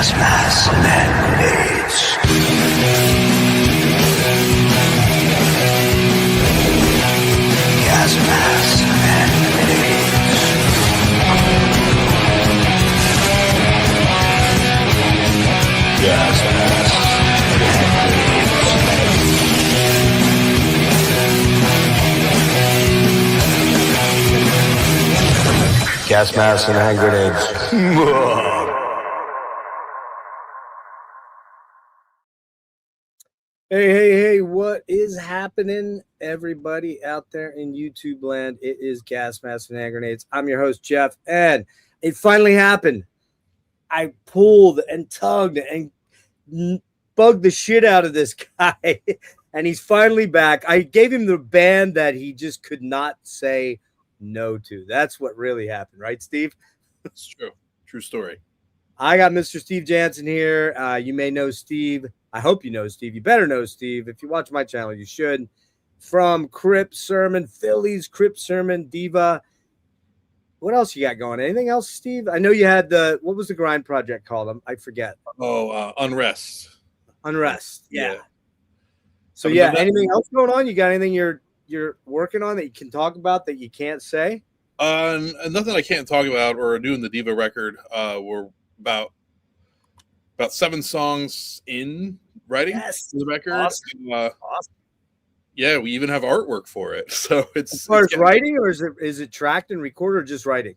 gas masks and hand grenades. Gas masks and hand grenades. Gas masks and hand grenades. Gas masks and hand grenades. Hey, what is happening, everybody out there in YouTube land? It is Gas Masks and Hand Grenades. I'm your host, Jeff, and it finally happened. I pulled and tugged and bugged the shit out of this guy, and he's finally back. I gave him the band that he just could not say no to. That's what really happened, right, Steve? It's true. True story. I got Mr. Steve Jansson here. You may know Steve. I hope you know Steve. You better know Steve. If you watch my channel, you should. From Crypt Sermon, Philly's Crypt Sermon, Daeva. What else you got going? Anything else, Steve? I know you had what was the grind project called? I forget. Unrest. Unrest. Yeah. So yeah, anything else going on? You got anything you're working on that you can talk about that you can't say? Nothing I can't talk about. We're doing the Daeva record. We're about 7 songs in writing the record. Awesome. Awesome. Yeah, we even have artwork for it. So it's as far as writing, or is it tracked and recorded, or just writing?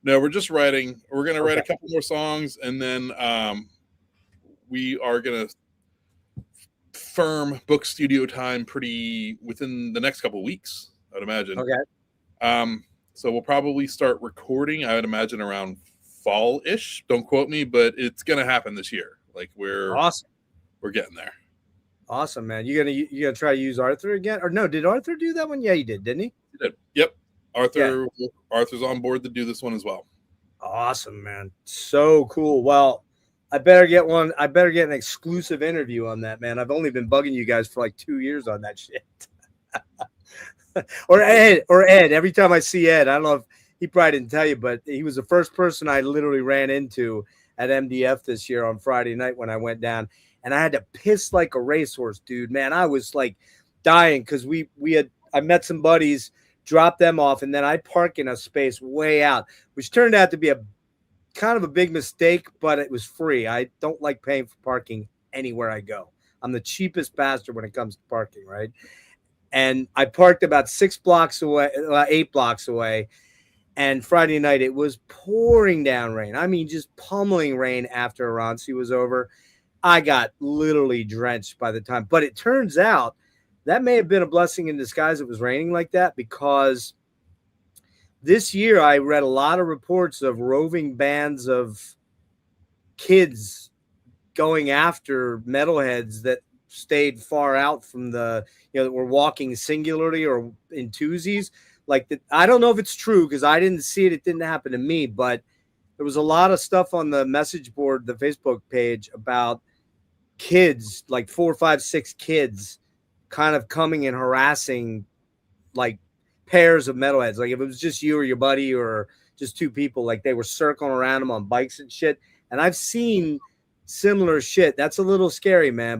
No, we're just writing. We're gonna write a couple more songs, and then we are gonna book studio time pretty within the next couple of weeks, I'd imagine. Okay. So we'll probably start recording, I would imagine, around fall-ish. Don't quote me, but it's gonna happen this year. Like we're getting there. Awesome, man. You gonna try to use Arthur again? Or no, did Arthur do that one? Yeah, he did, didn't he? He did. Yep. Arthur's on board to do this one as well. Awesome, man. So cool. Well, I better get an exclusive interview on that, man. I've only been bugging you guys for like 2 years on that shit. or Ed. Every time I see Ed, I don't know if he probably didn't tell you, but he was the first person I literally ran into at MDF this year on Friday night when I went down, and I had to piss like a racehorse, dude. Man, I was like dying because I met some buddies, dropped them off, and then I park in a space way out, which turned out to be a kind of a big mistake, but it was free. I don't like paying for parking anywhere I go. I'm the cheapest bastard when it comes to parking, right? And I parked about 8 blocks away. And Friday night, it was pouring down rain. I mean, just pummeling rain after Aranci was over. I got literally drenched by the time. But it turns out that may have been a blessing in disguise. It was raining like that because this year I read a lot of reports of roving bands of kids going after metalheads that stayed far out from that were walking singularly or in twosies. I don't know if it's true because I didn't see it. It didn't happen to me, but there was a lot of stuff on the message board, the Facebook page, about kids, like 4, 5, 6 kids kind of coming and harassing like pairs of metalheads. Like if it was just you or your buddy or just 2 people, like they were circling around them on bikes and shit. And I've seen similar shit. That's a little scary, man.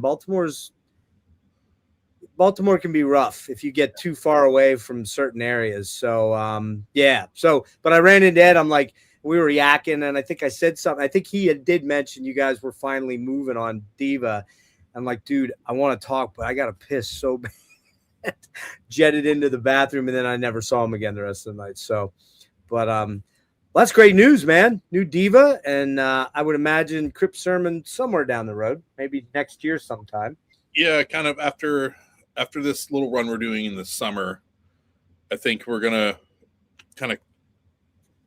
Baltimore can be rough if you get too far away from certain areas. So, but I ran into Ed. I'm like, we were yakking, and I think I said something. I think he did mention you guys were finally moving on Daeva. I'm like, dude, I want to talk, but I got to piss so bad. Jetted into the bathroom, and then I never saw him again the rest of the night. So, but that's great news, man. New Daeva, and I would imagine Crypt Sermon somewhere down the road, maybe next year sometime. Yeah, kind of after this little run we're doing in the summer, I think we're gonna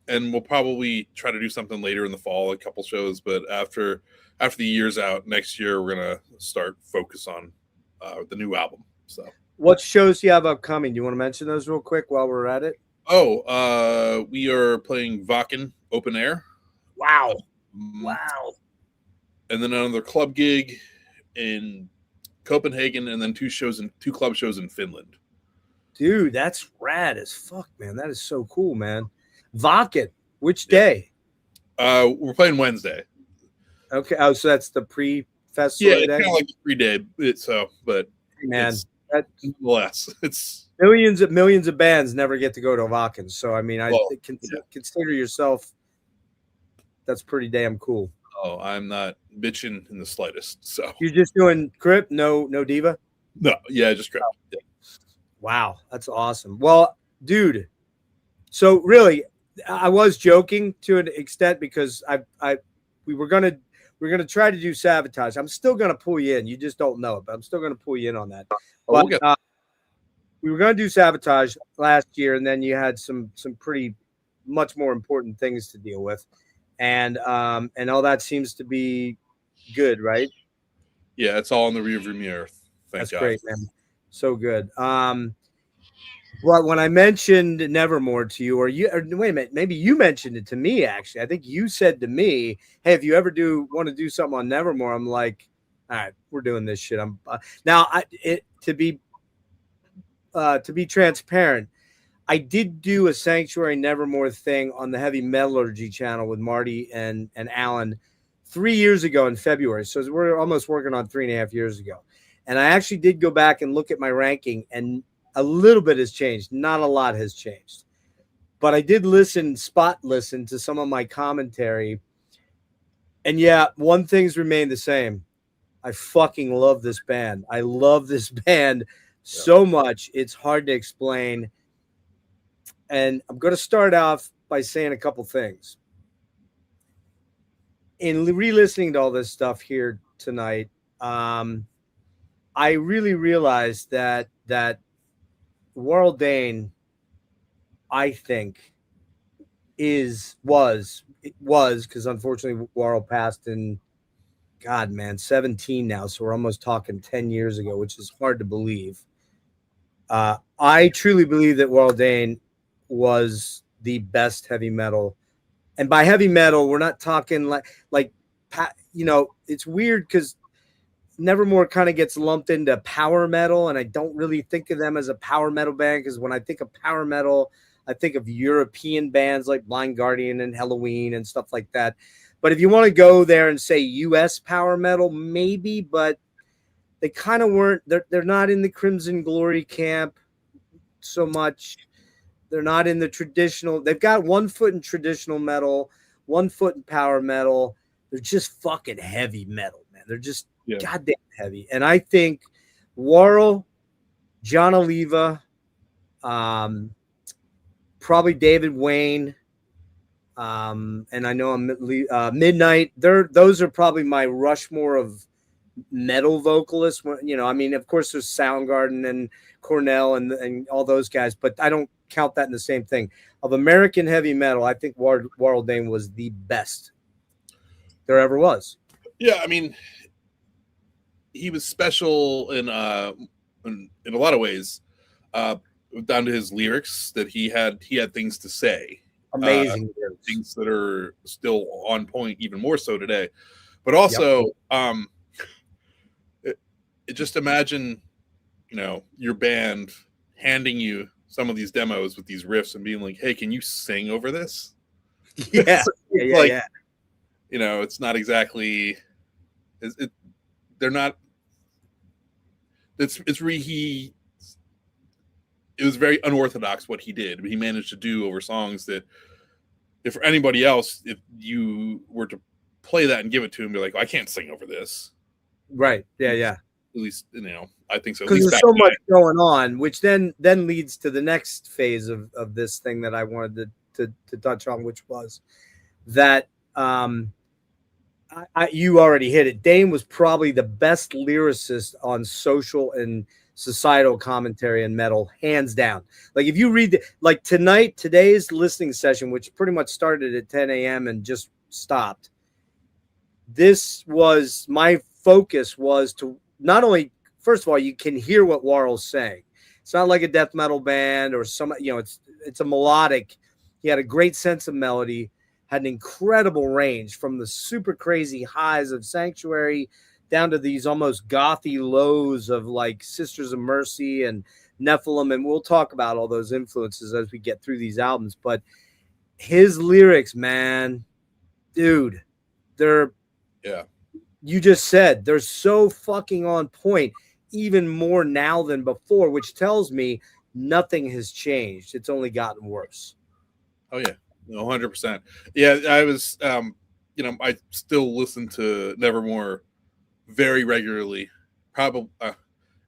and we'll probably try to do something later in the fall, a couple shows. But after the year's out next year, we're gonna start focus on the new album. So, what shows do you have upcoming? Do you want to mention those real quick while we're at it? We are playing Wacken open air. Wow! And then another club gig in Copenhagen, and then 2 club shows in Finland. Dude, that's rad as fuck, man. That is so cool, man. Wacken, which day? We're playing Wednesday. Okay. Oh, so that's the pre-fest Yeah, sort it's of kind day? of like a 3-day. So, but Man, it's that less. It's millions of bands never get to go to Watkins. So I mean, well, consider yourself. That's pretty damn cool. oh, I'm not bitching in the slightest. So You're just doing Crypt, no Daeva. no, yeah, just Crypt. Yeah. Wow, that's awesome. Well, dude, so really, I was joking to an extent because we were gonna try to do Sabotage. I'm still gonna pull you in. You just don't know it, but I'm still gonna pull you in on that. Oh, But we were gonna do Sabotage last year, and then you had some pretty much more important things to deal with, and all that seems to be good, right? Yeah, it's all in the rearview mirror. Thank That's God. great, man. So good. Well, when I mentioned Nevermore to you, or wait a minute, maybe you mentioned it to me. Actually, I think you said to me, "Hey, if you ever want to do something on Nevermore," I'm like, "All right, we're doing this shit." Now, to be transparent, I did do a Sanctuary Nevermore thing on the Heavy Metallurgy channel with Marty and Alan 3 years ago in February. So we're almost working on 3.5 years ago, and I actually did go back and look at my ranking and a little bit has changed. Not a lot has changed. But I did spot listen to some of my commentary. And yeah, one thing's remained the same. I fucking love this band. I love this band so much. It's hard to explain. And I'm going to start off by saying a couple things. In re-listening to all this stuff here tonight, I really realized that Warrell Dane, I think, was because unfortunately Warrell passed in 17 now, so we're almost talking 10 years ago, which is hard to believe. I truly believe that Warrell Dane was the best heavy metal, and by heavy metal we're not talking it's weird because Nevermore kind of gets lumped into power metal, and I don't really think of them as a power metal band because when I think of power metal, I think of European bands like Blind Guardian and Halloween and stuff like that. But if you want to go there and say U.S. power metal, maybe, but they kind of weren't. They're not in the Crimson Glory camp so much. They're not in the traditional. They've got 1 foot in traditional metal, 1 foot in power metal. They're just fucking heavy metal, man. They're just goddamn heavy. And I think Warrell, John Oliva, probably David Wayne, and I know Midnight. Those are probably my Rushmore of metal vocalists. I mean, of course, there's Soundgarden and Cornell and all those guys, but I don't count that in the same thing. Of American heavy metal, I think Warrell Dane was the best there ever was. Yeah, I mean, he was special in a lot of ways, down to his lyrics, that he had things to say. Amazing things that are still on point, even more so today. But also, just imagine, your band handing you some of these demos with these riffs and being like, "Hey, can you sing over this?" Yeah, it's not exactly. They're not. It was very unorthodox what he did. He managed to do over songs that, if for anybody else, if you were to play that and give it to him, be like, "I can't sing over this." Right. Yeah. At least, I think so. Because there's so much going on, which then leads to the next phase of this thing that I wanted to touch on, which was that you already hit it. Dane was probably the best lyricist on social and societal commentary and metal, hands down. Like if you read today's listening session, which pretty much started at 10 a.m. and just stopped. This was my focus was to not only, first of all, you can hear what Warrell's saying. It's not like a death metal band or it's a melodic. He had a great sense of melody, had an incredible range from the super crazy highs of Sanctuary down to these almost gothy lows of like Sisters of Mercy and Nephilim. And we'll talk about all those influences as we get through these albums. But his lyrics, man, dude, they're you just said. They're so fucking on point, even more now than before, which tells me nothing has changed. It's only gotten worse. Oh yeah, 100%. Yeah, I was, I still listen to Nevermore very regularly, probably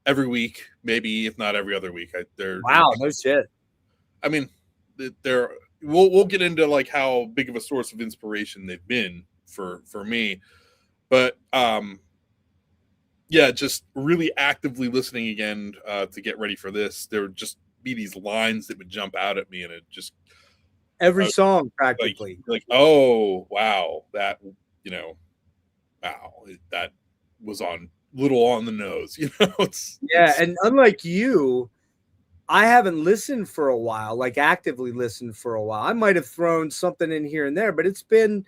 every week, maybe if not every other week. Wow, no shit. I mean, they're we'll get into like how big of a source of inspiration they've been for me, but yeah, just really actively listening again to get ready for this. There would just be these lines that would jump out at me, and it just Every song like practically. oh wow, that wow, that was on little on the nose. It's And unlike you, I haven't listened for a while, like actively listened for a while. I might have thrown something in here and there, but it's been,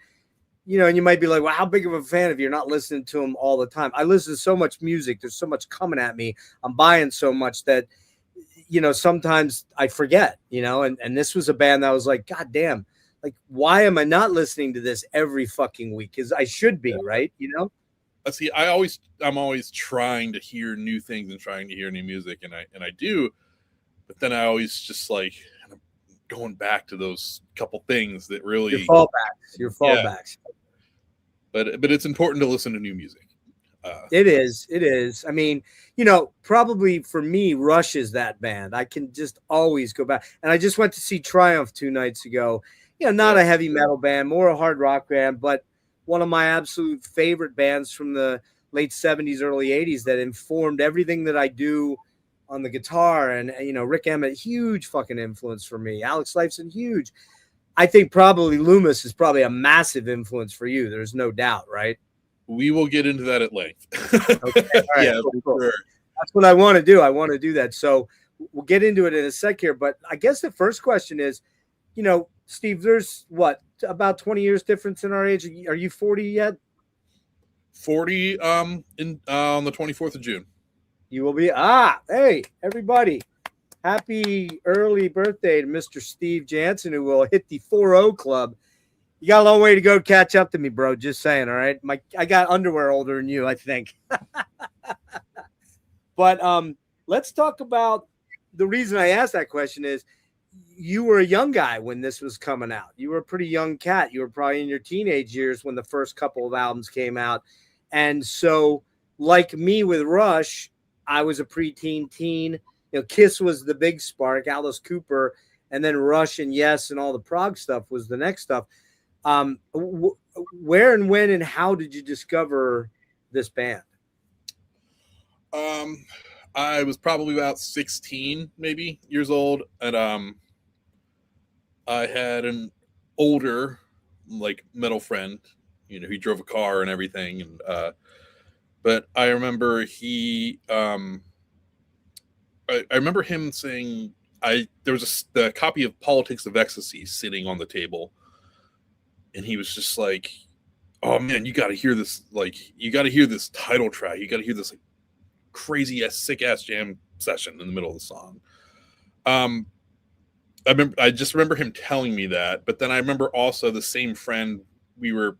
and you might be like, well, how big of a fan if you're not listening to them all the time? I listen to so much music. There's so much coming at me. I'm buying so much that, sometimes I forget, and this was a band that was like, God damn, like, why am I not listening to this every fucking week? Because I should be, right? See, I'm always trying to hear new things and trying to hear new music, and I do, but then I always just like going back to those couple things that really your fallbacks. But it's important to listen to new music. It is. I mean, probably for me, Rush is that band. I can just always go back. And I just went to see Triumph 2 nights ago. Not a heavy metal band, more a hard rock band, but one of my absolute favorite bands from the late 70s, early 80s that informed everything that I do on the guitar. And, Rick Emmett, huge fucking influence for me. Alex Lifeson, huge. I think probably Loomis is probably a massive influence for you. There's no doubt, right? We will get into that at length. Okay. All right, yeah, cool. Sure. That's what I want to do. I want to do that. So we'll get into it in a sec here. But I guess the first question is, Steve, there's what, about 20 years difference in our age. Are you 40 yet? 40 on the 24th of June. You will be. Hey, everybody. Happy early birthday to Mr. Steve Jansson, who will hit the 4-0 club. You got a long way to go to catch up to me, bro. Just saying, all right? I got underwear older than you, I think. But let's talk about the reason I asked that question is you were a young guy when this was coming out. You were a pretty young cat. You were probably in your teenage years when the first couple of albums came out. And so, like me with Rush, I was a preteen teen. Kiss was the big spark, Alice Cooper, and then Rush and Yes and all the prog stuff was the next stuff. Where and when and how did you discover this band? I was probably about 16, maybe years old, and I had an older, like, metal friend. He drove a car and everything, and but I remember I remember him saying there was a copy of Politics of Ecstasy sitting on the table, and he was just like, "Oh man, you got to hear this! Like, you got to hear this title track. You got to hear this like crazy ass, sick ass jam session in the middle of the song." I just remember him telling me that, but then I remember also the same friend, we were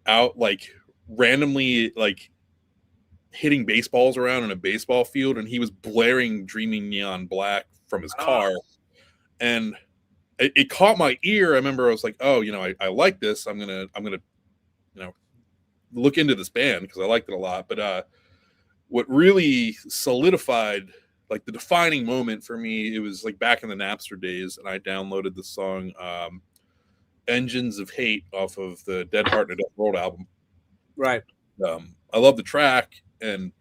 out like randomly like hitting baseballs around in a baseball field, and he was blaring Dreaming Neon Black from his car, and it caught my ear. I remember I was like, oh, I like this. I'm gonna look into this band because I liked it a lot. But what really solidified like the defining moment for me, it was like back in the Napster days, and I downloaded the song Engines of Hate off of the Dead Heart and a Dead World album. Right. I love the track, and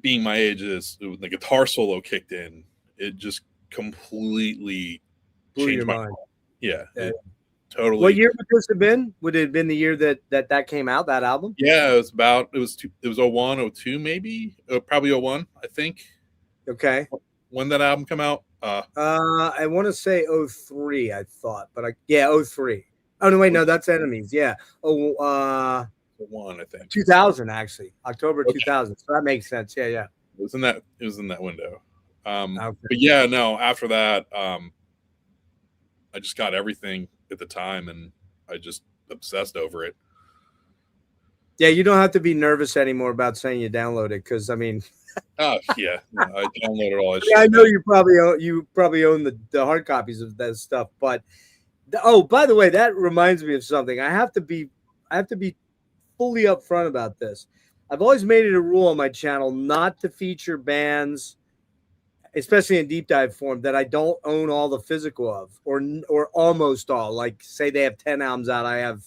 being my age, the guitar solo kicked in, it just completely changed my mind. Yeah. Totally. What year would this have been? Would it have been the year that came out, that album? Yeah, it was 01, 02 maybe, probably 01, I think. Okay. When that album come out? I want to say 03, I thought, but 03. Oh no, wait, no, that's Enemies. Yeah. 01, I think. 2000 actually, October 2000. So that makes sense. Yeah. It was in that window. Okay. But yeah, no. After that, I just got everything at the time, and I just obsessed over it. Yeah. What year would this have been? Would it have been the year that came out, that album? Yeah, it was about Yeah, you don't have to be nervous anymore about saying you download it because I mean, Oh yeah, no, I downloaded all that I shit. know you probably own the hard copies of that stuff. But oh, by the way, that reminds me of something. I have to be fully upfront about this. I've always made it a rule on my channel not to feature bands, especially in deep dive form, that I don't own all the physical of, or almost all. Like, say they have 10 albums out, I have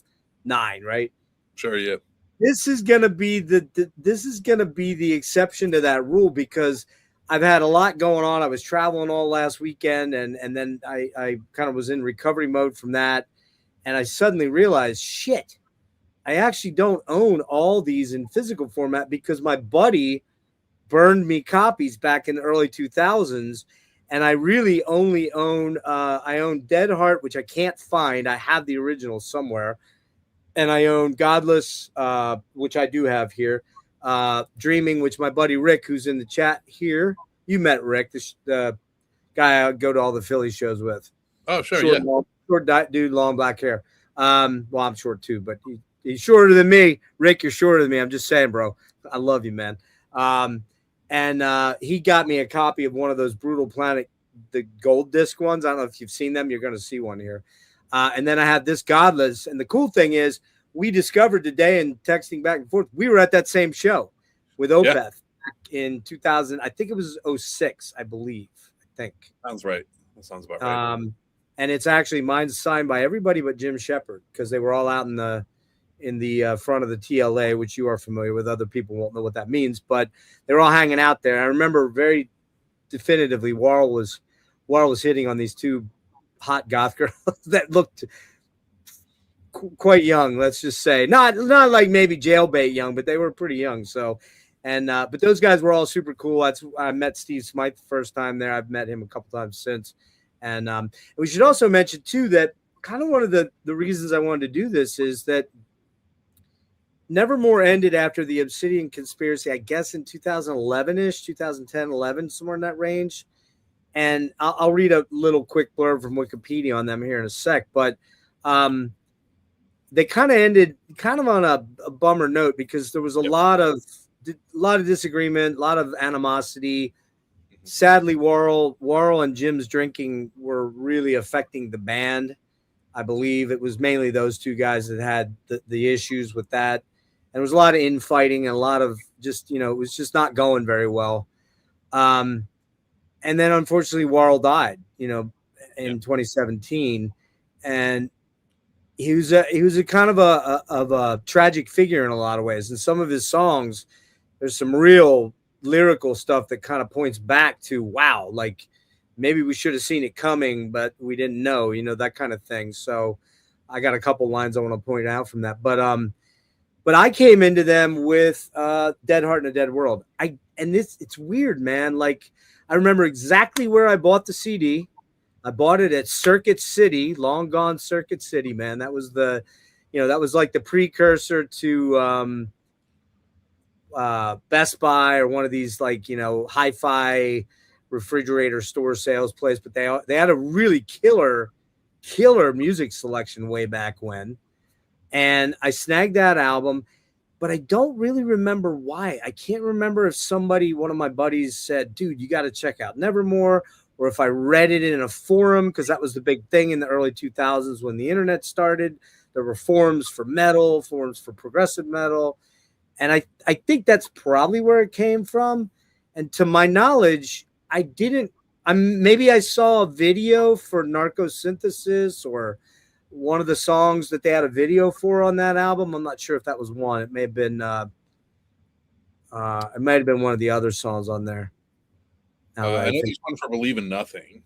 9, right? Sure, yeah. This is gonna be the exception to that rule because I've had a lot going on. I was traveling all last weekend, and then I kind of was in recovery mode from that, and I suddenly realized, shit, I actually don't own all these in physical format because my buddy burned me copies back in the early 2000s, and I really only own I own Dead Heart, which I can't find. I have the original somewhere, and I own Godless, which I do have here. Dreaming, which my buddy Rick, who's in the chat here, you met Rick, the guy I go to all the Philly shows with. Oh, sure, Short, yeah. short dude, long black hair. Well, I'm short too, but he's shorter than me. Rick, you're shorter than me. I'm just saying, bro. I love you, man. And he got me a copy of one of those Brutal Planet, the gold disc ones. I don't know if you've seen them. You're going to see one here. And then I had this Godless. And the cool thing is, we discovered today and texting back and forth, we were at that same show with Opeth back in 2000. I think it was 06, I believe. I think. Sounds right. That sounds about right. And it's actually mine's signed by everybody but Jim Shepard because they were all out in the front of the TLA, which you are familiar with. Other people won't know what that means, but they're all hanging out there. I remember very definitively Warl was hitting on these two hot goth girls that looked quite young. Let's just say not like maybe jailbait young, but they were pretty young. So, and but those guys were all super cool. I met Steve Smythe the first time there. I've met him a couple times since. And we should also mention too that kind of one of the reasons I wanted to do this is that Nevermore ended after the Obsidian conspiracy, I guess in 2011-ish, 2010, 11, somewhere in that range. And I'll read a little quick blurb from Wikipedia on them here in a sec. But they kind of ended kind of on a bummer note because there was a lot of disagreement, a lot of animosity. Sadly, Warl and Jim's drinking were really affecting the band. I believe it was mainly those two guys that had the issues with that. And there was a lot of infighting and a lot of just, it was just not going very well. And then unfortunately, Warl died, in 2017. And he was a kind of a tragic figure in a lot of ways. And some of his songs, there's some real lyrical stuff that kind of points back to, wow, like maybe we should have seen it coming, but we didn't know, that kind of thing. So I got a couple lines I want to point out from that. But I came into them with Dead Heart in a Dead World. It's weird, man. Like, I remember exactly where I bought the CD. I bought it at Circuit City, long gone Circuit City, man. That was that was like the precursor to Best Buy or one of these like, hi-fi refrigerator store sales place. But they had a really killer music selection way back when. And I snagged that album, but I don't really remember why. I can't remember if one of my buddies said, dude, you got to check out Nevermore, or if I read it in a forum, because that was the big thing in the early 2000s when the internet started. There were forums for metal, forums for progressive metal. And I think that's probably where it came from. And to my knowledge, maybe I saw a video for Narcosynthesis or one of the songs that they had a video for on that album. I'm not sure if that was one. It may have been one of the other songs on there. I know there's one for Believe in Nothing.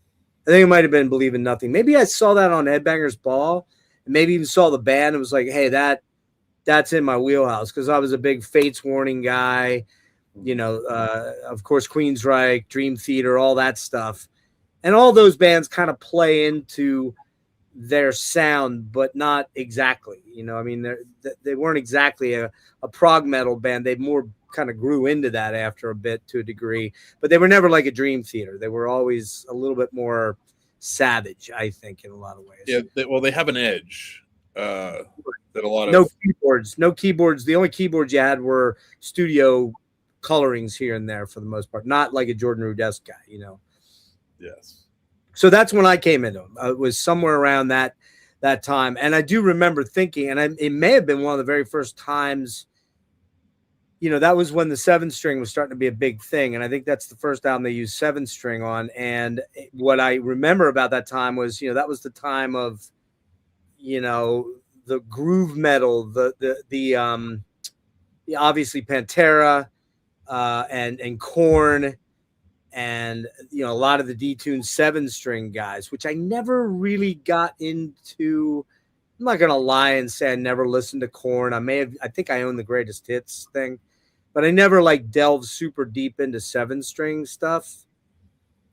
I think it might have been Believe in Nothing. Maybe I saw that on Headbangers Ball, and maybe even saw the band. It was like, hey, that's in my wheelhouse because I was a big Fates Warning guy. Of course, Queensryche, Dream Theater, all that stuff, and all those bands kind of play into their sound, but not exactly. They weren't exactly a prog metal band. They more kind of grew into that after a bit to a degree, but they were never like a Dream Theater. They were always a little bit more savage, I think, in a lot of ways. Yeah, they have an edge. that a lot No of keyboards. No keyboards. The only keyboards you had were studio colorings here and there for the most part. Not like a Jordan Rudess guy, you know. yes. So that's when I came into them. It was somewhere around that time, and I do remember thinking, and it may have been one of the very first times. You know, that was when the 7-string was starting to be a big thing, and I think that's the first album they used 7-string on. And what I remember about that time was, you know, that was the time of, you know, the groove metal, the obviously Pantera, and Korn, and you know, a lot of the detuned 7-string guys, which I never really got into. I'm not gonna lie and say I never listened to Korn. I think I own the greatest hits thing, but I never like delved super deep into 7-string stuff.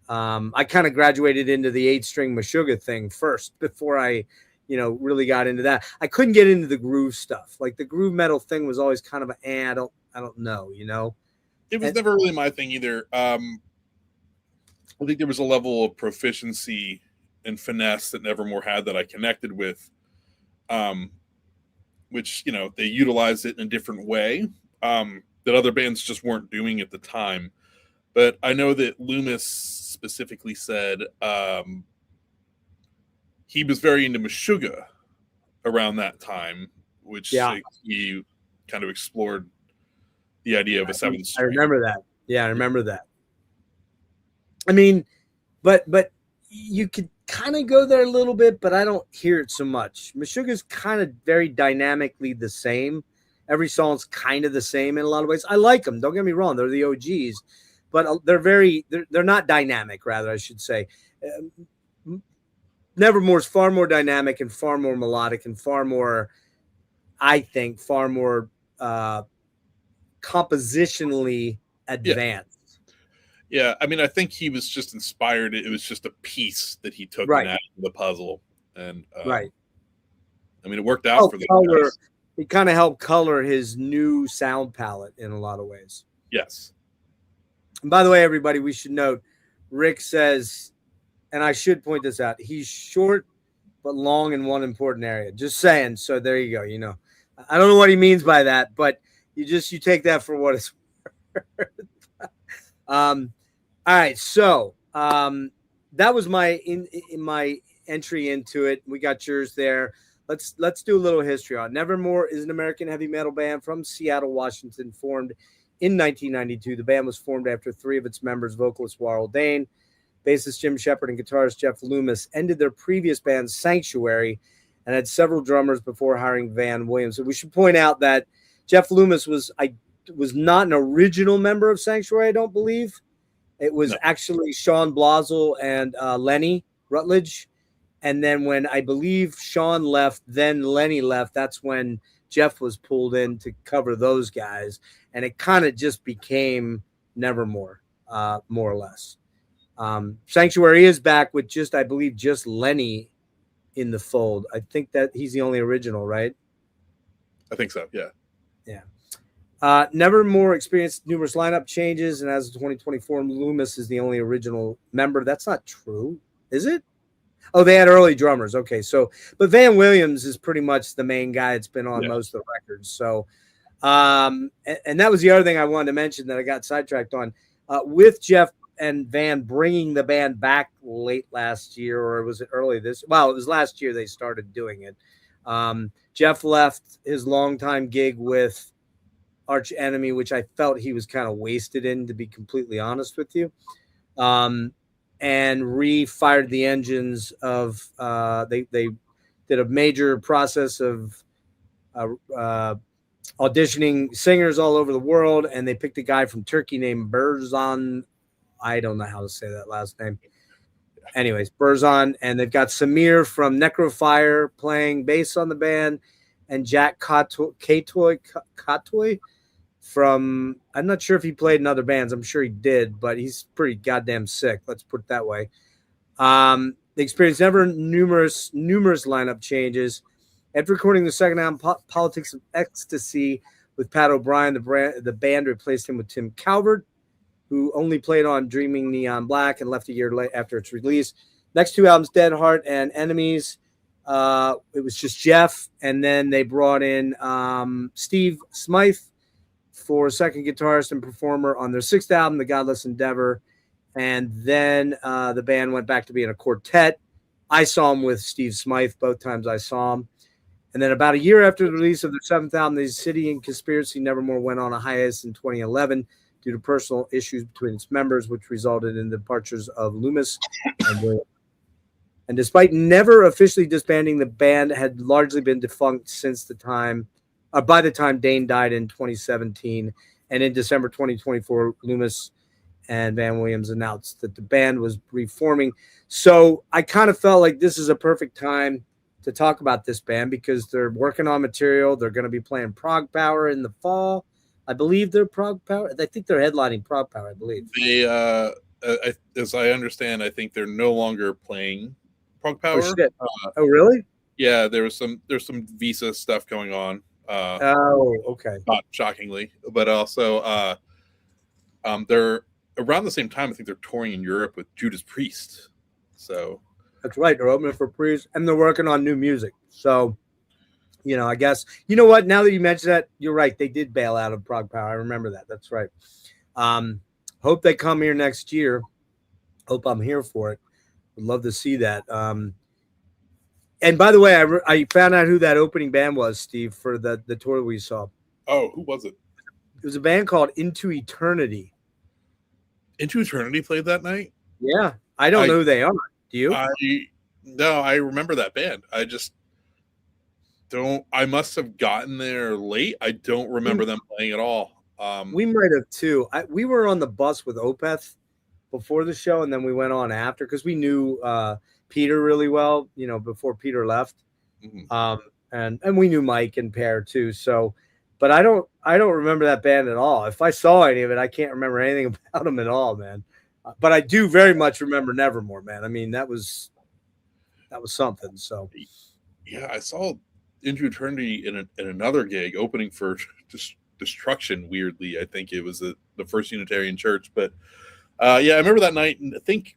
I kind of graduated into the 8-string Meshuggah thing first before I, you know, really got into that. I couldn't get into the groove stuff. Like the groove metal thing was always kind of I don't know, you know. It was never really my thing either. I think there was a level of proficiency and finesse that Nevermore had that I connected with, which, you know, they utilized it in a different way that other bands just weren't doing at the time. But I know that Loomis specifically said he was very into Meshuggah around that time, which he kind of explored the idea of a 7-string. I remember that. Yeah, I remember that. I mean, but you could kind of go there a little bit, but I don't hear it so much. Meshuggah's kind of very dynamically the same. Every song's kind of the same in a lot of ways. I like them. Don't get me wrong; they're the OGs, but they're not dynamic. Rather, I should say. Nevermore's far more dynamic and far more melodic and far more, I think, far more compositionally advanced. Yeah, I mean, I think he was just inspired. It was just a piece that he took Right. out of the puzzle, and Right. I mean, it worked out for the guys. It kind of helped color his new sound palette in a lot of ways. Yes. And by the way, everybody, we should note, Rick says, and I should point this out, he's short but long in one important area. Just saying. So there you go. You know, I don't know what he means by that, but you take that for what it's worth. All right, so that was my my entry into it. We got yours there. Let's do a little history on it. Nevermore is an American heavy metal band from Seattle, Washington, formed in 1992. The band was formed after 3 of its members, vocalist Warrell Dane, bassist Jim Shepard, and guitarist Jeff Loomis, ended their previous band Sanctuary and had several drummers before hiring Van Williams. So we should point out that Jeff Loomis was not an original member of Sanctuary, I don't believe. It was actually Sean Blazel and Lenny Rutledge. And then when I believe Sean left, then Lenny left, that's when Jeff was pulled in to cover those guys. And it kind of just became Nevermore, more or less. Sanctuary is back with I believe just Lenny in the fold. I think that he's the only original, right? I think so, yeah. Yeah. Nevermore experienced numerous lineup changes, and as of 2024, Loomis is the only original member. That's not true, is it? Oh, they had early drummers. Okay, so but Van Williams is pretty much the main guy that's been on most of the records. So, and that was the other thing I wanted to mention that I got sidetracked on with Jeff and Van bringing the band back late last year, or was it early this? Well, it was last year they started doing it. Jeff left his longtime gig with Arch Enemy, which I felt he was kind of wasted in, to be completely honest with you, and re-fired the engines of they did a major process of auditioning singers all over the world, and they picked a guy from Turkey named Berzon. I don't know how to say that last name. Anyways, Berzon, and they've got Samir from Necrofire playing bass on the band, and Jack Katoy from, I'm not sure if he played in other bands. I'm sure he did, but he's pretty goddamn sick. Let's put it that way. They experienced numerous lineup changes. After recording the second album, Politics of Ecstasy, with Pat O'Brien, the band replaced him with Tim Calvert, who only played on Dreaming Neon Black and left a year after its release. Next 2 albums, Dead Heart and Enemies, it was just Jeff, and then they brought in Steve Smythe for second guitarist and performer on their sixth album, The Godless Endeavor. And then the band went back to being a quartet. I saw him with Steve Smythe both times I saw him. And then about a year after the release of their seventh album, The City and Conspiracy, Nevermore went on a hiatus in 2011 due to personal issues between its members, which resulted in the departures of Loomis and Williams. And despite never officially disbanding, the band had largely been defunct since the time, by the time Dane died in 2017. And in December 2024, Loomis and Van Williams announced that the band was reforming. So I kind of felt like this is a perfect time to talk about this band because they're working on material. They're going to be playing Prog Power in the fall. I believe they're Prog Power. I think they're headlining Prog Power, I believe. They, as I understand, I think they're no longer playing Prog Power. Oh, shit. Oh, really? Yeah, there's some visa stuff going on. Oh, okay. Not shockingly, but also they're around the same time. I think they're touring in Europe with Judas Priest. So that's right. They're opening for Priest, and they're working on new music. So, I guess you know what? Now that you mentioned that, you're right. They did bail out of Prog Power. I remember that. That's right. Hope they come here next year. Hope I'm here for it. Would love to see that. And by the way, I found out who that opening band was, Steve, for the tour we saw. Oh, who was it? It was a band called Into Eternity. Into Eternity played that night? Yeah. I don't know who they are. Do you? No, I remember that band. I just don't. I must have gotten there late. I don't remember them playing at all. We might have too. We were on the bus with Opeth before the show, and then we went on after because we knew Peter really well, before Peter left. Mm-hmm. And we knew Mike and Pear too. So, but I don't remember that band at all. If I saw any of it, I can't remember anything about them at all, man. But I do very much remember Nevermore, man. I mean, that was something. So, yeah, I saw Into Eternity in another gig opening for Destruction. Weirdly, I think it was the First Unitarian Church, but yeah, I remember that night, and I think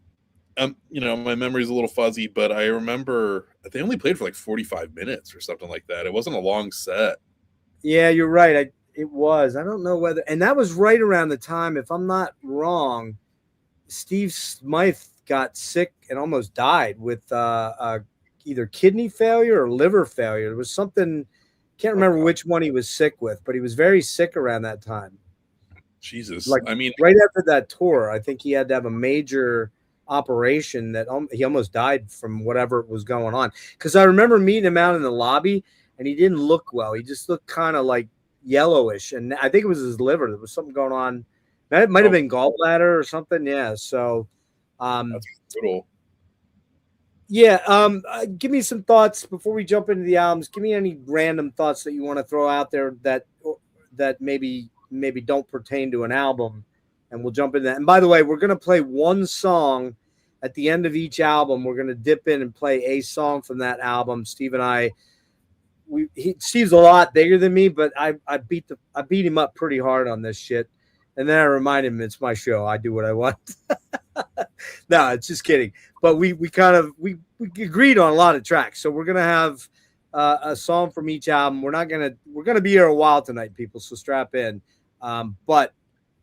my memory's a little fuzzy, but I remember they only played for like 45 minutes or something like that. It wasn't a long set. Yeah, you're right. It was. I don't know whether, and that was right around the time, if I'm not wrong, Steve Smythe got sick and almost died with either kidney failure or liver failure. There was something, can't remember which one he was sick with, but he was very sick around that time. Jesus. Like, I mean, right after that tour, I think he had to have a major operation that he almost died from whatever was going on. Because I remember meeting him out in the lobby, and he didn't look well. He just looked kind of like yellowish, and I think it was his liver. There was something going on. It might have been gallbladder or something. Yeah. So, that's brutal. Yeah. Give me some thoughts before we jump into the albums. Give me any random thoughts that you want to throw out there that maybe don't pertain to an album, and we'll jump into that. And by the way, we're going to play one song at the end of each album. We're going to dip in and play a song from that album. Steve and I, Steve's a lot bigger than me, but I beat him up pretty hard on this shit. And then I remind him it's my show. I do what I want. No, it's just kidding. But we agreed on a lot of tracks. So we're going to have a song from each album. We're going to be here a while tonight, people. So strap in. But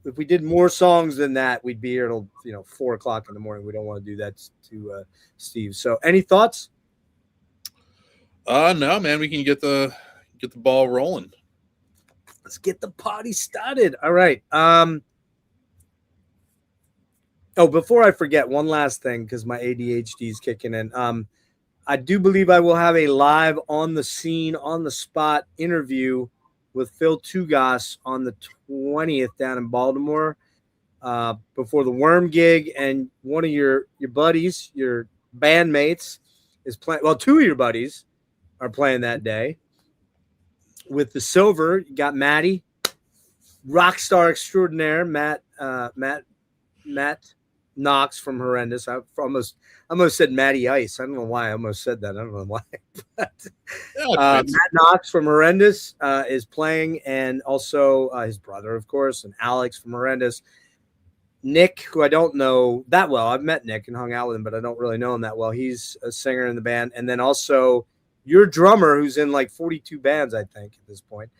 if we did more songs than that, we'd be here till 4:00 in the morning. We don't want to do that to Steve. So any thoughts? No, man, we can get the ball rolling. Let's get the party started. All right. Before I forget, one last thing, because my ADHD is kicking in. I do believe I will have a live on the scene, on the spot interview with Phil Tugas on the 20th down in Baltimore before the Worm gig, and one of your buddies, your bandmates, is playing. Well, two of your buddies are playing that day. With the Silver, you got Matty, rock star extraordinaire, Matt Knox from Horrendous. I almost said Matty Ice. I don't know why I almost said that. I don't know why. But, Matt Knox from Horrendous is playing, and also his brother, of course, and Alex from Horrendous. Nick, who I don't know that well. I've met Nick and hung out with him, but I don't really know him that well. He's a singer in the band. And then also your drummer, who's in like 42 bands, I think, at this point,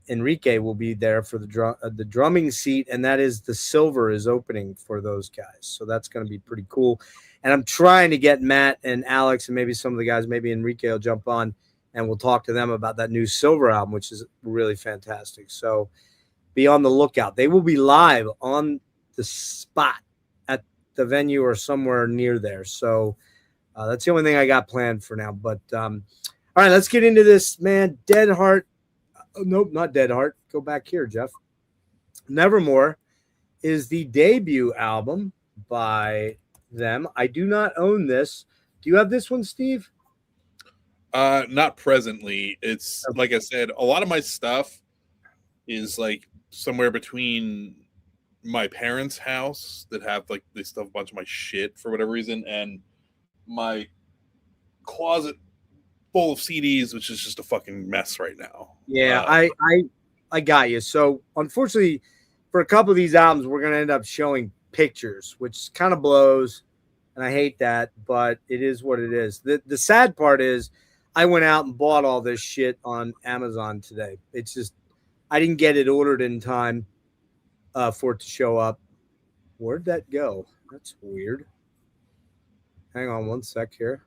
Enrique will be there for the drumming seat, and that is the Silver is opening for those guys. So that's going to be pretty cool. And I'm trying to get Matt and Alex and maybe some of the guys, maybe Enrique will jump on, and we'll talk to them about that new Silver album, which is really fantastic. So be on the lookout. They will be live on the spot at the venue or somewhere near there. So that's the only thing I got planned for now. But all right, let's get into this, man. Dead Heart. Nope, not Dead Heart. Go back here, Jeff. Nevermore is the debut album by them. I do not own this. Do you have this one, Steve? Not presently. It's like I said, a lot of my stuff is like somewhere between my parents' house that have like they still have a bunch of my shit for whatever reason, and my closet full of CDs, which is just a fucking mess right now. Yeah, I got you. So unfortunately, for a couple of these albums, we're gonna end up showing pictures, which kind of blows, and I hate that, but it is what it is. The sad part is I went out and bought all this shit on Amazon today. It's just I didn't get it ordered in time for it to show up. Where'd that go? That's weird. Hang on one sec here.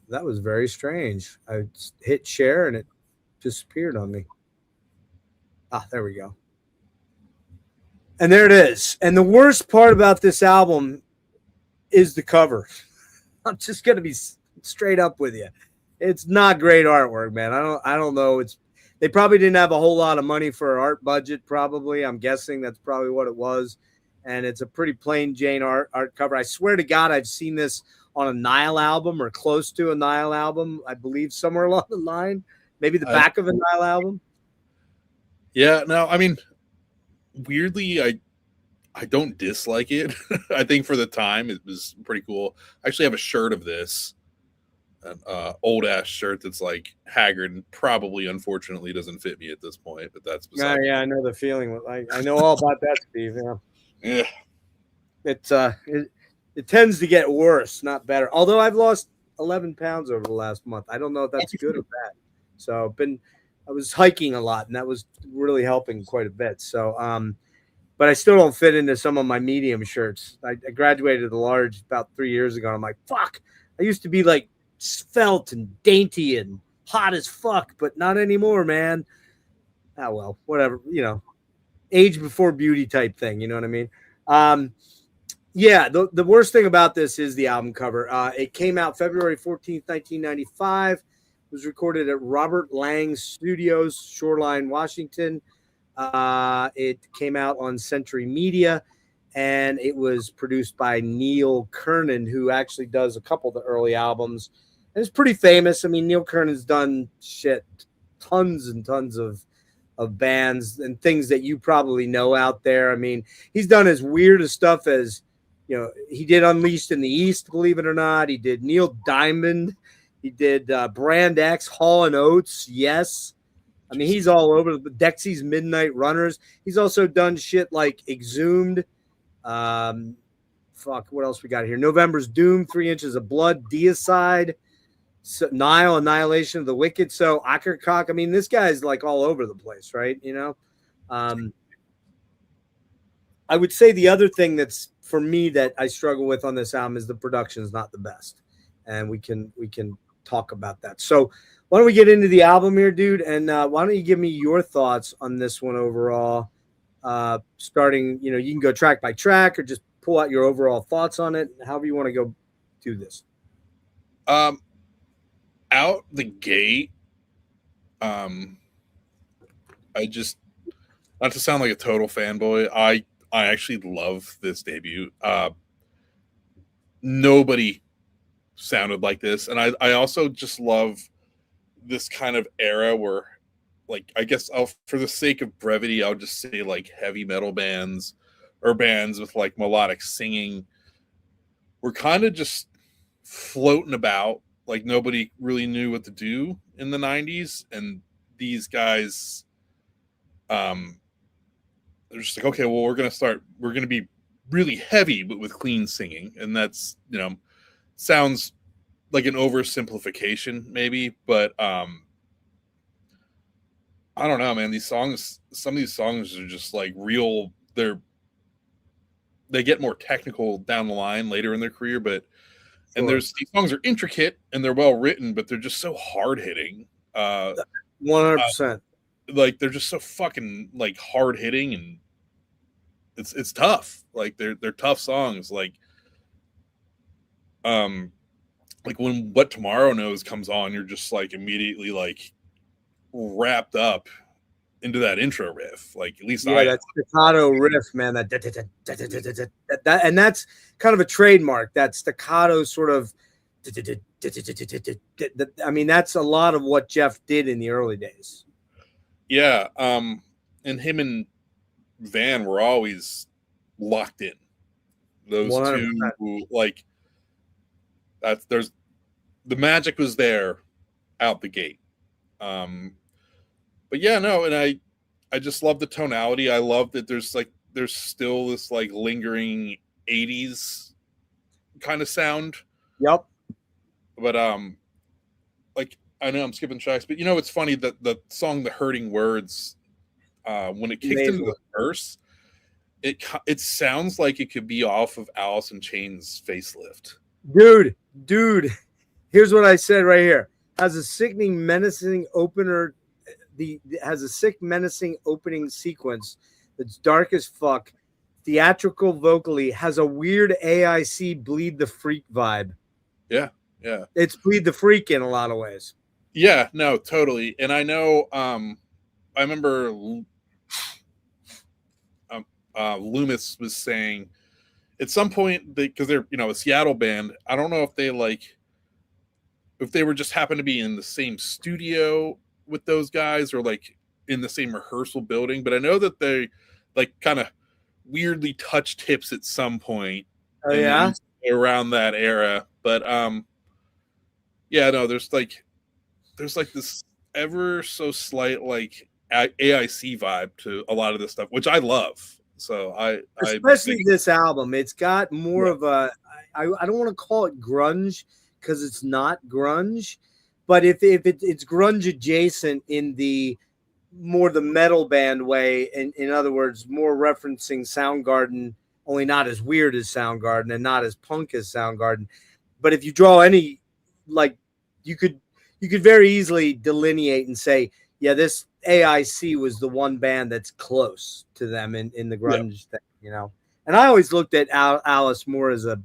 That was very strange. I hit share and it disappeared on me. Ah, there we go. And there it is. And the worst part about this album is the cover. I'm just going to be straight up with you. It's not great artwork, man. I don't know. They probably didn't have a whole lot of money for an art budget, probably. I'm guessing that's probably what it was. And it's a pretty plain Jane art cover. I swear to God, I've seen this on a Nile album or close to a Nile album, I believe, somewhere along the line. Maybe the back of a Nile album. Yeah, no, I mean, weirdly, I don't dislike it. I think for the time it was pretty cool. I actually have a shirt of this, an old ass shirt that's like haggard and probably unfortunately doesn't fit me at this point, but that's beside yeah, I know the feeling. I know all about that, Steve. yeah. It tends to get worse, not better. Although I've lost 11 pounds over the last month. I don't know if that's good or bad. So I was hiking a lot, and that was really helping quite a bit. So, but I still don't fit into some of my medium shirts. I graduated the large about 3 years ago. And I'm like, fuck. I used to be like svelte and dainty and hot as fuck, but not anymore, man. Ah, well, whatever. Age before beauty type thing. You know what I mean? Yeah, the worst thing about this is the album cover. It came out February 14th, 1995. It was recorded at Robert Lang Studios, Shoreline, Washington. It came out on Century Media, and it was produced by Neil Kernon, who actually does a couple of the early albums. And it's pretty famous. I mean, Neil Kernon's done tons and tons of bands and things that you probably know out there. I mean, he's done as weird as stuff as, he did Unleashed in the East, believe it or not. He did Neil Diamond. He did Brand X, Hall & Oates, Yes. I mean, he's all over. Dexy's Midnight Runners. He's also done shit like Exhumed. What else we got here? November's Doom, 3 Inches of Blood, Deicide, Nile, Annihilation of the Wicked. So Ackercock. I mean, this guy's like all over the place, right? I would say the other thing that's for me that I struggle with on this album is the production is not the best, and we can talk about that. So why don't we get into the album here, dude? And why don't you give me your thoughts on this one overall? Starting, you can go track by track or just pull out your overall thoughts on it, however you want to go do this. Out the gate, I just, not to sound like a total fanboy, I actually love this debut. Nobody sounded like this, and I also just love this kind of era where, like, I guess for the sake of brevity, I'll just say like heavy metal bands or bands with like melodic singing were kind of just floating about, like nobody really knew what to do in the 90s, and these guys they're just like, okay, well, we're going to be really heavy but with clean singing, and that's, sounds like an oversimplification maybe, but I don't know, man. These songs, some of these songs are just like real. They get more technical down the line later in their career, but and Sure. these songs are intricate and they're well written, but they're just so hard hitting. 100%. Like they're just so fucking like hard hitting, and it's tough. Like they're tough songs. Like when What Tomorrow Knows comes on, you're just like immediately like wrapped up into that intro riff. Like at least Yeah, that staccato riff, man. That and that's kind of a trademark. That staccato sort of. I mean, that's a lot of what Jeff did in the early days. Yeah. And him and Van were always locked in. Those 100%. two, like there's the magic was there out the gate. But yeah, no, and I just love the tonality. I love that there's still this like lingering 80s kind of sound. Yep. But like I know I'm skipping tracks, but you know it's funny that the song "The Hurting Words," when it kicked into the verse, it sounds like it could be off of Alice in Chains' Facelift. Dude, here's what I said right here. Has a sickening, menacing opener. Has a sick, menacing opening sequence that's dark as fuck. Theatrical vocally, has a weird AIC Bleed the Freak vibe. Yeah. It's Bleed the Freak in a lot of ways. Yeah, no, totally. And I know, I remember Loomis was saying at some point, because they're, a Seattle band, I don't know if they were just happened to be in the same studio with those guys or like in the same rehearsal building, but I know that they like kind of weirdly touched hips at some point. Oh yeah, around that era. But yeah, no, there's like this ever so slight like AIC vibe to a lot of this stuff, which I love. So especially this album, it's got more of a I don't want to call it grunge because it's not grunge, but if it's grunge adjacent in the more the metal band way, and in other words, more referencing Soundgarden, only not as weird as Soundgarden and not as punk as Soundgarden. But if you draw any, like, you could very easily delineate and say, yeah, this AIC was the one band that's close to them in the grunge thing, And I always looked at Alice more as a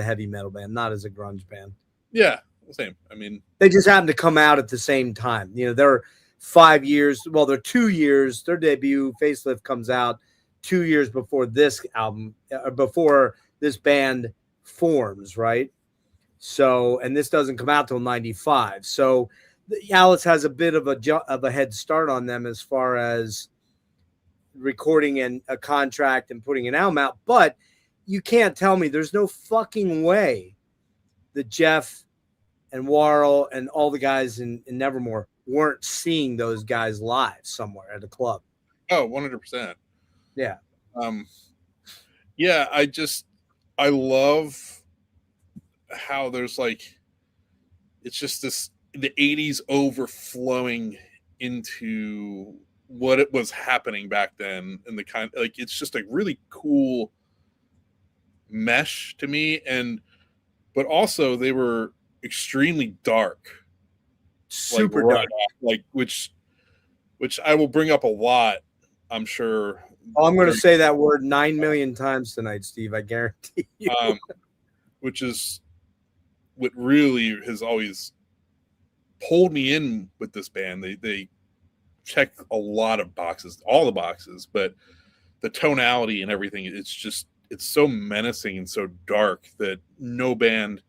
heavy metal band, not as a grunge band. Yeah, same. I mean, they just happened to come out at the same time. They're 5 years. Well, they're 2 years. Their debut, Facelift, comes out 2 years before this album, before this band forms, right? So, and this doesn't come out till 95. So Alice has a bit of a head start on them as far as recording and a contract and putting an album out. But you can't tell me there's no fucking way that Jeff and Warrell and all the guys in Nevermore weren't seeing those guys live somewhere at a club. Oh, 100%. Yeah. Yeah, I love how there's like, it's just the 80s overflowing into what it was happening back then, and the kind, like, it's just a really cool mesh to me. But also they were extremely dark, super like, dark, like which I will bring up a lot, I'm sure. I'm going to say that word 9 million times tonight, Steve. I guarantee you. Which is what really has always pulled me in with this band. They check a lot of boxes, all the boxes, but the tonality and everything, it's so menacing and so dark that no band,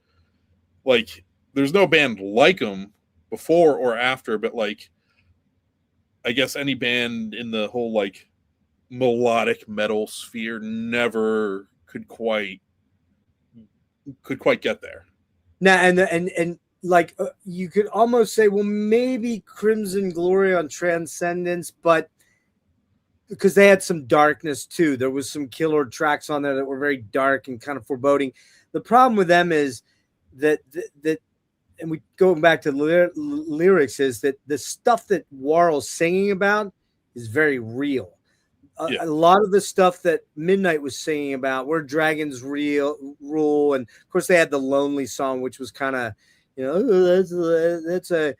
like, there's no band like them before or after, but like, I guess any band in the whole like melodic metal sphere never could quite get there. Now, and like, you could almost say, well, maybe Crimson Glory on Transcendence, but because they had some darkness too. There was some killer tracks on there that were very dark and kind of foreboding. The problem with them is that and we going back to lyrics, is that the stuff that Warrell's singing about is very real. A lot of the stuff that Midnight was singing about, where dragons rule, and of course they had the Lonely song, which was kind of, that's a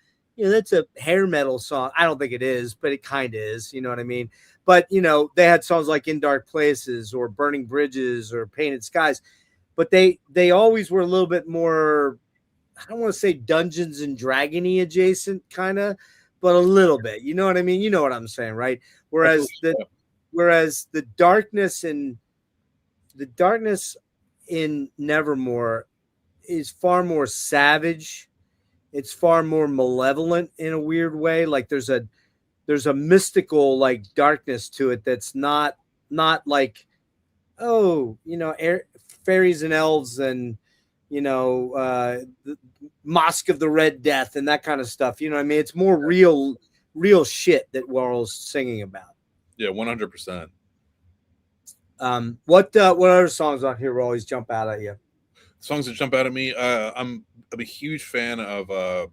hair metal song. I don't think it is, but it kind of is. You know what I mean? But they had songs like In Dark Places or Burning Bridges or Painted Skies, but they always were a little bit more, I don't want to say Dungeons and Dragony adjacent, kind of, but a little bit. You know what I mean? You know what I'm saying, right? Whereas the darkness in Nevermore is far more savage. It's far more malevolent in a weird way. Like there's a mystical like darkness to it that's not like, fairies and elves and the Mosque of the Red Death and that kind of stuff. You know what I mean? It's more real shit that Warrell's singing about. Yeah, 100%. What other songs on here will always jump out at you? Songs that jump out at me. I'm a huge fan of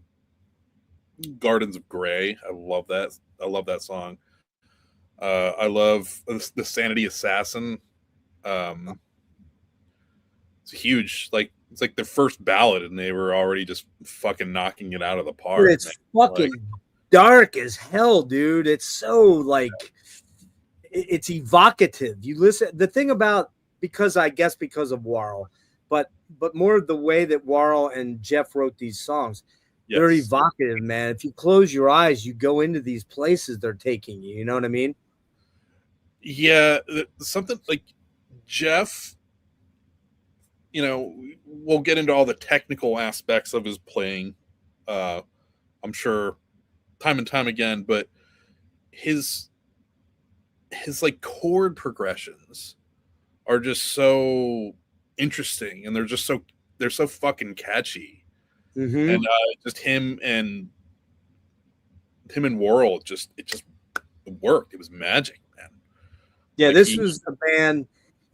Gardens of Grey. I love that song. I love the Sanity Assassin. It's huge. It's like their first ballad, and they were already just fucking knocking it out of the park. Dude, it's fucking dark as hell, dude. It's so it's evocative. You listen. The thing about because of Warrell, but more the way that Warrell and Jeff wrote these songs, they're evocative, man. If you close your eyes, you go into these places they're taking you. You know what I mean? Yeah, something like Jeff. We'll get into all the technical aspects of his playing. I'm sure time and time again, but his like chord progressions are just so interesting, and they're so fucking catchy. Mm-hmm. And just him and Worrell, it just worked. It was magic, man. Yeah, this was a band.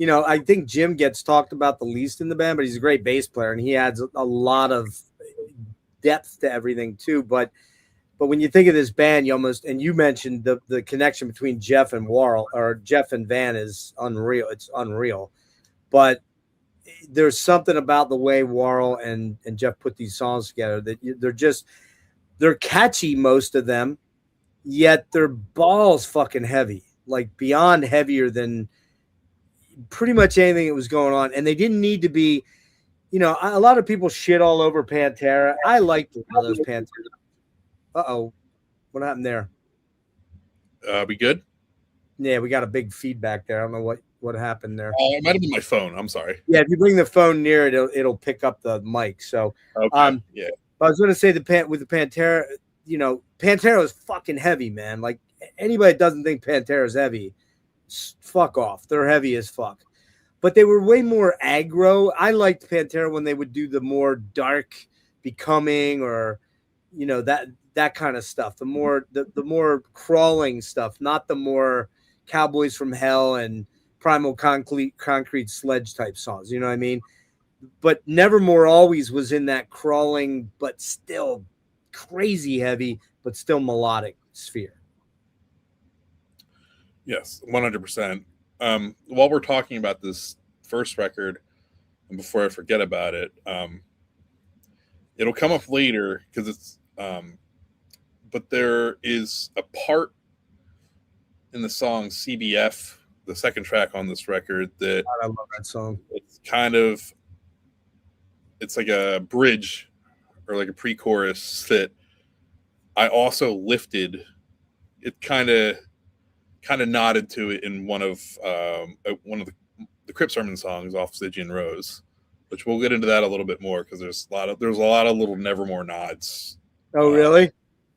I think Jim gets talked about the least in the band, but he's a great bass player and he adds a lot of depth to everything too. But when you think of this band, you mentioned the connection between Jeff and Warrell, or Jeff and Van, is unreal. It's unreal. But there's something about the way Warrell and Jeff put these songs together that they're catchy, most of them, yet they're balls fucking heavy, like beyond heavier than pretty much anything that was going on. And they didn't need to be, a lot of people shit all over Pantera. I liked those Pantera. Uh-oh. What happened there? We good? Yeah, we got a big feedback there. I don't know what happened there. It might have been my phone. I'm sorry. Yeah, if you bring the phone near it, it'll pick up the mic. So, okay. Yeah. I was going to say with the Pantera, Pantera is fucking heavy, man. Like anybody that doesn't think Pantera is heavy, fuck off. They're heavy as fuck. But they were way more aggro. I liked Pantera when they would do the more dark Becoming, or that kind of stuff. The more crawling stuff, not the more Cowboys from Hell and Primal Concrete Sledge type songs. You know what I mean? But Nevermore always was in that crawling but still crazy heavy but still melodic sphere. Yes, 100%. While we're talking about this first record, and before I forget about it, it'll come up later because it's, but there is a part in the song CBF, the second track on this record, that I love that song. It's like a bridge or like a pre-chorus that I also lifted. It kind of nodded to it in one of the Crypt Sermon songs off Stygian Rose, which we'll get into that a little bit more because there's a lot of little Nevermore nods. Oh, really?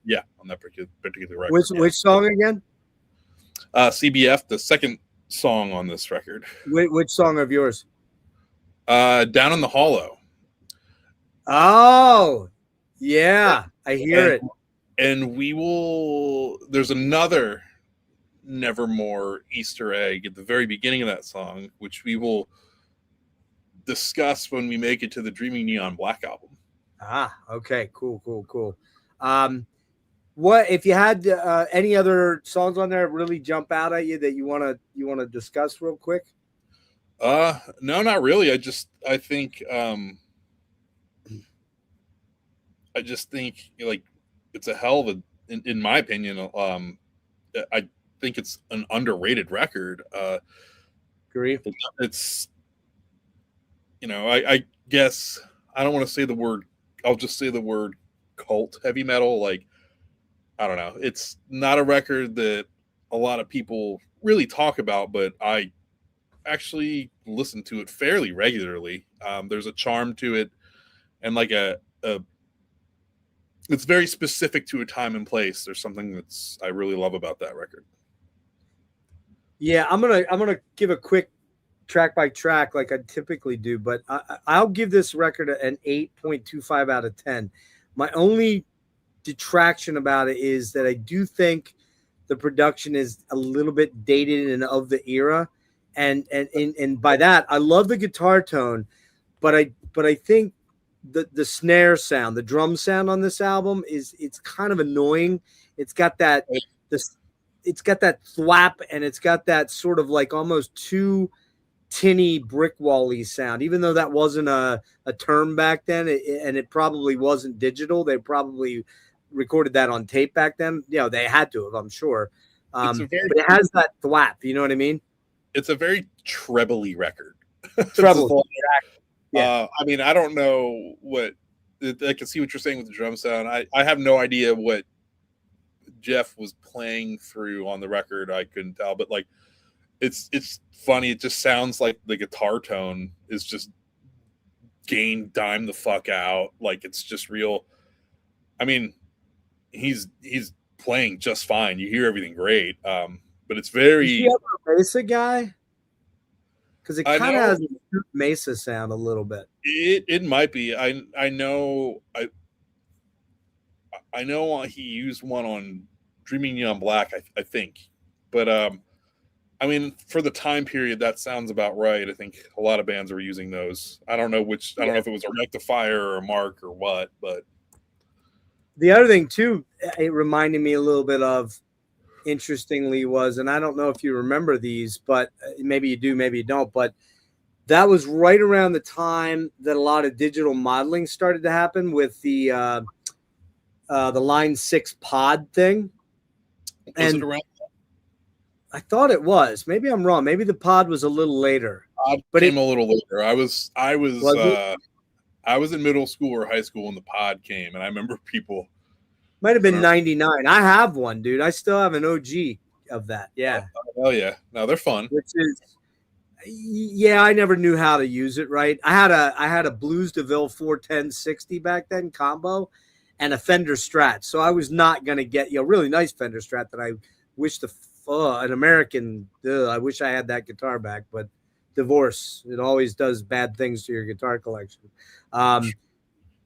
Yeah, on that particular record. Which song again? CBF, the second song on this record. Which song of yours? Down in the Hollow. Oh, yeah, I hear it. And there's another Nevermore Easter egg at the very beginning of that song, which we will discuss when we make it to the Dreaming Neon Black album. Okay, cool. What if you had any other songs on there really jump out at you that you wanna discuss real quick? No, not really. I just think like it's a hell of a, in my opinion. I think it's an underrated record. Agree. It's I guess I don't want to say the word. I'll just say the word cult heavy metal. Like I don't know. It's not a record that a lot of people really talk about, but I actually listen to it fairly regularly. There's a charm to it, and like a it's very specific to a time and place. There's something that's I really love about that record. Yeah, I'm gonna give a quick track by track like I typically do, but I'll give this record an 8.25 out of 10. My only detraction about it is that I do think the production is a little bit dated and of the era, and by that I love the guitar tone, but I think the snare sound, the drum sound on this album it's kind of annoying. It's got that this it's got that thwap, and it's got that sort of like almost too tinny brick wally sound, even though that wasn't a term back then, and it probably wasn't digital. They probably recorded that on tape back then. They had to have, I'm sure. But it has that thwap, you know what I mean? It's a very trebly record. Treble. I mean, I don't know what I can see what you're saying with the drum sound. I have no idea what Jeff was playing through on the record. I couldn't tell, but like it's funny. It just sounds like the guitar tone is just gained dime the fuck out. Like it's just real. I mean, he's playing just fine. You hear everything great. But it's very. Is he ever a Mesa guy? Because it kind of has a Mesa sound a little bit. It might be. I know he used one on Dreaming Young Black, I think. But I mean, for the time period, that sounds about right. I think a lot of bands were using those. I don't know I don't know if it was a rectifier or a mark or what, but the other thing too, it reminded me a little bit of, interestingly, was, and I don't know if you remember these, but maybe you do, maybe you don't, but that was right around the time that a lot of digital modeling started to happen with the Line 6 pod thing. Was it around? I thought it was. Maybe I'm wrong. Maybe the pod was a little later. But it came a little later. I was in middle school or high school when the pod came, and I remember people. Might have been 99. I have one, dude. I still have an OG of that. Yeah. Oh yeah. No, they're fun. Which is, yeah, I never knew how to use it right. I had a Blues DeVille 41060 back then combo, and a Fender Strat. So I was not gonna get really nice Fender Strat that I wish an American. I wish I had that guitar back, but divorce, it always does bad things to your guitar collection.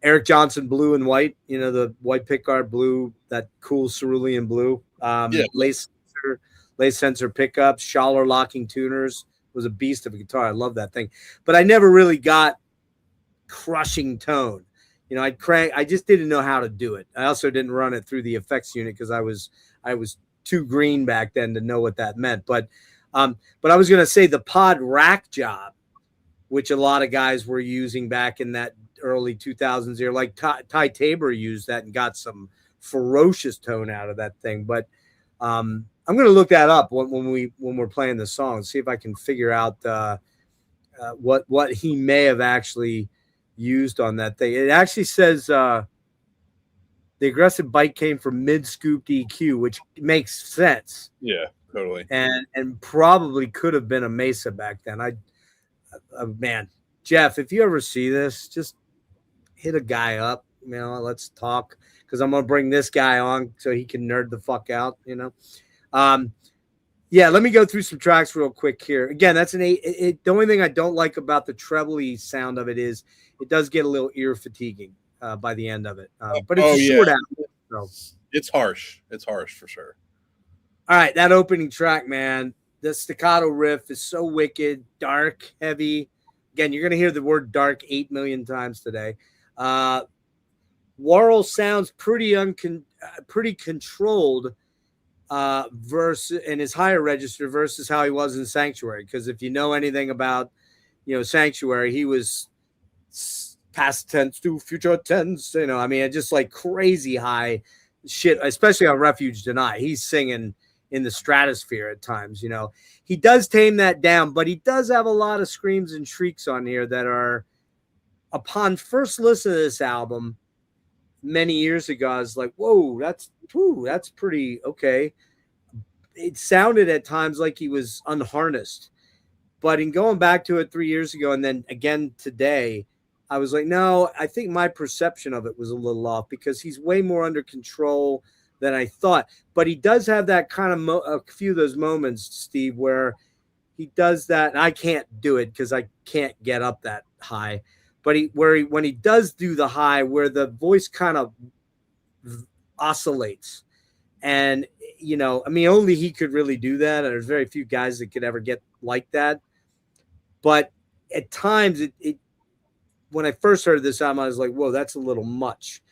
Eric Johnson blue and white, the white pickguard blue, that cool cerulean blue. Lace sensor pickups, Schaller locking tuners, was a beast of a guitar. I love that thing, but I never really got crushing tone. I'd crank. I just didn't know how to do it. I also didn't run it through the effects unit because I was too green back then to know what that meant. But I was going to say the pod rack job, which a lot of guys were using back in that early 2000s here, like Ty Tabor used that and got some ferocious tone out of that thing. But I'm going to look that up when we're playing the song, see if I can figure out what he may have actually used on that thing. It actually says the aggressive bite came from mid-scooped EQ, which makes sense. Yeah, totally. And probably could have been a Mesa back then. Man, Jeff, if you ever see this, just hit a guy up, let's talk, because I'm going to bring this guy on so he can nerd the fuck out, Yeah, let me go through some tracks real quick here. Again, that's an 8. The only thing I don't like about the trebly sound of it is it does get a little ear fatiguing by the end of it. But it's a short album. So. It's harsh. It's harsh for sure. All right, that opening track, man, the staccato riff is so wicked, dark, heavy. Again, you're going to hear the word dark 8 million times today. Worrell sounds pretty pretty controlled versus in his higher register versus how he was in Sanctuary. Because if you know anything about, Sanctuary, he was past tense to future tense. I mean, just like crazy high shit, especially on Refuge Deny. He's singing in the stratosphere at times. He does tame that down, but he does have a lot of screams and shrieks on here that are, upon first listen to this album many years ago, I was like, whoa, that's pretty okay. It sounded at times like he was unharnessed, but in going back to it 3 years ago and then again today, I was like, no, I think my perception of it was a little off because he's way more under control than I thought. But he does have that kind of a few of those moments, Steve, where he does that. And I can't do it because I can't get up that high. But when he does do the high, where the voice kind of oscillates, and I mean, only he could really do that. And there's very few guys that could ever get like that. But at times, it when I first heard this album, I was like, whoa, that's a little much.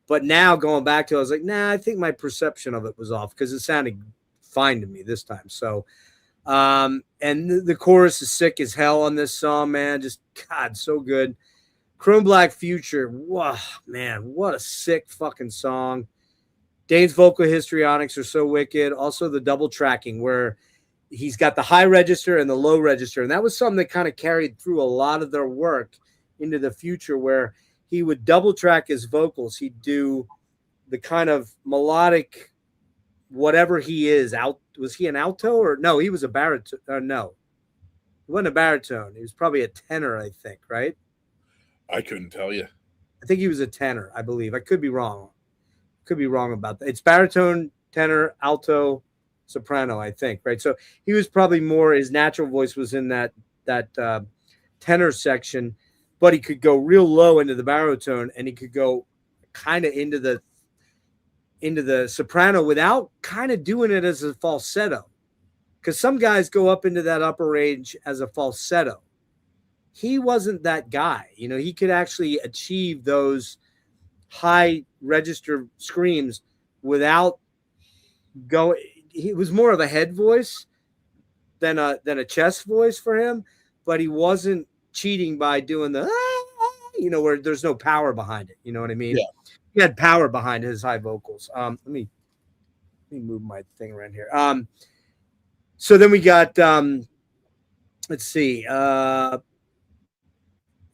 But now going back to it, I was like, nah, I think my perception of it was off because it sounded fine to me this time. So, and the chorus is sick as hell on this song, man. Just, God, so good. Chrome Black Future. Wow, man, what a sick fucking song. Dane's vocal histrionics are so wicked. Also the double tracking where he's got the high register and the low register. And that was something that kind of carried through a lot of their work into the future, where he would double track his vocals. He'd do the kind of melodic, whatever he is. Was he an alto or no? He was a baritone. No, he wasn't a baritone. He was probably a tenor, I think. Right? I couldn't tell you. I think he was a tenor. I believe. I could be wrong. Could be wrong about that. It's baritone, tenor, alto, soprano. I think. Right. So he was probably more. His natural voice was in that tenor section. But he could go real low into the baritone, and he could go kind of into the soprano without kind of doing it as a falsetto. Because some guys go up into that upper range as a falsetto. He wasn't that guy. He could actually achieve those high register screams without going. He was more of a head voice than a chest voice for him, but he wasn't cheating by doing the where there's no power behind it. You know what I mean? Yeah. He had power behind his high vocals. Let me move my thing around here. So then we got let's see,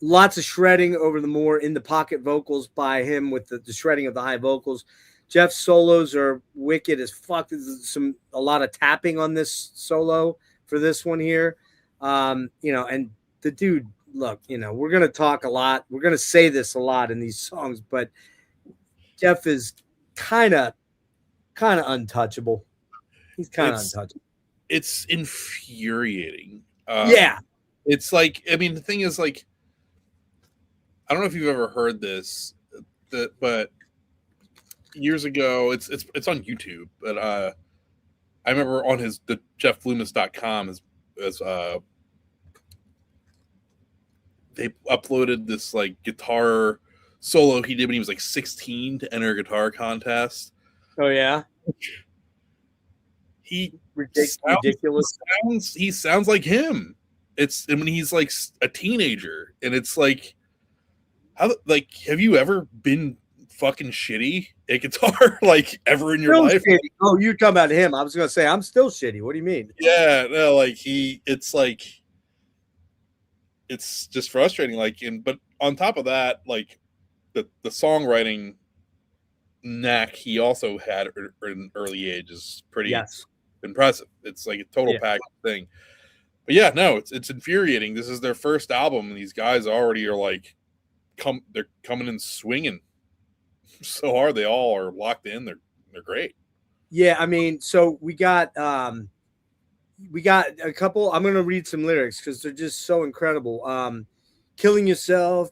lots of shredding over the more in the pocket vocals by him with the shredding of the high vocals. Jeff's solos are wicked as fuck. There's a lot of tapping on this solo for this one here. And the dude, look, we're going to talk a lot. We're going to say this a lot in these songs, but Jeff is kind of untouchable. He's kind of untouchable. It's infuriating. Yeah. It's like, I mean, the thing is, like, I don't know if you've ever heard this, but years ago, it's on YouTube, but I remember on the jeffloomis.com as they uploaded this like guitar solo he did when he was like 16 to enter a guitar contest. Oh yeah. Ridiculous. He sounds like him. When he's like a teenager, and it's like, have you ever been fucking shitty at guitar like ever in your life? Shitty. Oh, you're talking about him. I was gonna say I'm still shitty. What do you mean? Yeah, no, like it's just frustrating. But on top of that, like the songwriting knack he also had at an early age is pretty impressive. It's like a total package thing. But yeah, no, it's infuriating. This is their first album, and these guys already are like, they're coming in swinging so hard. They all are locked in. They're great. Yeah, I mean, so we got a couple. I'm gonna read some lyrics because they're just so incredible. Killing yourself,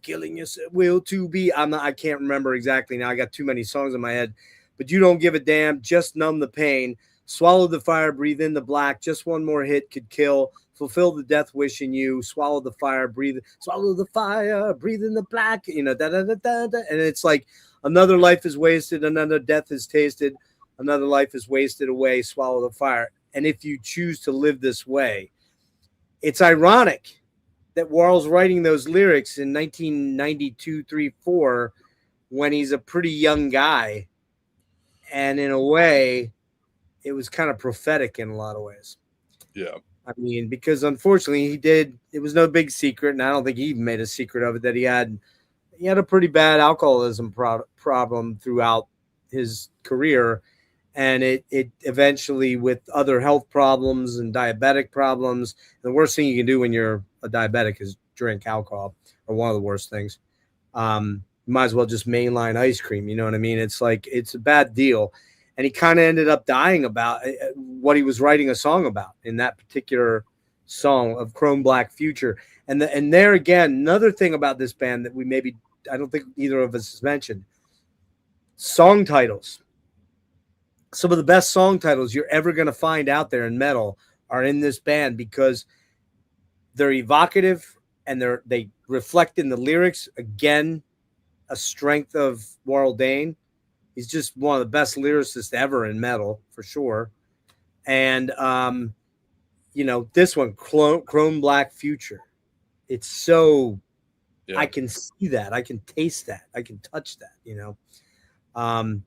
will to be. I can't remember exactly now. I got too many songs in my head. But you don't give a damn. Just numb the pain. Swallow the fire. Breathe in the black. Just one more hit could kill. Fulfill the death wish in you. Swallow the fire. Breathe. Swallow the fire. Breathe in the black. Da da da da da. And it's like Another life is wasted, another death is tasted, another life is wasted away, swallow the fire. And if you choose to live this way, it's ironic that Warrell's writing those lyrics in 1992, 3, 4, when he's a pretty young guy. And in a way, it was kind of prophetic in a lot of ways. Yeah. I mean, because unfortunately it was no big secret, and I don't think he even made a secret of it, that he had a pretty bad alcoholism problem throughout his career. And it eventually, with other health problems and diabetic problems, the worst thing you can do when you're a diabetic is drink alcohol, or one of the worst things. You might as well just mainline ice cream. You know what I mean? It's like, it's a bad deal. And he kind of ended up dying about what he was writing a song about in that particular song of Chrome Black Future. And there again, another thing about this band that I don't think either of us has mentioned, song titles. Some of the best song titles you're ever going to find out there in metal are in this band, because they're evocative and they reflect in the lyrics. Again, a strength of Warrell Dane. He's just one of the best lyricists ever in metal, for sure. And, this one, Chrome Black Future. It's so, yeah. I can see that. I can taste that. I can touch that, Then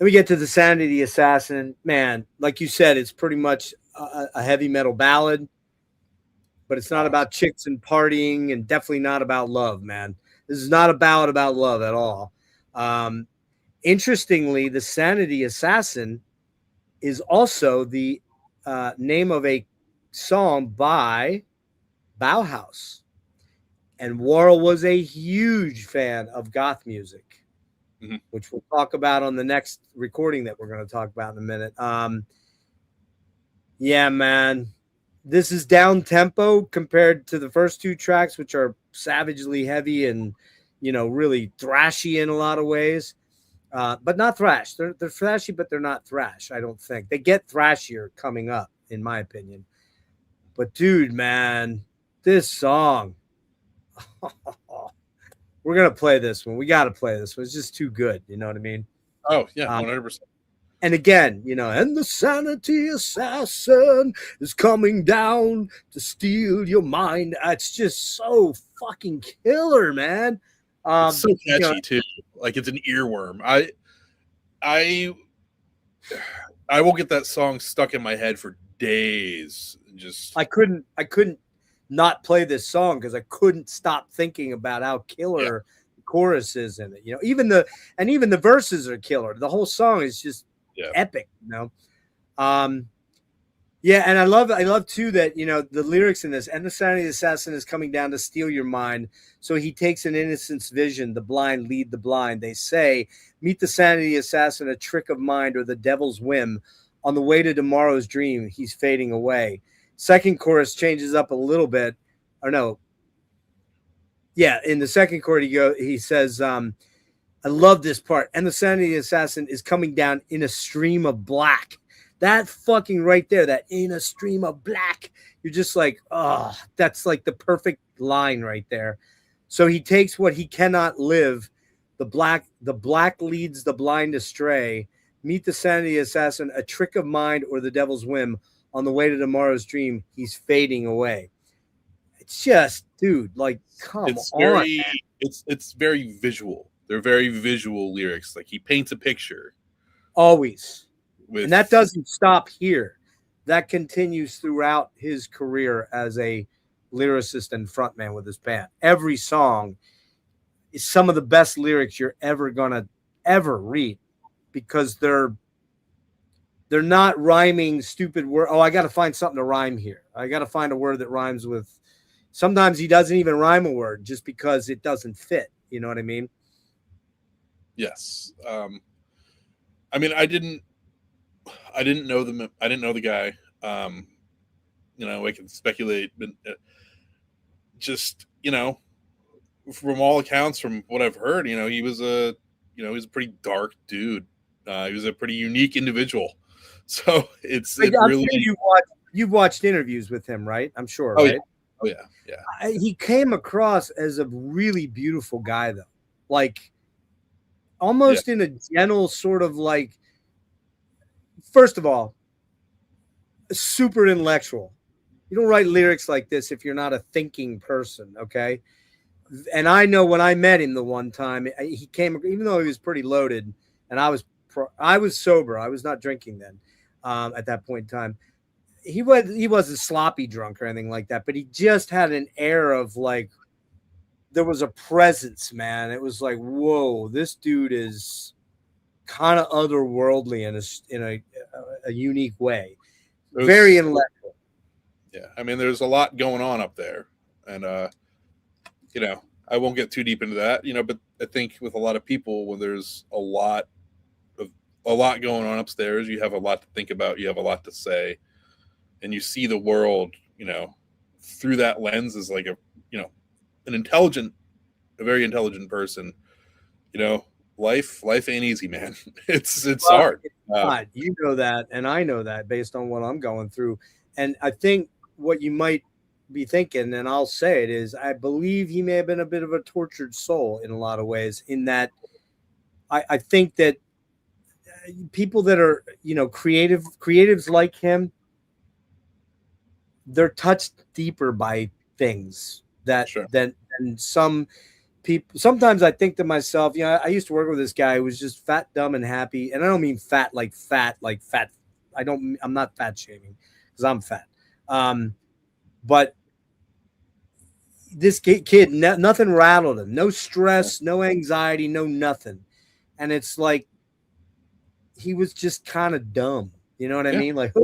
we get to The Sanity of the Assassin. Man, like you said, it's pretty much a heavy metal ballad, but it's not about chicks and partying, and definitely not about love, man. This is not about love at all. Interestingly, The Sanity Assassin is also the name of a song by Bauhaus. And Warrell was a huge fan of goth music, which we'll talk about on the next recording that we're going to talk about in a minute. Yeah, man. This is down tempo compared to the first two tracks, which are savagely heavy and, really thrashy in a lot of ways. But not thrash. They're thrashy, but they're not thrash, I don't think. They get thrashier coming up, in my opinion. But dude, man, this song, we're going to play this one. We got to play this one. It's just too good. You know what I mean? Oh, yeah, 100%. And again, and the sanity assassin is coming down to steal your mind. It's just so fucking killer, man. It's so catchy too. Like, it's an earworm. I will get that song stuck in my head for days. I couldn't not play this song because I couldn't stop thinking about how killer the chorus is in it. Even the verses are killer. The whole song is just epic. Yeah, and I love too that the lyrics in this, and the sanity assassin is coming down to steal your mind. So he takes an innocent's vision, the blind lead the blind. They say, meet the sanity assassin, a trick of mind or the devil's whim. On the way to tomorrow's dream, he's fading away. Second chorus changes up a little bit, or no. Yeah, in the second chord he says, I love this part. And the sanity assassin is coming down in a stream of black. That fucking right there, that in a stream of black, you're just like, oh, that's like the perfect line right there. So he takes what he cannot live. The black leads the blind astray. Meet the sanity assassin, a trick of mind or the devil's whim. On the way to tomorrow's dream, he's fading away. It's just, dude, like, come on. It's very visual. They're very visual lyrics. Like, he paints a picture. Always. And that doesn't stop here. That continues throughout his career as a lyricist and frontman with his band. Every song is some of the best lyrics you're ever gonna read, because they're not rhyming stupid word. Oh, I got to find something to rhyme here. I got to find a word that rhymes with. Sometimes he doesn't even rhyme a word just because it doesn't fit. You know what I mean? Yes. I mean, I didn't know them. I didn't know the guy. I can speculate, but just, from all accounts, from what I've heard, he was a pretty dark dude. He was a pretty unique individual. So it's really. You've watched interviews with him, right? I'm sure, oh, right? Yeah. Oh yeah. He came across as a really beautiful guy, though. Like, almost in a gentle sort of like, first of all, super intellectual. You don't write lyrics like this if you're not a thinking person, okay? And I know when I met him the one time, he came, even though he was pretty loaded, and I was sober. I was not drinking then at that point in time. He wasn't sloppy drunk or anything like that, but he just had an air of like, there was a presence, man. It was like, whoa, this dude is kind of otherworldly in a unique way. Very intellectual. Yeah, I mean, there's a lot going on up there, and you know, I won't get too deep into that, you know, but I think with a lot of people, when there's a lot going on upstairs, you have a lot to think about, you have a lot to say, and you see the world, you know, through that lens as like a, you know, a very intelligent person. You know, life ain't easy, man. It's hard. It's not. You know that, and I know that based on what I'm going through. And I think what you might be thinking, and I'll say it, is I believe he may have been a bit of a tortured soul in a lot of ways, in that I think that people that are, you know, creatives like him, they're touched deeper by things than some people. Sometimes I think to myself, you know, I used to work with this guy who was just fat, dumb, and happy. And I don't mean fat like fat. I'm not fat shaming because I'm fat. But this kid, nothing rattled him. No stress, no anxiety, no nothing. And it's like he was just kind of dumb. You know what I mean? Like,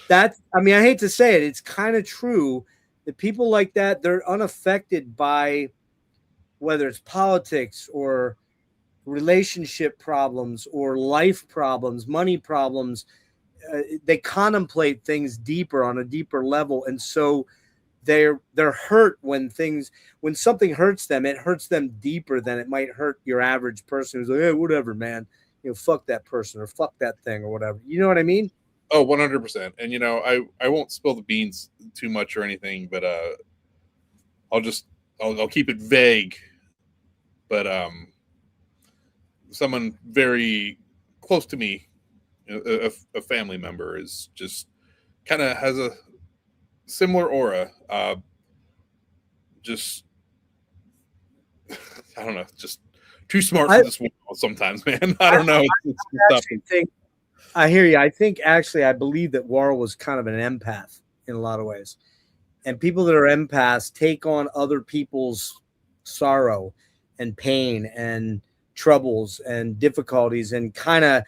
that's, I mean, I hate to say it. It's kind of true that people like that, they're unaffected by whether it's politics or relationship problems or life problems, money problems. They contemplate things deeper on a deeper level. And so they're hurt when something hurts them, it hurts them deeper than it might hurt your average person who's like, hey, whatever, man, you know, fuck that person or fuck that thing or whatever. You know what I mean? Oh, 100%. And, you know, I won't spill the beans too much or anything, but I'll keep it vague. But someone very close to me, a family member, is just kind of has a similar aura. Just, I don't know, just too smart for this world sometimes, man. I don't know. I hear you. I think actually, I believe that Warren was kind of an empath in a lot of ways. And people that are empaths take on other people's sorrow and pain and troubles and difficulties and kind of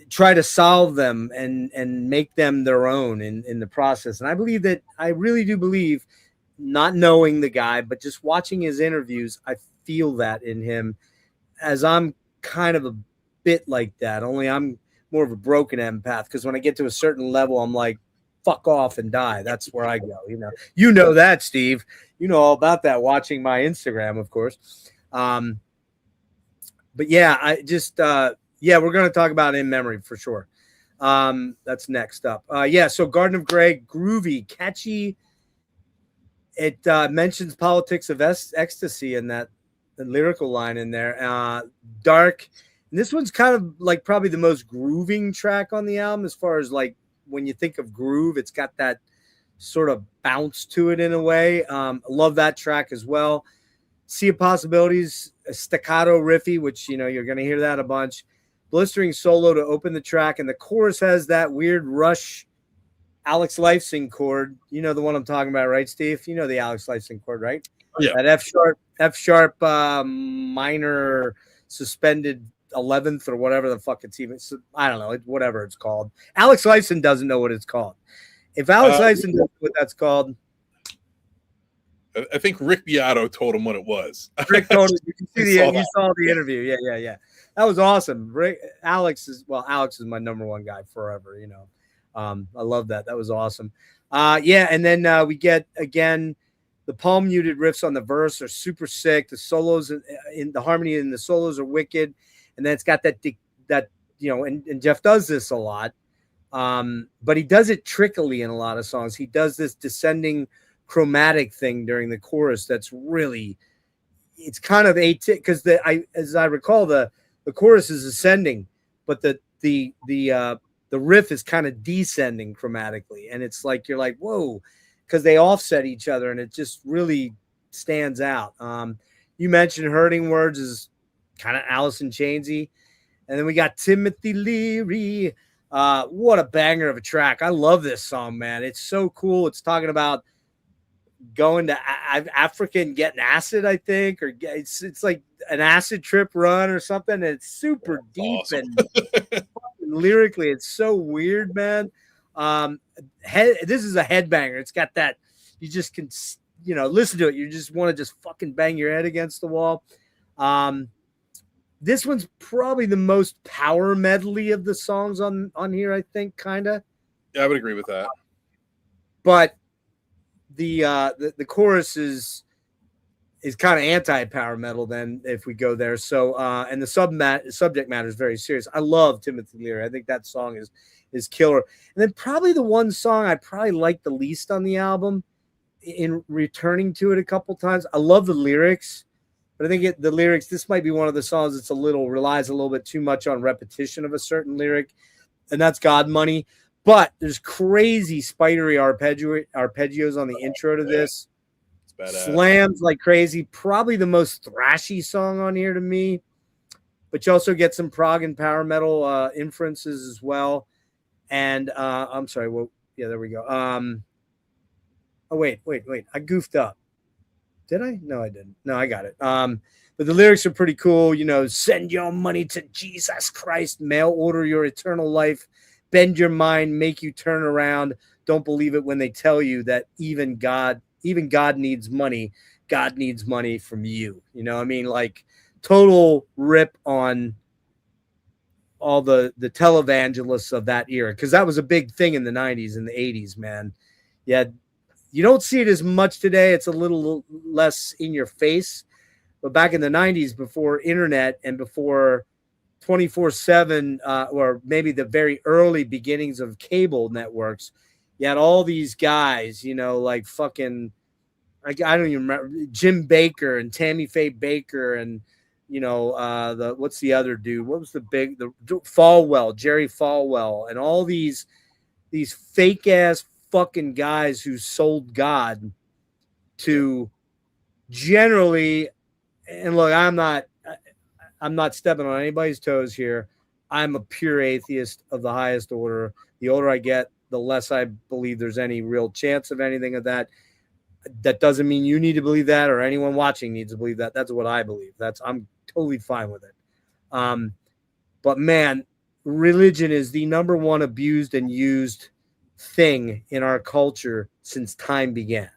try to solve them and make them their own in the process. And I really do believe, not knowing the guy, but just watching his interviews, I feel that in him, as I'm kind of a bit like that, only I'm more of a broken empath, because when I get to a certain level, I'm like, fuck off and die. That's where I go. You know that, Steve. You know all about that, watching my Instagram, of course. But yeah, I just we're going to talk about In Memory for sure. That's next up. So Garden of Grey, groovy, catchy. It mentions politics of ecstasy in that the lyrical line in there. Dark. And this one's kind of like probably the most grooving track on the album, as far as like when you think of groove, it's got that sort of bounce to it in a way. I love that track as well. Sea of Possibilities, a staccato riffy, which, you know, you're going to hear that a bunch. Blistering solo to open the track, and the chorus has that weird Rush Alex Lifeson chord. You know the one I'm talking about, right, Steve? You know the Alex Lifeson chord, right? Yeah. That F sharp minor suspended 11th or whatever the fuck it's even. I don't know, whatever it's called. Alex Lifeson doesn't know what it's called. If Alex Lifeson knows what that's called, I think Rick Beato told him what it was. Rick told him. You saw the interview. Yeah. That was awesome. Alex is my number one guy forever. You know, I love that. That was awesome. And then we get again the palm muted riffs on the verse are super sick. The solos in the harmony and the solos are wicked. And then it's got that you know, and Jeff does this a lot, but he does it trickily in a lot of songs. He does this descending chromatic thing during the chorus that's really, it's kind of because as I recall, the chorus is ascending, but the riff is kind of descending chromatically, and it's like you're like, whoa, because they offset each other, and it just really stands out. You mentioned Hurting Words is kind of Alice in Chainsy, and then we got Timothy Leary. What a banger of a track! I love this song, man. It's so cool. It's talking about going to Africa and getting acid, I think, or it's like an acid trip run or something. And it's super deep awesome. and lyrically, it's so weird, man. This is a headbanger. It's got that you just can, listen to it. You just want to just fucking bang your head against the wall. This one's probably the most power medley of the songs on here, I think, kind of. Yeah, I would agree with that. But the chorus is kind of anti-power metal then if we go there. So and the subject matter is very serious. I love Timothy Leary. I think that song is killer. And then probably the one song I probably like the least on the album, in returning to it a couple times. I love the lyrics, but I think the lyrics, this might be one of the songs that's relies a little bit too much on repetition of a certain lyric, and that's God Money. But there's crazy spidery arpeggios on the intro to this. Slams like crazy. Probably the most thrashy song on here to me. But you also get some prog and power metal inferences as well. And I'm sorry. Well, yeah, there we go. Oh, wait. I goofed up. Did I? No, I didn't. No, I got it. But the lyrics are pretty cool. Send your money to Jesus Christ. Mail order your eternal life. Bend your mind, make you turn around. Don't believe it when they tell you that even God needs money. God needs money from you. Like total rip on all the televangelists of that era, because that was a big thing in the 90s and the 80s, man. Yeah, you don't see it as much today. It's a little less in your face. But back in the 90s, before internet and before 24/7, or maybe the very early beginnings of cable networks, you had all these guys, like fucking, I don't even remember, Jim Baker and Tammy Faye Baker, and what's the other dude? What was the Falwell, Jerry Falwell, and all these fake ass fucking guys who sold God to generally, and look, I'm not stepping on anybody's toes here. I'm a pure atheist of the highest order. The older I get, the less I believe there's any real chance of anything of that. That doesn't mean you need to believe that, or anyone watching needs to believe that. That's what I believe. I'm totally fine with it. But man, religion is the number one abused and used thing in our culture since time began.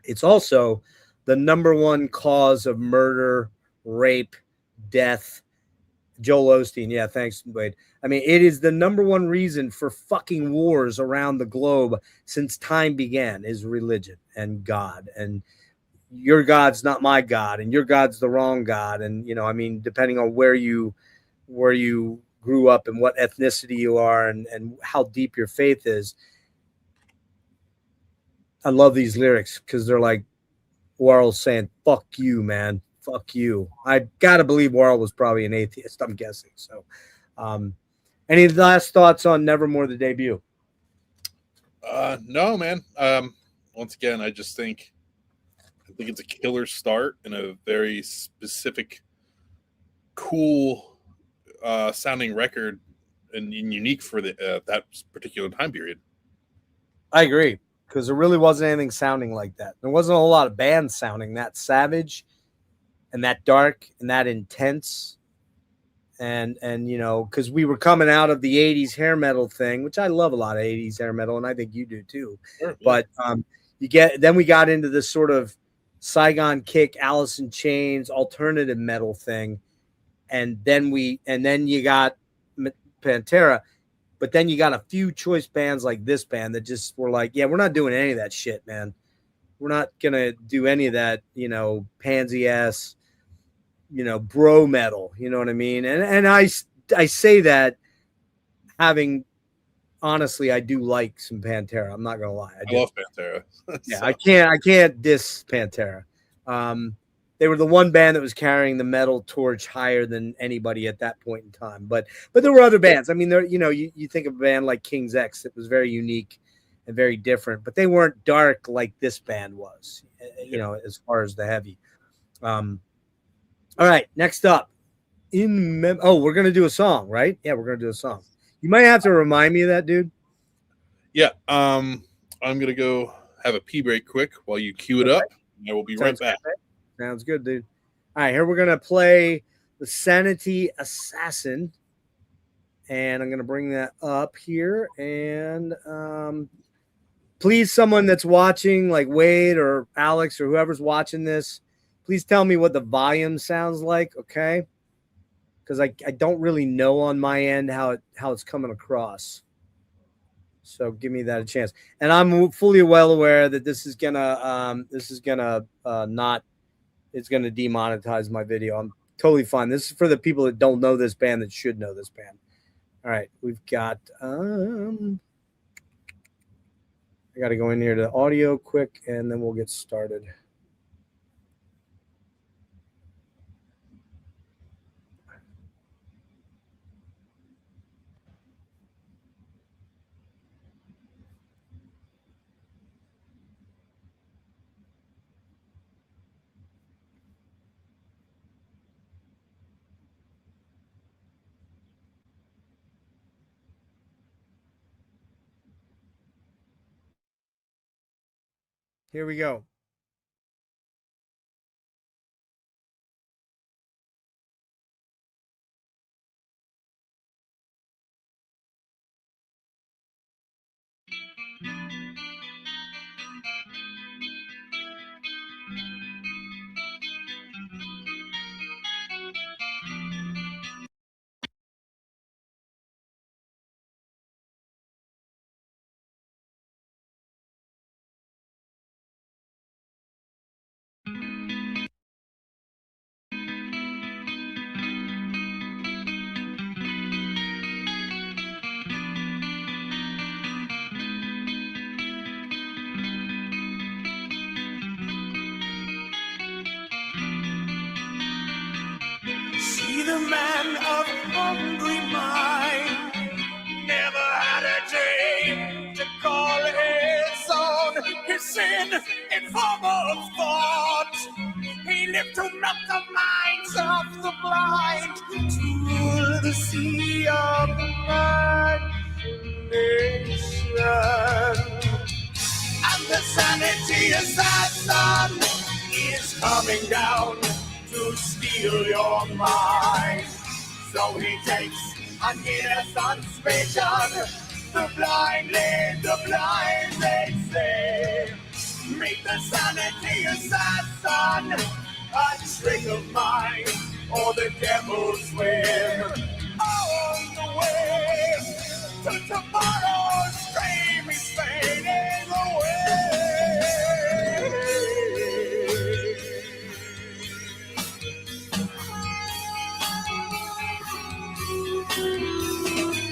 It's also the number one cause of murder, rape, death. Joel Osteen, yeah, thanks, Wade. I mean, it is the number one reason for fucking wars around the globe since time began, is religion and God. And your God's not my God, and your God's the wrong God. And depending on where you grew up and what ethnicity you are and how deep your faith is. I love these lyrics because they're like Worrell's saying, fuck you, man. Fuck you. I gotta believe Worrell was probably an atheist, I'm guessing. So any last thoughts on Nevermore, the debut? No, man. Once again, I think it's a killer start and a very specific, cool sounding record and unique for that particular time period. I agree, because there really wasn't anything sounding like that. There wasn't a whole lot of bands sounding that savage and that dark and that intense. And because we were coming out of the 80s hair metal thing, which I love a lot of 80s hair metal, and I think you do too. Sure, but then we got into this sort of Saigon Kick, Alice in Chains, alternative metal thing. And then you got Pantera, but then you got a few choice bands like this band that just were like, yeah, we're not doing any of that shit, man. We're not going to do any of that, pansy ass, bro metal, you know what I mean? And I say that having, honestly, I do like some Pantera. I'm not going to lie. I love Pantera. Yeah, I can't diss Pantera. they were the one band that was carrying the metal torch higher than anybody at that point in time. But there were other bands. I mean, there, you know, you think of a band like King's X that was very unique and very different, but they weren't dark like this band was, you know, as far as the heavy. All right, next up, we're gonna do a song, right? Yeah, we're gonna do a song. You might have to remind me of that, dude. Yeah. I'm gonna go have a pee break quick while you cue it up. I will be right back. Sounds good, dude. All right, here we're gonna play the Sanity Assassin, and I'm gonna bring that up here. And please, someone that's watching, like Wade or Alex or whoever's watching this, please tell me what the volume sounds like, okay? Because I don't really know on my end how it's coming across. So give me that a chance. And I'm fully well aware that this is gonna demonetize my video. I'm totally fine. This is for the people that don't know this band that should know this band. All right, we've got I got to go in here to audio quick, and then we'll get started. Here we go. See the man of hungry mind never had a dream to call his own. His sin in form of thought, he lived to melt the minds of the blind to the sea of imagination. And the sanity assassin is coming down to steal your mind. So he takes an innocent's vision. The blind lead the blind, they say. Make the sanity assassin a trick of mine, or the devil's whim. On the way to tomorrow's dream is fading away.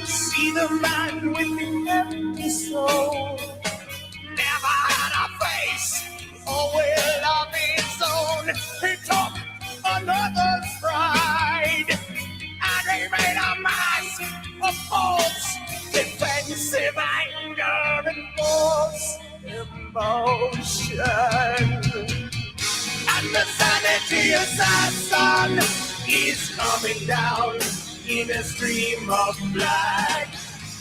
See the man with the empty soul, never had a face or will of his own. He took another's pride, and he made a mask of false defensive anger and false emotion. And the sanity assassin is coming down in a stream of black.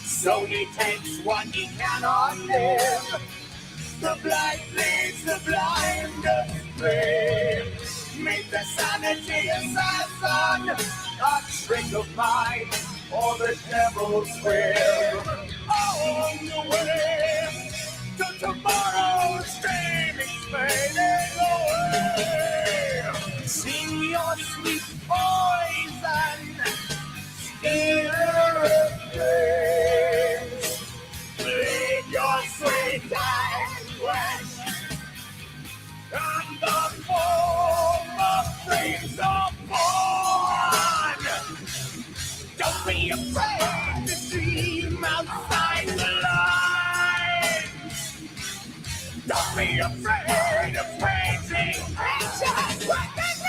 So he takes what he cannot live. The blind leads the blind astray. Make the sanity assassin a trick of mine, or the devil's will. On the way to tomorrow's dream is fading away. Sing your sweet poison, stealer of dreams. Bleed your sweet anguish, and the form of dreams are born. Don't be afraid to dream outside the lines. Don't be afraid of praising precious weapons.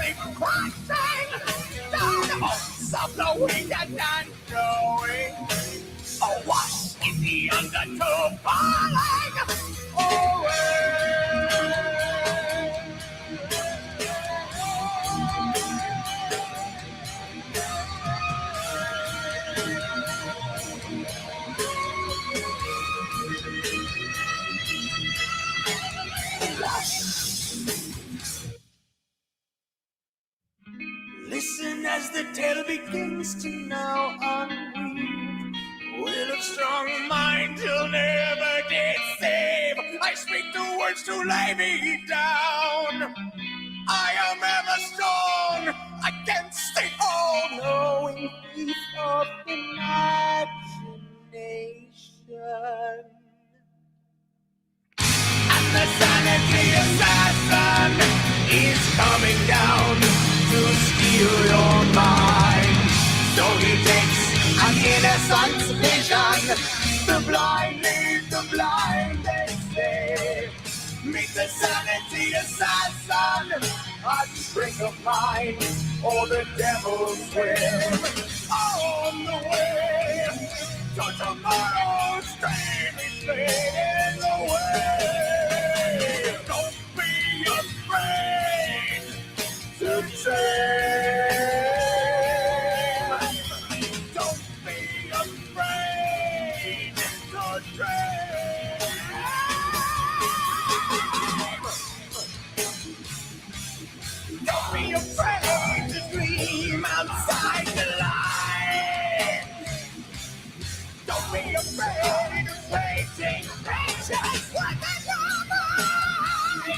keep crashing down the hopes of knowing and not knowing. Awash in the undertow, falling away. Listen as the tale begins to now unweave. Will of strong mind till never did save. I speak the words to lay me down. I am ever strong against the all-knowing thief of imagination. And the sanity assassin is coming down to steal your mind. So he takes an innocent vision. The blind lead the blind, they say. Meet the sanity assassin at the brink of mind, or the devil's will. On the way to tomorrow's dream is fading away. Don't be afraid to dream. Don't be afraid to dream. Don't be afraid to dream outside the light. Don't be afraid of facing patience with the light.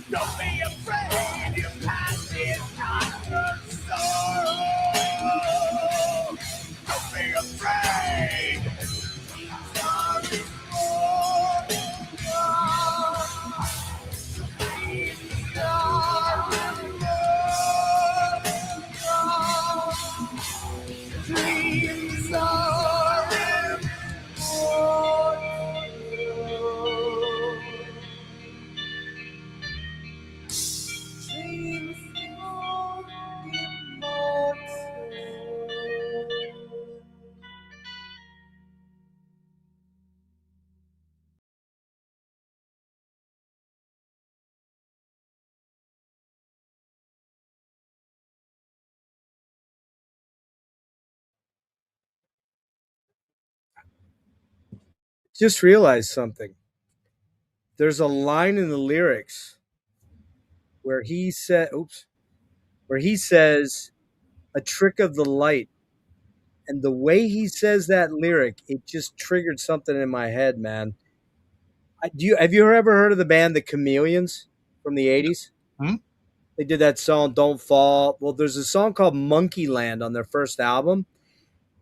Don't be afraid, your past is not your sorrow. Don't be afraid. God is for God. Please, God is for God. Dreams are dreams are immortal. Just realized something. There's a line in the lyrics where he said, "Oops," where he says, "A trick of the light." And the way he says that lyric, it just triggered something in my head, man. Have you ever heard of the band The Chameleons from the 80s? Hmm? They did that song "Don't Fall." Well, there's a song called "Monkey Land" on their first album,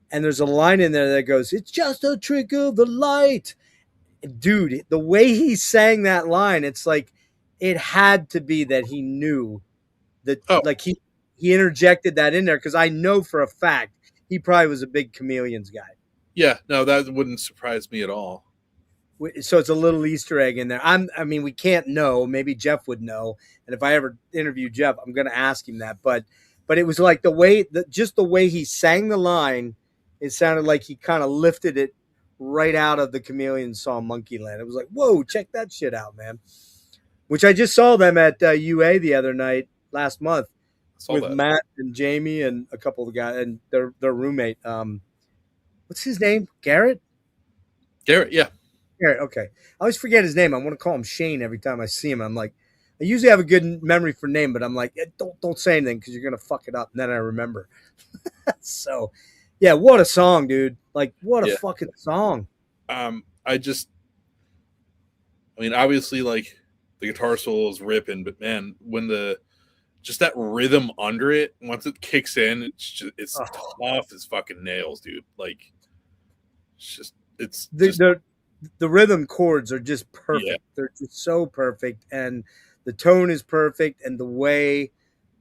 and there's a line in there that goes, "It's just a trick of the light." Dude, the way he sang that line, it's like it had to be that he knew that, Oh. like he interjected that in there, because I know for a fact he probably was a big Chameleons guy. Yeah, no, that wouldn't surprise me at all. So it's a little Easter egg in there. I mean, we can't know. Maybe Jeff would know, and if I ever interview Jeff, I'm going to ask him that. But it was like just the way he sang the line, it sounded like he kind of lifted it right out of the Chameleon song "Monkey Land." It was like, whoa, check that shit out, man. Which I just saw them at UA the other night, last month, with Matt and Jamie and a couple of guys and their roommate. What's his name? Garrett, yeah. Garrett. Okay, I always forget his name. I want to call him Shane every time I see him. I'm like, I usually have a good memory for name, but I'm like, don't say anything because you're gonna fuck it up. And then I remember. So, yeah, what a song, dude! Like, what a fucking song. I mean, obviously, like the guitar solo is ripping, but man, when just that rhythm under it, once it kicks in, it's tough as fucking nails, dude. Like, the rhythm chords are just perfect. Yeah. They're just so perfect, and the tone is perfect, and the way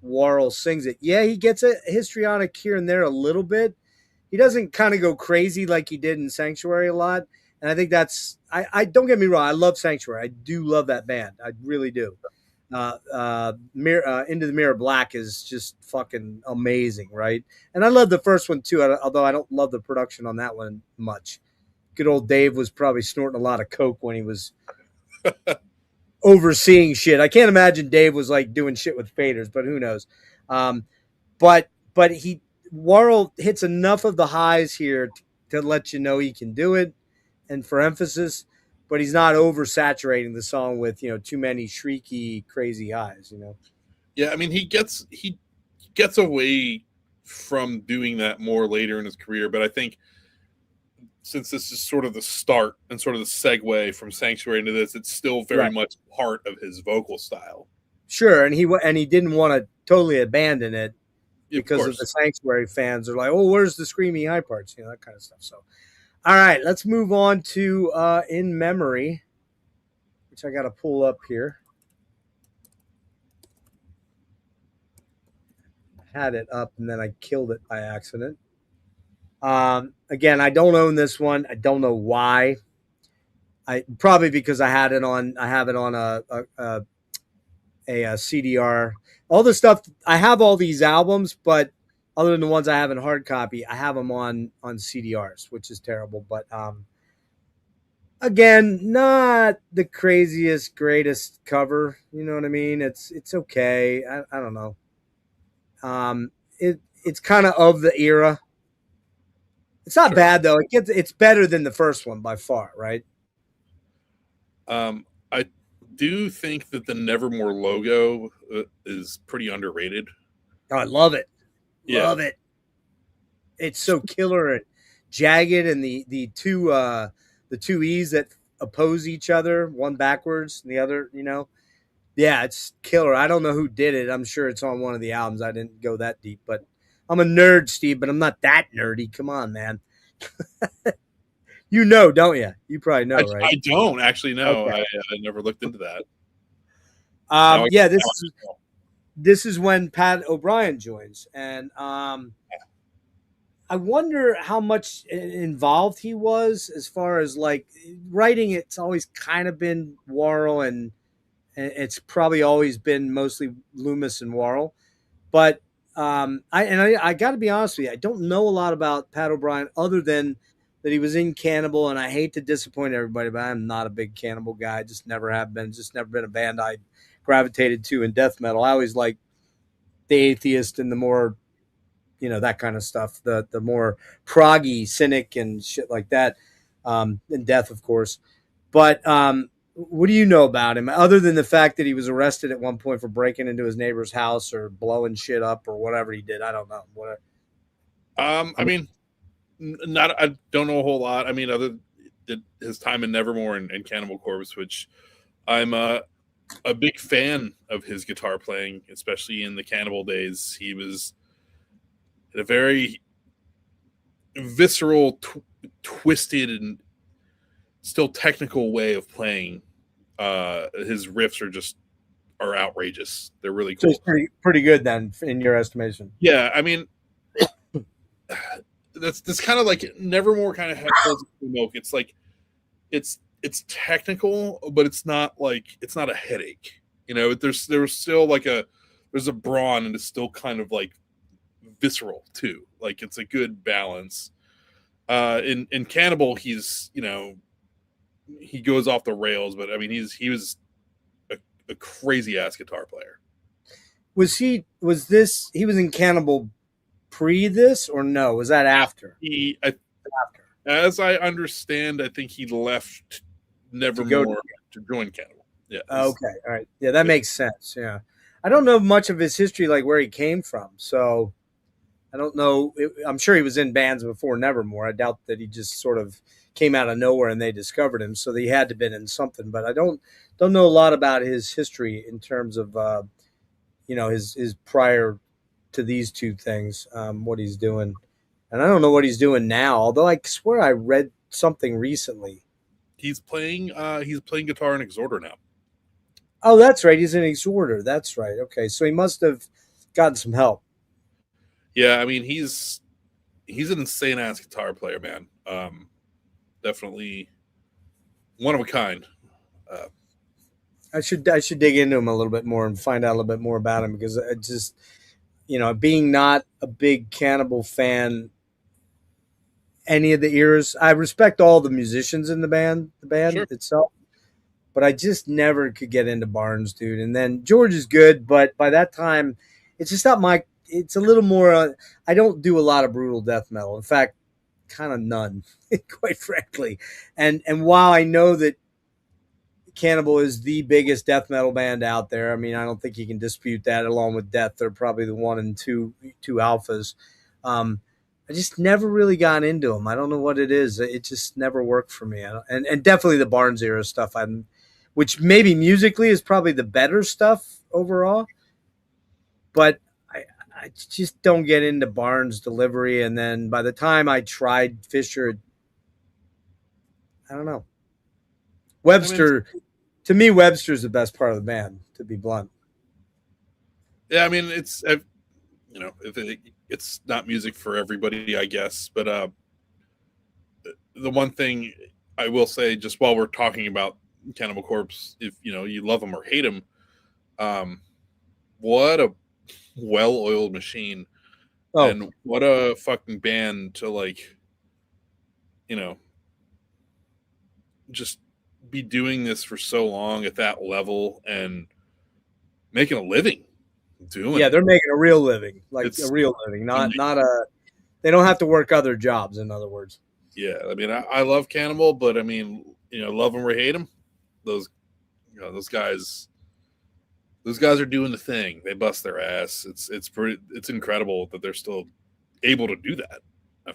Warrell sings it. Yeah, he gets a histrionic here and there a little bit. He doesn't kind of go crazy like he did in Sanctuary a lot. And I think that's, I don't get me wrong, I love Sanctuary. I do love that band. I really do. Into the Mirror Black is just fucking amazing, right? And I love the first one too, although I don't love the production on that one much. Good old Dave was probably snorting a lot of coke when he was overseeing shit. I can't imagine Dave was like doing shit with faders, but who knows? But Warrell hits enough of the highs here to let you know he can do it, and for emphasis, but he's not oversaturating the song with too many shrieky, crazy highs. Yeah, I mean he gets away from doing that more later in his career, but I think since this is sort of the start and sort of the segue from Sanctuary into this, it's still very much part of his vocal style. Sure, and he didn't want to totally abandon it because of the Sanctuary fans are like, oh, where's the screamy high parts, that kind of stuff. So, all right, let's move on to In Memory, which I got to pull up here. Had it up and then I killed it by accident. Again, I don't own this one. I don't know why. I probably because I have it on a CDR. All the stuff I have all these albums, but other than the ones I have in hard copy, I have them on CDRs, which is terrible. But again, not the craziest, greatest cover. You know what I mean? It's okay. I don't know. It's kind of the era. It's not bad though. It's better than the first one by far, right? I do think that the Nevermore logo is pretty underrated. Oh, I love it. Yeah. Love it. It's so killer and jagged, and the two E's that oppose each other, one backwards and the other, Yeah, it's killer. I don't know who did it. I'm sure it's on one of the albums. I didn't go that deep, but I'm a nerd, Steve, but I'm not that nerdy. Come on, man. Don't you? You probably know, right? I don't actually know. Okay. I never looked into that. Yeah, this is when Pat O'Brien joins, and I wonder how much involved he was as far as like writing. It's always kind of been Warrell, and it's probably always been mostly Loomis and Warrell, but I got to be honest with you, I don't know a lot about Pat O'Brien other than that he was in Cannibal, and I hate to disappoint everybody, but I'm not a big Cannibal guy. Just never have been. Just never been a band I gravitated to in death metal. I always liked the Atheist and the more, that kind of stuff. The more proggy, Cynic and shit like that, and Death, of course. But what do you know about him other than the fact that he was arrested at one point for breaking into his neighbor's house or blowing shit up or whatever he did? I don't know. I mean, I don't know a whole lot. I mean, other than his time in Nevermore and Cannibal Corpse, which I'm a big fan of his guitar playing, especially in the Cannibal days. He was a very visceral, twisted, and still technical way of playing. His riffs are outrageous. They're really cool. So it's pretty good then, in your estimation. Yeah, I mean, that's kind of like Nevermore kind of has smoke. It's like it's technical, but it's not a headache. There's still there's a brawn, and it's still kind of like visceral too. Like it's a good balance. In Cannibal, he's he goes off the rails, but I mean he was a crazy ass guitar player. He was in Cannibal pre this or no? Was that after? After. As I understand, I think he left Nevermore to join Cannibal. Yeah. Okay. All right. Yeah, that makes sense. Yeah. I don't know much of his history, like where he came from. So I don't know. I'm sure he was in bands before Nevermore. I doubt that he just sort of came out of nowhere and they discovered him. So he had to have been in something. But I don't know a lot about his history in terms of, his prior to these two things, what he's doing. And I don't know what he's doing now, although I swear I read something recently. He's playing guitar in Exhorder now. Oh, that's right. He's in Exhorder. That's right. Okay. So he must have gotten some help. Yeah, I mean he's an insane ass guitar player, man. Definitely one of a kind. I should dig into him a little bit more and find out a little bit more about him, because I just, being not a big Cannibal fan, any of the eras, I respect all the musicians in the band Sure. itself, but I just never could get into Barnes, dude. And then George is good, but by that time, it's just not my. It's a little more. I don't do a lot of brutal death metal. In fact, kind of none, quite frankly. And while I know that Cannibal is the biggest death metal band out there, I mean, I don't think you can dispute that. Along with Death, they're probably the one and two alphas. I just never really got into them. I don't know what it is. It just never worked for me. And definitely the Barnes era stuff. Which maybe musically is probably the better stuff overall, but I just don't get into Barnes delivery. And then by the time I tried Fisher, I don't know. Webster, to me, Webster's the best part of the band, to be blunt. Yeah, I mean, it's it's not music for everybody, I guess. But the one thing I will say, just while we're talking about Cannibal Corpse, if you love them or hate them, what a well-oiled machine, and what a fucking band to just be doing this for so long at that level and making a living doing it. They're making a real living, a real living, not a. They don't have to work other jobs. In other words. Yeah, I mean, I love Cannibal, but I mean, love them or hate them, those guys are doing the thing. They bust their ass. It's incredible that they're still able to do that.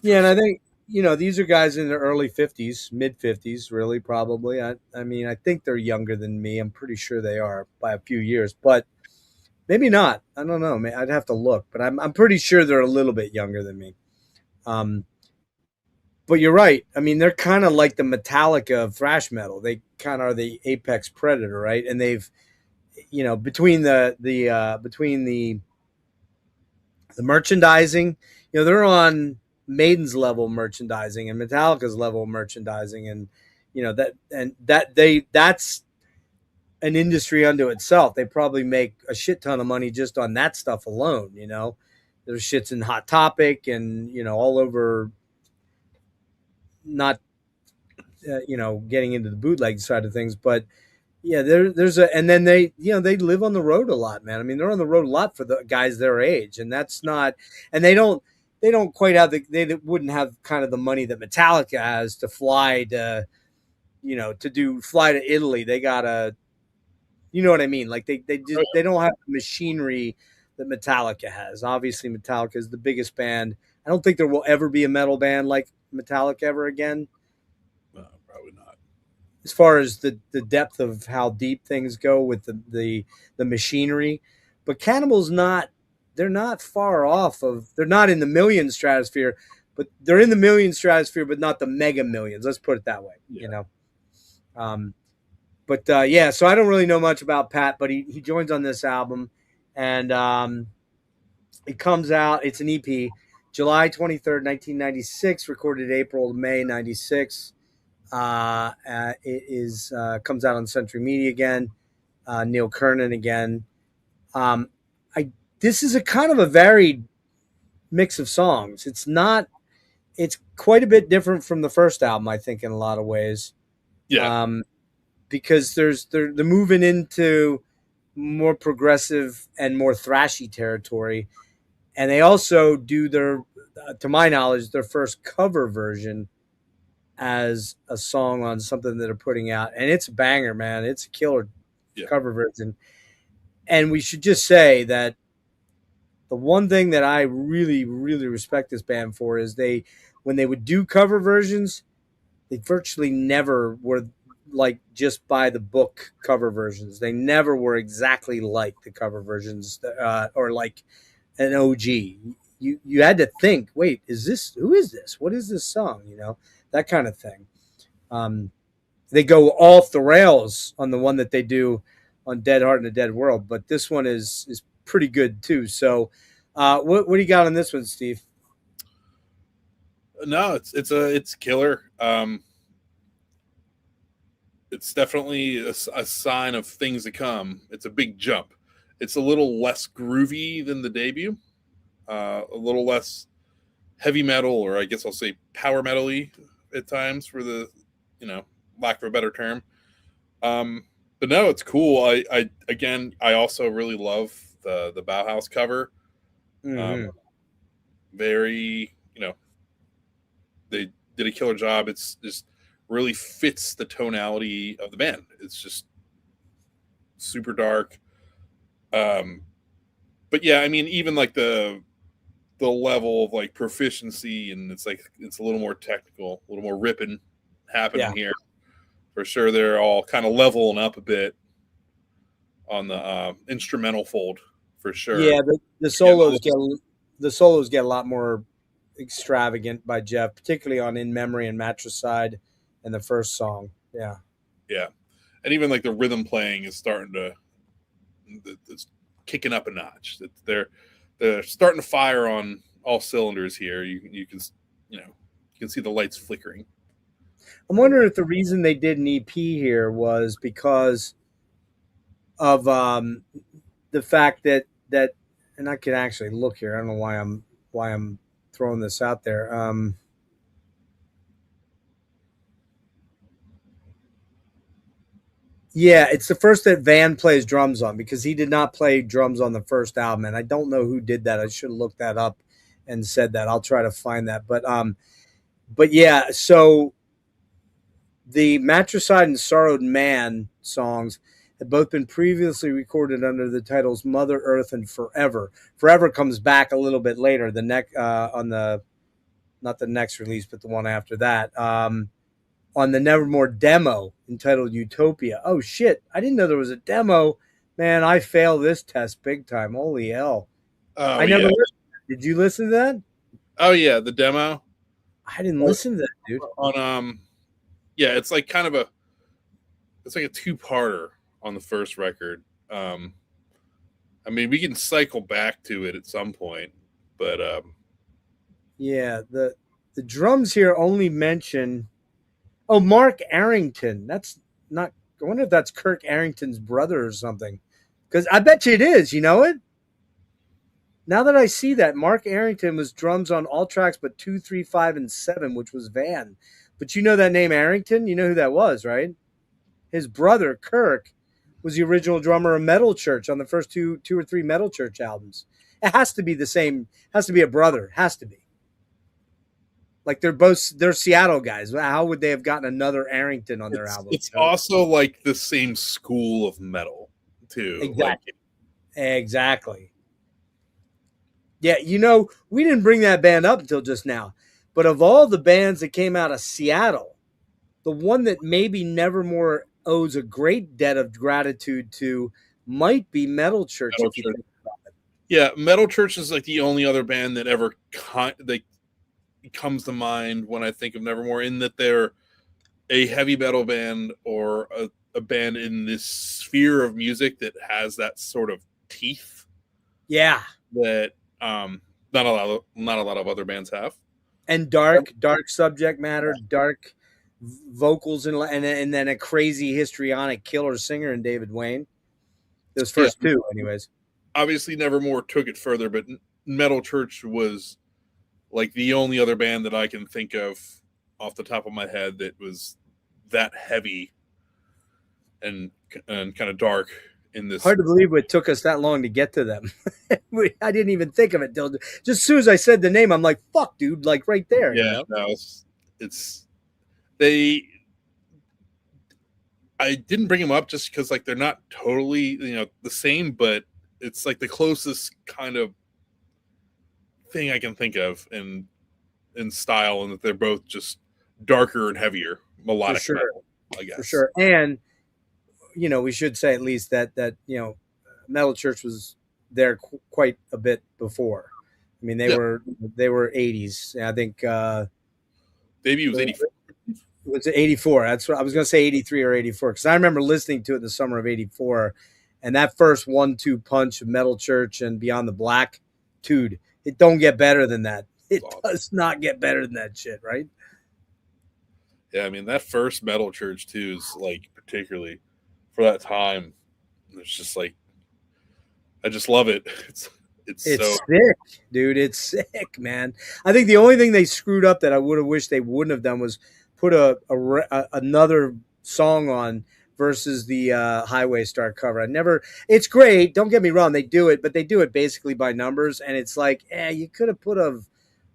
Yeah, and I think these are guys in their early 50s, mid 50s, really, probably. I mean, I think they're younger than me. I'm pretty sure they are by a few years, but maybe not. I don't know. I'd have to look, but I'm pretty sure they're a little bit younger than me. But you're right. I mean, they're kind of like the Metallica of thrash metal. They kind of are the apex predator, right? And they've, between the merchandising, they're on Maiden's level merchandising and Metallica's level merchandising, and that's an industry unto itself. They probably make a shit ton of money just on that stuff alone. There's shits in Hot Topic and all over. Not getting into the bootleg side of things, but yeah, and then they live on the road a lot, man. I mean, they're on the road a lot for the guys their age, and that's not, and they don't quite have they wouldn't have kind of the money that Metallica has to fly to fly to Italy. They gotta, what I mean? Like they don't have the machinery that Metallica has. Obviously, Metallica is the biggest band. I don't think there will ever be a metal band like Metallica ever again. Probably not. As far as the depth of how deep things go with the machinery, but Cannibal's not. They're not far off of. They're not in the million stratosphere, but they're in the million stratosphere, but not the mega millions. Let's put it that way. Yeah. Yeah. So I don't really know much about Pat, but he joins on this album, and it comes out. It's an EP. July 23rd, 1996, recorded April to May 96. It is comes out on Century Media again. Neil Kernan again. This is a kind of a varied mix of songs. It's quite a bit different from the first album, I think, in a lot of ways. Yeah. Because they're moving into more progressive and more thrashy territory. And they also do to my knowledge, their first cover version as a song on something that they're putting out. And it's a banger, man. It's a killer cover version. And we should just say that the one thing that I really, really respect this band for is when they would do cover versions, they virtually never were like just by the book cover versions. They never were exactly like the cover versions or like an OG. You had to think, wait, who is this? What is this song? That kind of thing. They go off the rails on the one that they do on Dead Heart in a Dead World, but this one is pretty good too. So what do you got on this one, Steve? No, it's killer. it's definitely a sign of things to come. It's a big jump. It's a little less groovy than the debut, a little less heavy metal, or I guess I'll say power metal-y at times, for the, lack of a better term. But no, it's cool. I also really love the Bauhaus cover. Mhm. Very, they did a killer job. It's just really fits the tonality of the band. It's just super dark. But yeah, I mean, even like the level of like proficiency, and it's a little more technical, a little more ripping happening here. For sure, they're all kind of leveling up a bit on the instrumental fold, for sure. Yeah, the solos get a lot more extravagant by Jeff, particularly on In Memory and Matricide and the first song. Yeah. Yeah. And even like the rhythm playing is starting to, it's kicking up a notch. They're starting to fire on all cylinders here. You can see the lights flickering. I'm wondering if the reason they did an EP here was because of the fact that and I can actually look here. I don't know why I'm throwing this out there. Yeah, it's the first that Van plays drums on, because he did not play drums on the first album, and I don't know who did that. I should have looked that up and said that. I'll try to find that. But yeah, so the Matricide and Sorrowed Man songs had both been previously recorded under the titles Mother Earth and Forever. Forever comes back a little bit later, not the next release, but the one after that. On the Nevermore demo entitled Utopia. Oh shit, I didn't know there was a demo. Man, I failed this test big time. Holy hell. I never listened. Did you listen to that? Oh yeah, the demo. I didn't listen to that, dude. On yeah, it's like it's like a two-parter on the first record. I mean, we can cycle back to it at some point, but yeah, the drums here only mention Mark Arrington. That's not, I wonder if that's Kirk Arrington's brother or something. Because I bet you it is, you know it? Now that I see that, Mark Arrington was drums on all tracks but 2, 3, 5, and 7, which was Van. But you know that name Arrington? You know who that was, right? His brother, Kirk, was the original drummer of Metal Church on the first two or three Metal Church albums. It has to be the same, has to be a brother, has to be. Like they're Seattle guys. How would they have gotten another Arrington on their album? It's also like the same school of metal, too. Exactly. Exactly. Yeah, we didn't bring that band up until just now. But of all the bands that came out of Seattle, the one that maybe Nevermore owes a great debt of gratitude to might be Metal Church. Metal Church. Yeah, Metal Church is like the only other band that ever comes to mind when I think of Nevermore, in that they're a heavy metal band or a band in this sphere of music that has that sort of teeth. Yeah. That not a lot of other bands have. And dark subject matter, dark vocals, and then a crazy histrionic killer singer in David Wayne. Those first two, anyways. Obviously, Nevermore took it further, but Metal Church was like the only other band that I can think of off the top of my head that was that heavy and kind of dark in this. Hard to believe it took us that long to get to them. I didn't even think of it till just as soon as I said the name. I'm like, "Fuck, dude!" Like right there. Yeah, no, it's they. I didn't bring them up just because like they're not totally the same, but it's like the closest kind of thing I can think of in style, and that they're both just darker and heavier melodic. For sure. Metal, I guess. For sure. And we should say at least that Metal Church was there quite a bit before. I mean, they were 80s. I think debut was 84. Was it 84? That's what I was going to say, 83 or 84, because I remember listening to it in the summer of 84, and that first 1-2 punch of Metal Church and Beyond the Black, dude, it don't get better than that. It does not get better than that shit, right? Yeah, I mean that first metal church too is like particularly for that time. It's just like I just love it. It's so It's sick, dude. It's sick, man. I think the only thing they screwed up that I would have wished they wouldn't have done was put another song on versus the Highway Star cover. I never. It's great. Don't get me wrong. They do it, but they do it basically by numbers, and it's like, you could have put an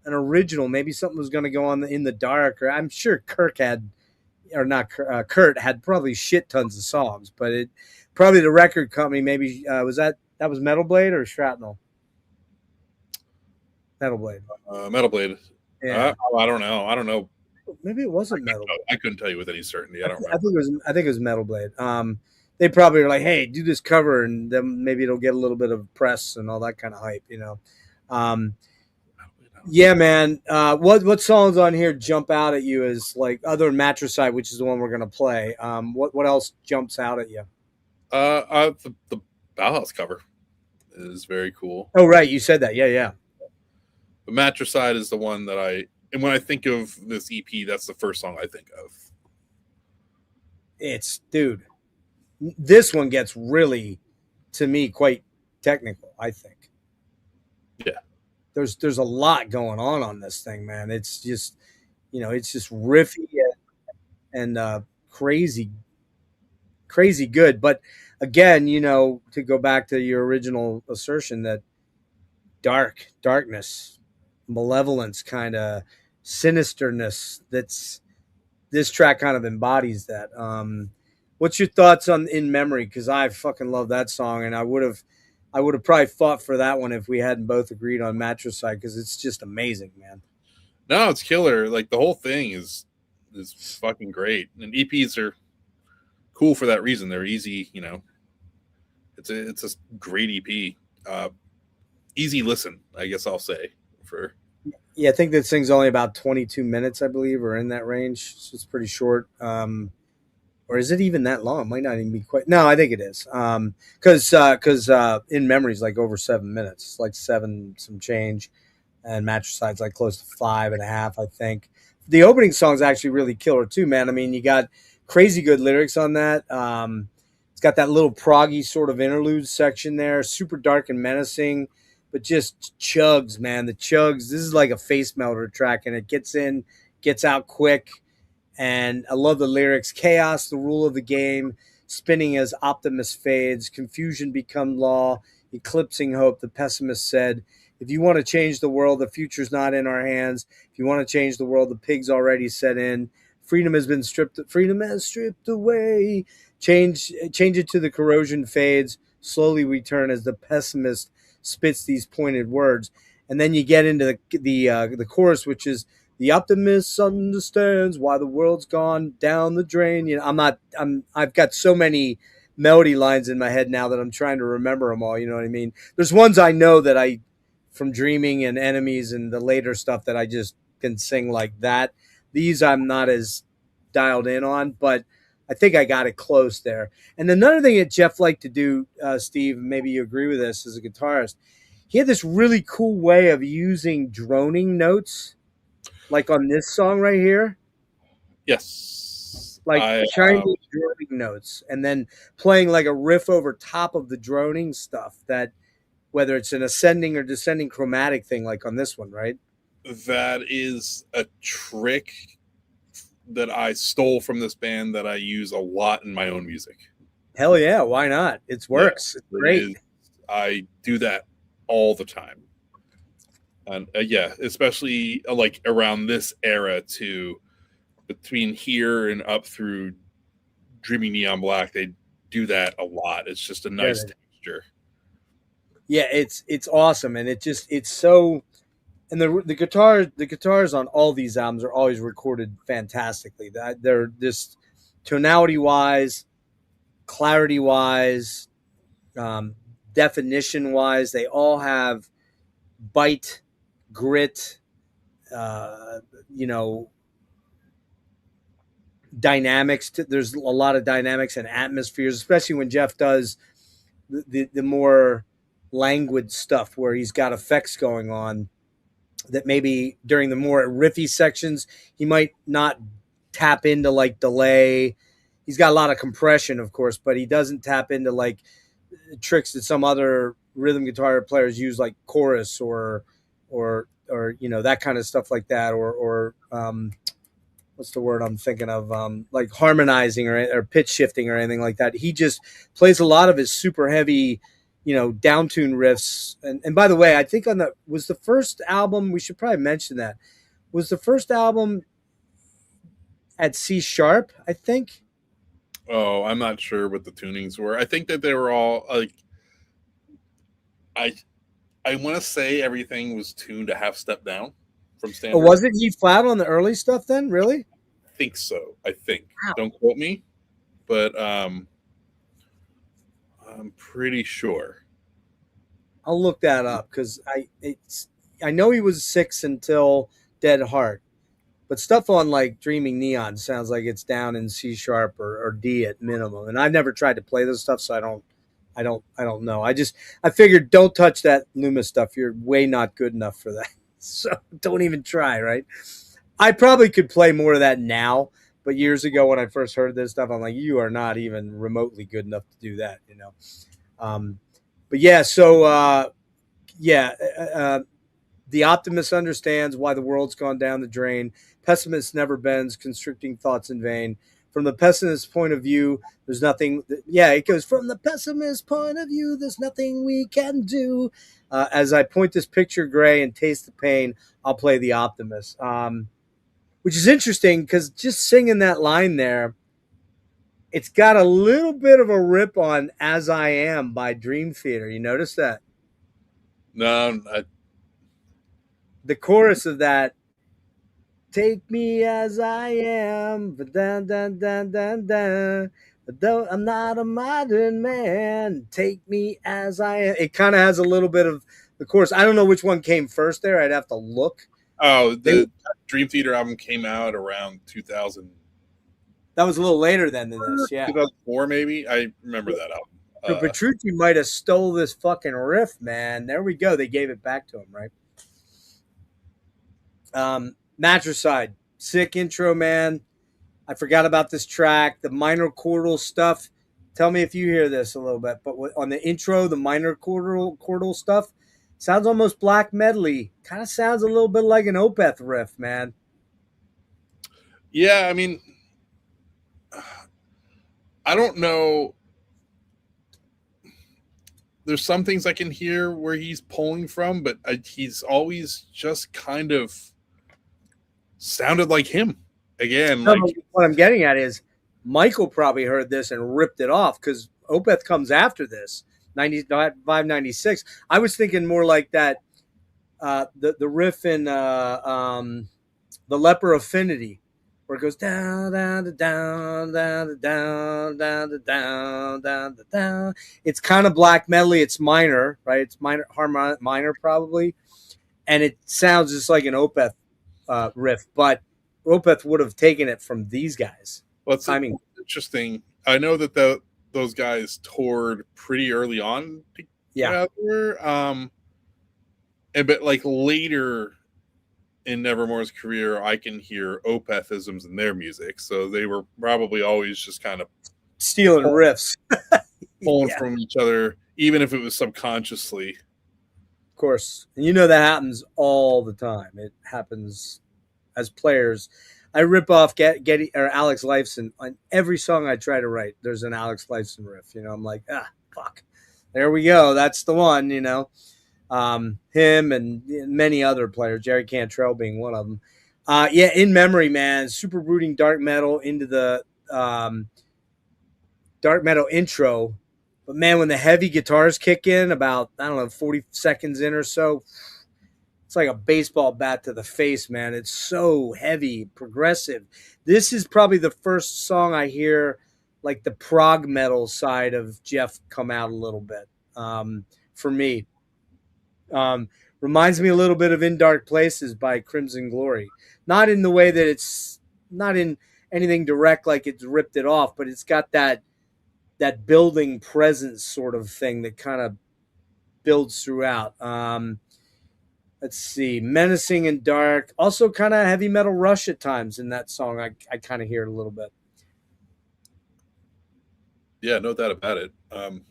original. Maybe something was going to go on in the dark, or I'm sure Kurt had probably shit tons of songs, but it probably the record company maybe was that was Metal Blade or Shrapnel. Metal Blade. Metal Blade. Yeah. I don't know. I don't know. Maybe it wasn't Metal Blade. I couldn't tell you with any certainty. I don't remember. I think it was Metal Blade. They probably were like, "Hey, do this cover, and then maybe it'll get a little bit of press and all that kind of hype," you know. Yeah, man. What songs on here jump out at you as like other than Matricide, which is the one we're gonna play? What else jumps out at you? The Bauhaus cover is very cool. Oh, right, you said that. Yeah. The Matricide is the one that and when I think of this EP, that's the first song I think of. Dude, this one gets really, to me, quite technical, I think. Yeah. There's a lot going on this thing, man. It's just, it's just riffy and crazy good. But again, to go back to your original assertion that darkness, malevolence, kind of sinisterness, this track kind of embodies that. What's your thoughts on In Memory? Because I fucking love that song, and I would have probably fought for that one if we hadn't both agreed on Matricide, because it's just amazing, man. No, it's killer. Like the whole thing is fucking great, and EPs are cool for that reason. They're easy, It's a great EP. Easy listen, I guess I'll say. Yeah, I think this thing's only about 22 minutes, I believe, or in that range. So it's pretty short. Or is it even that long? It might not even be quite. No, I think it is. Because In Memory is like over 7 minutes. It's like 7 some change, and Matricide's like close to 5.5, I think. The opening song's actually really killer too, man. I mean, you got crazy good lyrics on that. It's got that little proggy sort of interlude section there, super dark and menacing, but just chugs, man. The chugs. This is like a face melter track, and it gets in, gets out quick. And I love the lyrics. Chaos, the rule of the game, spinning as Optimus fades, confusion become law, eclipsing hope, the pessimist said. If you want to change the world, the future's not in our hands. If you want to change the world, the pig's already set in. Freedom has stripped away. Change it to the corrosion fades. Slowly we turn as the pessimist spits these pointed words. And then you get into the chorus, which is, the optimist understands why the world's gone down the drain. I've got so many melody lines in my head now that I'm trying to remember them all. You know what I mean? There's ones I know that from Dreaming and Enemies and the later stuff that I just can sing like that. These I'm not as dialed in on, but I think I got it close there. And another thing that Jeff liked to do, Steve, maybe you agree with this as a guitarist, he had this really cool way of using droning notes. Like on this song right here? Yes. Like shiny droning notes, and then playing like a riff over top of the droning stuff, that whether it's an ascending or descending chromatic thing like on this one, right? That is a trick that I stole from this band that I use a lot in my own music. Hell yeah, why not? It works. It's great. I do that all the time. And especially like around this era too, between here and up through Dreaming Neon Black, they do that a lot. It's just a nice texture. Yeah, it's awesome, and it's so. And the guitars on all these albums are always recorded fantastically. They're just tonality wise, clarity wise, definition wise. They all have bite, grit, dynamics. There's a lot of dynamics and atmospheres, especially when Jeff does the more languid stuff where he's got effects going on that maybe during the more riffy sections he might not tap into like delay. He's got a lot of compression, of course, but he doesn't tap into like tricks that some other rhythm guitar players use, like chorus or that kind of stuff like that, or what's the word I'm thinking of? Like harmonizing or pitch shifting or anything like that. He just plays a lot of his super heavy, downtune riffs. And by the way, I think was the first album, we should probably mention that, was the first album at C sharp, I think. Oh, I'm not sure what the tunings were. I think that they were all like, I want to say everything was tuned a half step down from standard. Oh, was it E flat on the early stuff then? Really? I think so. I think. Wow. Don't quote me, but I'm pretty sure. I'll look that up because I know he was 6 until Dead Heart, but stuff on like Dreaming Neon sounds like it's down in C sharp or D at minimum. And I've never tried to play this stuff, so I don't know. I figured don't touch that Loomis stuff. You're way not good enough for that. So don't even try, right? I probably could play more of that now, but years ago when I first heard this stuff, I'm like, you are not even remotely good enough to do that, But yeah, so the optimist understands why the world's gone down the drain. Pessimist never bends, constricting thoughts in vain. From the pessimist's point of view, there's nothing. It goes from the pessimist's point of view, there's nothing we can do. As I point this picture gray and taste the pain, I'll play the optimist. Which is interesting because just singing that line there, it's got a little bit of a rip on As I Am by Dream Theater. You notice that? No, the chorus of that, take me as I am, dun, dun, dun, dun, dun. Though I'm not a modern man, take me as I am. It kind of has a little bit of the chorus. I don't know which one came first there. I'd have to look. Oh, the Dream Theater album came out around 2000. That was a little later than this, yeah. 2004 maybe? I remember that album. So Petrucci might have stole this fucking riff, man. There we go. They gave it back to him, right? Matricide, sick intro, man. I forgot about this track. The minor chordal stuff. Tell me if you hear this a little bit. But on the intro, the minor chordal stuff sounds almost black metal-y. Kind of sounds a little bit like an Opeth riff, man. Yeah, I mean, I don't know. There's some things I can hear where he's pulling from, but he's always just kind of sounded like him. Again, no, what I'm getting at is Michael probably heard this and ripped it off because Opeth comes after this, 95, 96. I was thinking more like that, the riff in The Leper Affinity, where it goes down, down, down, down, down, down, down, down, down. It's kind of black metal-y. It's minor, right? It's minor probably, and it sounds just like an Opeth riff, but Opeth would have taken it from these guys. Well, it's interesting. I know that those guys toured pretty early on together. But like later in Nevermore's career, I can hear Opethisms in their music. So they were probably always just kind of stealing riffs, pulling from each other, even if it was subconsciously. Of course. And that happens all the time. It happens as players. I rip off Getty or Alex Lifeson on every song I try to write. There's an Alex Lifeson riff. I'm like, fuck. There we go. That's the one, him and many other players, Jerry Cantrell being one of them. In memory, man, super brooding dark metal into the dark metal intro. But man, when the heavy guitars kick in about, 40 seconds in or so, it's like a baseball bat to the face, man. It's so heavy, progressive. This is probably the first song I hear like the prog metal side of Jeff come out a little bit for me. Reminds me a little bit of In Dark Places by Crimson Glory. Not in the way that it's not in anything direct like it's ripped it off, but it's got that building presence sort of thing that kind of builds throughout. Let's see, menacing and dark. Also, kind of heavy metal Rush at times in that song. I kind of hear it a little bit. Yeah, no doubt about it. And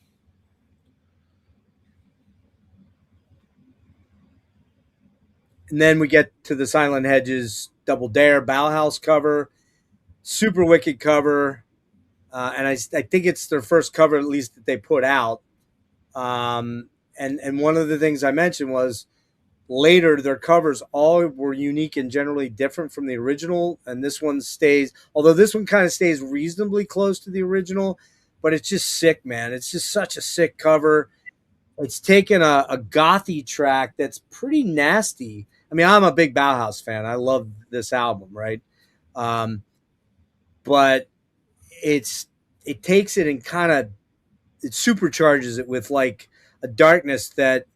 then we get to the Silent Hedges Double Dare Bauhaus cover, super wicked cover, and I think it's their first cover at least that they put out. And one of the things I mentioned was later their covers all were unique and generally different from the original, and this one stays, although this one kind of stays reasonably close to the original, but it's just sick, man. It's just such a sick cover. It's taken a gothy track that's pretty nasty. I mean, I'm a big Bauhaus fan. I love this album, right? But it takes it and kind of it supercharges it with like a darkness that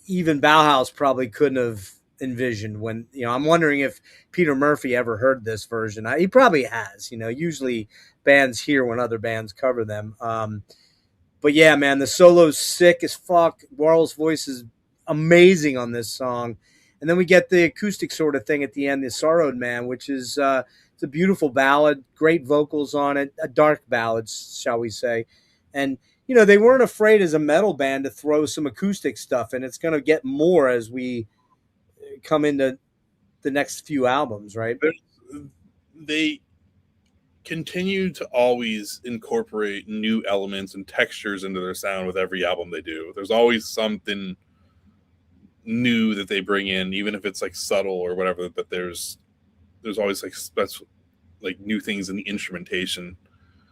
even Bauhaus probably couldn't have envisioned. When I'm wondering if Peter Murphy ever heard this version. He probably has. Usually bands hear when other bands cover them. But yeah, man, the solo's sick as fuck. Warl's voice is amazing on this song. And then we get the acoustic sort of thing at the end, the Sorrowed Man, which is it's a beautiful ballad, great vocals on it, a dark ballad, shall we say. And, they weren't afraid as a metal band to throw some acoustic stuff, and it's going to get more as we come into the next few albums, right? They continue to always incorporate new elements and textures into their sound with every album they do. There's always something new that they bring in, even if it's like subtle or whatever, but there's always like special, like new things in the instrumentation.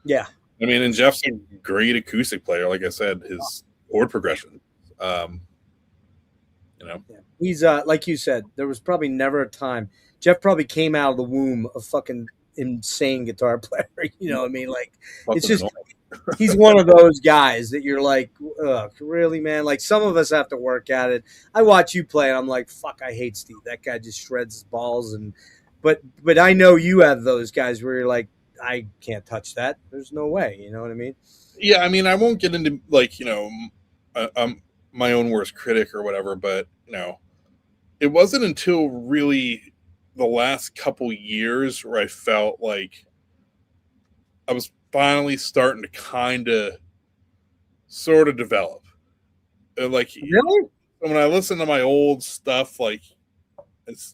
Yeah. I mean, and Jeff's a great acoustic player. Like I said, his chord progression, Yeah. He's like you said, there was probably never a time. Jeff probably came out of the womb a fucking insane guitar player. You know what I mean? Like, it's just he's one of those guys that you're like, ugh, really, man? Like, some of us have to work at it. I watch you play, and I'm like, fuck, I hate Steve. That guy just shreds his balls. But I know you have those guys where you're like, I can't touch that. There's no way. You know what I mean? Yeah, I mean, I won't get into like I'm my own worst critic or whatever, but it wasn't until really the last couple years where I felt like I was finally starting to kind of sort of develop. Like, really, when I listen to my old stuff, like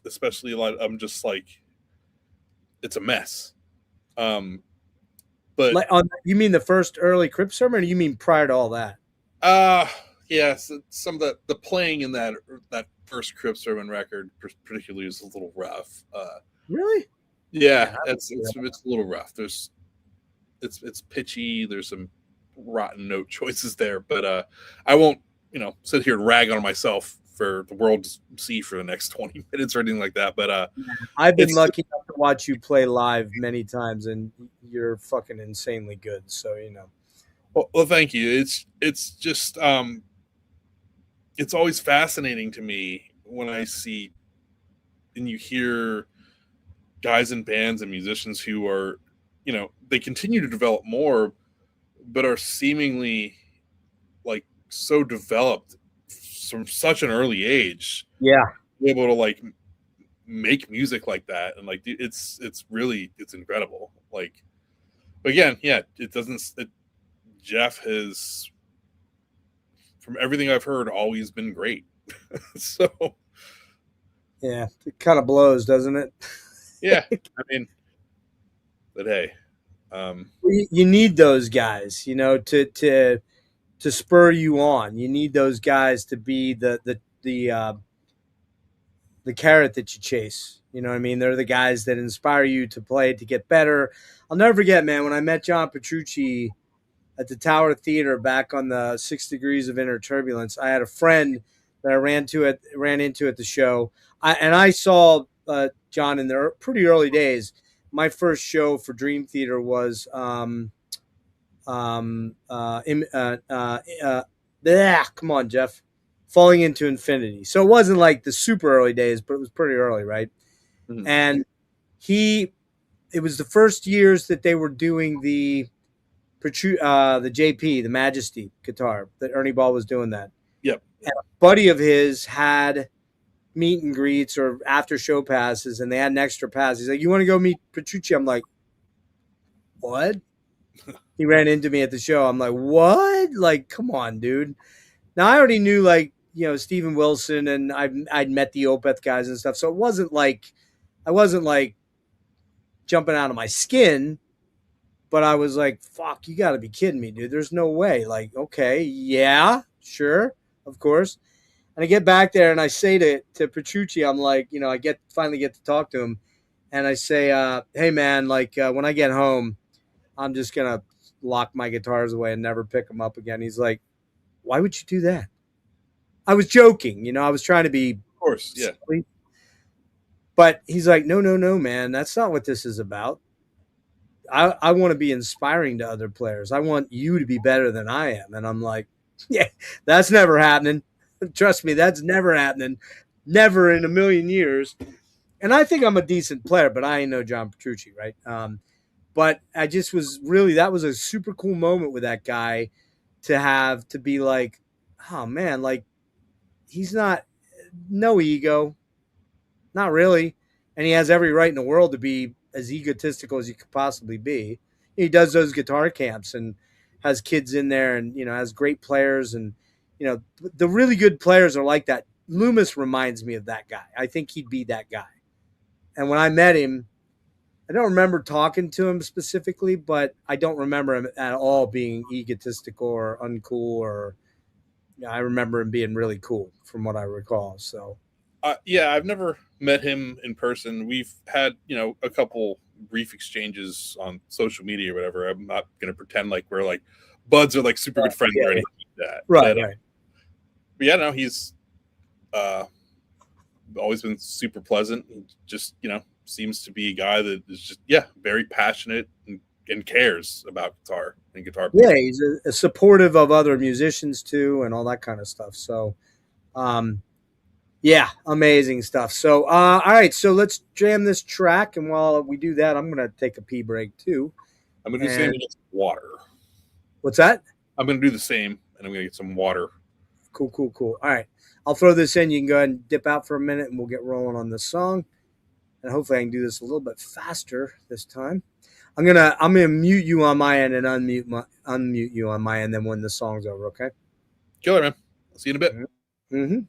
especially like I'm just like, it's a mess. But like, you mean the first early Crypt Sermon, or you mean prior to all that? Yes, some of the playing in that first Crypt Sermon record particularly is a little rough. Really? Yeah, it's a little rough. It's pitchy. There's some rotten note choices there, but I won't sit here and rag on myself for the world to see for the next 20 minutes or anything like that. But I've been lucky enough to watch you play live many times, and you're fucking insanely good. So Well, thank you. It's just it's always fascinating to me when I see and you hear guys in bands and musicians who are, they continue to develop more, but are seemingly like so developed from such an early age. Yeah. Be able to like make music like that. And like, it's incredible. Like, but again, yeah, Jeff has, from everything I've heard, always been great. So yeah, it kind of blows, doesn't it? Yeah, I mean, but hey, you need those guys, to spur you on. You need those guys to be the carrot that you chase. You know what I mean? They're the guys that inspire you to play, to get better. I'll never forget, man, when I met John Petrucci at the Tower Theater back on the 6 Degrees of Inner Turbulence. I had a friend that I ran into at the show. I saw John in the pretty early days. My first show for Dream Theater was come on, Jeff, Falling into Infinity. So it wasn't like the super early days, but it was pretty early, right? Mm-hmm. And it was the first years that they were doing the JP, the Majesty guitar, that Ernie Ball was doing that. Yep. And a buddy of his had meet and greets or after show passes, and they had an extra pass. He's like, "You want to go meet Petrucci?" I'm like, "What?" He ran into me at the show. I'm like, "What?" Like, come on, dude. Now I already knew, like, Steven Wilson, and I'd met the Opeth guys and stuff, so it wasn't like I wasn't like jumping out of my skin, but I was like, "Fuck, you got to be kidding me, dude. There's no way." Like, okay, yeah, sure, of course. And I get back there and I say to Petrucci, I'm like, I finally get to talk to him, and I say, "Hey man, like when I get home, I'm just gonna lock my guitars away and never pick them up again." He's like, "Why would you do that?" I was joking, I was trying to be Of course, yeah. silly. But he's like, no, man, that's not what this is about. I want to be inspiring to other players. I want you to be better than I am. And I'm like, yeah, that's never happening. Trust me, that's never happening. Never in a million years. And I think I'm a decent player, but I ain't no John Petrucci, right? But I just was really, that was a super cool moment with that guy to be like, oh man, like he's not, no ego, not really. And he has every right in the world to be as egotistical as he could possibly be. He does those guitar camps and has kids in there and, has great players. And, the really good players are like that. Loomis reminds me of that guy. I think he'd be that guy. And when I met him, I don't remember talking to him specifically, but I don't remember him at all being egotistical or uncool, or I remember him being really cool from what I recall. So, yeah, I've never met him in person. We've had, a couple brief exchanges on social media or whatever. I'm not going to pretend like we're like buds or like super good friends or anything like that. Right, but, right. But yeah, no, he's always been super pleasant. He just, seems to be a guy that is just, very passionate and cares about guitar and guitar playing. Yeah, he's a supportive of other musicians too and all that kind of stuff. So, yeah, amazing stuff. So, all right, so let's jam this track. And while we do that, I'm going to take a pee break too. I'm going to do the same and get some water. What's that? I'm going to do the same, and I'm going to get some water. Cool. All right. I'll throw this in. You can go ahead and dip out for a minute, and we'll get rolling on this song. And hopefully I can do this a little bit faster this time. I'm gonna mute you on my end and unmute you on my end. Then when the song's over, okay? Killer, man. I'll see you in a bit. Mm-hmm.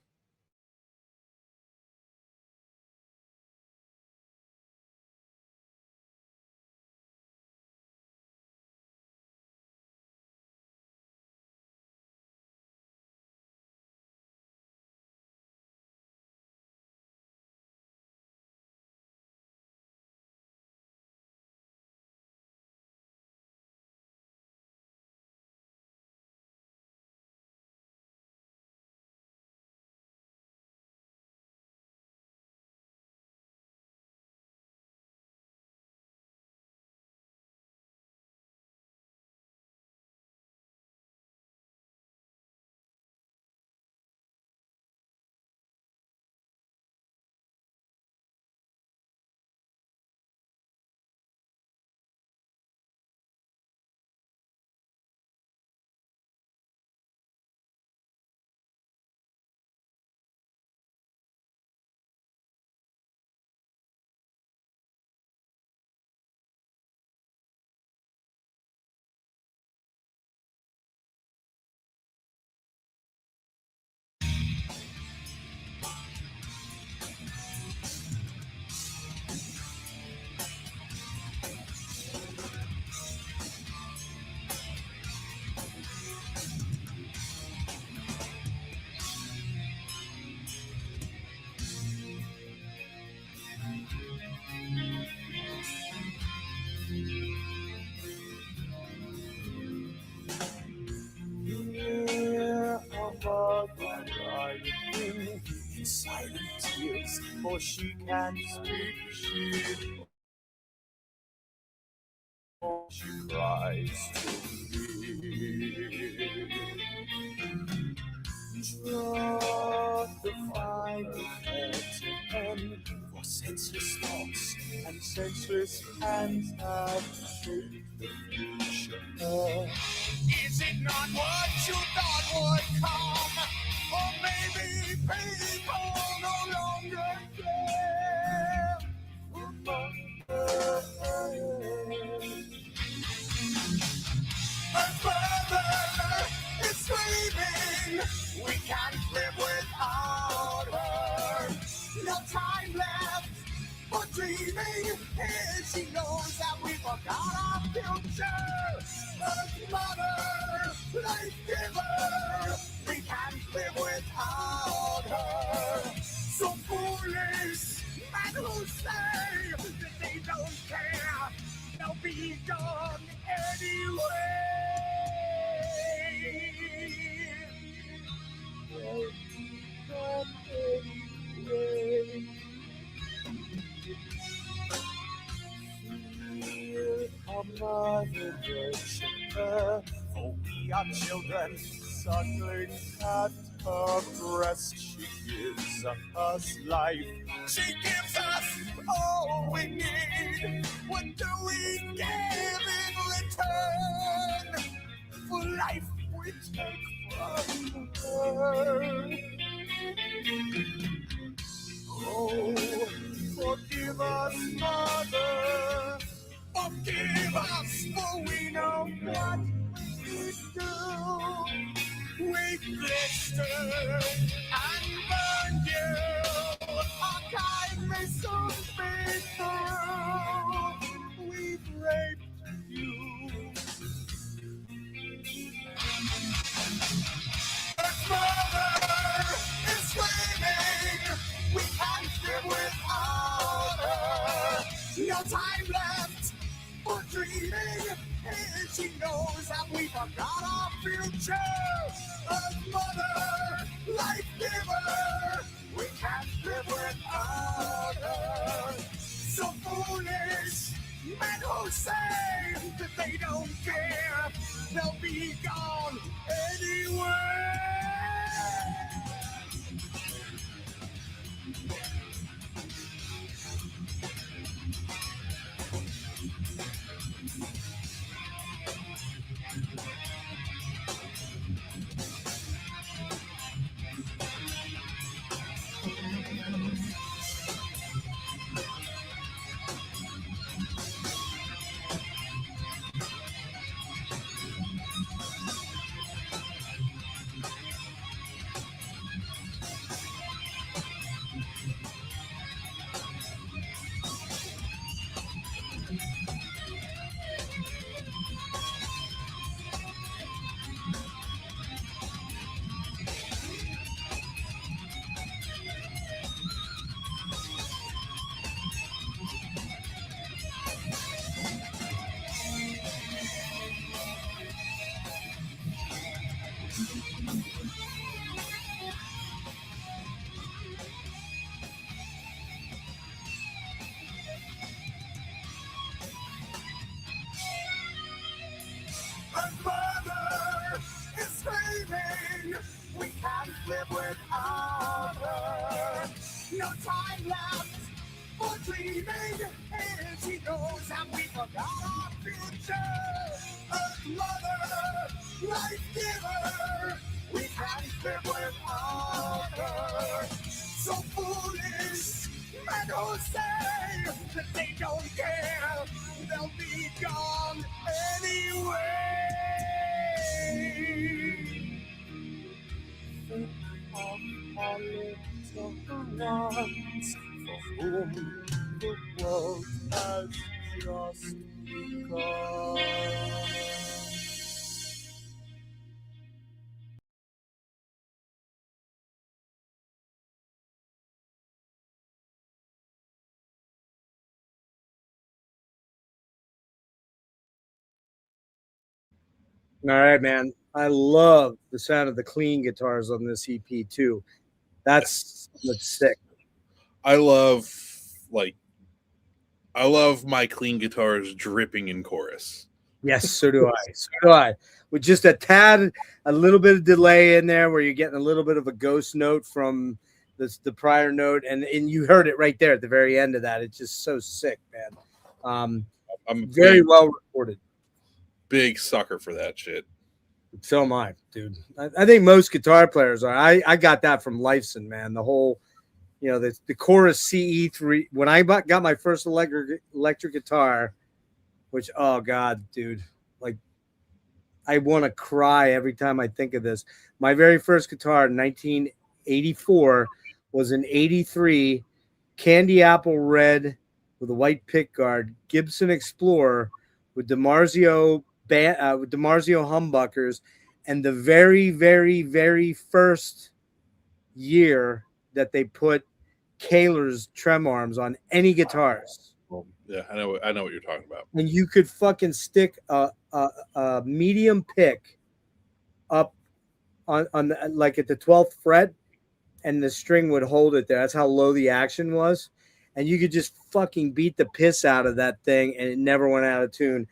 In silent tears, for she can't speak, she cries to me. Trust the final curtain, for senseless thoughts and senseless hands have shaped the future. Is it not what you thought would come? Or maybe people no longer time left for dreaming. And she knows that we forgot our future. Earth mother, life giver, we can't live without her. So foolish men who say that they don't care, they'll be gone anyway. They'll be gone anyway. For we are children suckling at her breast. She gives us life. She gives us all we need. What do we give in return for life we take from her? Oh, forgive us, Mother. Forgive us, for we know what we do. We blister and burn you. Our kindness soon be through. We've raped you. Earth Mother is screaming. We can't live without her. No time left for dreaming, and she knows that we forgot our future. Earth Mother, life giver, we can't live without her. So foolish men who say that they don't care, they'll be gone anyway. Our mother is screaming. We can't live without her. No time left for dreaming, and she knows that we forgot our future. Earth Mother, life giver, we can't live without her. So foolish men who say that they don't care, they'll be gone anyway. Think of our little ones for whom the world has just begun. All right, man. I love the sound of the clean guitars on this EP too. That's sick. I love my clean guitars dripping in chorus. Yes, so do I. So do I. With just a little bit of delay in there where you're getting a little bit of a ghost note from the prior note, and you heard it right there at the very end of that. It's just so sick, man. I'm very well recorded. Big sucker for that shit. So am I, dude. I think most guitar players are. I got that from Lifeson, man. The whole, the chorus CE3. When I got my first electric guitar, which, oh God, dude, like I want to cry every time I think of this. My very first guitar in 1984 was an 83 Candy Apple Red with a white pick guard, Gibson Explorer with DiMarzio humbuckers, and the very, very, very first year that they put Kaler's trem arms on any guitars. Well, yeah, I know what you're talking about. And you could fucking stick a medium pick up on the, like at the 12th fret, and the string would hold it there. That's how low the action was. And you could just fucking beat the piss out of that thing, and it never went out of tune.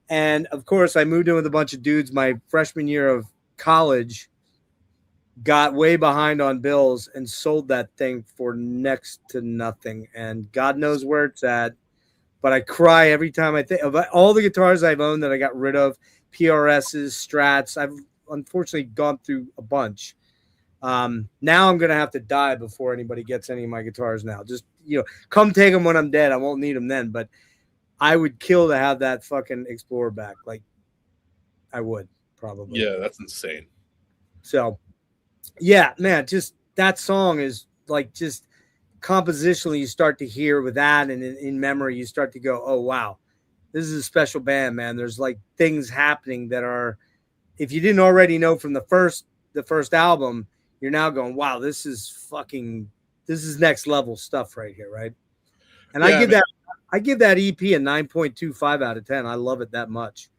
And of course, I moved in with a bunch of dudes my freshman year of college, got way behind on bills, and sold that thing for next to nothing. And God knows where it's at. But I cry every time I think about all the guitars I've owned that I got rid of, PRSs, Strats. I've unfortunately gone through a bunch. Now I'm going to have to die before anybody gets any of my guitars now. Just, come take them when I'm dead. I won't need them then, but I would kill to have that fucking Explorer back. Like, I would probably. Yeah, that's insane. So, yeah, man, just that song is like just compositionally you start to hear with that, and in memory you start to go, oh, wow, this is a special band, man. There's like things happening that are, if you didn't already know from the first album, you're now going, wow, this is next level stuff right here, right? And yeah, I give that EP a 9.25 out of 10. I love it that much.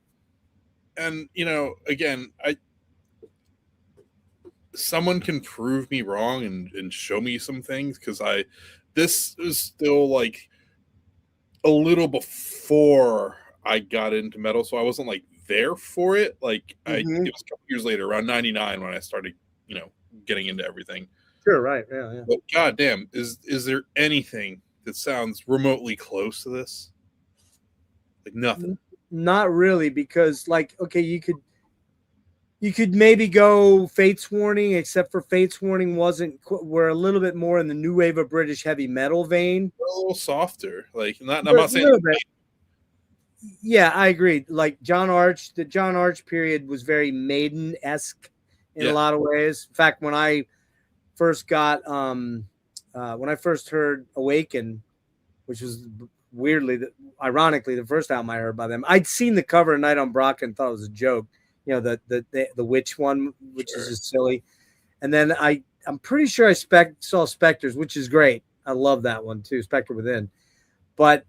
And again, someone can prove me wrong and show me some things, because this is still like a little before I got into metal, so I wasn't like there for it. Like it was a couple years later, around 99, when I started getting into everything. Sure, right. Yeah. But goddamn, is there anything that sounds remotely close to this? Like nothing. Not really, because like, okay, you could maybe go Fates Warning, except for Fates Warning we're a little bit more in the new wave of British heavy metal vein. A little softer. Like I'm not saying. Yeah, I agree. Like the John Arch period was very Maiden-esque in a lot of ways. In fact, when I first got when I first heard Awaken, which was ironically the first album I heard by them, I'd seen the cover of Night on Brock and thought it was a joke. The witch one, which is just silly. And then I'm pretty sure I saw Spectres, which is great. I love that one too, Spectre Within. But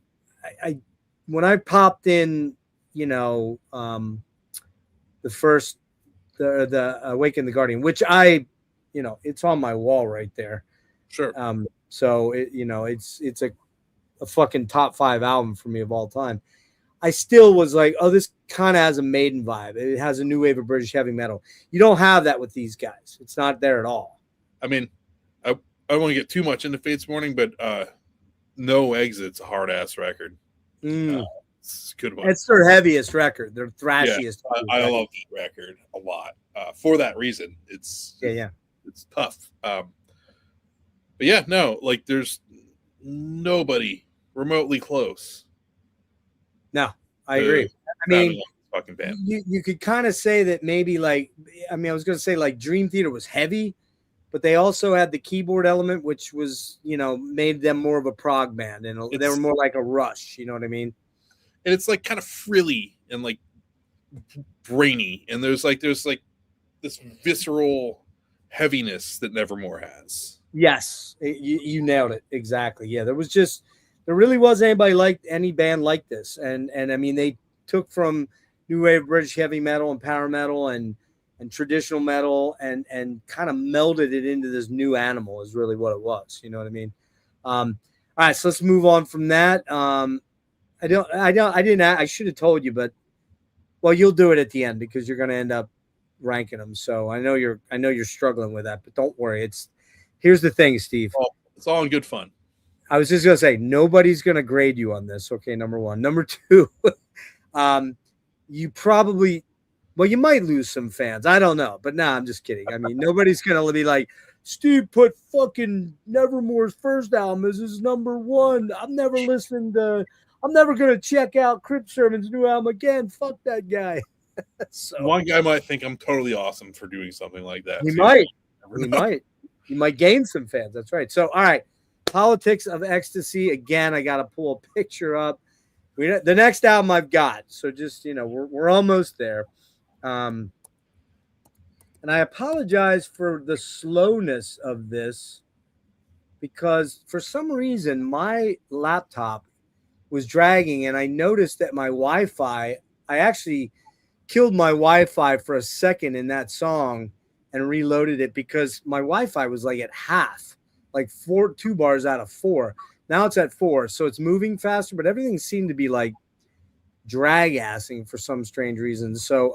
when I popped in, the Awaken the Guardian, which it's on my wall right there. Sure. So it's a fucking top 5 album for me of all time. I still was like, oh, this kind of has a Maiden vibe. It has a new wave of British heavy metal. You don't have that with these guys. It's not there at all. I mean, I don't want to get too much into Fates Warning, but No Exit's a hard-ass record. It's a good one. It's their heaviest record. Their thrashiest. Yeah, I love that record a lot. For that reason, it's tough. But yeah, no, like there's nobody remotely close. No, I agree. I mean, fucking band. You could kind of say that maybe I was going to say like Dream Theater was heavy, but they also had the keyboard element, which was, made them more of a prog band, and they were more like a Rush. You know what I mean? And it's like kind of frilly and like brainy, and there's this visceral heaviness that Nevermore has. Yes, you nailed it exactly. Yeah, there really wasn't any band like this, and I mean they took from new wave British heavy metal and power metal and traditional metal and kind of melded it into this new animal is really what it was. You know what I mean? All right, so let's move on from that. I should have told you, but well, you'll do it at the end because you're going to end up ranking them. So I know you're struggling with that, but don't worry. Here's the thing, Steve. It's all in good fun. I was just going to say, nobody's going to grade you on this. Okay. Number one. Number two, you might lose some fans. I don't know, but I'm just kidding. I mean, nobody's going to be like, Steve put fucking Nevermore's first album as his number one. I'm never going to check out Crypt Sermon's new album again. Fuck that guy. So, one guy might think I'm totally awesome for doing something like that. He might gain some fans. That's right. So, all right. Politics of Ecstasy. Again, I got to pull a picture up. The next album I've got. So just, we're almost there. And I apologize for the slowness of this because for some reason my laptop was dragging and I noticed that my Wi-Fi, I actually killed my Wi-Fi for a second in that song and reloaded it because my Wi-Fi was like at half, like 2 bars out of 4. Now it's at 4, so it's moving faster, but everything seemed to be like drag-assing for some strange reason. So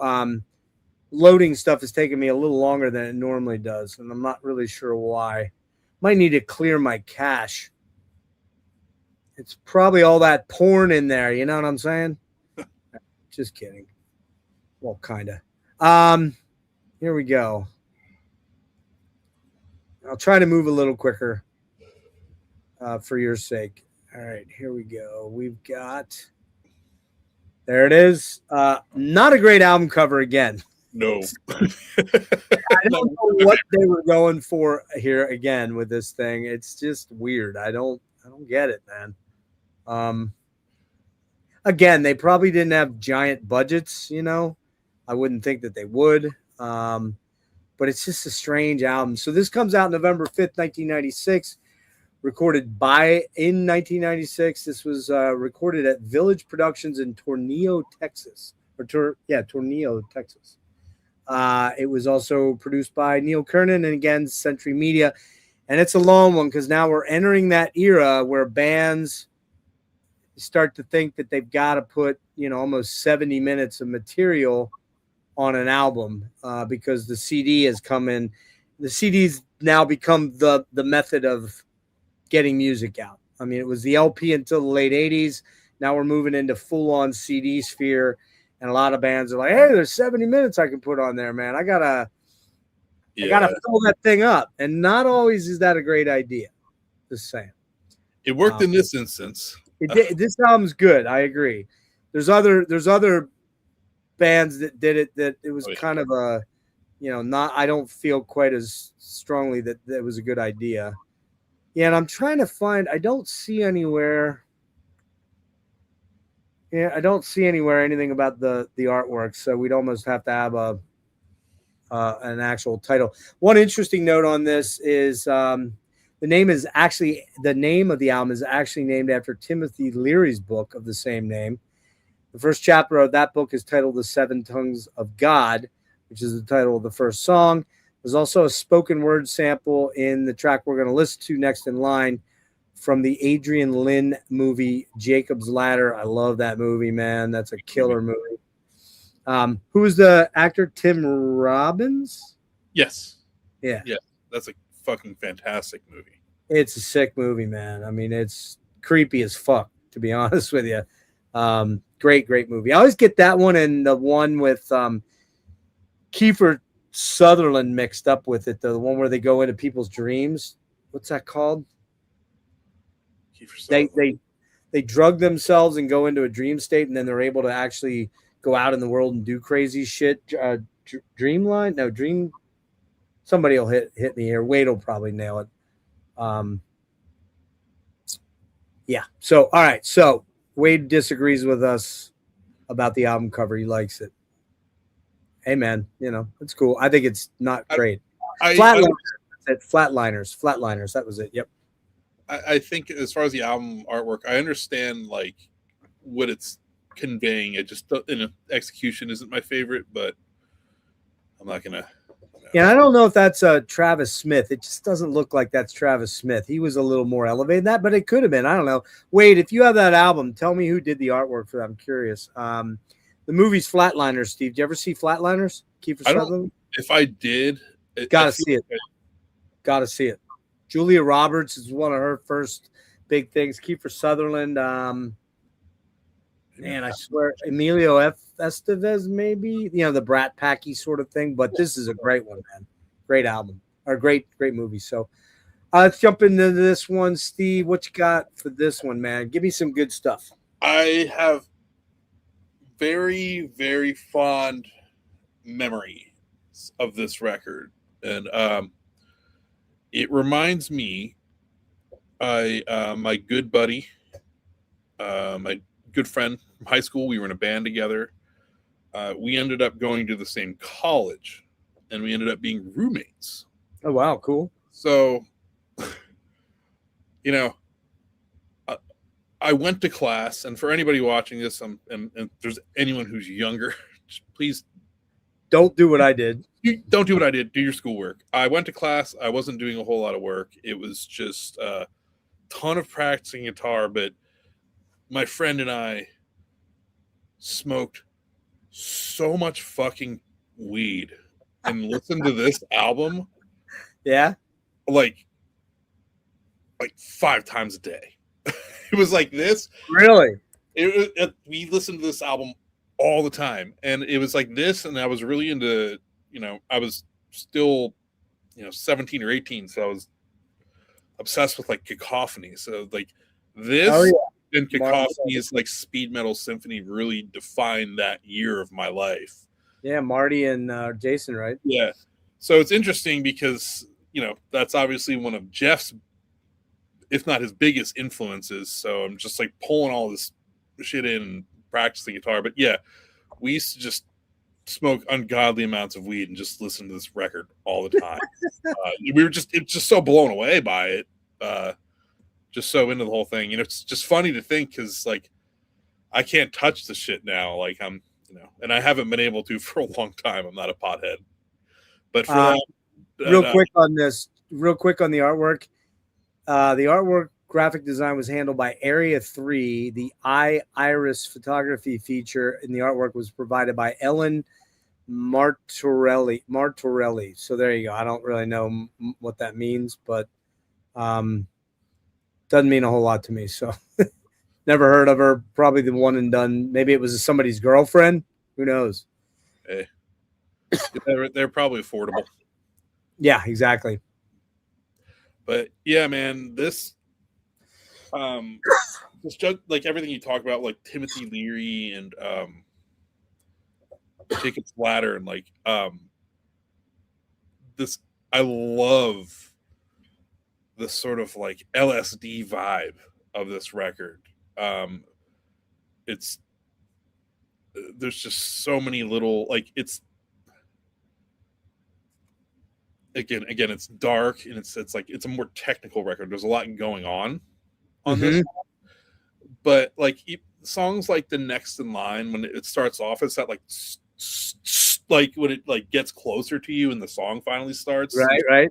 loading stuff is taking me a little longer than it normally does, and I'm not really sure why. Might need to clear my cache. It's probably all that porn in there, you know what I'm saying? Just kidding. Well, kind of. Here we go. I'll try to move a little quicker for your sake. All right, here we go. We've got, there it is. Not a great album cover again. No. I don't know what they were going for here again with this thing. It's just weird. I don't get it, man. Again, they probably didn't have giant budgets, I wouldn't think that they would. But it's just a strange album. So this comes out November 5th, 1996, recorded in 1996. This was recorded at Village Productions in Tornillo, Texas. Tornillo, Texas. It was also produced by Neil Kernan and again, Century Media. And it's a long one because now we're entering that era where bands start to think that they've got to put, almost 70 minutes of material on an album because the CD has come in. The CD's now become the method of getting music out. I mean, it was the LP until the late 80s. Now we're moving into full-on CD sphere. And a lot of bands are like, hey, there's 70 minutes I can put on there, man. I gotta fill that thing up. And not always is that a great idea. Just saying. It worked in this instance. This album's good. I agree. There's other bands that did it that it was kind of a, I don't feel quite as strongly that it was a good idea. Yeah, and I'm trying to find, I don't see anywhere anything about the artwork, so we'd almost have to have an actual title. One interesting note on this is the name of the album is actually named after Timothy Leary's book of the same name. The first chapter of that book is titled The Seven Tongues of God, which is the title of the first song. There's also a spoken word sample in the track we're going to listen to next in line from the Adrian Lyne movie, Jacob's Ladder. I love that movie, man. That's a killer movie. Who was the actor? Tim Robbins? Yes. Yeah. Yeah. That's a fucking fantastic movie. It's a sick movie, man. I mean, it's creepy as fuck, to be honest with you. Great movie. I always get that one and the one with Kiefer Sutherland mixed up with it. The one where they go into people's dreams. What's that called? They drug themselves and go into a dream state, and then they're able to actually go out in the world and do crazy shit. Dreamline? No, Dream. Somebody will hit me here. Wade will probably nail it. Yeah. So, all right. So Wade disagrees with us about the album cover. He likes it. Hey, man, it's cool. I think it's not great. Flatliners. That was it. Yep. I think as far as the album artwork, I understand like what it's conveying. It just execution isn't my favorite, but I'm not gonna. Yeah, I don't know if that's Travis Smith. It just doesn't look like that's Travis Smith. He was a little more elevated than that, but it could have been. I don't know. Wade, if you have that album, tell me who did the artwork for that. I'm curious. The movie's Flatliners, Steve. Did you ever see Flatliners? Kiefer Sutherland? If I did, gotta see it. Gotta see it. Julia Roberts is one of her first big things. Kiefer Sutherland. Man, I swear, Emilio Estevez, maybe, the Brat Packy sort of thing. But this is a great one, man. Great album, or great movie. So let's jump into this one, Steve. What you got for this one, man? Give me some good stuff. I have very, very fond memory of this record, and it reminds me My good buddy, my good friend from high school, we were in a band together. We ended up going to the same college, and we ended up being roommates. Oh wow, cool. So, you know, I went to class, and for anybody watching this, and if there's anyone who's younger, please Don't do what I did. don't do what I did. Do your schoolwork. I went to class. I wasn't doing a whole lot of work. It was just a ton of practicing guitar, but my friend and I smoked so much fucking weed and listened to this album Yeah. like 5 times a day. It was like this. Really? We listened to this album all the time, and it was like this. And I was really into, I was still, 17 or 18, so I was obsessed with like Cacophony. So like this and Cacophony's like speed metal symphony really defined that year of my life. Yeah, Marty and Jason, right? Yeah. So it's interesting because, that's obviously one of Jeff's, if not his biggest influences. So I'm just like pulling all this shit in and practicing guitar. But yeah, we used to just smoke ungodly amounts of weed and just listen to this record all the time. We were just so blown away by it. Just so into the whole thing. It's just funny to think because like I can't touch the shit now. Like I'm, and I haven't been able to for a long time. I'm not a pothead. But for that, real quick on the artwork. The artwork graphic design was handled by Area 3. The Iris photography feature in the artwork was provided by Ellen Martorelli. So there you go. I don't really know what that means, but doesn't mean a whole lot to me. So never heard of her. Probably the one and done. Maybe it was somebody's girlfriend. Who knows? Hey, they're probably affordable. Yeah, exactly. But yeah, man, this just like everything you talk about, like Timothy Leary and Jacob's Ladder, and like this, I love the sort of like LSD vibe of this record. It's there's just so many little like it's again it's dark and it's like it's a more technical record. There's a lot going on this, but like songs like The Next in Line, when it starts off, it's that like when it like gets closer to you and the song finally starts. Right.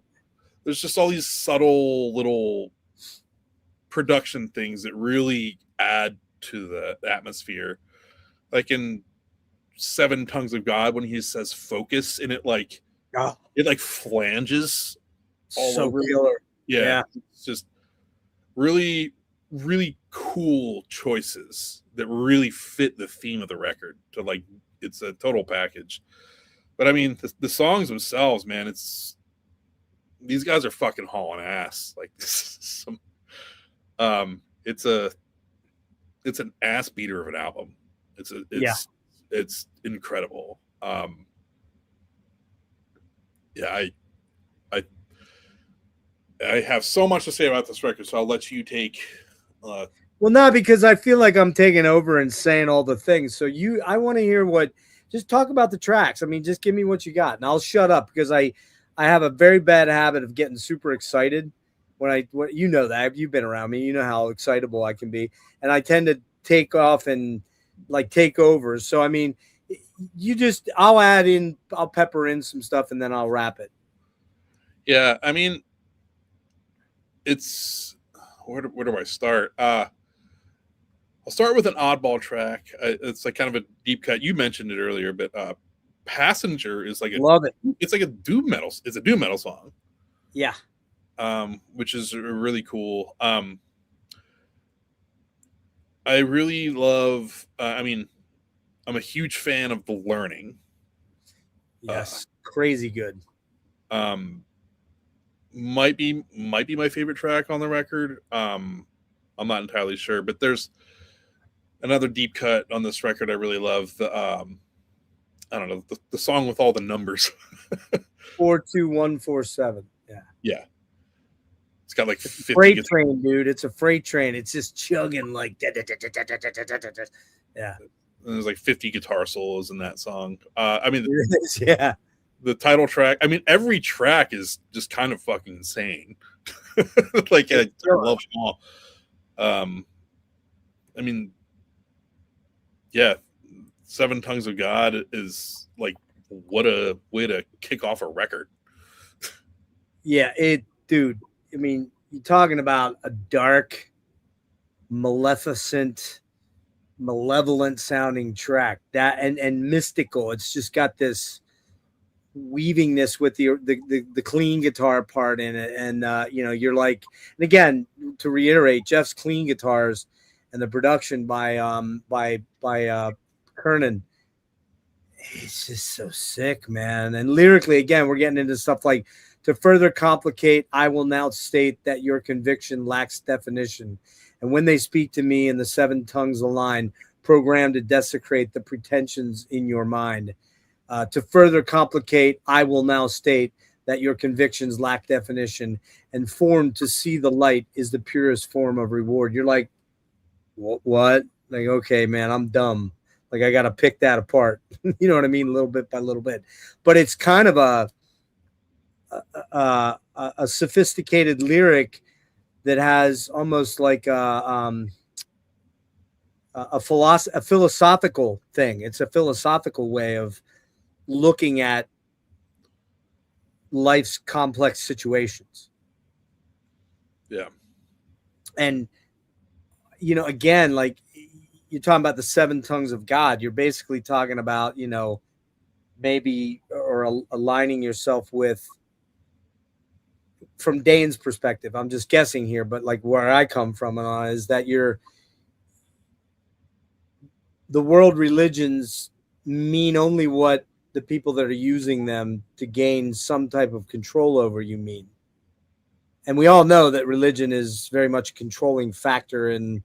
There's just all these subtle little production things that really add to the atmosphere. Like in Seven Tongues of God, when he says focus, and it like flanges all so over. Killer. Yeah. It's just really, really cool choices that really fit the theme of the record. To like, it's a total package. But I mean, the songs themselves, man, these guys are fucking hauling ass. Like this is some, it's an ass beater of an album. It's incredible. I have so much to say about this record, so I'll let you take. Well, not because I feel like I'm taking over and saying all the things. So I want to hear just talk about the tracks. I mean, just give me what you got, and I'll shut up because I have a very bad habit of getting super excited when you know that you've been around me, you know how excitable I can be, and I tend to take off and like take over. So I mean, I'll pepper in some stuff and then I'll wrap it. Yeah, I mean, it's where do I start? I'll start with an oddball track. It's like kind of a deep cut. You mentioned it earlier, but Passenger is like love it. It's like a doom metal. It's a doom metal song. Yeah. Which is really cool. I really love. I mean, I'm a huge fan of The Learning. Yes, crazy good. Might be my favorite track on the record. I'm not entirely sure, but there's another deep cut on this record I really love. The I don't know, the song with all the numbers. 42147. Yeah. It's got like 50 freight train, dude. It's a freight train. It's just chugging like yeah. And there's like 50 guitar solos in that song. I mean, Yeah. the title track. I mean, every track is just kind of fucking insane. Like I love them all. I mean, yeah, Seven Tongues of God is like what a way to kick off a record. Yeah, dude. I mean, you're talking about a dark, malevolent sounding track that and mystical. It's just got this weavingness with the clean guitar part in it, and you're like, and again, to reiterate, Jeff's clean guitars and the production by Kernan, it's just so sick, man. And lyrically, again, we're getting into stuff like, to further complicate, I will now state that your conviction lacks definition. And when they speak to me in the seven tongues align, programmed to desecrate the pretensions in your mind. To further complicate, I will now state that your convictions lack definition, and formed to see the light is the purest form of reward. You're like, what? Like, okay, man, I'm dumb. Like, I got to pick that apart. You know what I mean? Little bit by little bit. But it's kind of a sophisticated lyric that has almost like a philosophical thing. It's a philosophical way of looking at life's complex situations. Yeah. And, again, like you're talking about the seven tongues of God, you're basically talking about, maybe, or aligning yourself with, from Dane's perspective, I'm just guessing here, but like where I come from is that the world religions mean only what the people that are using them to gain some type of control over you mean. And we all know that religion is very much a controlling factor in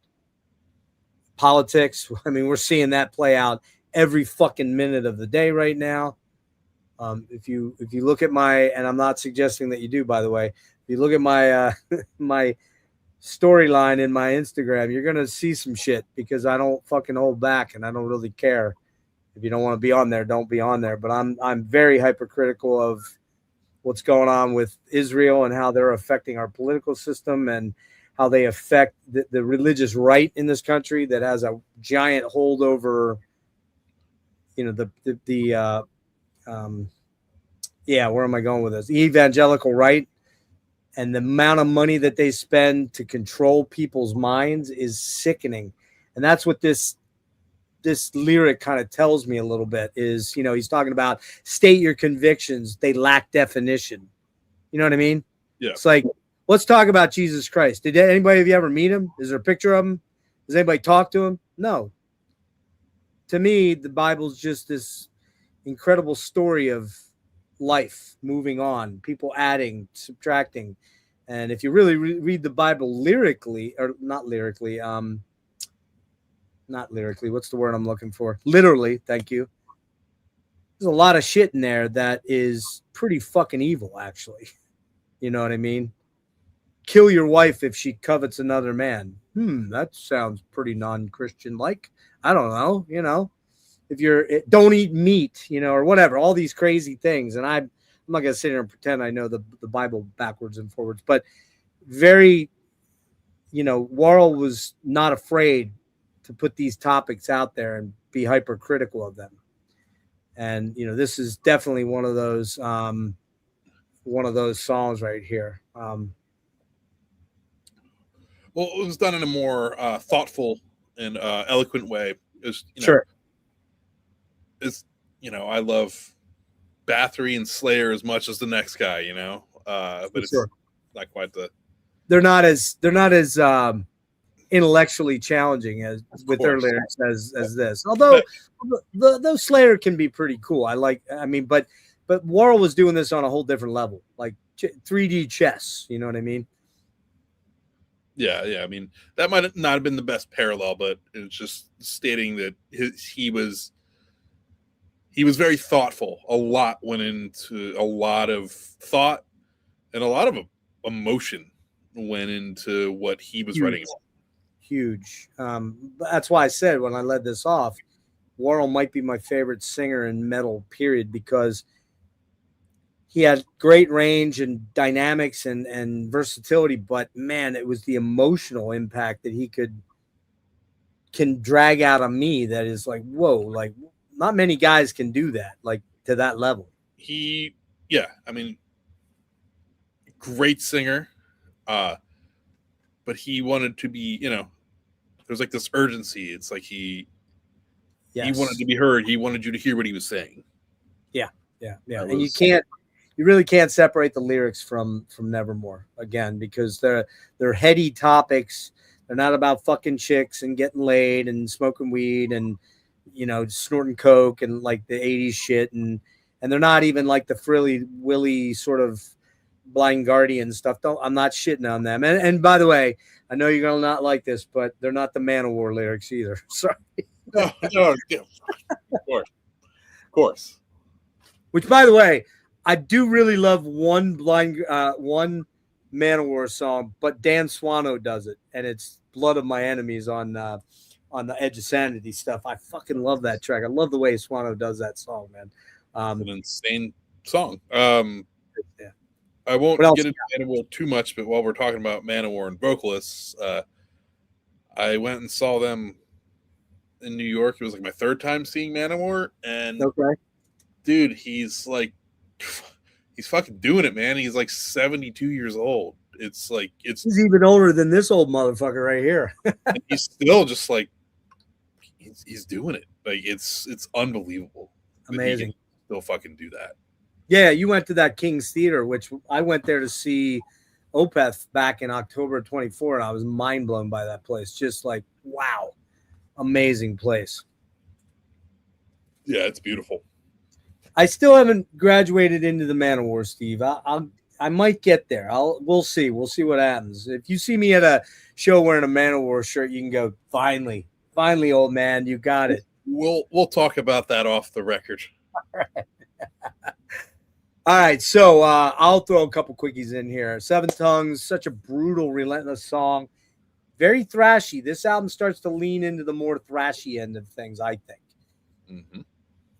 politics. I mean, we're seeing that play out every fucking minute of the day right now. If you look at and I'm not suggesting that you do, by the way, if you look at my my storyline in my Instagram, you're gonna see some shit, because I don't fucking hold back, and I don't really care. If you don't want to be on there, don't be on there. But I'm very hypercritical of what's going on with Israel and how they're affecting our political system, and how they affect the religious right in this country that has a giant hold over, where am I going with this? The evangelical right, and the amount of money that they spend to control people's minds is sickening. And that's what this lyric kind of tells me a little bit is, he's talking about state your convictions. They lack definition. You know what I mean? Yeah. It's like, let's talk about Jesus Christ. Did anybody of you ever meet him? Is there a picture of him? Does anybody talk to him? No. To me, the Bible's just this incredible story of life moving on, people adding, subtracting. And if you really read the Bible literally, what's the word I'm looking for? Literally, thank you. There's a lot of shit in there that is pretty fucking evil, actually. You know what I mean? Kill your wife if she covets another man. That sounds pretty non-Christian like. I don't know, if don't eat meat, or whatever, all these crazy things. And I'm not going to sit here and pretend I know the Bible backwards and forwards, but very, Warhol was not afraid to put these topics out there and be hypercritical of them. And, this is definitely one of those songs right here. Well, it was done in a more thoughtful and eloquent way. Sure. I love Bathory and Slayer as much as the next guy, but it's not quite the. They're not as intellectually challenging as with their lyrics as this. Although those Slayer can be pretty cool. But Warhol was doing this on a whole different level, like 3D chess. You know what I mean? Yeah. I mean, that might not have been the best parallel, but it's just stating that he was very thoughtful. A lot went into a lot of thought and a lot of emotion went into what he was Huge. writing about. Huge. But that's why I said when I led this off, Worrell might be my favorite singer in metal, period, because he had great range and dynamics and versatility, but man, it was the emotional impact that he can drag out on me that is like, whoa, like not many guys can do that, like to that level. I mean, great singer, but he wanted to be, there's like this urgency. It's like he wanted to be heard. He wanted you to hear what he was saying. Yeah. And you really can't separate the lyrics from Nevermore again, because they're heady topics. They're not about fucking chicks and getting laid and smoking weed and snorting coke and like the 80s shit, and they're not even like the frilly willy sort of Blind Guardian stuff. I'm not shitting on them. And by the way, I know you're gonna not like this, but they're not the Manowar lyrics either. Sorry. No, of course. Which, by the way, I do really love one Manowar song, but Dan Swano does it, and it's "Blood of My Enemies" on the Edge of Sanity stuff. I fucking love that track. I love the way Swano does that song, man. An insane song. Yeah. I won't get into Manowar too much, but while we're talking about Manowar and vocalists, I went and saw them in New York. It was like my third time seeing Manowar, and dude, he's fucking doing it, man. He's like 72 years old. He's even older than this old motherfucker right here. And he's still just like he's doing it. Like it's unbelievable. Amazing. He can still fucking do that. Yeah, you went to that King's Theater, which I went there to see Opeth back in October of 24, and I was mind blown by that place. Just like, wow, amazing place. Yeah, it's beautiful. I still haven't graduated into the Manowar, Steve. I might get there. We'll see. We'll see what happens. If you see me at a show wearing a Manowar shirt, you can go, finally, old man, you got it. We'll talk about that off the record. All right, so I'll throw a couple quickies in here. Seven Tongues, such a brutal, relentless song. Very thrashy. This album starts to lean into the more thrashy end of things, I think. Mm-hmm.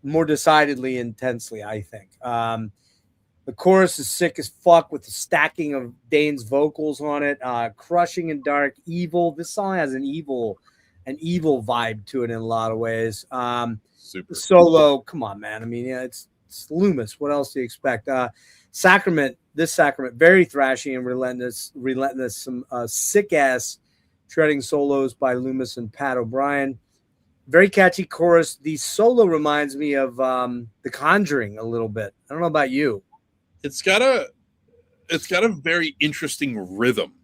More decidedly, intensely, I think. The chorus is sick as fuck with the stacking of Dane's vocals on it. Crushing and dark, evil. This song has an evil vibe to it in a lot of ways. Super. Solo, come on, man. I mean, yeah, it's Loomis. What else do you expect? Sacrament, very thrashy and relentless. Some sick ass shredding solos by Loomis and Pat O'Brien. Very catchy chorus. The solo reminds me of The Conjuring a little bit. I don't know about you. It's got a very interesting rhythm.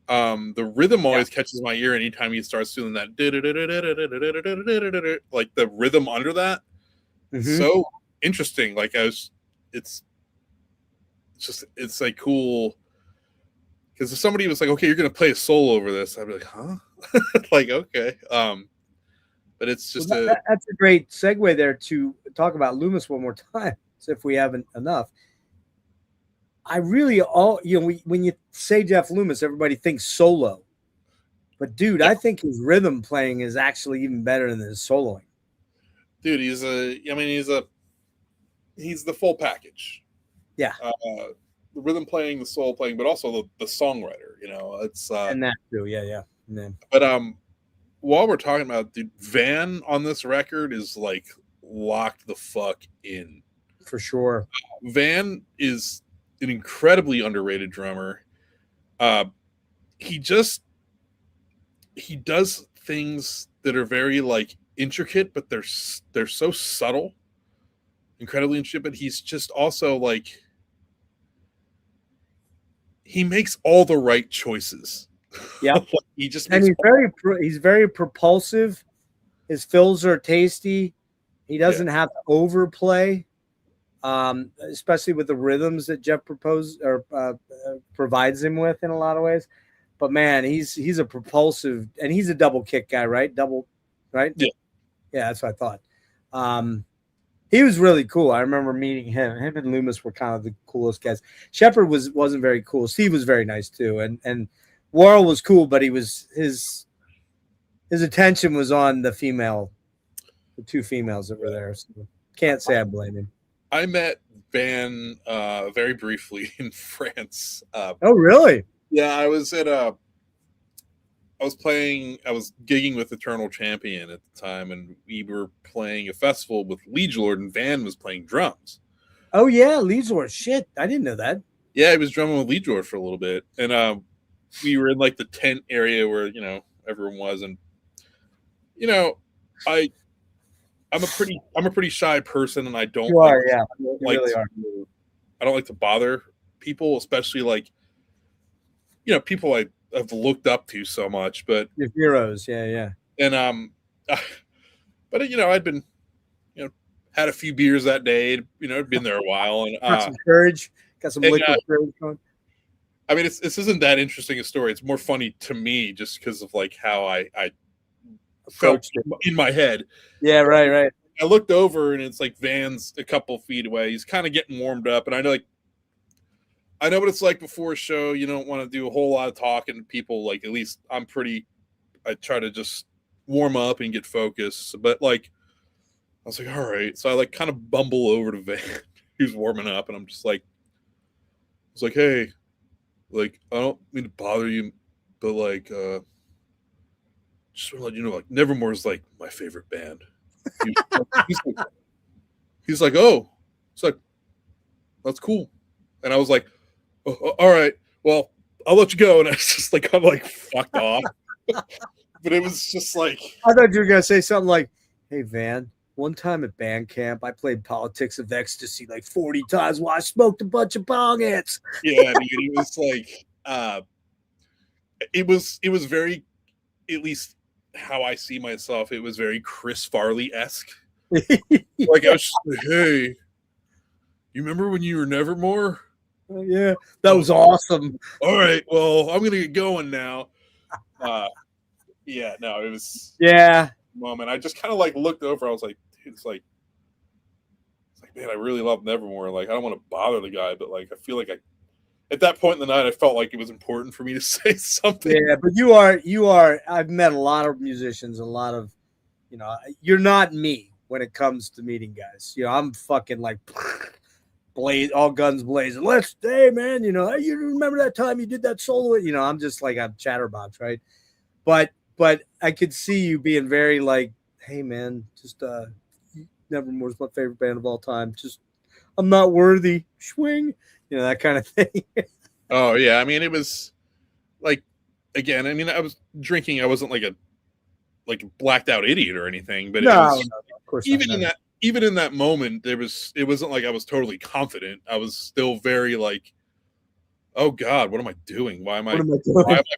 The rhythm always catches my ear anytime he starts doing that, like the rhythm under that. Mm-hmm. So interesting. Like it's like cool. Because if somebody was like, okay, you're gonna play a solo over this, I'd be like, huh? Like, okay. But it's just that's a great segue there to talk about Loomis one more time, so if we haven't enough. I really when you say Jeff Loomis, everybody thinks solo. But dude, I think his rhythm playing is actually even better than his soloing. Dude, he's the full package. Yeah. The rhythm playing, the solo playing, but also the songwriter, it's and that too, yeah. But while we're talking about, dude, Van on this record is like locked the fuck in. For sure. Van is an incredibly underrated drummer. He does things that are very like intricate, but they're so subtle, incredibly intricate. But he's just also like he makes all the right choices. Yeah, he just and he's very propulsive. His fills are tasty. He doesn't have to overplay. Especially with the rhythms that Jeff provides him with in a lot of ways. But man, he's a propulsive, and he's a double kick guy, right? Double, right? Yeah, that's what I thought. He was really cool. I remember meeting him. Him and Loomis were kind of the coolest guys. Shepard wasn't very cool. Steve was very nice too, and Warren was cool, but he was his attention was on the two females that were there. So can't say I blame him. I met Van very briefly in France. Oh, really? Yeah, I was gigging with Eternal Champion at the time, and we were playing a festival with Liege Lord, and Van was playing drums. Oh yeah, Liege Lord. Shit, I didn't know that. Yeah, he was drumming with Liege Lord for a little bit, and we were in like the tent area where everyone was, and I'm a pretty shy person, and I don't. You are, yeah. You really are. I don't like to bother people, especially like people I've looked up to so much, but your heroes, yeah. And but I'd been had a few beers that day, I'd been there a while, and got some courage, got some liquid courage going. I mean, this isn't that interesting a story. It's more funny to me just because of like how I felt in my head. Yeah, right. I looked over, and it's like Van's a couple feet away. He's kind of getting warmed up, and I know what it's like before a show. You don't want to do a whole lot of talking to people. Like, at least I try to just warm up and get focused. But like, I was like, all right. So I like kind of bumble over to Van. He's warming up, and I'm just like, I was like, hey, like, I don't mean to bother you, but like, just want to let you know, like, Nevermore is like my favorite band. He's like, oh, it's like, that's cool. And I was like, oh, all right, well, I'll let you go. And I was just like, I'm like fucked off. But it was just like, I thought you were gonna say something like, hey Van, one time at band camp, I played Politics of Ecstasy like 40 times while I smoked a bunch of bong hits. Yeah, dude, it was like, it was very, at least how I see myself, it was very Chris Farley-esque. Like, I was just like, hey, you remember when you were Nevermore? Yeah, that was awesome. All right, well, I'm gonna get going now. Yeah, no, it was moment. I just kind of like looked over. I was like, dude, it's like, man, I really love Nevermore. Like, I don't want to bother the guy, but like, I feel like at that point in the night, I felt like it was important for me to say something. Yeah, but you are. I've met a lot of musicians, a lot of, you're not me when it comes to meeting guys. I'm fucking like, blaze, all guns blazing. Hey man, you remember that time you did that solo? I'm just like a chatterbox, right? But I could see you being very like, hey man, just Nevermore's my favorite band of all time. Just I'm not worthy. Swing, that kind of thing. Oh yeah, I mean, it was like, again, I mean, I was drinking. I wasn't like a blacked out idiot or anything, but no, of course even not. Even in that moment, it wasn't like I was totally confident. I was still very like, oh God, what am I doing? Why am I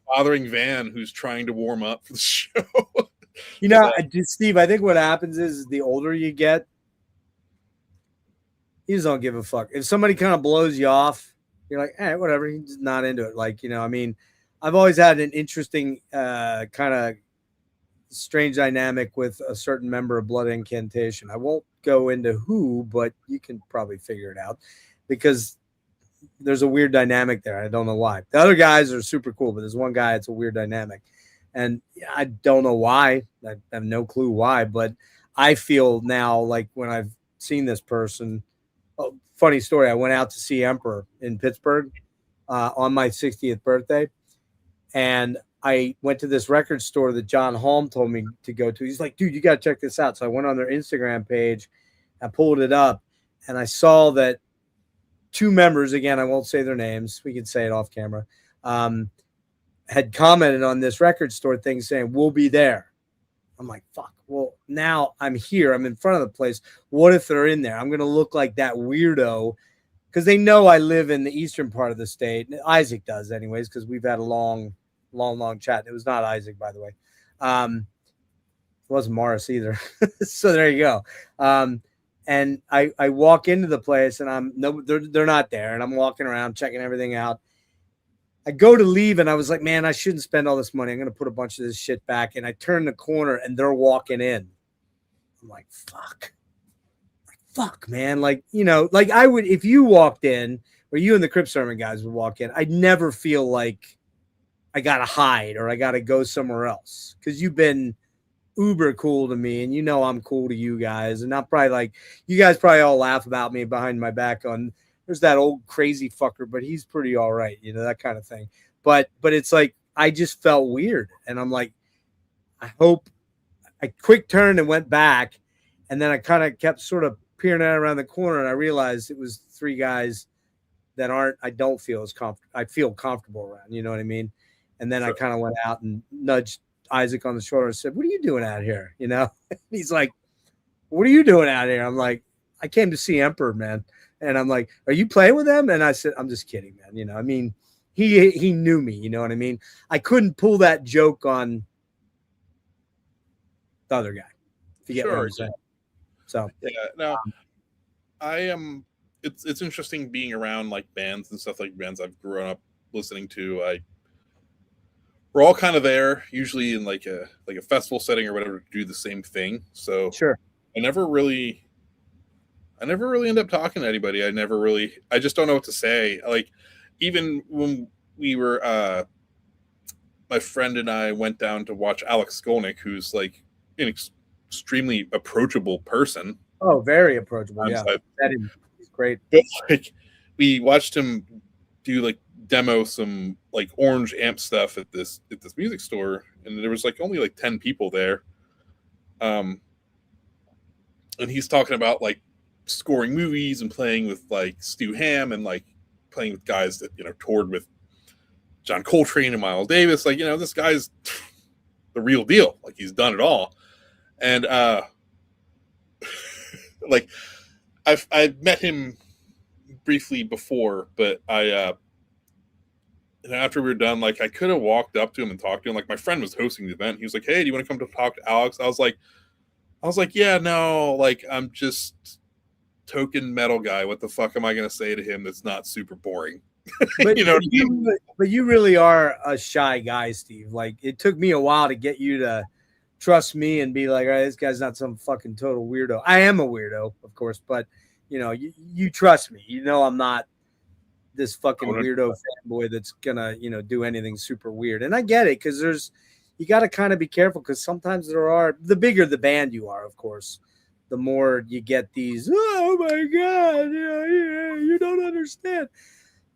bothering Van, who's trying to warm up for the show? Steve, I think what happens is the older you get, you just don't give a fuck. If somebody kind of blows you off, you're like, hey, whatever. He's just not into it. Like, I mean, I've always had an interesting kind of strange dynamic with a certain member of Blood Incantation. I won't go into who, but you can probably figure it out because there's a weird dynamic there. I don't know why. The other guys are super cool, but there's one guy, it's a weird dynamic. And I don't know why. I have no clue why, but I feel now like when I've seen this person, funny story. I went out to see Emperor in Pittsburgh on my 60th birthday. And I went to this record store that John Holm told me to go to. He's like, dude, you got to check this out. So I went on their Instagram page, I pulled it up, and I saw that two members, again, I won't say their names, we can say it off camera, had commented on this record store thing saying, we'll be there. I'm like, fuck. Well, now I'm here. I'm in front of the place. What if they're in there? I'm going to look like that weirdo because they know I live in the eastern part of the state. Isaac does anyways, because we've had a long chat. It was not Isaac, by the way. It wasn't Morris either. So there you go. And I walk into the place and they're not there. And I'm walking around checking everything out. I go to leave and I was like, man, I shouldn't spend all this money. I'm going to put a bunch of this shit back. And I turn the corner and they're walking in. I'm like, fuck. fuck, man. Like, you know, like I would, if you walked in, or you and the Crypt Sermon guys would walk in, I'd never feel like I got to hide or I got to go somewhere else. Cause you've been uber cool to me, and you know I'm cool to you guys. And I'm probably like, you guys probably all laugh about me behind my back on, there's that old crazy fucker, but he's pretty all right, you know, that kind of thing. But it's like, I just felt weird. And I'm like, I hope I quick turned and went back. And then I kind of kept sort of peering out around the corner, and I realized it was three guys that I don't feel as comfortable. I feel comfortable around, you know what I mean? And then I kind of went out and nudged Isaac on the shoulder and said, "What are you doing out here?" You know, he's like, "What are you doing out here?" I'm like, "I came to see Emperor, man." And I'm like, "Are you playing with them?" And I said, "I'm just kidding, man." You know, I mean, he knew me, you know what I mean? I couldn't pull that joke on the other guy. If you get what I'm saying. So yeah, no, I am. It's interesting being around like bands and stuff, like bands I've grown up listening to. We're all kind of there, usually in like a festival setting or whatever, to do the same thing. So sure, I never really end up talking to anybody. I just don't know what to say. Like, even when we were, my friend and I went down to watch Alex Skolnick, who's like an extremely approachable person. Oh, very approachable. Yeah, he's great. But like, we watched him do like demo some like orange amp stuff at this music store, and there was like only like 10 people there. And he's talking about like scoring movies and playing with like Stu Hamm and like playing with guys that, you know, toured with John Coltrane and Miles Davis. Like, you know, this guy's the real deal. Like, he's done it all. And like I've met him briefly before, but and after we were done, like, I could have walked up to him and talked to him. Like, my friend was hosting the event. He was like, "Hey, do you want to come to talk to Alex?" I was like, "Yeah, no, like, I'm just token metal guy. What the fuck am I going to say to him that's not super boring?" But you know what I mean? But you really are a shy guy, Steve. Like, it took me a while to get you to trust me and be like, "All right, this guy's not some fucking total weirdo." I am a weirdo, of course, but you know, you trust me. You know, I'm not this fucking weirdo fanboy that's gonna, you know, do anything super weird. And I get it, because you got to kind of be careful, because sometimes the bigger the band you are, of course, the more you get these, "Oh my god, yeah, you don't understand."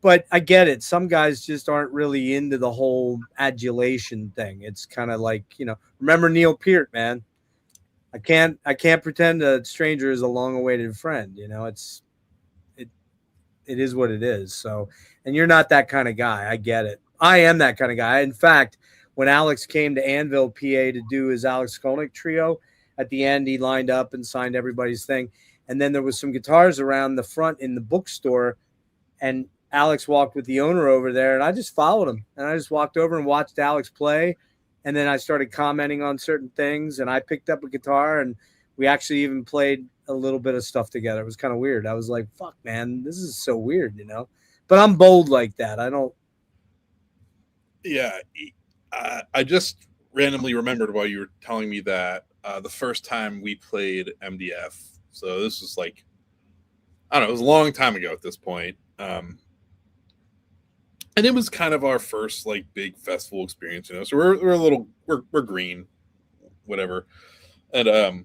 But I get it. Some guys just aren't really into the whole adulation thing. It's kind of like, you know, remember Neil Peart, man. I can't pretend a stranger is a long-awaited friend. You know, it is what it is. So, and you're not that kind of guy. I get it. I am that kind of guy. In fact, when Alex came to Anvil, PA, to do his Alex Skolnick trio, at the end, he lined up and signed everybody's thing. And then there was some guitars around the front in the bookstore, and Alex walked with the owner over there, and I just followed him. And I just walked over and watched Alex play. And then I started commenting on certain things, and I picked up a guitar, and we actually even played a little bit of stuff together. It was kind of weird. I was like, fuck, man, this is so weird, you know? But I'm bold like that. I don't. Yeah. I just randomly remembered while you were telling me that the first time we played MDF. So this was like, I don't know, it was a long time ago at this point. And it was kind of our first like big festival experience, you know. So we're green, whatever. And I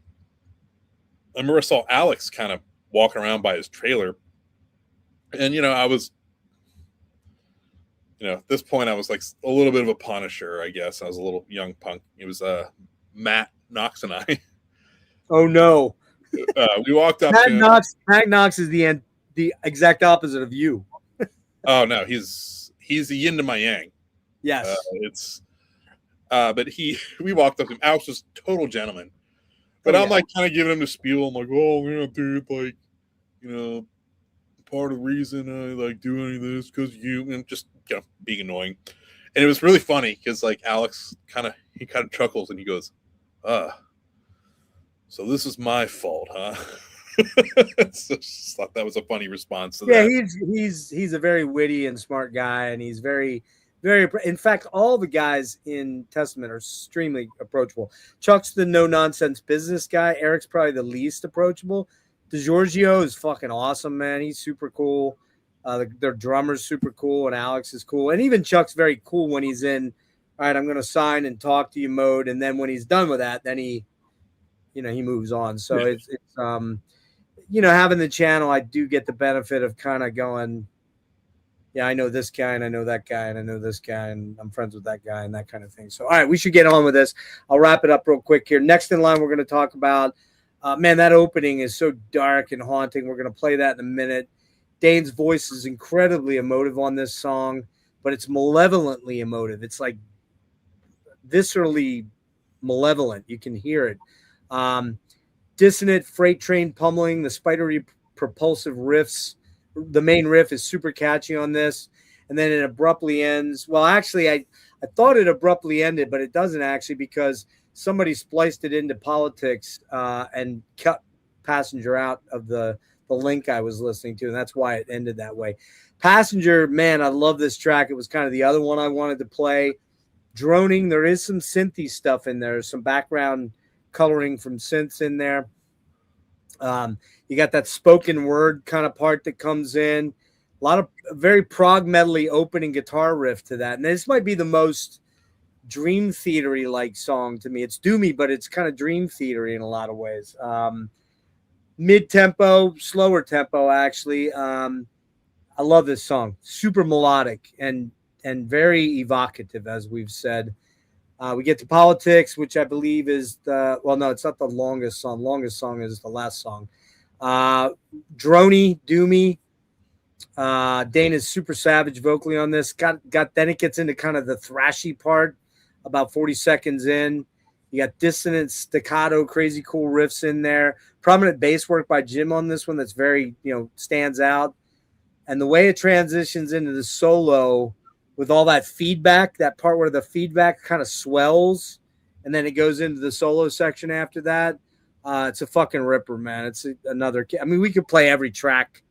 remember I saw Alex kind of walking around by his trailer, and, you know, I was, you know, at this point I was like a little bit of a punisher, I guess. I was a little young punk. It was Matt Knox and I. Oh no. We walked up. Matt Knox is the exact opposite of you. Oh no, he's the yin to my yang. Yes. But we walked up to him. Alex was total gentleman. But I'm like kind of giving him the spiel. I'm like, "Oh, yeah, dude, like, you know, part of the reason I like do any of this because you," and just, you know, being annoying. And it was really funny because like Alex kind of chuckles and he goes, "So this is my fault, huh?" So just thought that was a funny response to that. Yeah, he's a very witty and smart guy, and he's very, very. In fact, all the guys in Testament are extremely approachable. Chuck's the no nonsense business guy. Eric's probably the least approachable. DiGiorgio is fucking awesome, man. He's super cool. Their drummer's super cool, and Alex is cool. And even Chuck's very cool when he's in, all right, I'm going to sign and talk to you mode. And then when he's done with that, then he moves on. So it's having the channel, I do get the benefit of kind of going, yeah, I know this guy and I know that guy and I know this guy and I'm friends with that guy and that kind of thing. So, all right, we should get on with this. I'll wrap it up real quick here. Next in line, we're going to talk about, man, that opening is so dark and haunting. We're going to play that in a minute. Dane's voice is incredibly emotive on this song, but it's malevolently emotive. It's like viscerally malevolent. You can hear it. Dissonant freight train pummeling, the spidery propulsive riffs. The main riff is super catchy on this, and then it abruptly ends. Well, actually, I thought it abruptly ended, but it doesn't actually, because somebody spliced it into politics and cut Passenger out of the link I was listening to, and that's why it ended that way. Passenger, man, I love this track. It was kind of the other one I wanted to play. Droning, there is some synthy stuff in there, some background coloring from synths in there. You got that spoken word kind of part that comes in. A lot of very prog metal-y opening guitar riff to that. And this might be the most Dream Theater-y like song to me. It's doomy, but it's kind of Dream Theater-y in a lot of ways. Mid-tempo, slower tempo, actually. I love this song. Super melodic and very evocative, as we've said. We get to Politics, which I believe is no, it's not the longest song. Longest song is the last song. Droney, doomy. Dana's super savage vocally on this. Then it gets into kind of the thrashy part about 40 seconds in. You got dissonant, staccato, crazy cool riffs in there. Prominent bass work by Jim on this one that's very, stands out. And the way it transitions into the solo with all that feedback, that part where the feedback kind of swells and then it goes into the solo section after that. It's a fucking ripper, man. It's another. I mean, we could play every track.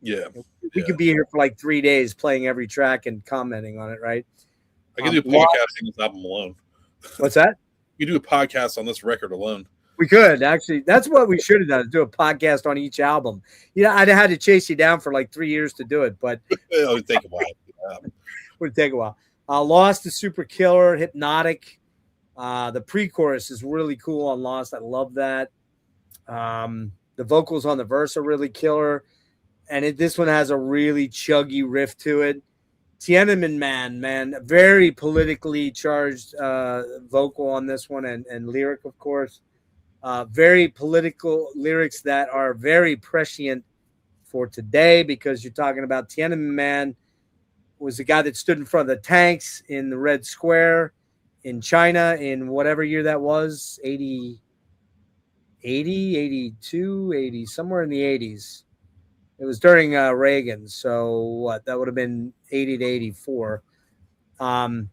Yeah. We could be here for like 3 days playing every track and commenting on it, right? I could do a podcast on this album alone. What's that? You do a podcast on this record alone. We could actually. That's what we should have done. Do a podcast on each album. I'd have had to chase you down for like 3 years to do it, but it would take a while. Would take a while. Lost is super killer, hypnotic. The pre-chorus is really cool on Lost. I love that. The vocals on the verse are really killer, and this one has a really chuggy riff to it. Tiananmen Man, very politically charged vocal on this one, and lyric, of course. Very political lyrics that are very prescient for today, because you're talking about Tiananmen Man was the guy that stood in front of the tanks in the Red Square in China in whatever year that was, 80, 82, 80, somewhere in the 80s. It was during Reagan. So what? That would have been 80 to 84. Very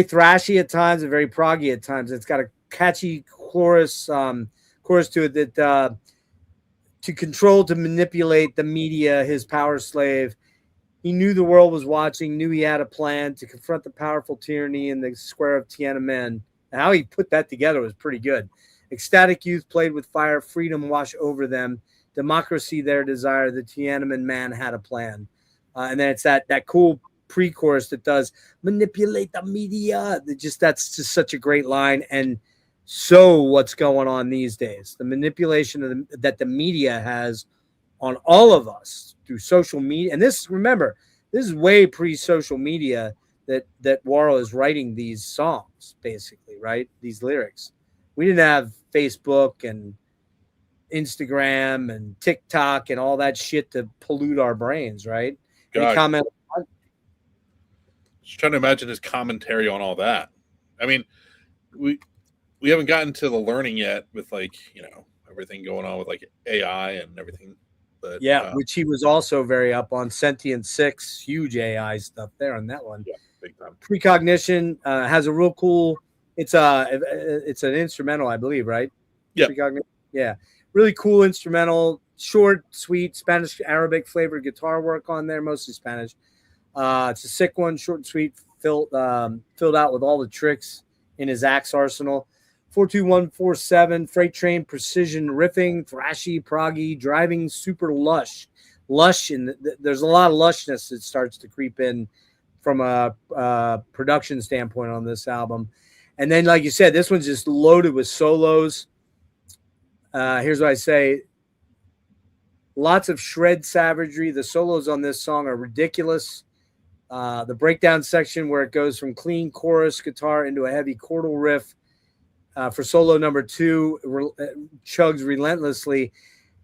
thrashy at times and very proggy at times. It's got a catchy chorus to it that to control, to manipulate the media, his power slave. He knew the world was watching, knew he had a plan to confront the powerful tyranny in the square of Tiananmen. And how he put that together was pretty good. Ecstatic youth played with fire, freedom washed over them, democracy their desire, the Tiananmen Man had a plan. And then it's that cool pre-chorus that does manipulate the media. That's just such a great line. And so what's going on these days? The manipulation that the media has on all of us through social media. And this is way pre-social media that Warhol is writing these songs, basically, right? These lyrics. We didn't have Facebook and Instagram and TikTok and all that shit to pollute our brains, right? Any comment? Just trying to imagine his commentary on all that. I mean, we haven't gotten to the learning yet with everything going on with AI and everything. But yeah, which he was also very up on. Sentient 6, huge AI stuff there on that one. Yeah, big time. Precognition has a real cool. It's an instrumental, I believe, right? Yeah. Yeah, really cool instrumental, short, sweet, Spanish Arabic flavored guitar work on there, mostly Spanish. It's a sick one, short and sweet, filled out with all the tricks in his axe arsenal. 42147, Freight Train, Precision Riffing, Thrashy, Proggy, Driving, Super Lush. Lush, and there's a lot of lushness that starts to creep in from a production standpoint on this album. And then, like you said, this one's just loaded with solos. Here's what I say. Lots of shred savagery. The solos on this song are ridiculous. The breakdown section where it goes from clean chorus guitar into a heavy chordal riff for solo number 2 chugs relentlessly.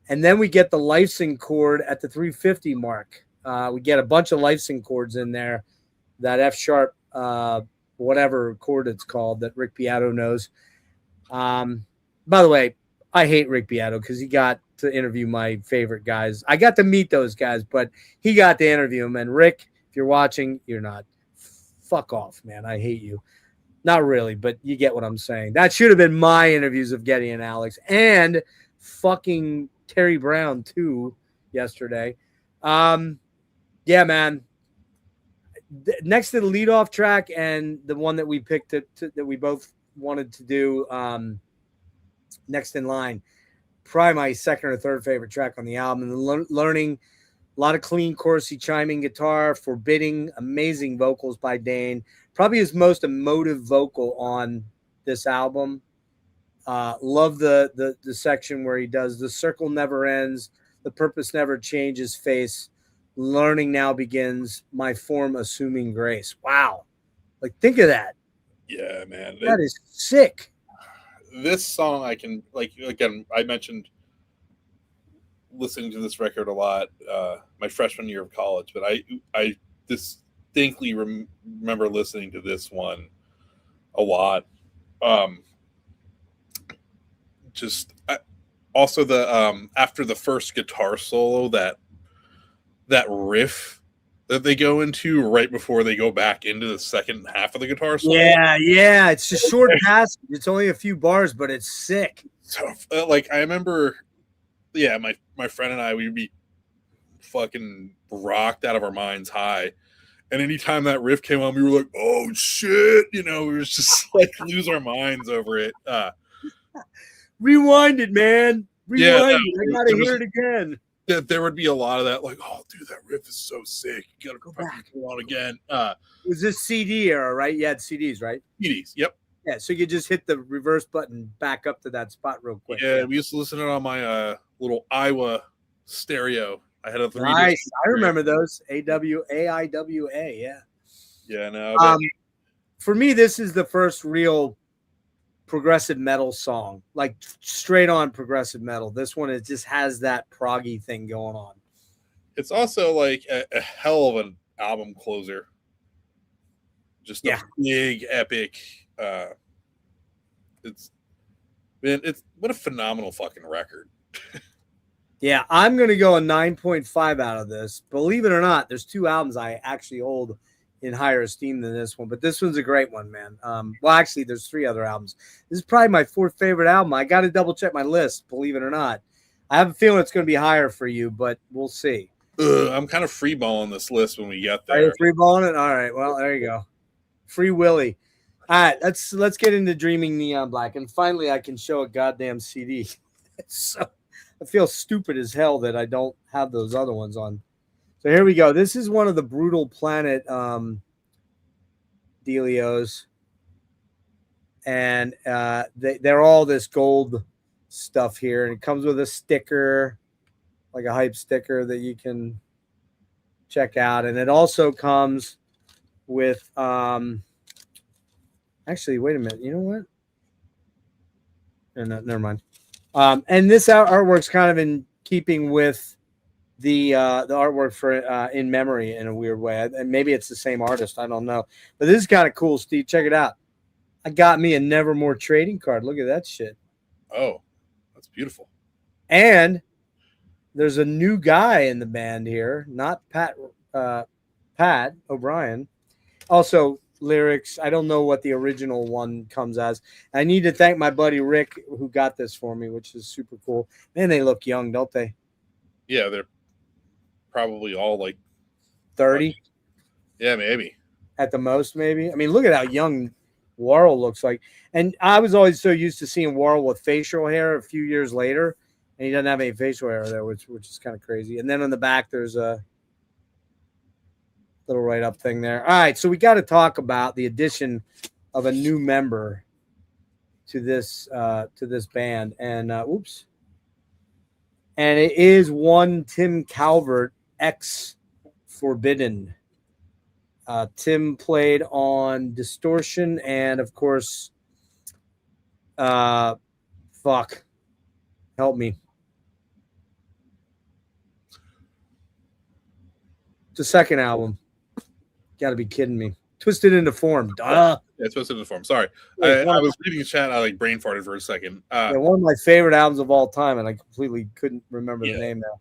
And then we get the Lifesing chord at the 350 mark. We get a bunch of Lifesing chords in there. That F sharp, whatever chord it's called that Rick Beato knows. By the way, I hate Rick Beato because he got to interview my favorite guys. I got to meet those guys, but he got to interview them. And Rick, if you're watching, you're not. Fuck off, man. I hate you. Not really, but you get what I'm saying. That should have been my interviews of Getty and Alex and fucking Terry Brown too yesterday. Yeah, man. Next to the leadoff track and the one that we picked that we both wanted to do, next in line, probably my second or third favorite track on the album. And learning a lot of clean, chorusy, chiming guitar, forbidding, amazing vocals by Dane. Probably his most emotive vocal on this album. Love the section where he does the circle never ends, the purpose never changes face. Learning now begins, my form assuming grace. Wow. Like, think of that. Yeah, man. That is sick. This song, I can, like, again, I mentioned listening to this record a lot my freshman year of college, but I distinctly remember listening to this one a lot. Also the after the first guitar solo, that riff that they go into right before they go back into the second half of the guitar solo. Yeah. It's a short passage. It's only a few bars, but it's sick. So, like, I remember, yeah, my friend and I, we'd be fucking rocked out of our minds high. And anytime that riff came on, we were like, oh, shit. You know, we were just like lose our minds over it. Rewind it, man. Rewind it. I got to hear it again. There would be a lot of that, like, oh, dude, that riff is so sick. You gotta go back and on again. Was this CD era, right? You had CDs, right? CDs, yep. Yeah, so you just hit the reverse button back up to that spot real quick. Yeah, we used to listen to it on my little Iowa stereo. I had a 3. Nice. I remember those. AIWA, yeah. Yeah, no. For me, this is the first real progressive metal song, like straight on progressive metal. This one, it just has that proggy thing going on. It's also like a hell of an album closer. Just a big epic. It's what a phenomenal fucking record. Yeah, I'm gonna go a 9.5 out of this. Believe it or not, there's 2 albums I actually hold in higher esteem than this one, but this one's a great one, man. Well, actually, there's 3 other albums. This is probably my 4th favorite album. I got to double check my list, believe it or not. I have a feeling it's going to be higher for you, but we'll see. I'm kind of freeballing this list when we get there. Are you freeballing it? All right. Well, there you go. Free Willy. All right, let's get into Dreaming Neon Black, and finally, I can show a goddamn CD. So I feel stupid as hell that I don't have those other ones on. So here we go. This is one of the Brutal Planet dealios. And they're all this gold stuff here. And it comes with a sticker, like a hype sticker that you can check out. And it also comes with, actually, wait a minute. You know what? No, never mind. And this artwork's kind of in keeping with the artwork for In Memory in a weird way. And maybe it's the same artist. I don't know. But this is kind of cool, Steve. Check it out. I got me a Nevermore trading card. Look at that shit. Oh, that's beautiful. And there's a new guy in the band here, not Pat O'Brien. Also, lyrics. I don't know what the original one comes as. I need to thank my buddy Rick who got this for me, which is super cool. Man, they look young, don't they? Yeah, they're probably all like 30. Yeah, maybe. At the most, maybe. I mean, look at how young Worrell looks like. And I was always so used to seeing Worrell with facial hair a few years later, and he doesn't have any facial hair there, which is kind of crazy. And then on the back, there's a little write-up thing there. All right, so we got to talk about the addition of a new member to this band, and and it is one Tim Calvert, ex Forbidden. Tim played on Distortion and, of course, help me. The second album. Got to be kidding me. Twisted Into Form. Duh. Yeah, Twisted Into Form. Sorry. I was reading the chat. I like brain farted for a second. Yeah, one of my favorite albums of all time, and I completely couldn't remember the name now.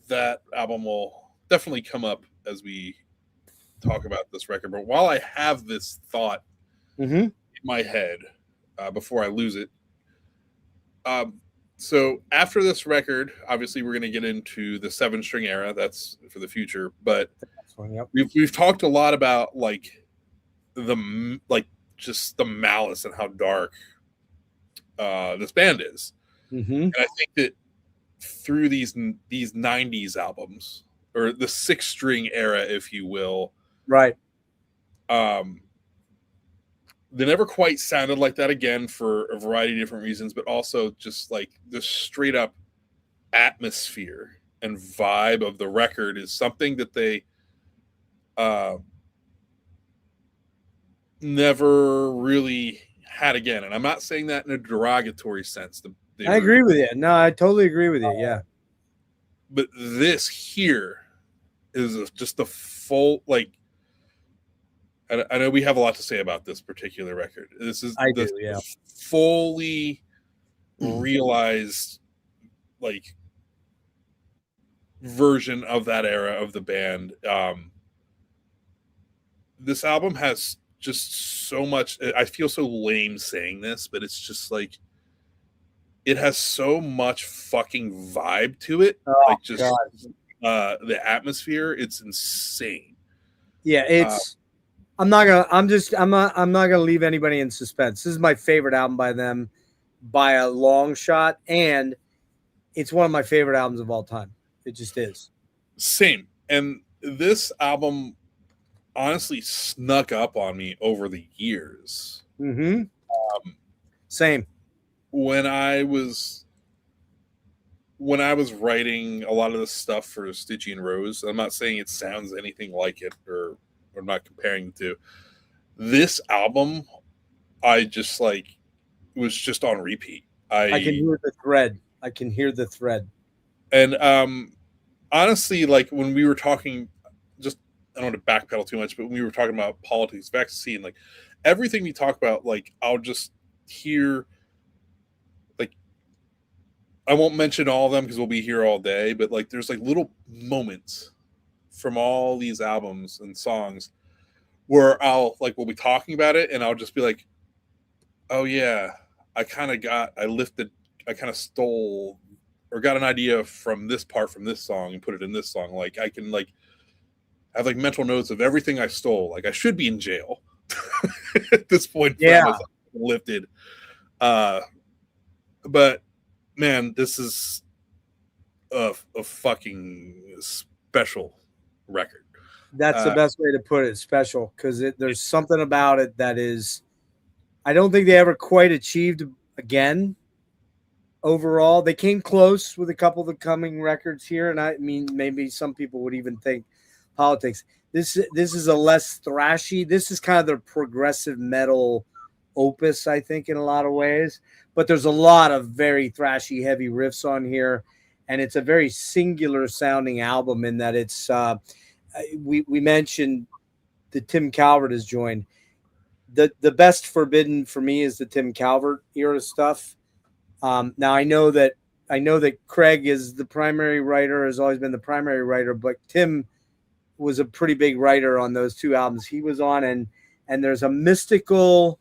That album will definitely come up as we talk about this record. But while I have this thought in my head before I lose it, so after this record, obviously we're going to get into the 7-string era. That's for the future. But we've talked a lot about just the malice and how dark this band is. And I think that through these 90s albums, or the 6-string era, if you will, right, they never quite sounded like that again for a variety of different reasons, but also just like the straight up atmosphere and vibe of the record is something that they never really had again. And I'm not saying that in a derogatory sense. I agree with you. No, I totally agree with you. Yeah. But this here is just the full, like, I know we have a lot to say about this particular record. This is the fully realized, like, version of that era of the band. This album has just so much. I feel so lame saying this, but it's just like it has so much fucking vibe to it. Like just the atmosphere. It's insane. Yeah, it's. I'm not gonna leave anybody in suspense. This is my favorite album by them by a long shot, and it's one of my favorite albums of all time. It just is. Same. And this album honestly snuck up on me over the years. Same. When I was writing a lot of the stuff for Stygian Rose, I'm not saying it sounds anything like it, or I'm not comparing the two. This album, I just like was just on repeat. I can hear the thread. I can hear the thread. And honestly, like when we were talking, just I don't want to backpedal too much, but when we were talking about politics, vaccine, like everything we talk about, like I'll just hear, like I won't mention all of them because we'll be here all day, but like there's like little moments from all these albums and songs where we'll be talking about it and I'll just be like, oh yeah, I kind of stole or got an idea from this part from this song and put it in this song. Like I can like have like mental notes of everything I stole. Like I should be in jail at this point. Yeah. Lifted. But man, this is a fucking special record. That's the best way to put it, special, because there's something about it that is, I don't think they ever quite achieved again. Overall, they came close with a couple of the coming records here, and I mean, maybe some people would even think politics. This is a less thrashy. This is kind of the progressive metal opus, I think, in a lot of ways. But there's a lot of very thrashy, heavy riffs on here, and it's a very singular sounding album in that it's. We mentioned that Tim Calvert has joined. The best Forbidden for me is the Tim Calvert era stuff. Now I know that Craig is the primary writer, has always been the primary writer, but Tim was a pretty big writer on those two albums he was on, and there's a mystical.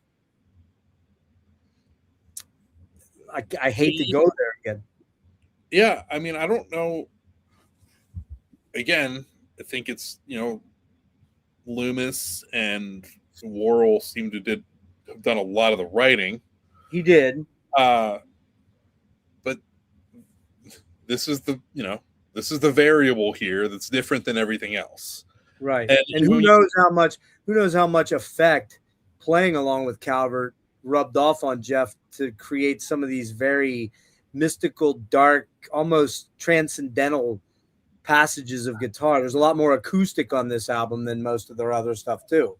I hate to go there again. Yeah, I mean, I don't know. Again, I think it's, Loomis and Worrell seem to did have done a lot of the writing. He did. But this is the variable here that's different than everything else. Right. And who knows how much effect playing along with Calvert rubbed off on Jeff to create some of these very mystical, dark, almost transcendental passages of guitar. There's a lot more acoustic on this album than most of their other stuff too.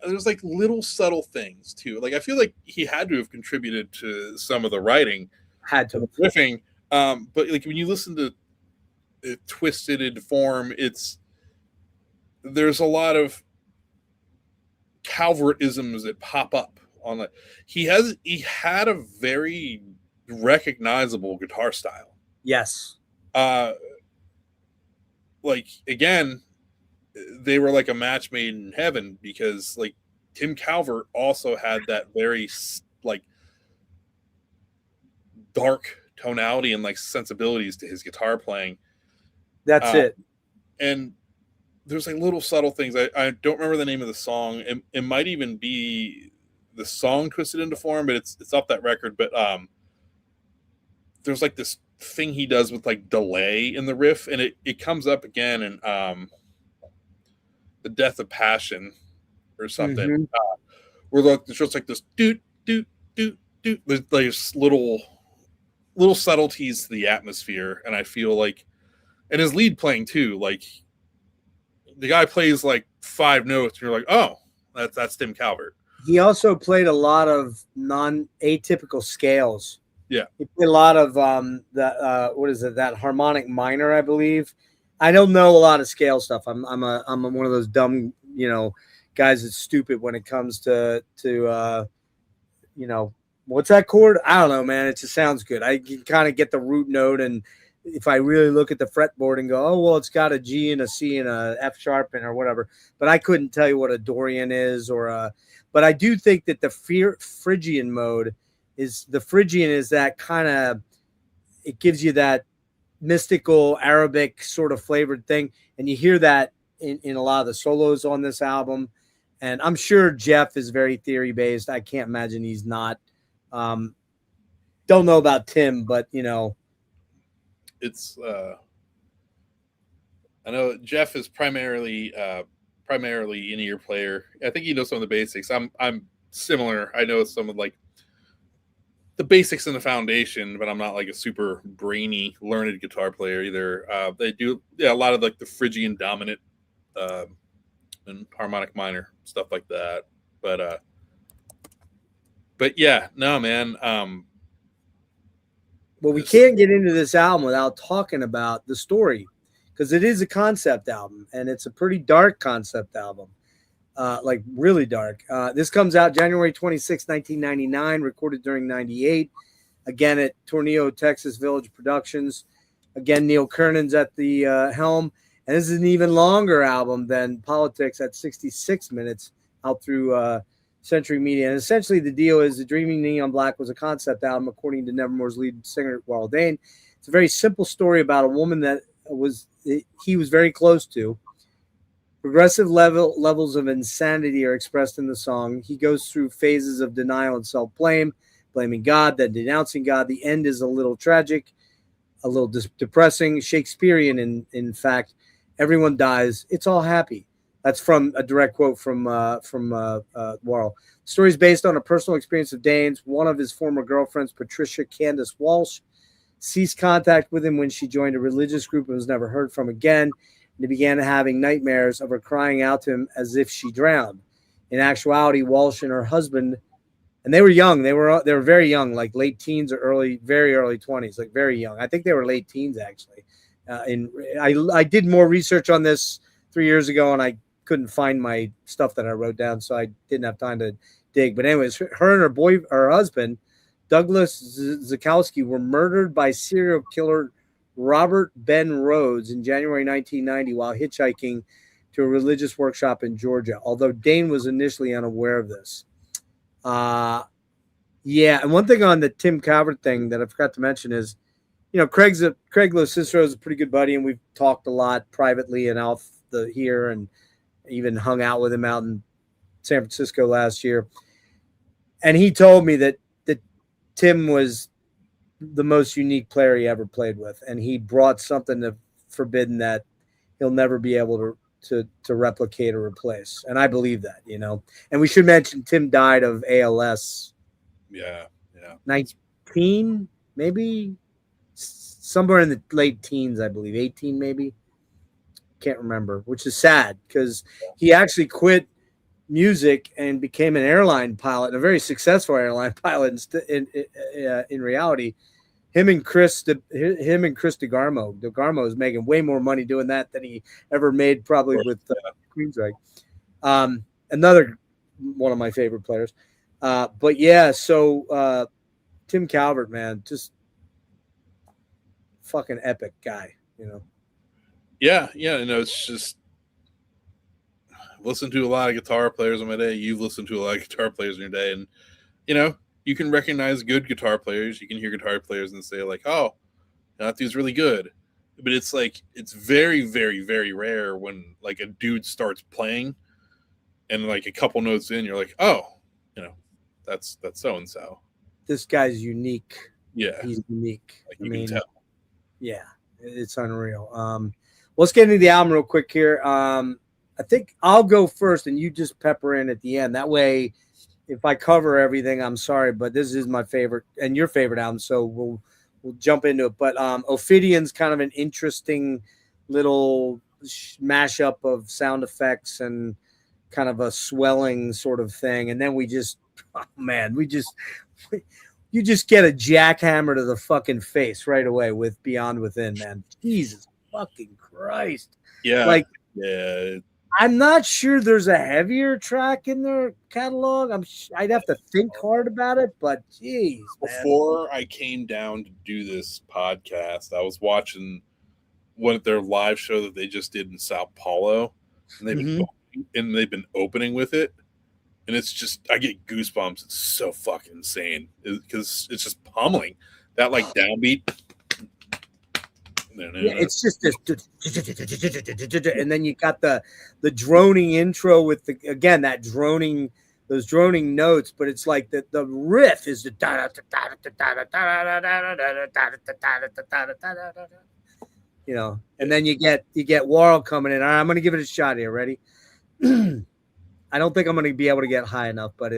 There's like little subtle things too. Like I feel like he had to have contributed to some of the writing, riffing. But like when you listen to it twisted into form, there's a lot of Calvert-isms that pop up on it. He had a very recognizable guitar style. Yes. Like again, they were like a match made in heaven, because like Tim Calvert also had that very like dark tonality and like sensibilities to his guitar playing. That's it. And there's like little subtle things. I don't remember the name of the song. It might even be the song Twisted into Form, but it's off that record. But there's like this thing he does with like delay in the riff, and it comes up again in The Death of Passion or something. Mm-hmm. Where there's just like this doot doot doot doot. There's little subtleties to the atmosphere, and I feel like, and his lead playing too, like the guy plays like 5 notes, and you're like, oh, that's Tim Calvert. He also played a lot of non-atypical scales. Yeah, he played a lot of that harmonic minor, I believe. I don't know a lot of scale stuff. I'm one of those dumb, guys that's stupid when it comes to what's that chord? I don't know, man. It just sounds good. I can kind of get the root note, and if I really look at the fretboard and go, oh well, it's got a G and a C and a F sharp or whatever. But I couldn't tell you what a Dorian is but I do think that the Phrygian mode is that kind of, it gives you that mystical Arabic sort of flavored thing, and you hear that in a lot of the solos on this album. And I'm sure Jeff is very theory based. I can't imagine he's not. Don't know about Tim, but it's I know Jeff is primarily in-ear player. I think he knows some of the basics. I'm similar. I know some of like the basics and the foundation, but I'm not like a super brainy, learned guitar player either. They do a lot of like the Phrygian dominant and harmonic minor stuff like that. But yeah, no, man. Well, we can't get into this album without talking about the story, because it is a concept album, and it's a pretty dark concept album, like really dark. This comes out January 26, 1999, recorded during 98, again at Tornillo, Texas Village Productions. Again, Neil Kernan's at the helm, and this is an even longer album than Politics at 66 minutes, out through Century Media. And essentially the deal is The Dreaming Neon Black was a concept album, according to Nevermore's lead singer, Warren Dane. It's a very simple story about a woman that he was very close to. Progressive levels of insanity are expressed in the song. He goes through phases of denial and self-blame, blaming God, then denouncing God. The end is a little tragic, a little depressing, Shakespearean in fact. Everyone dies. It's all happy. That's from a direct quote from Warrell. The story is based on a personal experience of Dane's. One of his former girlfriends, Patricia Candace Walsh, ceased contact with him when she joined a religious group and was never heard from again. And he began having nightmares of her crying out to him as if she drowned. In actuality, Walsh and her husband, and they were young. They were very young, like late teens or very early 20s, like very young. I think they were late teens actually. I did more research on this 3 years ago, and I couldn't find my stuff that I wrote down, so I didn't have time to dig. But anyways, her and her husband, Douglas Zakowski, were murdered by serial killer Robert Ben Rhodes in January 1990 while hitchhiking to a religious workshop in Georgia, although Dane was initially unaware of this. Yeah, and one thing on the Tim Calvert thing that I forgot to mention is, Craig Locicero is a pretty good buddy, and we've talked a lot privately and off here, and even hung out with him out in San Francisco last year. And he told me that Tim was the most unique player he ever played with, and he brought something to Forbidden that he'll never be able to replicate or replace. And I believe that, you know. And we should mention Tim died of ALS. Yeah. 19, maybe somewhere in the late teens, I believe, 18 maybe. Can't remember, which is sad because he actually quit music and became an airline pilot, a very successful airline pilot. In reality, him and Chris DeGarmo. DeGarmo is making way more money doing that than he ever made probably with Queensryche. Another one of my favorite players. But yeah, so Tim Calvert, man, just fucking epic guy, you know. Yeah, it's just I've listened to a lot of guitar players in my day. You've listened to a lot of guitar players in your day, and you know, you can recognize good guitar players. You can hear guitar players and say like, "Oh, that dude's really good," but it's like it's very, very, very rare when like a dude starts playing, and like a couple notes in, you're like, "Oh, you know, that's so and so." This guy's unique. Yeah, he's unique. Like you can tell. Yeah, it's unreal. Let's get into the album real quick here. I think I'll go first and you just pepper in at the end. That way, if I cover everything, I'm sorry, but this is my favorite and your favorite album, so we'll jump into it. But Ophidion's kind of an interesting little mashup of sound effects and kind of a swelling sort of thing. And then you just get a jackhammer to the fucking face right away with Beyond Within, man. Jesus fucking Christ. Yeah. Like, yeah. I'm not sure there's a heavier track in their catalog. I'd have to think hard about it, but geez, man. Before I came down to do this podcast, I was watching their live show that they just did in Sao Paulo, and they've been opening with it, and it's just I get goosebumps. It's so fucking insane because it's just pummeling that like downbeat. Yeah, it's just this, and then you got the droning intro with those droning notes, but it's like the riff is the you know, and then you get Warl coming in. All right, I'm gonna give it a shot here. Ready? I don't think I'm gonna be able to get high enough, but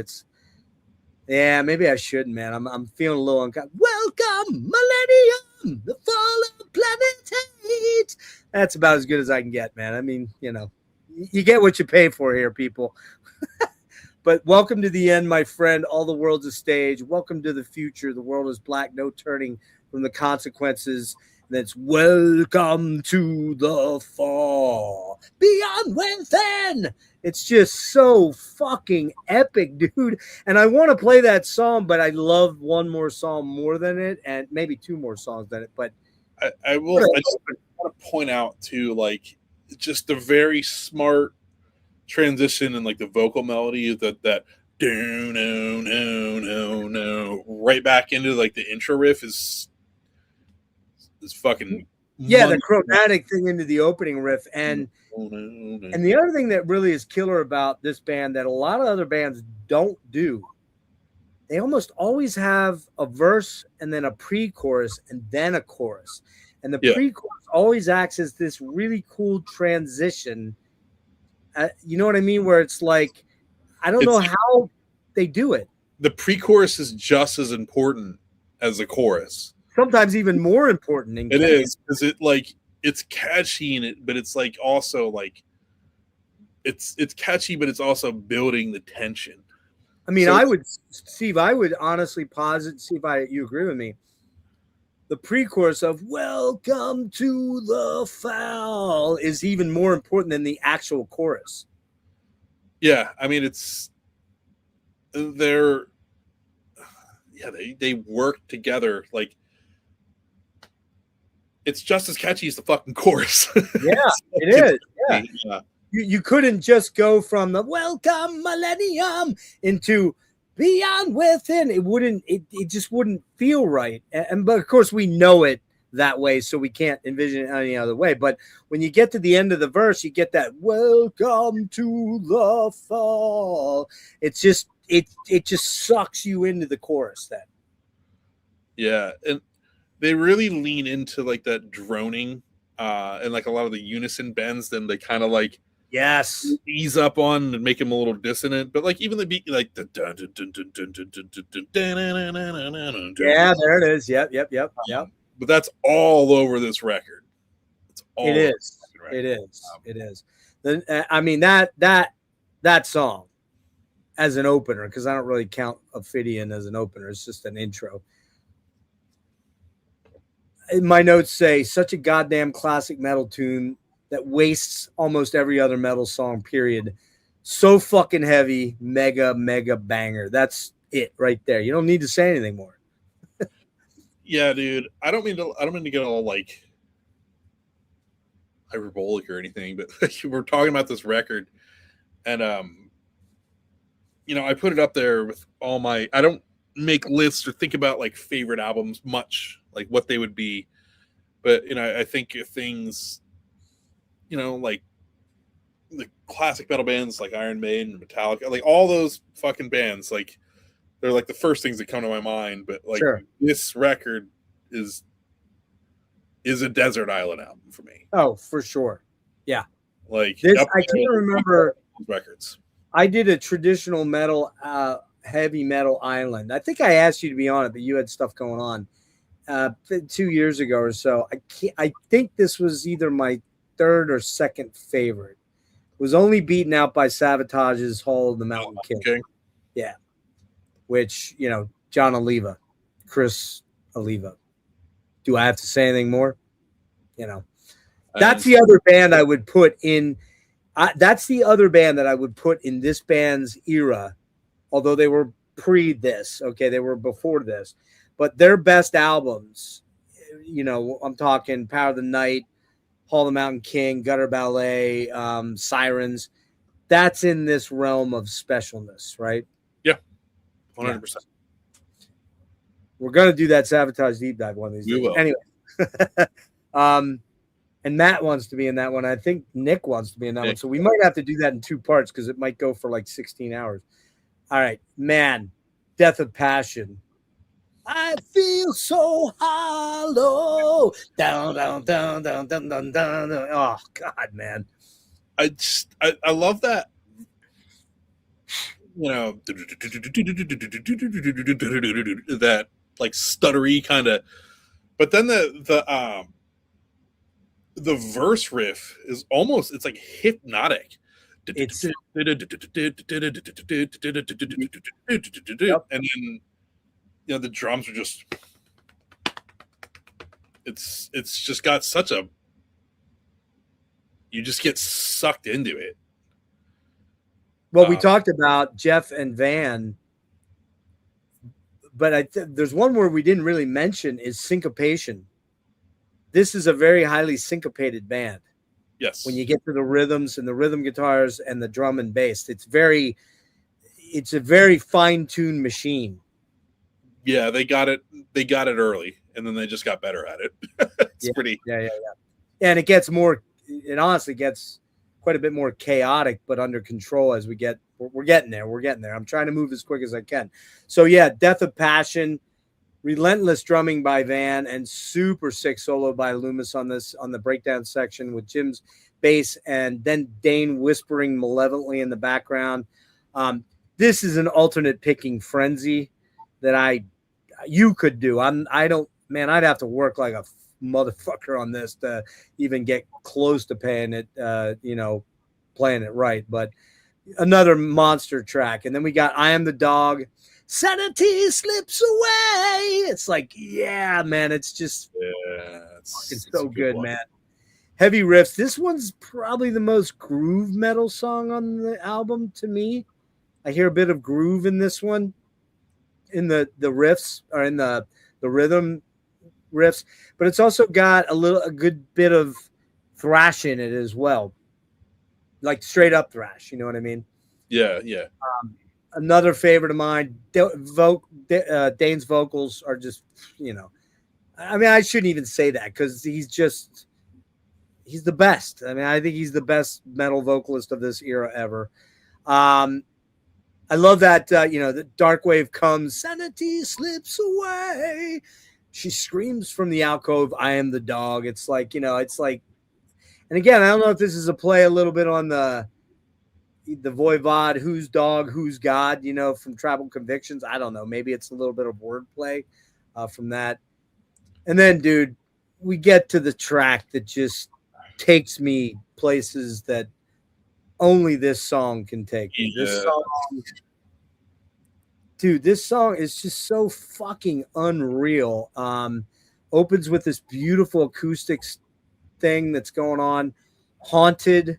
maybe I shouldn't, man. I'm feeling a little uncomfortable. Welcome, Millennium, the fall of planet hate. That's about as good as I can get, man. I mean, you know, you get what you pay for here, people. But welcome to the end, my friend. All the world's a stage. Welcome to the future. The world is black, no turning from the consequences. And it's welcome to the fall. Beyond Within. It's just so fucking epic, dude. And I want to play that song, but I love one more song more than it, and maybe two more songs than it. But I will. I just want to point out too, like, just the very smart transition and like the vocal melody that no right back into like the intro riff is fucking the chromatic thing into the opening riff. And the other thing that really is killer about this band that a lot of other bands don't do, they almost always have a verse and then a pre-chorus and then a chorus. And the pre-chorus always acts as this really cool transition. You know what I mean? Where it's like, I don't know how they do it. The pre-chorus is just as important as the chorus. Sometimes even more important. It is, because it's catchy in it, but it's like also like it's catchy, but it's also building the tension. I mean, Steve, I would honestly posit, see if you agree with me. The pre-chorus of "Welcome to the Fall" is even more important than the actual chorus. Yeah, I mean, they work together. Like, it's just as catchy as the fucking chorus. Yeah, it is. Yeah. You couldn't just go from the "Welcome Millennium" into Beyond Within. It just wouldn't feel right. But of course we know it that way, so we can't envision it any other way. But when you get to the end of the verse, you get that "Welcome to the Fall." It's it just sucks you into the chorus then. Yeah, and they really lean into like that droning and like a lot of the unison bends. Then they kind of like Yes. ease up on and make them a little dissonant. But like even the beat, like the Yeah, there it is. Yep. But that's all over this record. It's all It over is. this record. It is. It is. Then I mean that song as an opener, because I don't really count Ophidian as an opener. It's just an intro. My notes say such a goddamn classic metal tune that wastes almost every other metal song, period. So fucking heavy, mega banger. That's it right there. You don't need to say anything more. Yeah, dude. I don't mean to get all like hyperbolic or anything, but we're talking about this record, and you know, I put it up there with all my. I don't make lists or think about like favorite albums much, like what they would be, but you know, I think of things, you know, like the classic metal bands like Iron Maiden, Metallica, like all those fucking bands, like they're like the first things that come to my mind. But like Sure. This record is a desert island album for me. Oh, for sure. Yeah. Like This, up I there can't with remember. records. I did a traditional metal, heavy metal island. I think I asked you to be on it, but you had stuff going on 2 years ago or so. I think this was either my third or second favorite. It was only beaten out by Savage's Hall of the Mountain King. Okay. Yeah. Which, you know, John Oliva, Chris Oliva. Do I have to say anything more? You know, that's the other band I would put in. That's the other band that I would put in this band's era, although they were pre this. Okay, they were before this, but their best albums, you know, I'm talking Power of the Night, Hall of the Mountain King, Gutter Ballet, Sirens. That's in this realm of specialness, right? Yeah, 100%. We're gonna do that Sabotage deep dive one of these days. will. Anyway, and Matt wants to be in that one. I think Nick wants to be in that one. So we might have to do that in 2 parts because it might go for like 16 hours. All right, man. Death of Passion. I feel so hollow. Down. Oh, God, man. I love that. You know, that like stuttery kind of, but then the verse riff is almost, it's like hypnotic. It's and then, you know, the drums are just, it's just got such a, you just get sucked into it. well, we talked about Jeff and Van, but there's one word we didn't really mention is syncopation. This is a very highly syncopated band. Yes. When you get to the rhythms and the rhythm guitars and the drum and bass, it's a very fine-tuned machine. Yeah, they got it early, and then they just got better at it. It's pretty. Yeah. And it honestly gets quite a bit more chaotic, but under control as we're getting there. I'm trying to move as quick as I can. So yeah, Death of Passion, relentless drumming by Van, and super sick solo by Loomis on the breakdown section with Jim's bass and then Dane whispering malevolently in the background. This is an alternate picking frenzy that you could do. I'd have to work like a motherfucker on this to even get close to playing it right. But another monster track. And then we got I Am the Dog. Sanity slips away. It's like, yeah, man, it's just it's so good, man. Heavy riffs. This one's probably the most groove metal song on the album to me. I hear a bit of groove in this one, in the riffs or in the rhythm riffs, but it's also got a good bit of thrash in it as well, like straight up thrash. You know what I mean? Yeah. Another favorite of mine, Dane's vocals are just, you know, I mean, I shouldn't even say that because he's the best. I mean, I think he's the best metal vocalist of this era ever. I love that, the dark wave comes, sanity slips away. She screams from the alcove, I am the dog. It's like, it's like, and again, I don't know if this is a play a little bit on the Voivod, who's dog, who's God, from Tribal Convictions. I don't know. Maybe it's a little bit of wordplay from that. And then, dude, we get to the track that just takes me places that only this song can take me. Yeah. This song is just so fucking unreal. Opens with this beautiful acoustics thing that's going on. Haunted,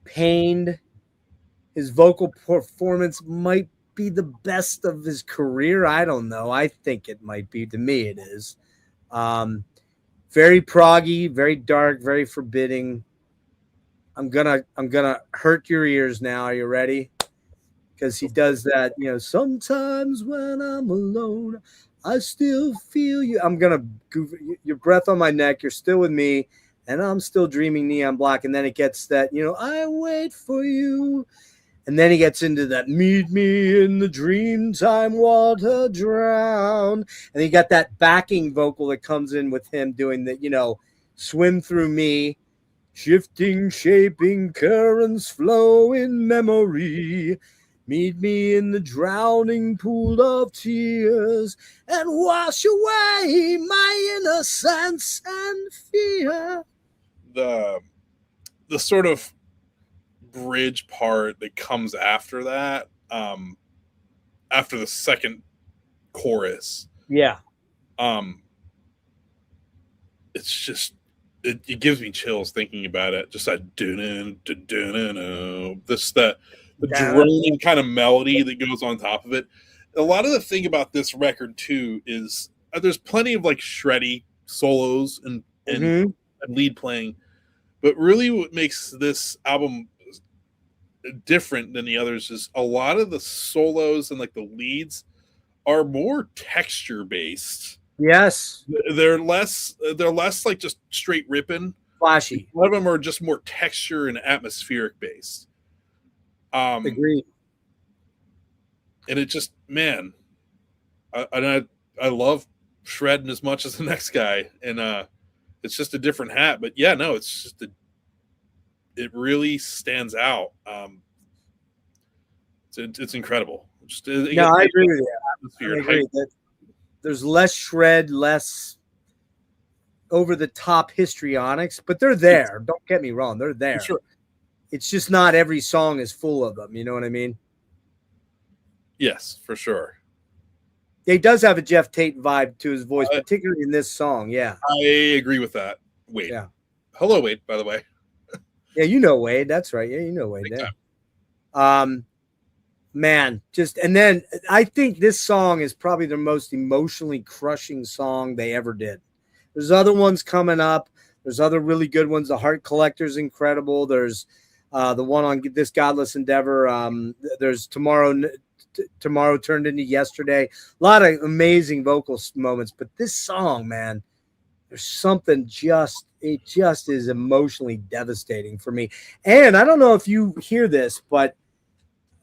pained. His vocal performance might be the best of his career. I don't know. I think it might be. To me, it is. Very proggy, very dark, very forbidding. I'm gonna hurt your ears now. Are you ready? Because he does that, sometimes when I'm alone, I still feel you. I'm gonna goof your breath on my neck. You're still with me, and I'm still dreaming neon black. And then it gets that, I wait for you. And then he gets into that, meet me in the dreamtime, water drown. And he got that backing vocal that comes in with him doing the, swim through me. Shifting, shaping currents flow in memory. Meet me in the drowning pool of tears and wash away my innocence and fear. The sort of bridge part that comes after that, after the second chorus. Yeah. It's just it gives me chills thinking about it. Just that the droning kind of melody that goes on top of it. A lot of the thing about this record too is there's plenty of like shreddy solos and lead playing, but really what makes this album different than the others is a lot of the solos and like the leads are more texture based. Yes, they're less like just straight ripping, flashy. A lot of them are just more texture and atmospheric based. Agreed. And it just, man, I love shredding as much as the next guy, and it's just a different hat. But yeah, no, it's just it really stands out. It's incredible. I agree with you. I agree that there's less shred, less over the top histrionics, but they're there. Don't get me wrong, they're there. Sure. It's just not every song is full of them. You know what I mean? Yes, for sure. He does have a Jeff Tate vibe to his voice, particularly in this song. Yeah, I agree with that. Wade. Yeah. Hello, Wade, by the way. Yeah, you know Wade. That's right. Yeah, you know Wade. Yeah. Man, and then I think this song is probably the most emotionally crushing song they ever did. There's other ones coming up. There's other really good ones. The Heart Collector's incredible. There's the one on this Godless Endeavor. There's Tomorrow Turned Into Yesterday. A lot of amazing vocal moments, but this song, man, there's something it just is emotionally devastating for me. And I don't know if you hear this, but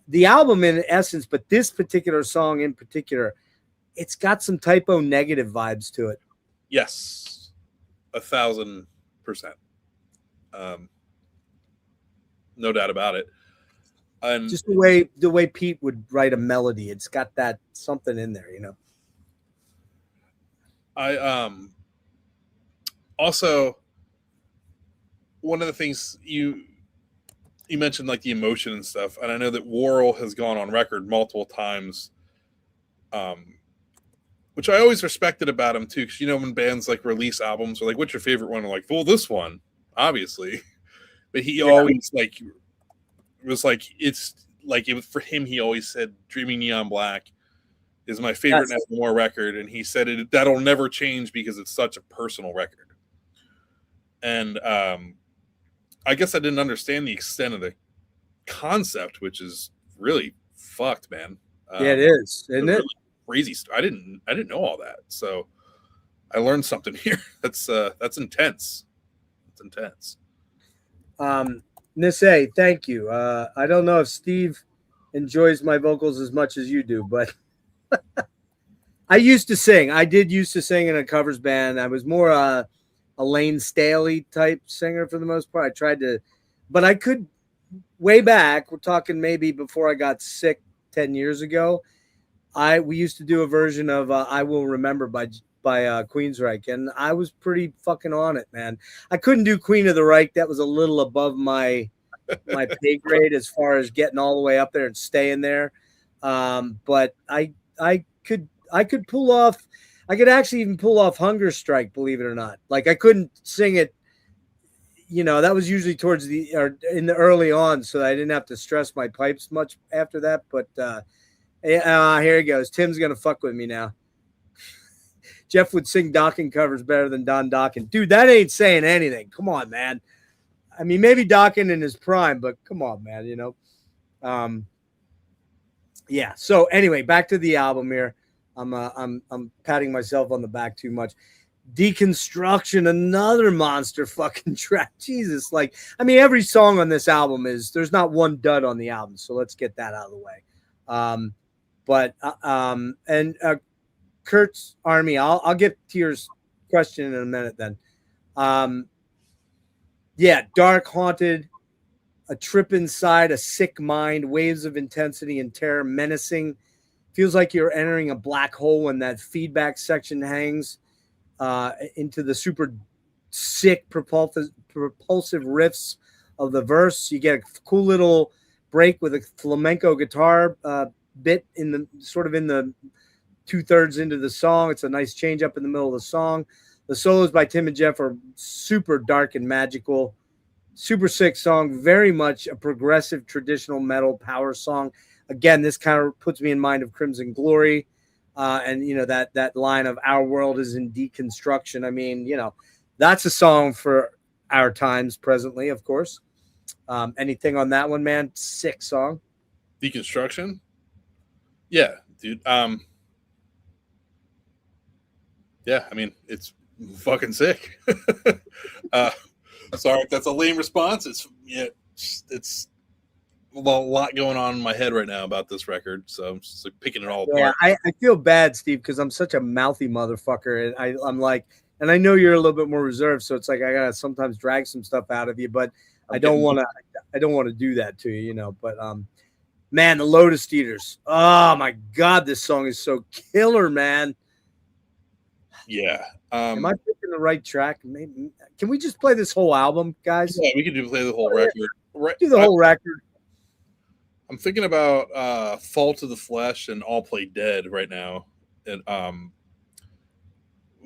the album in essence, but this particular song in particular, it's got some Typo Negative vibes to it. Yes, 1,000%. No doubt about it. And just the way Pete would write a melody, it's got that something in there, I also, one of the things you mentioned, like the emotion and stuff, and I know that Worrell has gone on record multiple times, which I always respected about him too, because when bands like release albums or like, what's your favorite one? Or like, well, this one, obviously, but he always it was for him. He always said, "Dreaming Neon Black is my favorite Nevermore record," and he said that'll never change because it's such a personal record. And I guess I didn't understand the extent of the concept, which is really fucked, man. Yeah, it is, isn't it? Really crazy. I didn't know all that, so I learned something here. That's intense. It's intense. Nisse, thank you. I don't know if Steve enjoys my vocals as much as you do, but I used to sing. I did used to sing in a covers band. I was more a Lane Staley type singer for the most part. I tried to, but I could way back. We're talking maybe before I got sick 10 years ago. We used to do a version of "I Will Remember" by Queensryche, and I was pretty fucking on it, man. I couldn't do Queen of the Reich. That was a little above my pay grade as far as getting all the way up there and staying there. But I could pull off. I could actually even pull off Hunger Strike, believe it or not. Like I couldn't sing it. You know, that was usually towards or in the early on, so I didn't have to stress my pipes much after that. But here he goes. Tim's gonna fuck with me now. Jeff would sing Dokken covers better than Don Dokken. Dude, that ain't saying anything. Come on, man. I mean, maybe Dokken in his prime, but come on, man, you know. Yeah. So anyway, back to the album here. I'm patting myself on the back too much. Deconstruction, another monster fucking track. Jesus, like, I mean, every song on this album there's not one dud on the album, so let's get that out of the way. Kurt's Army, I'll get to your question in a minute then. Yeah, dark, haunted, a trip inside, a sick mind, waves of intensity and terror, menacing. Feels like you're entering a black hole when that feedback section hangs into the super sick propulsive riffs of the verse. You get a cool little break with a flamenco guitar bit in the 2/3 into the song. It's a nice change up in the middle of the song. The solos by Tim and Jeff are super dark and magical. Super sick song. Very much a progressive traditional metal power song. Again, this kind of puts me in mind of Crimson Glory. And, you know, that line of "our world is in deconstruction." I mean, you know, that's a song for our times presently, of course. Anything on that one, man? Sick song. Deconstruction? Yeah, dude. Yeah, I mean, it's fucking sick. Sorry if that's a lame response. It's a lot going on in my head right now about this record, so I'm just like picking it all apart. I feel bad, Steve, because I'm such a mouthy motherfucker, and I'm like, and I know you're a little bit more reserved, so it's like I gotta sometimes drag some stuff out of you, but I don't want to do that to you, you know. But man, the Lotus Eaters. Oh my God, this song is so killer, man. Yeah. Am I picking the right track? Maybe. Can we just play this whole album, guys? Yeah, we could play the whole record. Right. Do the whole record. I'm thinking about Fall to the Flesh and All Play Dead right now. And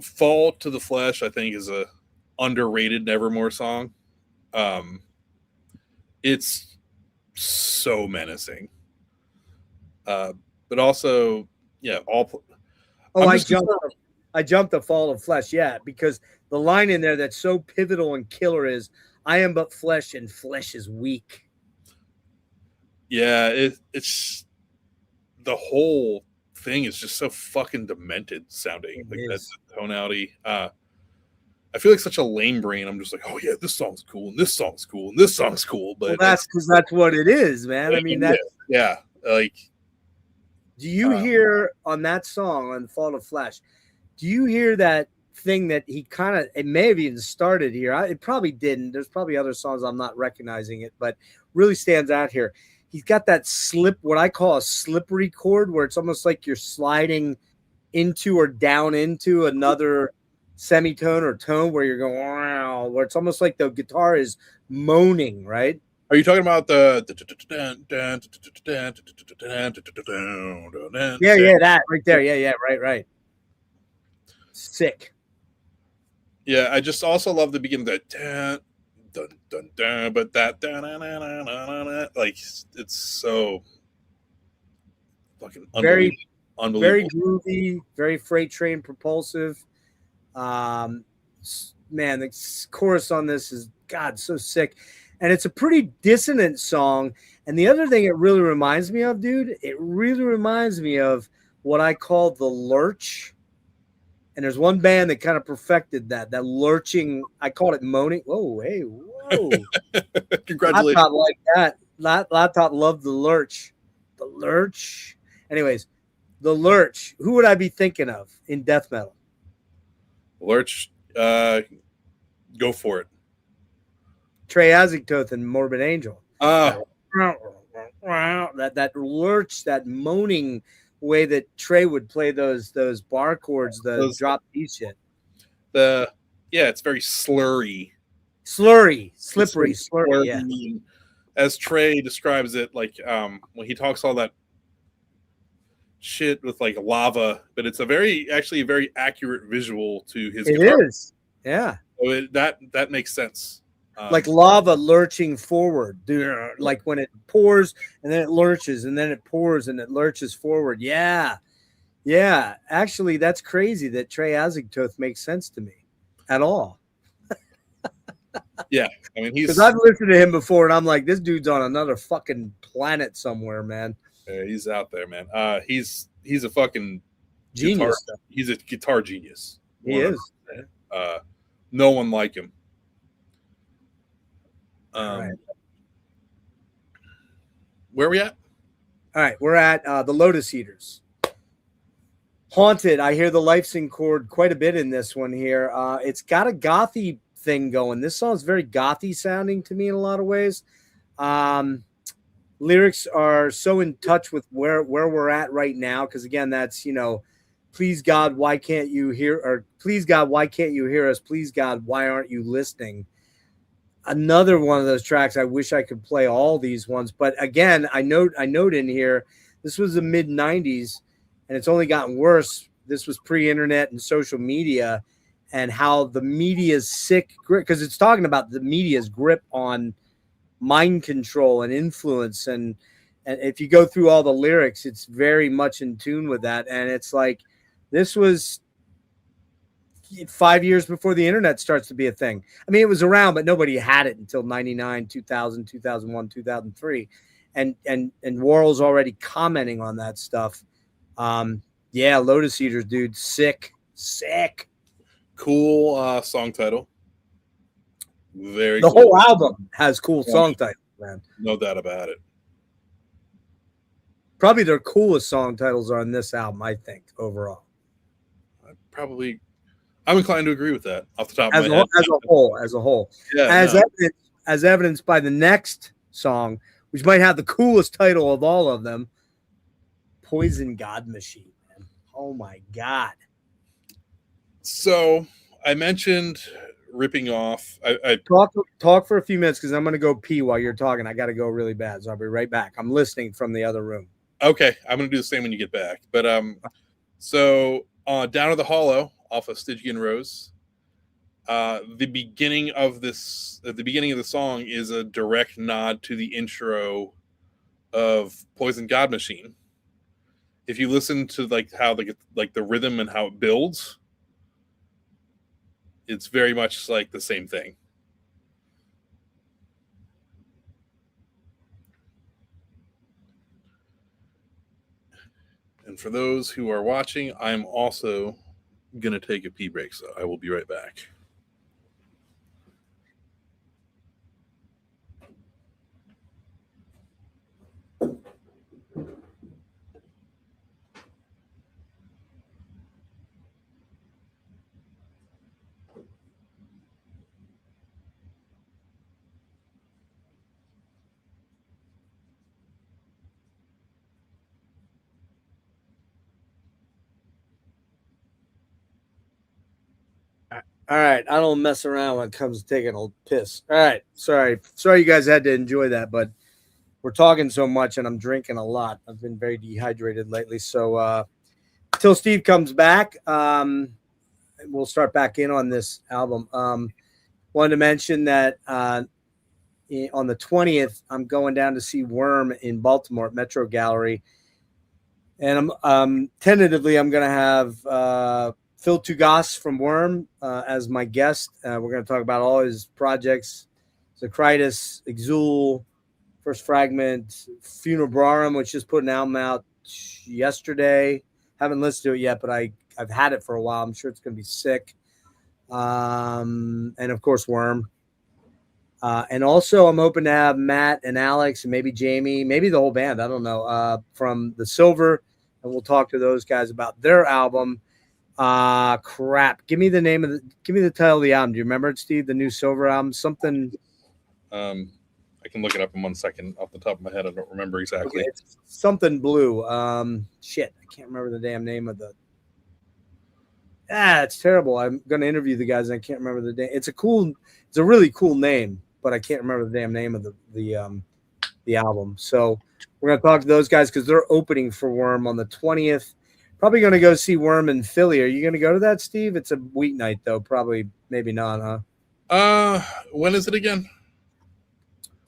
Fall to the Flesh, I think, is a underrated Nevermore song. It's so menacing. But also, yeah, I jumped the Fall of Flesh, yeah, because the line in there that's so pivotal and killer is, "I am but flesh, and flesh is weak." Yeah, it's the whole thing is just so fucking demented sounding. Like that's the tonality. I feel like such a lame brain. I'm just like, oh yeah, this song's cool, and this song's cool, and this song's cool. But that's because that's what it is, man. I mean, that's yeah. Like, do you hear on that song on Fall of Flesh? Do you hear that thing that he kind of, it may have even started here. It probably didn't. There's probably other songs I'm not recognizing it, but really stands out here. He's got that what I call a slippery chord, where it's almost like you're sliding into or down into another semitone or tone where you're going, wow, where it's almost like the guitar is moaning, right? Are you talking about the yeah, that right there. Yeah, right. Sick. Yeah, I just also love the beginning of that dun dun dun, but that like it's so fucking very unbelievable. Very groovy, very freight train propulsive. Man, the chorus on this is so sick. And it's a pretty dissonant song. And the other thing it really reminds me of, dude, it really reminds me of what I call the lurch. And there's one band that kind of perfected that lurching. I called it moaning. Whoa, hey, whoa. Congratulations. Laptop like that. Laptop loved the lurch. The Lurch. Anyways, The Lurch. Who would I be thinking of in death metal? Lurch, go for it. Trey Azagthoth and Morbid Angel. Ah, That lurch, that moaning way that Trey would play those bar chords, Those- drop D shit. it's very slurry. Slippery, yeah. As Trey describes it, like when he talks all that shit with like lava, but it's a very accurate visual to his It guitar. is. Yeah. So that makes sense. Like lava lurching forward, like when it pours and then it lurches and then it pours and it lurches forward. Yeah. Actually, that's crazy that Trey Azagthoth makes sense to me at all. Yeah, I mean Because I've listened to him before and I'm like, this dude's on another fucking planet somewhere, man. he's out there, man. He's a fucking Genius. Guitar, he's a guitar genius. He is. No one like him. Right. Where are we at? All right, we're at the Lotus Eaters. Haunted. I hear the life sync chord quite a bit in this one here. It's got a gothy thing going. This song's very gothy sounding to me in a lot of ways. Lyrics are so in touch with where we're at right now, because again, that's, please God, why can't you hear? Or please God, why can't you hear us? Please God, why aren't you listening? Another one of those tracks. I wish I could play all these ones, but again, I note in here, this was the mid 90s and it's only gotten worse. This was pre-internet and social media, and how the media's sick grip, because it's talking about the media's grip on mind control and influence. And if you go through all the lyrics, it's very much in tune with that. And it's like, this was 5 years before the internet starts to be a thing. I mean, it was around, but nobody had it until 99, 2000, 2001, 2003. And Worrell's already commenting on that stuff. Yeah, Lotus Eaters, dude. Sick. Cool song title. Very The cool. whole album has cool song titles, man. No doubt about it. Probably their coolest song titles are on this album, I think, overall. I'm inclined to agree with that off the top of As my head. a whole. Yeah, As evidenced by the next song, which might have the coolest title of all of them, Poison God Machine, man. Oh my God. So I mentioned ripping off. I Talk for a few minutes because I'm going to go pee while you're talking. I got to go really bad, so I'll be right back. I'm listening from the other room. Okay, I'm going to do the same when you get back. But so Down to the Hollow off of Stygian Rose. The beginning of the song is a direct nod to the intro of Poison God Machine. If you listen to how the rhythm and how it builds, it's very much like the same thing. And for those who are watching, I'm also going to take a pee break, so I will be right back. All right, I don't mess around when it comes to taking a piss. All right, sorry you guys had to enjoy that, but we're talking so much and I'm drinking a lot. I've been very dehydrated lately, so till Steve comes back, we'll start back in on this album. Wanted to mention that on the 20th, I'm going down to see Worm in Baltimore at Metro Gallery, and I'm tentatively I'm going to have Phil Tugas from Worm as my guest. We're going to talk about all his projects: Zocritus, Exul, First Fragment, Funebrarum, which just put an album out yesterday. Haven't listened to it yet, but I've had it for a while. I'm sure it's going to be sick. And of course, Worm. And also, I'm hoping to have Matt and Alex and maybe Jamie, maybe the whole band. I don't know. From the Silver, and we'll talk to those guys about their album. Crap. Give me the title of the album. Do you remember it, Steve? The new Silver album, something. I can look it up in 1 second off the top of my head. I don't remember exactly. Okay, it's something blue. Shit, I can't remember the damn name of the. It's terrible. I'm going to interview the guys, and I can't remember the name. It's a really cool name, but I can't remember the damn name of the album. So we're going to talk to those guys because they're opening for Worm on the 20th. Probably going to go see Worm in Philly. Are you going to go to that, Steve? It's a weeknight, though. Probably, maybe not, huh? When is it again?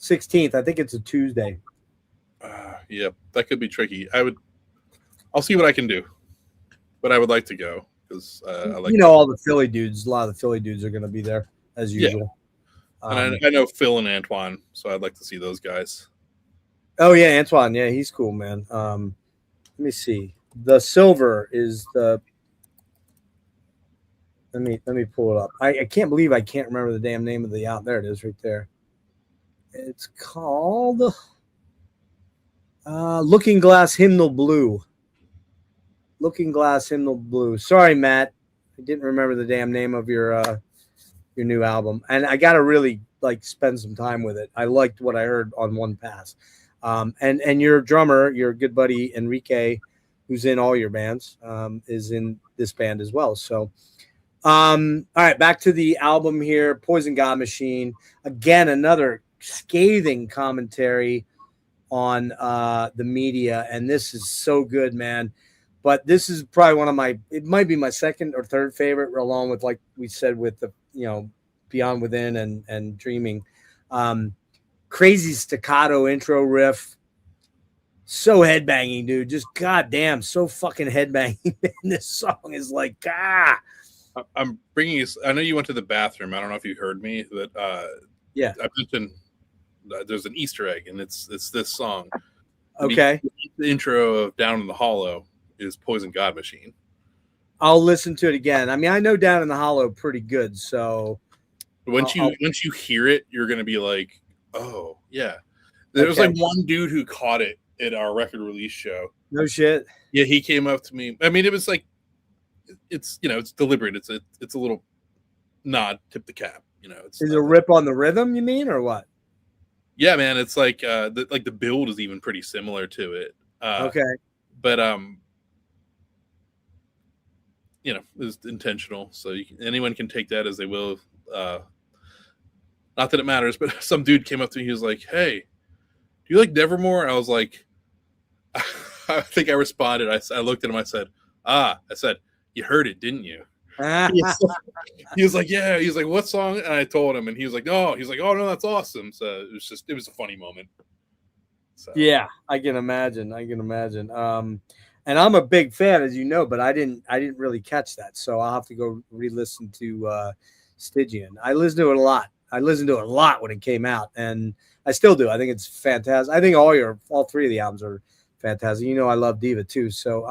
16th. I think it's a Tuesday. Yeah, that could be tricky. I'll see what I can do, but I would like to go because I like. All the Philly dudes. A lot of the Philly dudes are going to be there as usual. Yeah. And I know Phil and Antoine, so I'd like to see those guys. Oh yeah, Antoine. Yeah, he's cool, man. Let me see. The Silver is the. Let me pull it up. I can't believe I can't remember the damn name of the album. There it is, right there. It's called Looking Glass Hymnal Blue. Looking Glass Hymnal Blue. Sorry, Matt. I didn't remember the damn name of your new album. And I got to really spend some time with it. I liked what I heard on one pass. And your drummer, your good buddy Enrique, who's in all your bands, is in this band as well. So, all right, back to the album here. Poison God Machine. Again, another scathing commentary on the media, and this is so good, man. But this is probably it might be my second or third favorite, along with, like we said, with the Beyond Within and Dreaming. Crazy staccato intro riff, so headbanging, dude. Just goddamn, so fucking headbanging. This song is like I'm bringing you. I know you went to the bathroom. I don't know if you heard me, but yeah, I mentioned there's an Easter egg, and it's this song. Okay. The intro of Down in the Hollow is Poison God Machine. I'll listen to it again. I mean, I know Down in the Hollow pretty good, so once you hear it, you're gonna be like, oh yeah. There was like one dude who caught it at our record release show. No shit. Yeah, he came up to me. I mean, it was like it's it's deliberate. It's a little nod, tip the cap. It's a rip on the rhythm, you mean, or what? Yeah, man. It's like the build is even pretty similar to it. Okay, but it's intentional. So anyone can take that as they will. Not that it matters, but some dude came up to me. He was like, "Hey, do you like Nevermore?" I was like, I think I responded. I looked at him. I said, "You heard it, didn't you?" He was like, "Yeah." He's like, "What song?" And I told him, and he was like, "No." He's like, "Oh no, that's awesome." So it was a funny moment. So. Yeah, I can imagine. And I'm a big fan, as you know, but I didn't really catch that, so I'll have to go re-listen to Stygian. I listened to it a lot. I listened to it a lot when it came out, and I still do. I think it's fantastic. I think all three of the albums are fantastic. I love Daeva too. So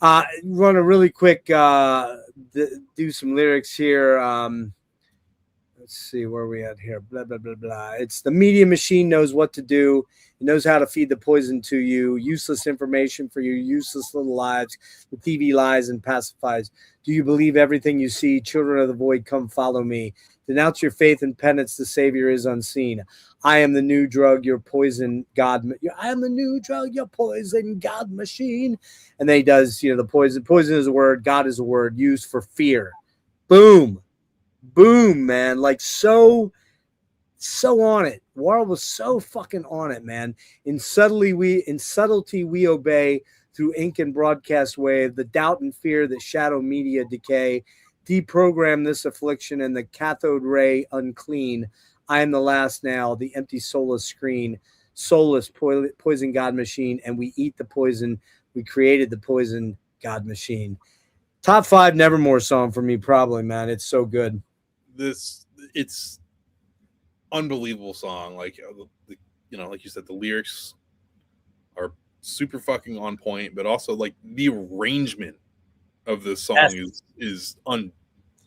want to really quick do some lyrics here. Let's see where we at here. Blah, blah, blah, blah. It's the media machine knows what to do. It knows how to feed the poison to you. Useless information for your useless little lives. The TV lies and pacifies. Do you believe everything you see? Children of the void, come follow me. Denounce your faith and penance. The Savior is unseen. I am the new drug, your poison God. I am the new drug, your poison God machine. And then he does, the poison. Poison is a word. God is a word used for fear. Boom. Boom, man. Like so on it. Warl was so fucking on it, man. In subtlety we obey through ink and broadcast wave, the doubt and fear that shadow media decay. Deprogram this affliction and the cathode ray unclean. I am the last now, the empty soulless screen, soulless poison God machine, and we eat the poison. We created the poison God machine. Top 5 Nevermore song for me, probably, man. It's so good. It's unbelievable song. Like like you said, the lyrics are super fucking on point, but also like the arrangement of this song is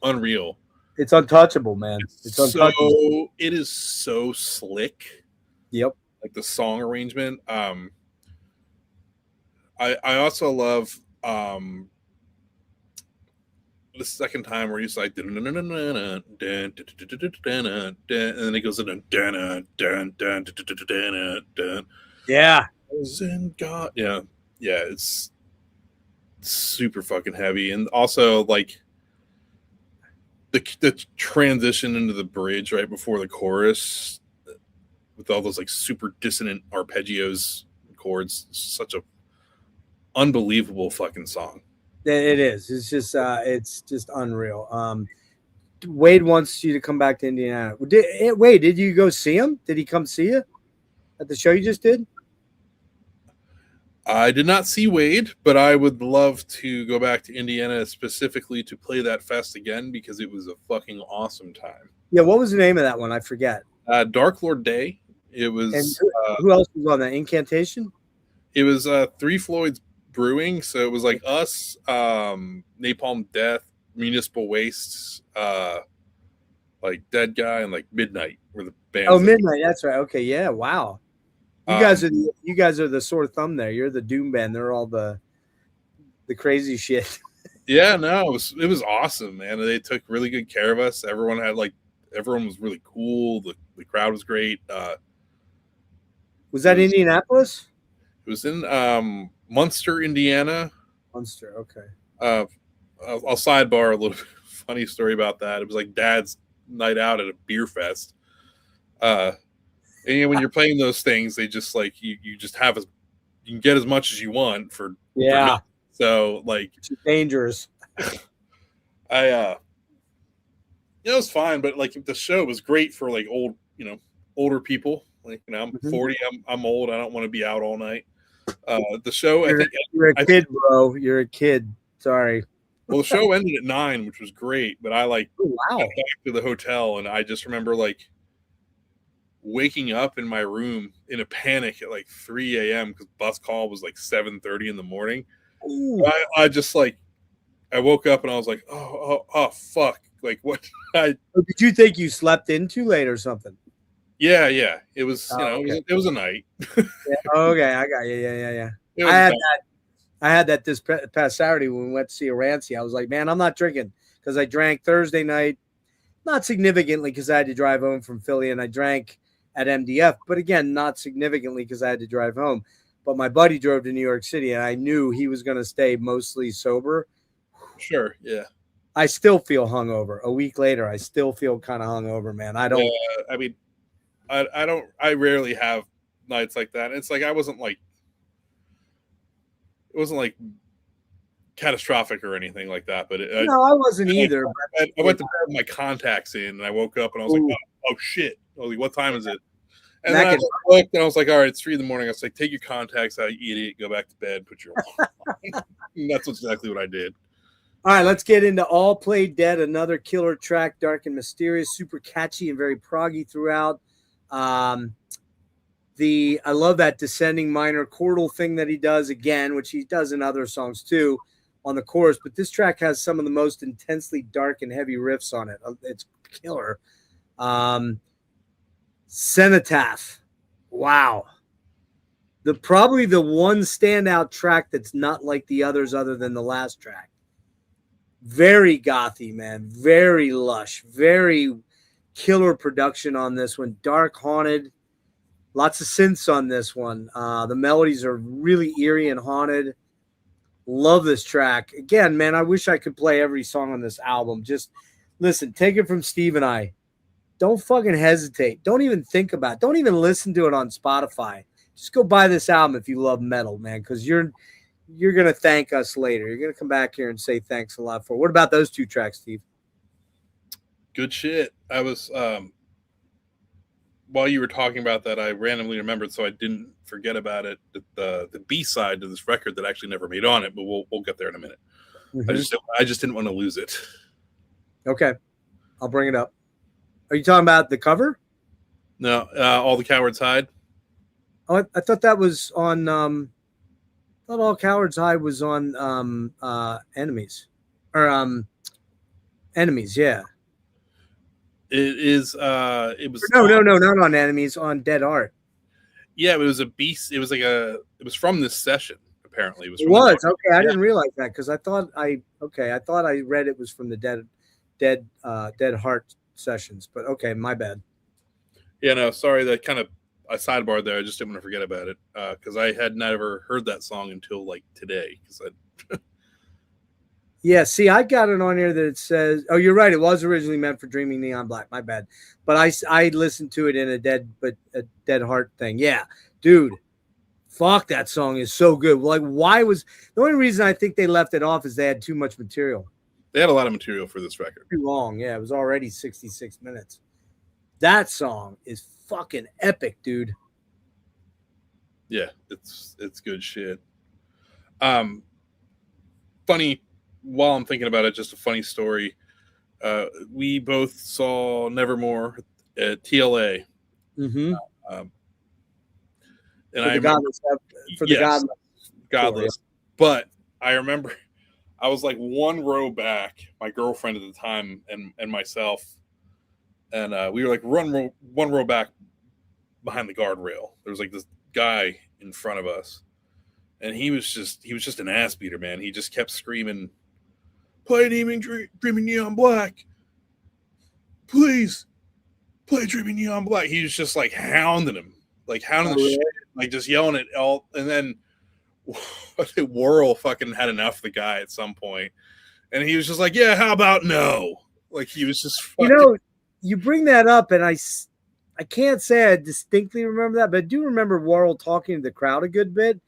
unreal. It's untouchable, man. It's untouchable. So it is so slick. Yep. Like the song arrangement. I also love the second time where he's like, and then it goes into Yeah. God, yeah, it's super fucking heavy, and also like the transition into the bridge right before the chorus with all those like super dissonant arpeggios, chords, such a unbelievable fucking song. It is. It's just unreal. Wade wants you to come back to Indiana. Wade, did you go see him? Did he come see you at the show you just did? I did not see Wade, but I would love to go back to Indiana specifically to play that fest again because it was a fucking awesome time. Yeah, what was the name of that one? I forget. Dark Lord Day. It was. And who else was on that? Incantation? It was Three Floyds Brewing, so it was like us, Napalm Death, Municipal Wastes, like Dead Guy, and like Midnight were the bands. Oh, Midnight. That's right. Okay, yeah. Wow. You guys are the sore thumb there. You're the doom band. They're all the crazy shit. Yeah, no, it was awesome, man. They took really good care of us. Everyone was really cool. The crowd was great. Was that Indianapolis? It was in Munster, Indiana. Munster, okay. I'll sidebar a little funny story about that. It was like Dad's night out at a beer fest. And when you're playing those things, they just like you just have you can get as much as you want for nothing. So like it's dangerous. It was fine, but like the show was great for like older people. Like, I'm 40, I'm old. I don't want to be out all night. The show, you're a kid, bro. You're a kid. Sorry. Well, the show ended at 9, which was great, but I got back to the hotel, and I just remember like waking up in my room in a panic at like 3 a.m. because bus call was like 7:30 in the morning. I just like I woke up and I was like, oh fuck, like what? Did you think you slept in too late or something? Yeah. It was it was a night. Okay, I got you. Yeah. I had that this past Saturday when we went to see Aranci. I was like, man, I'm not drinking because I drank Thursday night, not significantly because I had to drive home from Philly, and I drank at MDF, but again, not significantly because I had to drive home. But my buddy drove to New York City, and I knew he was going to stay mostly sober. Sure, yeah. I still feel hungover. A week later, I still feel kind of hungover, man. I don't. I mean, I don't. I rarely have nights like that. It's like it wasn't like catastrophic or anything like that. But no, I wasn't either. I went to bed with my contacts in, and I woke up and I was like, oh shit! I was like, what time is it? And then I looked and I was like, all right, it's 3 a.m. I was like, take your contacts out, you idiot, go back to bed, put your That's exactly what I did. All right, let's get into All Play Dead, another killer track, dark and mysterious, super catchy and very proggy throughout. I love that descending minor chordal thing that he does again, which he does in other songs too, on the chorus. But this track has some of the most intensely dark and heavy riffs on it. It's killer. Cenotaph. Wow. Probably the one standout track that's not like the others other than the last track. Very gothy, man. Very lush. Very killer production on this one. Dark, haunted. Lots of synths on this one. The melodies are really eerie and haunted. Love this track. Again, man, I wish I could play every song on this album. Just listen, take it from Steve and I. Don't fucking hesitate. Don't even think about it. Don't even listen to it on Spotify. Just go buy this album if you love metal, man, because you're going to thank us later. You're going to come back here and say thanks a lot for it. What about those two tracks, Steve? Good shit. I was while you were talking about that, I randomly remembered, so I didn't forget about it. The B-side to this record that actually never made on it, but we'll get there in a minute. Mm-hmm. I just didn't want to lose it. Okay, I'll bring it up. Are you talking about the cover? No, All the Cowards Hide. Oh, I thought that was on. I thought All Cowards Hide was on Enemies, or Enemies. Yeah. It is. It was No, not on Enemies, on Dead Art. Yeah, it was a beast. It was like it was from this session. Apparently, It was okay. I Yeah. didn't realize that because I thought I read it was from the Dead Heart sessions, but okay, my bad. Yeah, no, sorry. That kind of I sidebarred there. I just didn't want to forget about it because I had never heard that song until like today. Yeah, see, I got it on here that it says, oh, you're right. It was originally meant for Dreaming Neon Black. My bad. But I listened to it in a Dead Heart thing. Yeah, dude, fuck, that song is so good. Like, why was the only reason I think they left it off is they had too much material. They had a lot of material for this record. Too long. Yeah, it was already 66 minutes. That song is fucking epic, dude. Yeah, it's good shit. Funny. While I'm thinking about it, just a funny story. We both saw Nevermore at TLA. Mm-hmm. And For the Godless. But I remember I was like one row back, my girlfriend at the time and myself, and we were like one row back behind the guardrail. There was like this guy in front of us, and he was just an ass beater, man. He just kept screaming, "Play Dreaming Neon Black. Please play Dreaming Neon Black." He was just like hounding him, the shit, like just yelling it all. And then Worrell fucking had enough of the guy at some point, and he was just like, "Yeah, how about no?" Like he was just fucking... You bring that up, and I can't say I distinctly remember that, but I do remember Worrell talking to the crowd a good bit.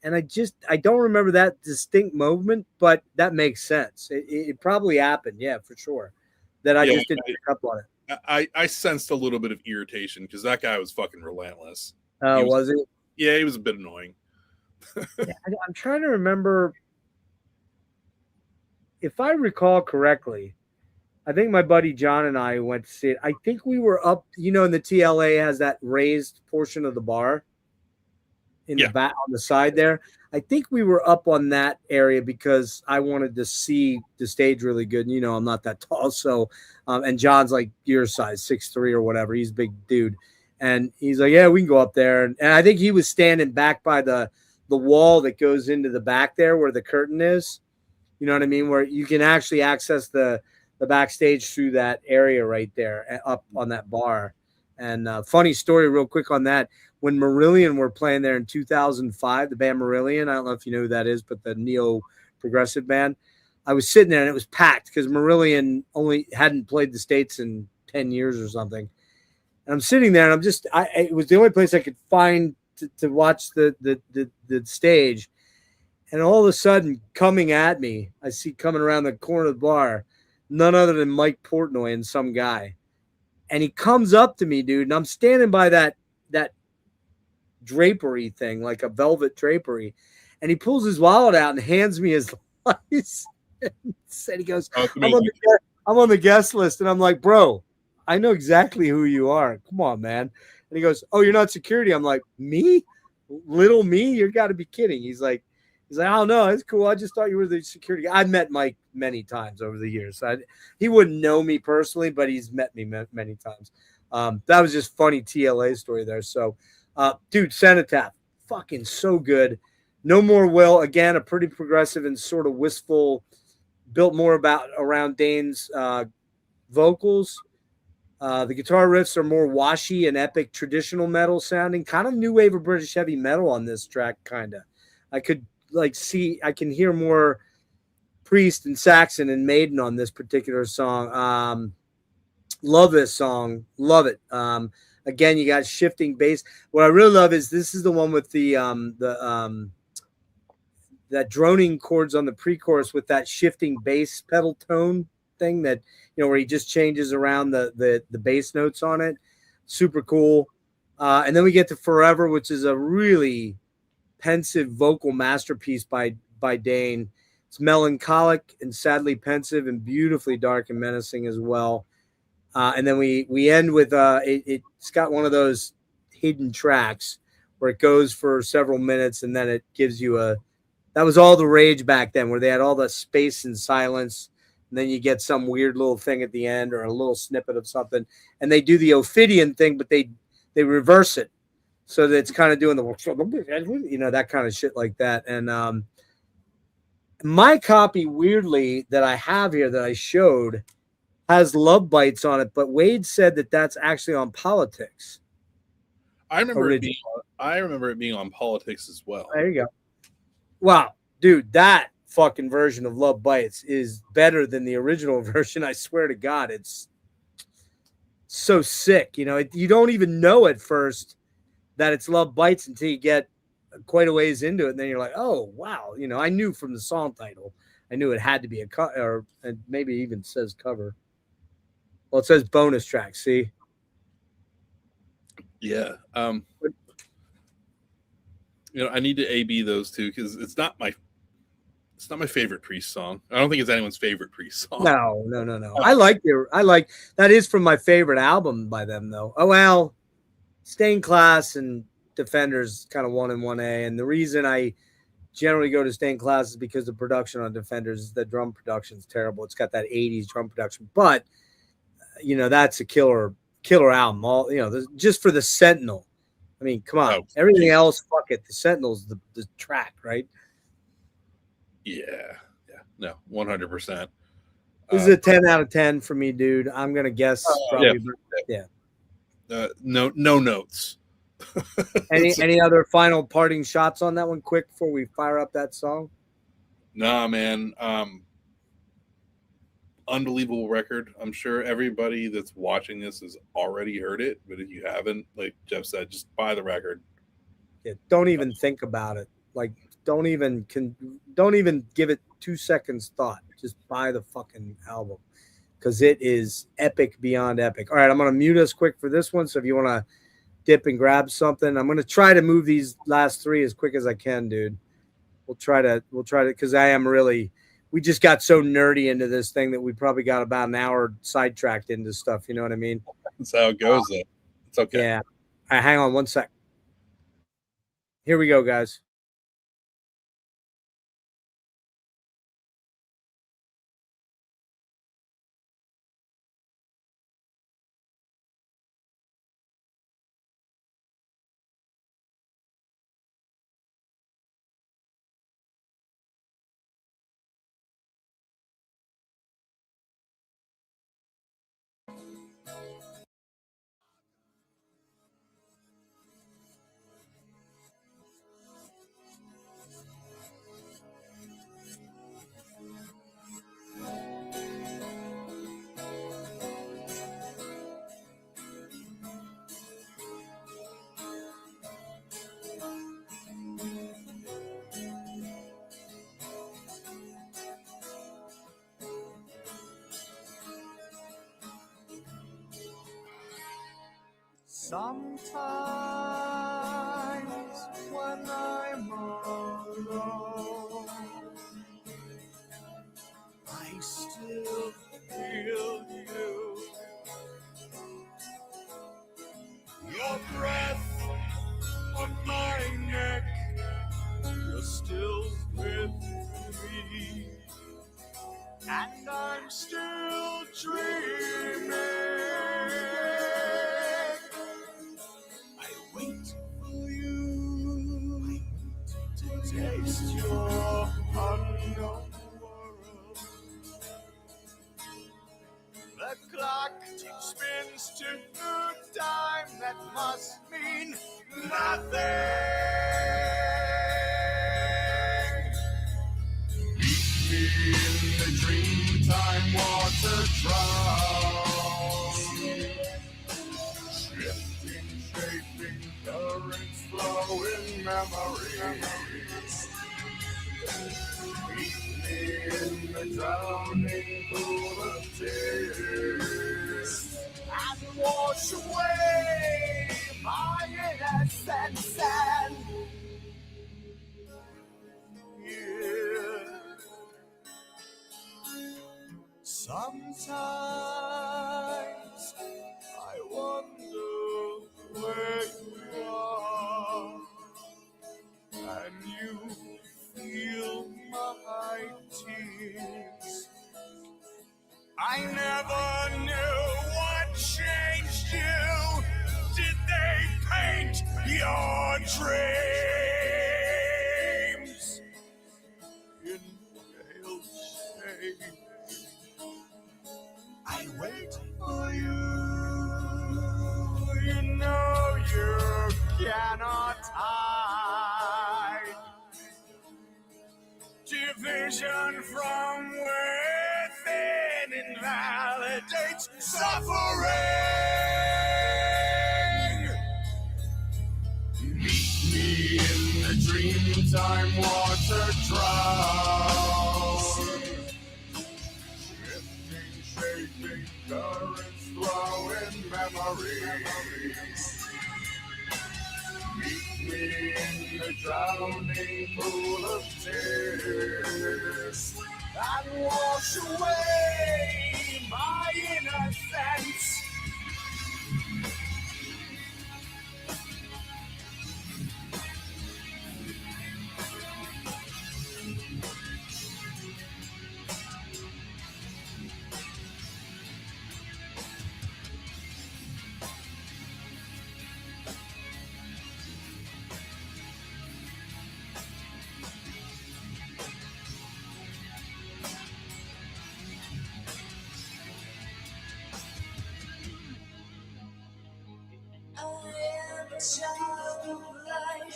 And I don't remember that distinct moment, but that makes sense. It probably happened, yeah, for sure. That I just didn't pick up on it. I sensed a little bit of irritation because that guy was fucking relentless. Was it? Yeah, he was a bit annoying. Yeah, I'm trying to remember. If I recall correctly, I think my buddy John and I went to see it. I think we were up, in the TLA has that raised portion of the bar. The back on the side there. I think we were up on that area because I wanted to see the stage really good. And, I'm not that tall. So, and John's like your size, 6'3" or whatever. He's a big dude. And he's like, yeah, we can go up there. And I think he was standing back by the wall that goes into the back there where the curtain is. You know what I mean? Where you can actually access the backstage through that area right there up on that bar. And funny story real quick on that. When Marillion were playing there in 2005, the band Marillion, I don't know if you know who that is, but the neo-progressive band, I was sitting there and it was packed because Marillion only hadn't played the States in 10 years or something. And I'm sitting there and it was the only place I could find to watch the stage. And all of a sudden, coming at me, I see coming around the corner of the bar, none other than Mike Portnoy and some guy. And he comes up to me, dude, and I'm standing by that drapery thing, like a velvet drapery, and he pulls his wallet out and hands me his license. And he goes, I'm on the guest list. And I'm like, bro, I know exactly who you are. Come on, man. And he goes, oh, you're not security. I'm like, me? Little me? You got to be kidding. He's like, oh, no, it's cool. I just thought you were the security guy. I've met Mike many times over the years. He wouldn't know me personally, but he's met me many times. That was just funny TLA story there. So, dude, Cenotaph, fucking so good. No More Will, again, a pretty progressive and sort of wistful, built more around Dane's vocals. The guitar riffs are more washy and epic traditional metal sounding, kind of new wave of British heavy metal on this track, kind of. I could I can hear more Priest and Saxon and Maiden on this particular song. Love this song. Love it. Again, you got shifting bass. What I really love is this is the one with that droning chords on the pre-chorus with that shifting bass pedal tone thing that, where he just changes around the bass notes on it. Super cool. And then we get to Forever, which is a really pensive vocal masterpiece by Dane. It's melancholic and sadly pensive and beautifully dark and menacing as well. And then we end with it's got one of those hidden tracks where it goes for several minutes and then it gives you that was all the rage back then, where they had all the space and silence and then you get some weird little thing at the end or a little snippet of something, and they do the Ophidian thing, but they reverse it so that it's kind of doing the, you know, that kind of shit like that. And my copy, weirdly, that I have here that I showed has Love Bites on it, but Wade said that that's actually on Politics. I remember it being on Politics as well. There you go. Wow, dude, that fucking version of Love Bites is better than the original version. I swear to God, it's so sick. You know, you don't even know at first that it's Love Bites until you get quite a ways into it, and then you're like, oh wow. You know, I knew from the song title, I knew it had to be a cut, or maybe even says cover. Well, it says bonus track. See. Yeah. You know, I need to A/B those two because it's not my favorite Priest song. I don't think it's anyone's favorite Priest song. No. I like that is from my favorite album by them though. Oh well, Stained Class and Defenders kind of 1 and 1A, and the reason I generally go to Stained Class is because the production on Defenders, the drum production is terrible. It's got that 80s drum production, but you know, that's a killer album. All, you know, just for the Sentinel. I mean, come on. Everything else, fuck it. The Sentinel's the track, right? Yeah. No, 100%. This is a 10 out of 10 for me, dude. I'm gonna guess probably. Yeah. No notes. Any other final parting shots on that one, quick, before we fire up that song? Nah, man. Unbelievable record. I'm sure everybody that's watching this has already heard it, but if you haven't, like Jeff said, just buy the record. Yeah, don't even think about it. Like, don't even give it 2 seconds thought. Just buy the fucking album because it is epic beyond epic. All right, I'm gonna mute us quick for this one. So if you want to dip and grab something, I'm gonna try to move these last 3 as quick as I can, dude. We'll try to because we just got so nerdy into this thing that we probably got about an hour sidetracked into stuff. You know what I mean? That's how it goes, though. It's okay. Yeah. All right, hang on 1 sec. Here we go, guys. Sometimes when I'm alone, I still feel you. Your breath on my neck, you're still with me, and I'm still dreaming. Wait for you to taste your unknown world. The clock spins to time that must mean nothing. Meet me in the dreamtime water drown. Shifting, shaping currents flowing memories. Meet me in the drowning pool of tears and wash away my innocence and fear. Sometimes I wonder where you are, and you feel my tears I never knew what changed you. Did they paint your dreams in pale shade? I wait for you. You know you cannot hide division from within invalidates suffering. Meet me in the dreamtime water drown. Shifting, shaping currents, flowing memories. Meet me in the drowning pool of tears and wash away my innocence. I am a child of light,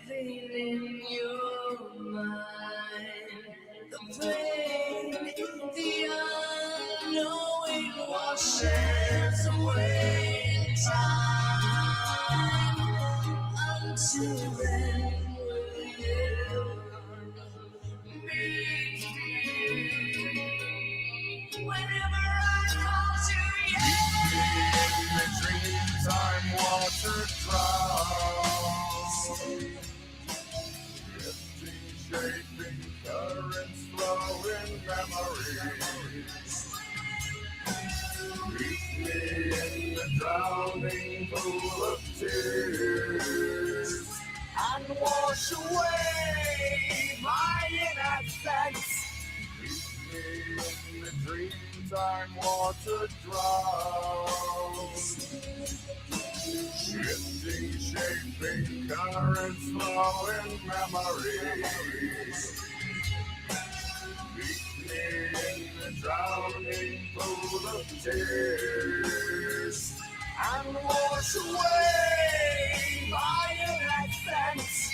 living in your mind. The pain, the unknowing washes away in time. Until then, will you meet me? Whenever I call to you. The dreamtime water drops, drifting, shaping currents, flowing memories. Meet me in the drowning pool of tears and wash away my innocence. Meet me in the dreamtime water drops, shifting, shaping currents, flowing memories. Meet me in the drowning pool of tears and wash away my innocence.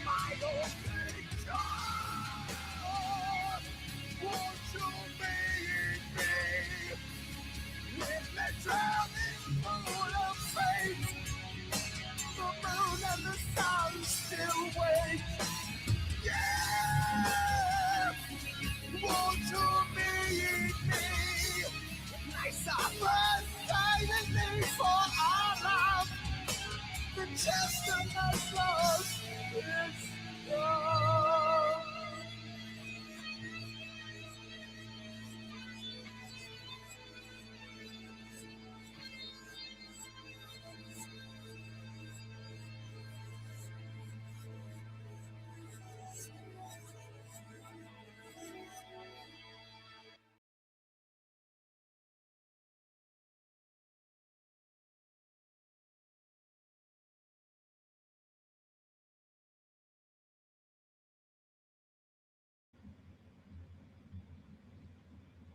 My old picture, won't you meet me in the drowning pool of fate? The moon and the sun still wait. Yeah, won't you meet me? I suffer silently for our love. The chestnut lost its love.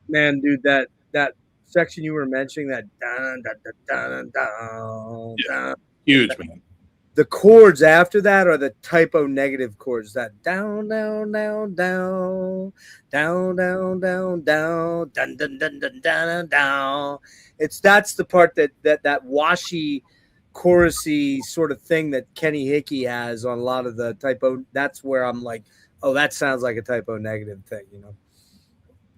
Man, dude, that section you were mentioning, that dun, dun, dun, dun, dun, Yeah. dun, Huge, man. the chords after that are the typo negative chords. That down, down, down, down, down, down, down, down, dun, dun, dun, dun, dun, down. That's the part that washy, chorusy sort of thing that Kenny Hickey has on a lot of the typo. That's where I'm like, oh, that sounds like a typo negative thing, you know.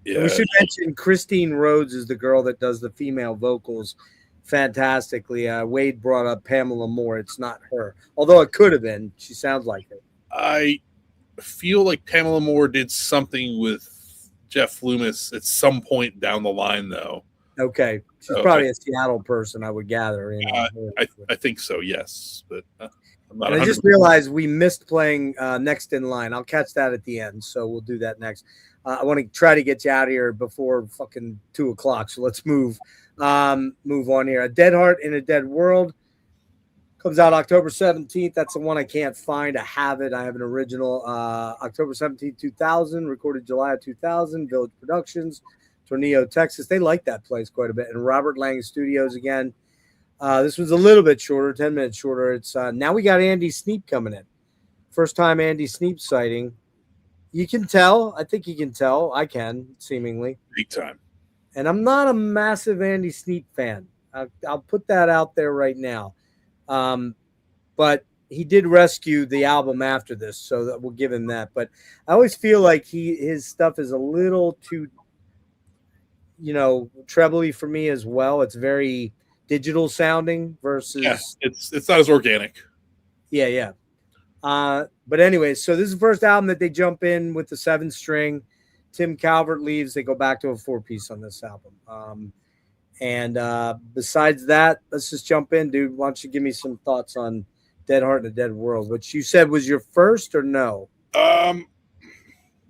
And Yeah. we should mention Christine Rhodes is the girl that does the female vocals fantastically. Wade brought up Pamela Moore. It's not her, although it could have been. She sounds like her. I feel like Pamela Moore did something with Jeff Loomis at some point down the line, though. Okay, she's probably a Seattle person, I would gather. You know, I think so, yes, but I'm not. and I just realized we missed playing Next in Line. I'll catch that at the end, so we'll do that next. I want to try to get you out of here before fucking 2:00. So let's move on here. A Dead Heart in a Dead World comes out October 17th. That's the one I can't find. I have it. I have an original. October 17th, 2000. Recorded July of 2000. Village Productions, Tornillo, Texas. They like that place quite a bit. And Robert Lang Studios again. This one's a little bit shorter, 10 minutes shorter. It's now we got Andy Sneap coming in. First time Andy Sneap sighting. You can tell. I think you can tell. I can, seemingly. Big time. And I'm not a massive Andy Sneap fan. I'll put that out there right now. But he did rescue the album after this, so that we'll give him that. But I always feel like his stuff is a little too, trebly for me as well. It's very digital sounding versus. Yeah, it's not as organic. Yeah. But anyway, so this is the first album that they jump in with the 7-string. Tim Calvert leaves. They go back to a 4-piece on this album. And besides that, let's just jump in, dude. Why don't you give me some thoughts on Dead Heart in a Dead World, which you said was your first or no?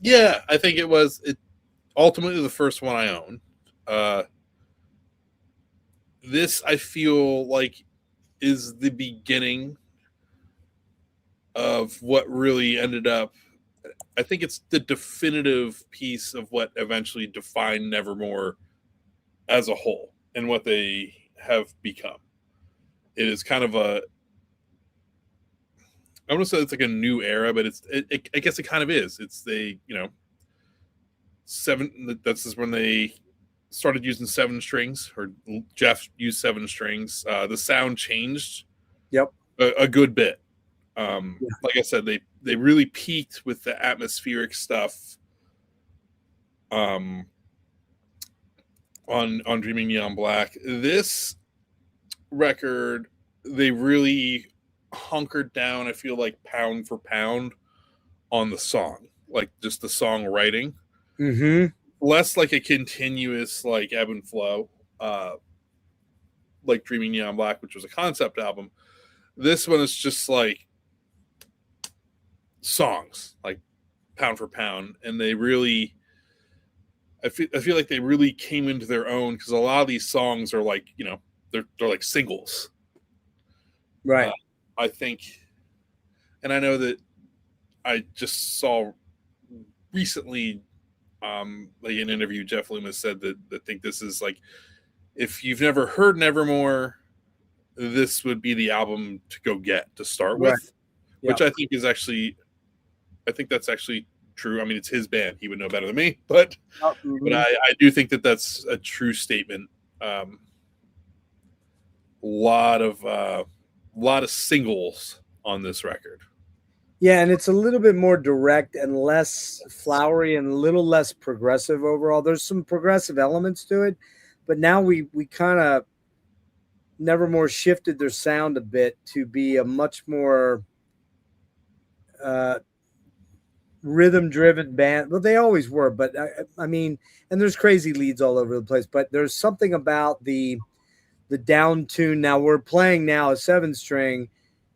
Yeah, I think it was ultimately the first one I owned. This, I feel like, is the beginning of what really ended up. I think it's the definitive piece of what eventually defined Nevermore as a whole and what they have become. It is kind of I want to say it's like a new era, but I guess it kind of is. It's seven. This is when they started using 7 strings, or Jeff used 7 strings. The sound changed. Yep. A good bit. Like I said, they really peaked with the atmospheric stuff on Dreaming Neon Black. This record, they really hunkered down, I feel like, pound for pound on the song, like just the songwriting. Mm-hmm. Less like a continuous like ebb and flow, like Dreaming Neon Black, which was a concept album. This one is just like songs, like pound for pound, and they really, I feel like they really came into their own, because a lot of these songs are like, they're like singles, right? I think, and I know that I just saw recently, like an interview, Jeff Loomis said that I think this is like, if you've never heard Nevermore, this would be the album to go get to start with, which I think is actually, I think that's actually true. I mean, it's his band; he would know better than me, but I do think that that's a true statement. Lot of singles on this record. Yeah, and it's a little bit more direct and less flowery and a little less progressive overall. There's some progressive elements to it, but now we kind of Nevermore shifted their sound a bit to be a much more rhythm-driven band. Well, they always were, but I mean, and there's crazy leads all over the place, but there's something about the down tune. Now we're playing now a 7-string,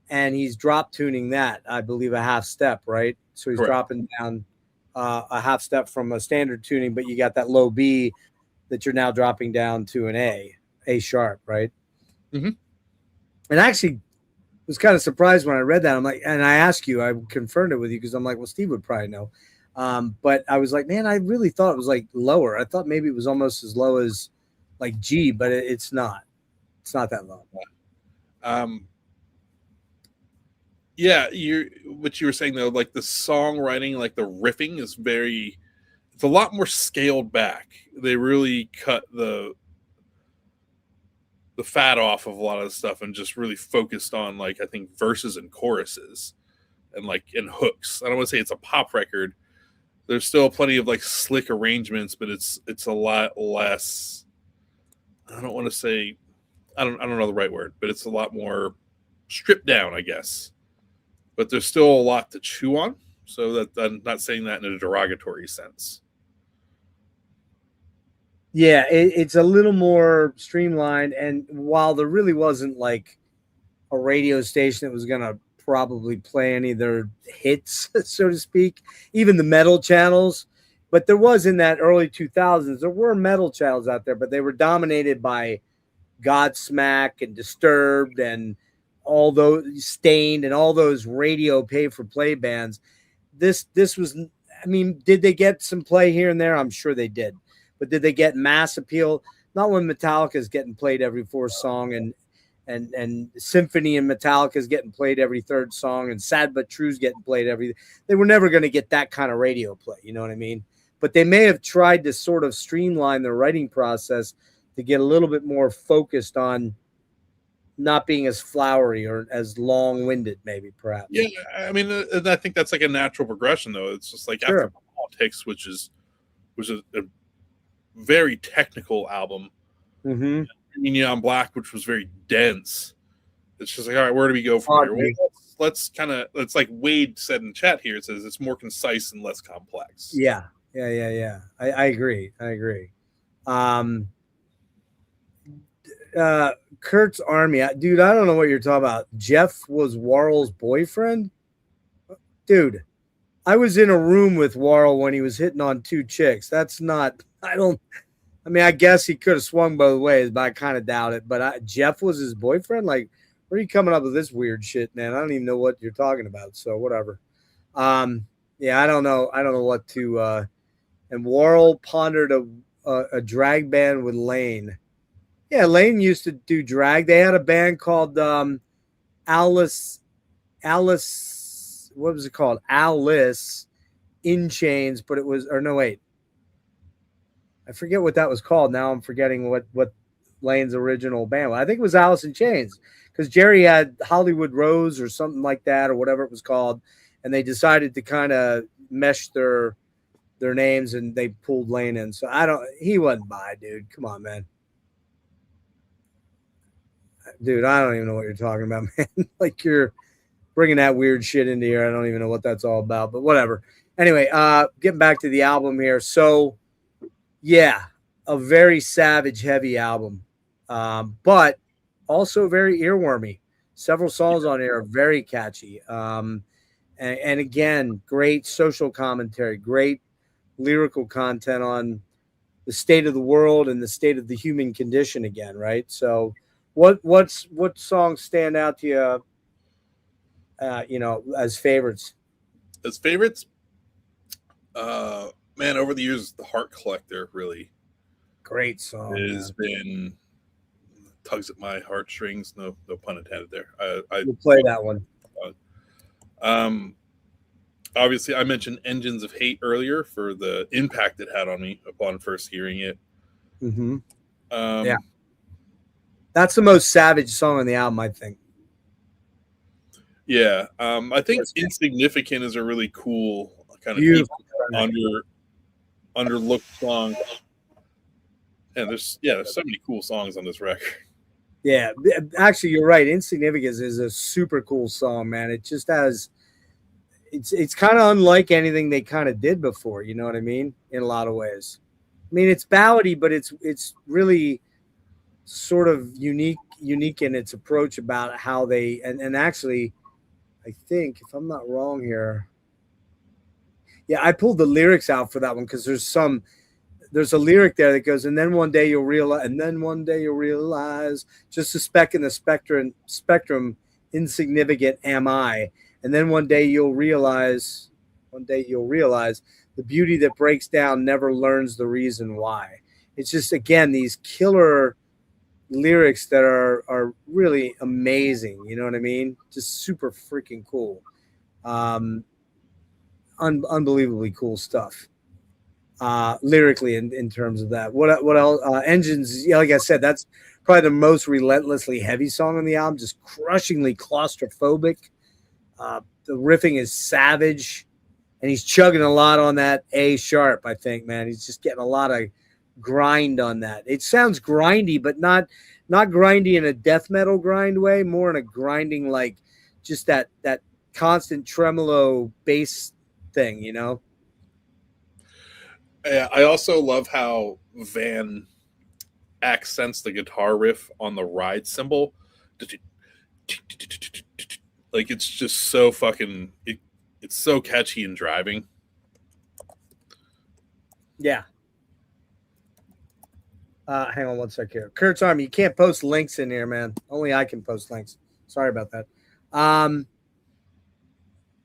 and he's drop tuning that, I believe, a half step, right? So he's dropping down a half step from a standard tuning, but you got that low B that you're now dropping down to an A sharp, right? Mm-hmm. And actually was kind of surprised when I read that. I'm like, and I asked you, I confirmed it with you, because I'm like, well, Steve would probably know. But I was like, man, I really thought it was like lower. I thought maybe it was almost as low as like G, but it's not. It's not that low. Yeah, what you were saying though, like the songwriting, like the riffing is it's a lot more scaled back. They really cut the fat off of a lot of the stuff and just really focused on, like, I think verses and choruses and hooks. I don't want to say it's a pop record. there's still plenty of like slick arrangements, but it's a lot less. I don't want to say, I don't know the right word, but it's a lot more stripped down, I guess. But there's still a lot to chew on. So that I'm not saying that in a derogatory sense. Yeah, it's a little more streamlined. And while there really wasn't like a radio station that was going to probably play any of their hits, so to speak, even the metal channels, but there was in that early 2000s, there were metal channels out there, but they were dominated by Godsmack and Disturbed and all those Stained and all those radio pay for play bands. This was, I mean, did they get some play here and there? I'm sure they did. But did they get mass appeal? Not when Metallica is getting played every fourth song and Symphony and Metallica is getting played every third song and Sad But True's getting played every. They were never going to get that kind of radio play. You know what I mean? But they may have tried to sort of streamline their writing process to get a little bit more focused on not being as flowery or as long-winded, maybe, perhaps. Yeah, I mean, and I think that's like a natural progression, though. It's just like Sure. after Politics, which is a very technical album. Mm-hmm. Neon Black, which was very dense. It's just like, all right, where do we go from here? Well, let's like Wade said in chat here. It says it's more concise and less complex. Yeah. I agree. Kurt's Army, dude. I don't know what you're talking about. Jeff was Warrell's boyfriend, dude. I was in a room with Warrell when he was hitting on two chicks. That's not. I mean, I guess he could have swung both ways, but I kind of doubt it. But Jeff was his boyfriend. Like, where are you coming up with this weird shit, man? I don't even know what you're talking about. So whatever. Yeah, I don't know. I don't know what to. And Warrell pondered a drag band with Lane. Yeah, Lane used to do drag. They had a band called Alice. What was it called? Alice in Chains, but it was, or no, wait. I forget what that was called. Now I'm forgetting what Lane's original band was. I think it was Alice in Chains because Jerry had Hollywood Rose or something like that or whatever it was called, and they decided to kind of mesh their names and they pulled Lane in. So he wasn't by, dude. Come on, man. Dude, I don't even know what you're talking about, man. Like you're bringing that weird shit into here. I don't even know what that's all about, but whatever. Anyway, getting back to the album here. So, yeah, a very savage, heavy album, but also very earwormy. Several songs on here are very catchy. And again, great social commentary, great lyrical content on the state of the world and the state of the human condition again, right? So what songs stand out to you, as favorites? As favorites? Man, over the years, The Heart Collector really Great song. has been tugs at my heartstrings. No pun intended there. We'll play that one. Obviously, I mentioned Engines of Hate earlier for the impact it had on me upon first hearing it. Mm-hmm. Yeah. That's the most savage song on the album, I think. Yeah. I think Insignificant is a really cool kind of underlooked song. And there's so many cool songs on this record. Yeah, actually, you're right. Insignificance is a super cool song, man. It just has, it's kind of unlike anything they kind of did before. You know what I mean? In a lot of ways. I mean, it's ballady, but it's really sort of unique in its approach about how they and actually, I think if I'm not wrong here, yeah, I pulled the lyrics out for that one because there's a lyric there that goes, and then one day you'll realize, just a speck in the spectrum, insignificant am I. And then one day you'll realize the beauty that breaks down never learns the reason why. It's just, again, these killer lyrics that are really amazing. You know what I mean? Just super freaking cool. Unbelievably cool stuff. Lyrically in terms of that. What else? Engines, yeah, like I said, that's probably the most relentlessly heavy song on the album, just crushingly claustrophobic. The riffing is savage and he's chugging a lot on that A sharp. I think, man, he's just getting a lot of grind on that. It sounds grindy, but not grindy in a death metal grind way, more in a grinding, like just that constant tremolo bass thing, you know. I also love how Van accents the guitar riff on the ride cymbal. Like it's just so fucking it's so catchy and driving. Yeah. Hang on one sec here. Kurt's Army, you can't post links in here, man. Only I can post links. Sorry about that.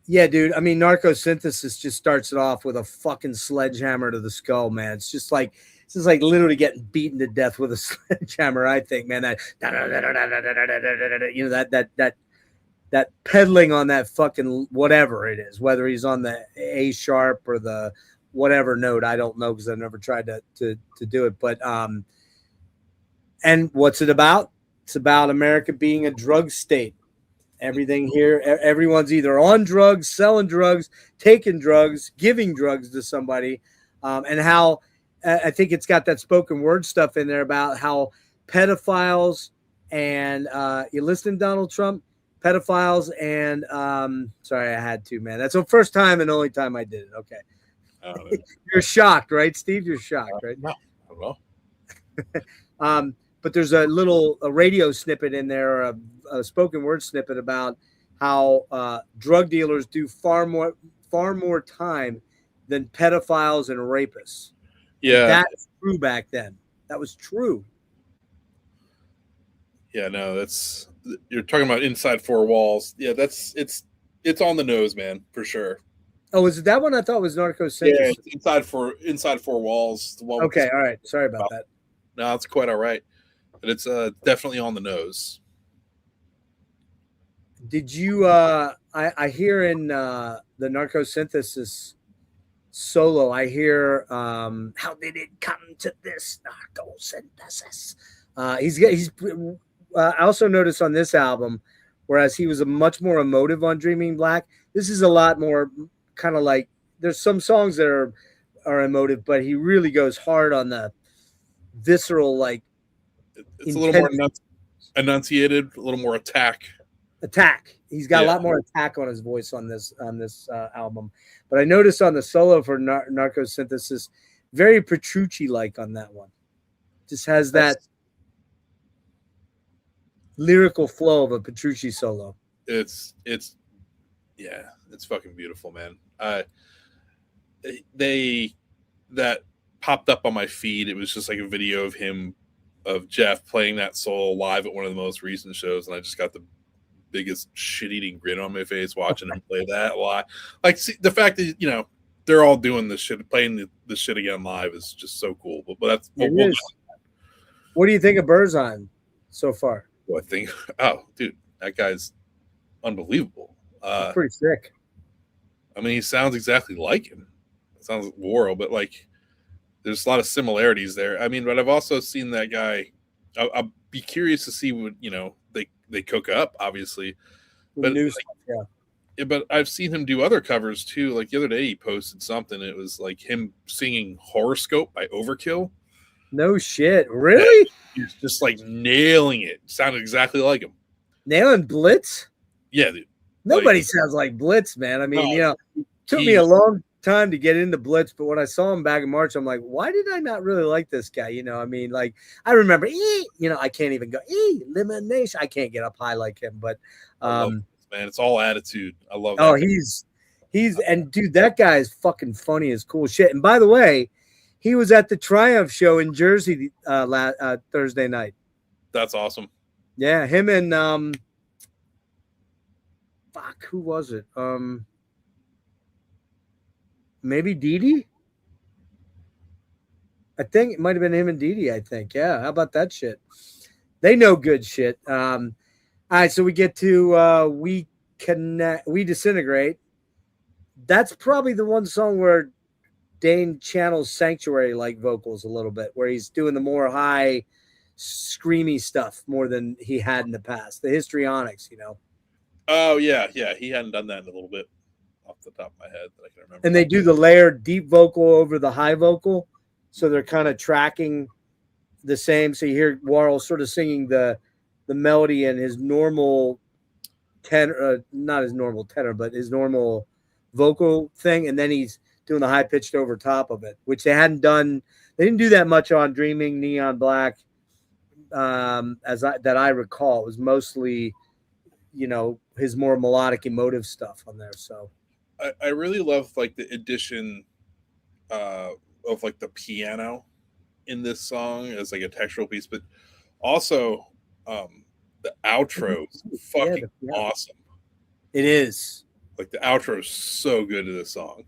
Yeah, dude. I mean, Narcosynthesis just starts it off with a fucking sledgehammer to the skull, man. It's just like literally getting beaten to death with a sledgehammer. I think, man. That you know that pedaling on that fucking whatever it is, whether he's on the A sharp or the whatever note, I don't know because I've never tried to do it. But and what's it about? It's about America being a drug state. Everything here, everyone's either on drugs, selling drugs, taking drugs, giving drugs to somebody, and how I think it's got that spoken word stuff in there about how pedophiles and you listening, Donald Trump, pedophiles and sorry, I had to, man. That's the first time and only time I did it. Okay, you're shocked, right, Steve? You're shocked, right? No, I don't know. But there's a radio snippet in there, or a spoken word snippet about how drug dealers do far more time than pedophiles and rapists. Yeah, that's true back then. That was true. Yeah, no, you're talking about inside four walls. Yeah, it's on the nose, man, for sure. Oh, is it that one? I thought was Narcosynthesis. Yeah, it's inside four walls. The one okay, all right. Sorry about that. No, it's quite all right. But it's definitely on the nose. Did you I hear in the Narcosynthesis solo, I hear how did it come to this narcosynthesis? He's I also noticed on this album, whereas he was a much more emotive on Dreaming Black, this is a lot more kind of like, there's some songs that are emotive, but he really goes hard on the visceral, like, it's a little more enunciated, a little more attack. He's got a lot more attack on his voice on this album. But I noticed on the solo for Narcosynthesis, very Petrucci like on that one. Just has that lyrical flow of a Petrucci solo. It's fucking beautiful, man. That popped up on my feed. It was just like a video of Jeff playing that solo live at one of the most recent shows, and I just got the biggest shit-eating grin on my face watching him play that live. Like, see, the fact that they're all doing this shit, playing the shit again live is just so cool. But that's what do you think of Burzheim so far? Well, I think, dude, that guy's unbelievable. Pretty sick. I mean, he sounds exactly like him. It sounds like Warrell, but like, there's a lot of similarities there. I mean, but I've also seen that guy. I'll be curious to see what they cook up, obviously. But but I've seen him do other covers too. Like the other day, he posted something. It was like him singing "Horoscope" by Overkill. No shit, really? He's just like nailing it. Sounded exactly like him. Nailing Blitz? Yeah, dude. Nobody sounds like Blitz, man. I mean, it took me a long time to get into Blitz, but when I saw him back in March, I'm like, why did I not really like this guy? I mean, like, I remember, I can't even go elimination. I can't get up high like him, but man, it's all attitude. I love that. Oh, he's and dude, that guy is fucking funny as cool shit. And by the way, he was at the Triumph show in Jersey Thursday night. That's awesome. Yeah, him and who was it? Maybe Didi? I think it might have been him and Didi, I think. Yeah, how about that shit? They know good shit. All right, so we get to We Disintegrate. That's probably the one song where Dane channels Sanctuary-like vocals a little bit, where he's doing the more high, screamy stuff more than he had in the past. The histrionics, Oh, yeah. He hadn't done that in a little bit. off the top of my head that I can remember. And they do the layered deep vocal over the high vocal, so they're kind of tracking the same. So you hear Warrell sort of singing the melody in his normal tenor, not his normal tenor, but his normal vocal thing, and then he's doing the high pitched over top of it, which they hadn't done. They didn't do that much on Dreaming, Neon Black, that I recall. It was mostly, his more melodic, emotive stuff on there. So I really love like the addition of like the piano in this song as like a textural piece, but also the outro is fucking awesome. It is. Like the outro is so good to this song.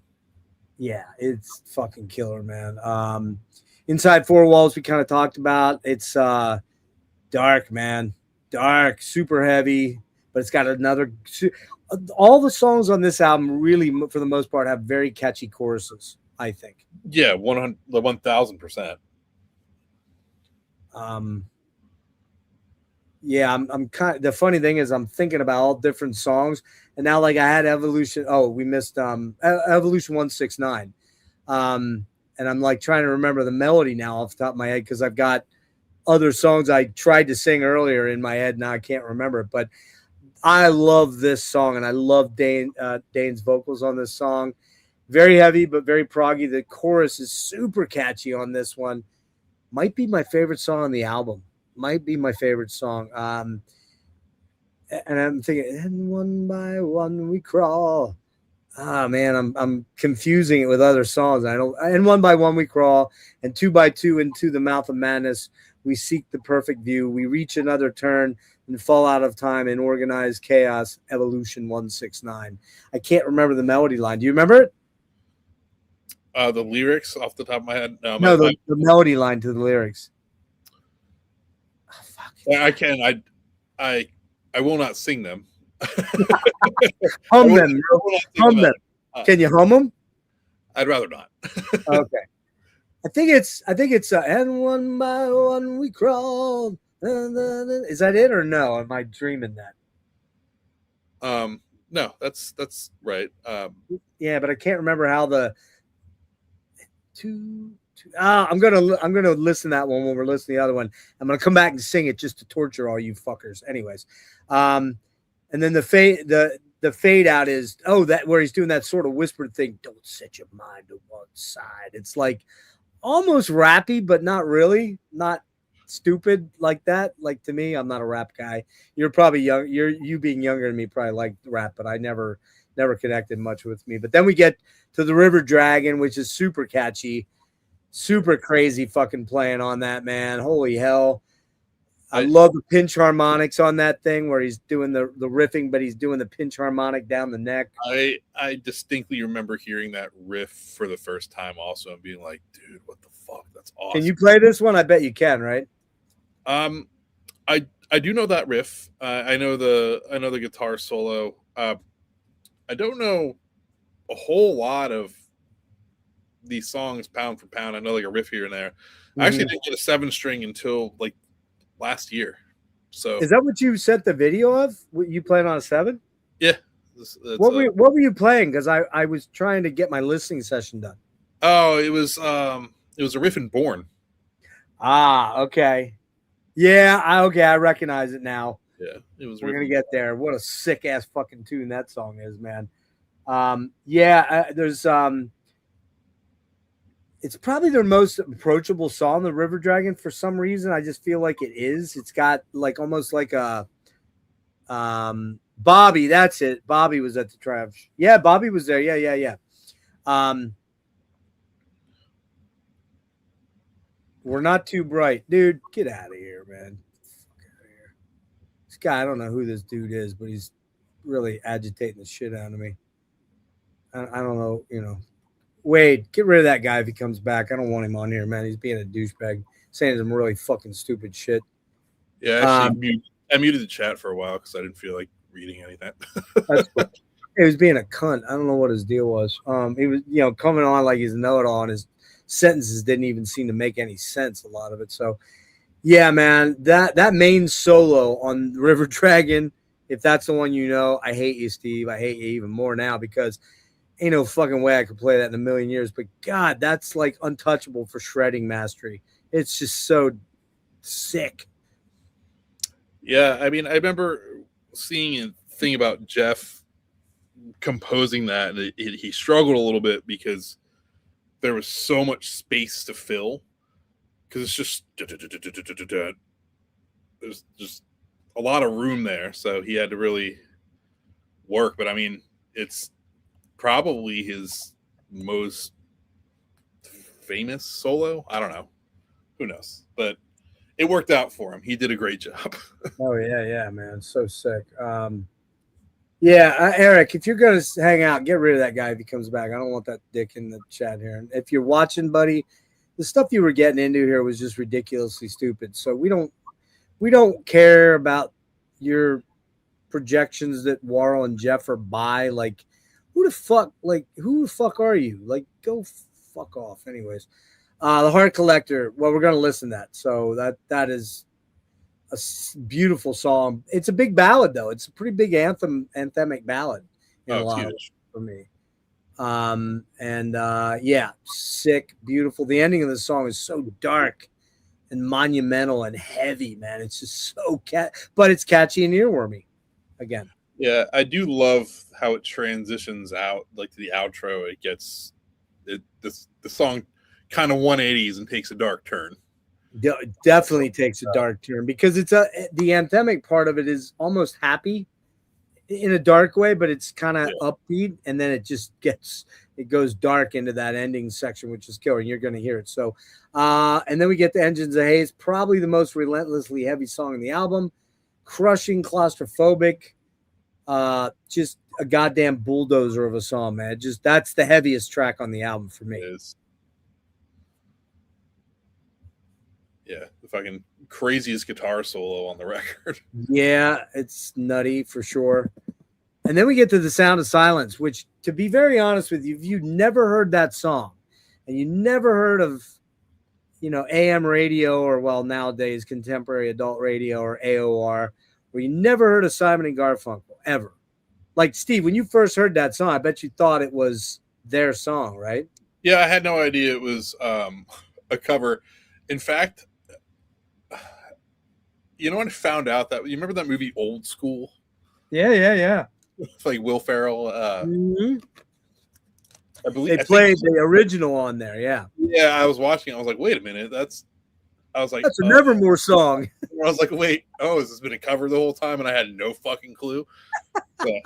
Yeah, it's fucking killer, man. Inside Four Walls, we kind of talked about. It's dark, man. Dark, super heavy, but it's got another. All the songs on this album really, for the most part, have very catchy choruses, I think. Yeah, 1,000%. Yeah, I'm kind of, the funny thing is I'm thinking about all different songs, and now like I had Evolution. Oh, we missed Evolution 169. And I'm like trying to remember the melody now off the top of my head because I've got other songs I tried to sing earlier in my head. Now I can't remember it, but I love this song, and I love Dane's vocals on this song. Very heavy, but very proggy. The chorus is super catchy on this one. Might be my favorite song on the album. Might be my favorite song. And I'm thinking, and one by one we crawl. Ah, man, I'm confusing it with other songs. And one by one we crawl, and two by two into the mouth of madness. We seek the perfect view. We reach another turn and fall out of time in organized chaos. Evolution 169. I can't remember the melody line. Do you remember it? The lyrics off the top of my head. No, the melody line to the lyrics. Oh, fuck. I can. I will not sing them. Hum them. Hum them. Can you hum them? I'd rather not. Okay. I think it's and one by one we crawl. Is that it or no? Am I dreaming that? No, that's right. Yeah, but I can't remember how the I'm gonna listen to that one when we're listening to the other one. I'm gonna come back and sing it just to torture all you fuckers. Anyways, and then the fade out is that where he's doing that sort of whispered thing. Don't set your mind to one side. It's like almost rappy, but not really, not stupid like that. Like to me, I'm not a rap guy. You're probably young. You being younger than me probably like rap, but I never connected much with me. But then we get to the River Dragon, which is super catchy, super crazy fucking playing on that, man. Holy hell. I love the pinch harmonics on that thing where he's doing the riffing, but he's doing the pinch harmonic down the neck. I distinctly remember hearing that riff for the first time also and being like, dude, what the fuck? That's awesome. Can you play this one? I bet you can, right? I do know that riff. I know the guitar solo. I don't know a whole lot of these songs pound for pound. I know like a riff here and there. I actually didn't get a 7-string until like last year. So is that what you sent the video of? You playing on a 7? Yeah. What were you playing? Because I was trying to get my listening session done. Oh, it was a riff in Born. Ah, okay. Yeah, I recognize it now. Yeah, it was. We're gonna get there. What a sick ass fucking tune that song is, man. There's it's probably their most approachable song, the River Dragon. For some reason, I just feel like it is. It's got like almost like a Bobby. That's it. Bobby was at the Trav. Yeah, Bobby was there. Yeah. We're not too bright, dude. Get out of here, man. Fuck out of here. This guy, I don't know who this dude is, but he's really agitating the shit out of me. I don't know, Wade, get rid of that guy if he comes back. I don't want him on here, man. He's being a douchebag, saying some really fucking stupid shit. Yeah, actually, I muted the chat for a while because I didn't feel like reading anything. That's cool. He was being a cunt. I don't know what his deal was. He was, coming on like he's a know-it-all, and his sentences didn't even seem to make any sense, a lot of it. So, yeah, man, that main solo on River Dragon, if that's the one I hate you, Steve. I hate you even more now because ain't no fucking way I could play that in a million years. But God, that's like untouchable for shredding mastery. It's just so sick. Yeah, I mean, I remember seeing a thing about Jeff composing that, and he struggled a little bit because there was so much space to fill. Because it's just there's just a lot of room there, so he had to really work. But I mean, it's probably his most famous solo. I don't know, who knows, but it worked out for him. He did a great job. Oh yeah, man, so sick. Yeah, Eric, if you're gonna hang out, get rid of that guy if he comes back. I don't want that dick in the chat here. And if you're watching, buddy, the stuff you were getting into here was just ridiculously stupid. So we don't care about your projections that Warren and Jeff are by. Like, who the fuck are you? Like, go fuck off. Anyways, the Heart Collector. Well, we're gonna listen to that. So that is a beautiful song. It's a big ballad though. It's a pretty big anthemic ballad in a lot of for me. Yeah, sick, beautiful. The ending of the song is so dark and monumental and heavy, man. It's just so but it's catchy and earwormy again. Yeah, I do love how it transitions out, like to the outro. It gets the song kind of 180s and takes a dark turn. Definitely takes a dark turn because it's the anthemic part of it is almost happy in a dark way, but it's kind of upbeat, and then it goes dark into that ending section, which is killer. And you're going to hear it. So, and then we get the Engines of Haze, probably the most relentlessly heavy song in the album, crushing, claustrophobic, just a goddamn bulldozer of a song, man. That's the heaviest track on the album for me. It is. Yeah, the fucking craziest guitar solo on the record. Yeah, it's nutty for sure. And then we get to The Sound of Silence, which, to be very honest with you, if you've never heard that song and you never heard of, AM radio or, well, nowadays contemporary adult radio or AOR, or you never heard of Simon and Garfunkel ever. Like, Steve, when you first heard that song, I bet you thought it was their song, right? Yeah, I had no idea it was a cover. In fact, when I found out that, you remember that movie Old School? Yeah. It's like Will Ferrell. Mm-hmm. I believe they played the original on there. Yeah. Yeah, I was watching. I was like, wait a minute, that's a Nevermore song. I was like, wait, has this been a cover the whole time? And I had no fucking clue. So,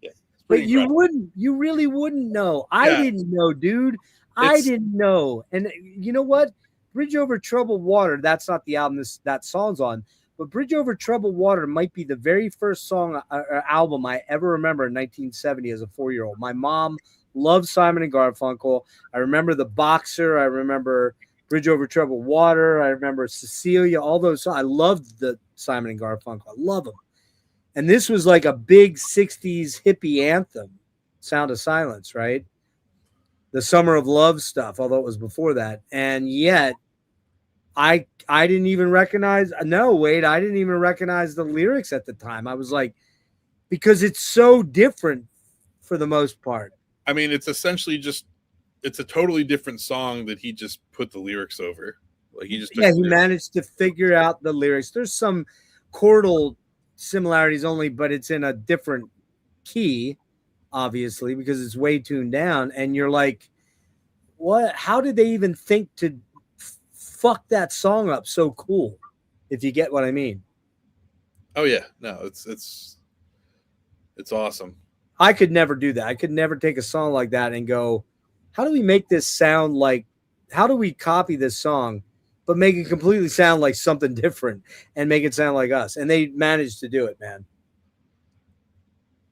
yeah, but you really wouldn't know. I didn't know, dude. I didn't know. And you know what? Bridge Over Troubled Water, that's not the album that song's on, but Bridge Over Troubled Water might be the very first song or album I ever remember in 1970 as a 4-year-old. My mom loved Simon and Garfunkel. I remember The Boxer. I remember Bridge Over Troubled Water. I remember Cecilia, all those songs. I loved the Simon and Garfunkel. I love them. And this was like a big 60s hippie anthem, Sound of Silence, right? The Summer of Love stuff, although it was before that. And yet, I didn't even recognize I didn't even recognize the lyrics at the time. I was like, because it's so different for the most part. I mean, it's essentially it's a totally different song that he just put the lyrics over. Like he managed to figure out the lyrics. There's some chordal similarities only, but it's in a different key, obviously, because it's way tuned down. And you're like, what? How did they even think to fuck that song up so cool? If you get what I mean. Oh yeah, no, it's awesome. I could never do that. I could never take a song like that and go, how do we make this sound like? How do we copy this song, but make it completely sound like something different and make it sound like us? And they managed to do it, man.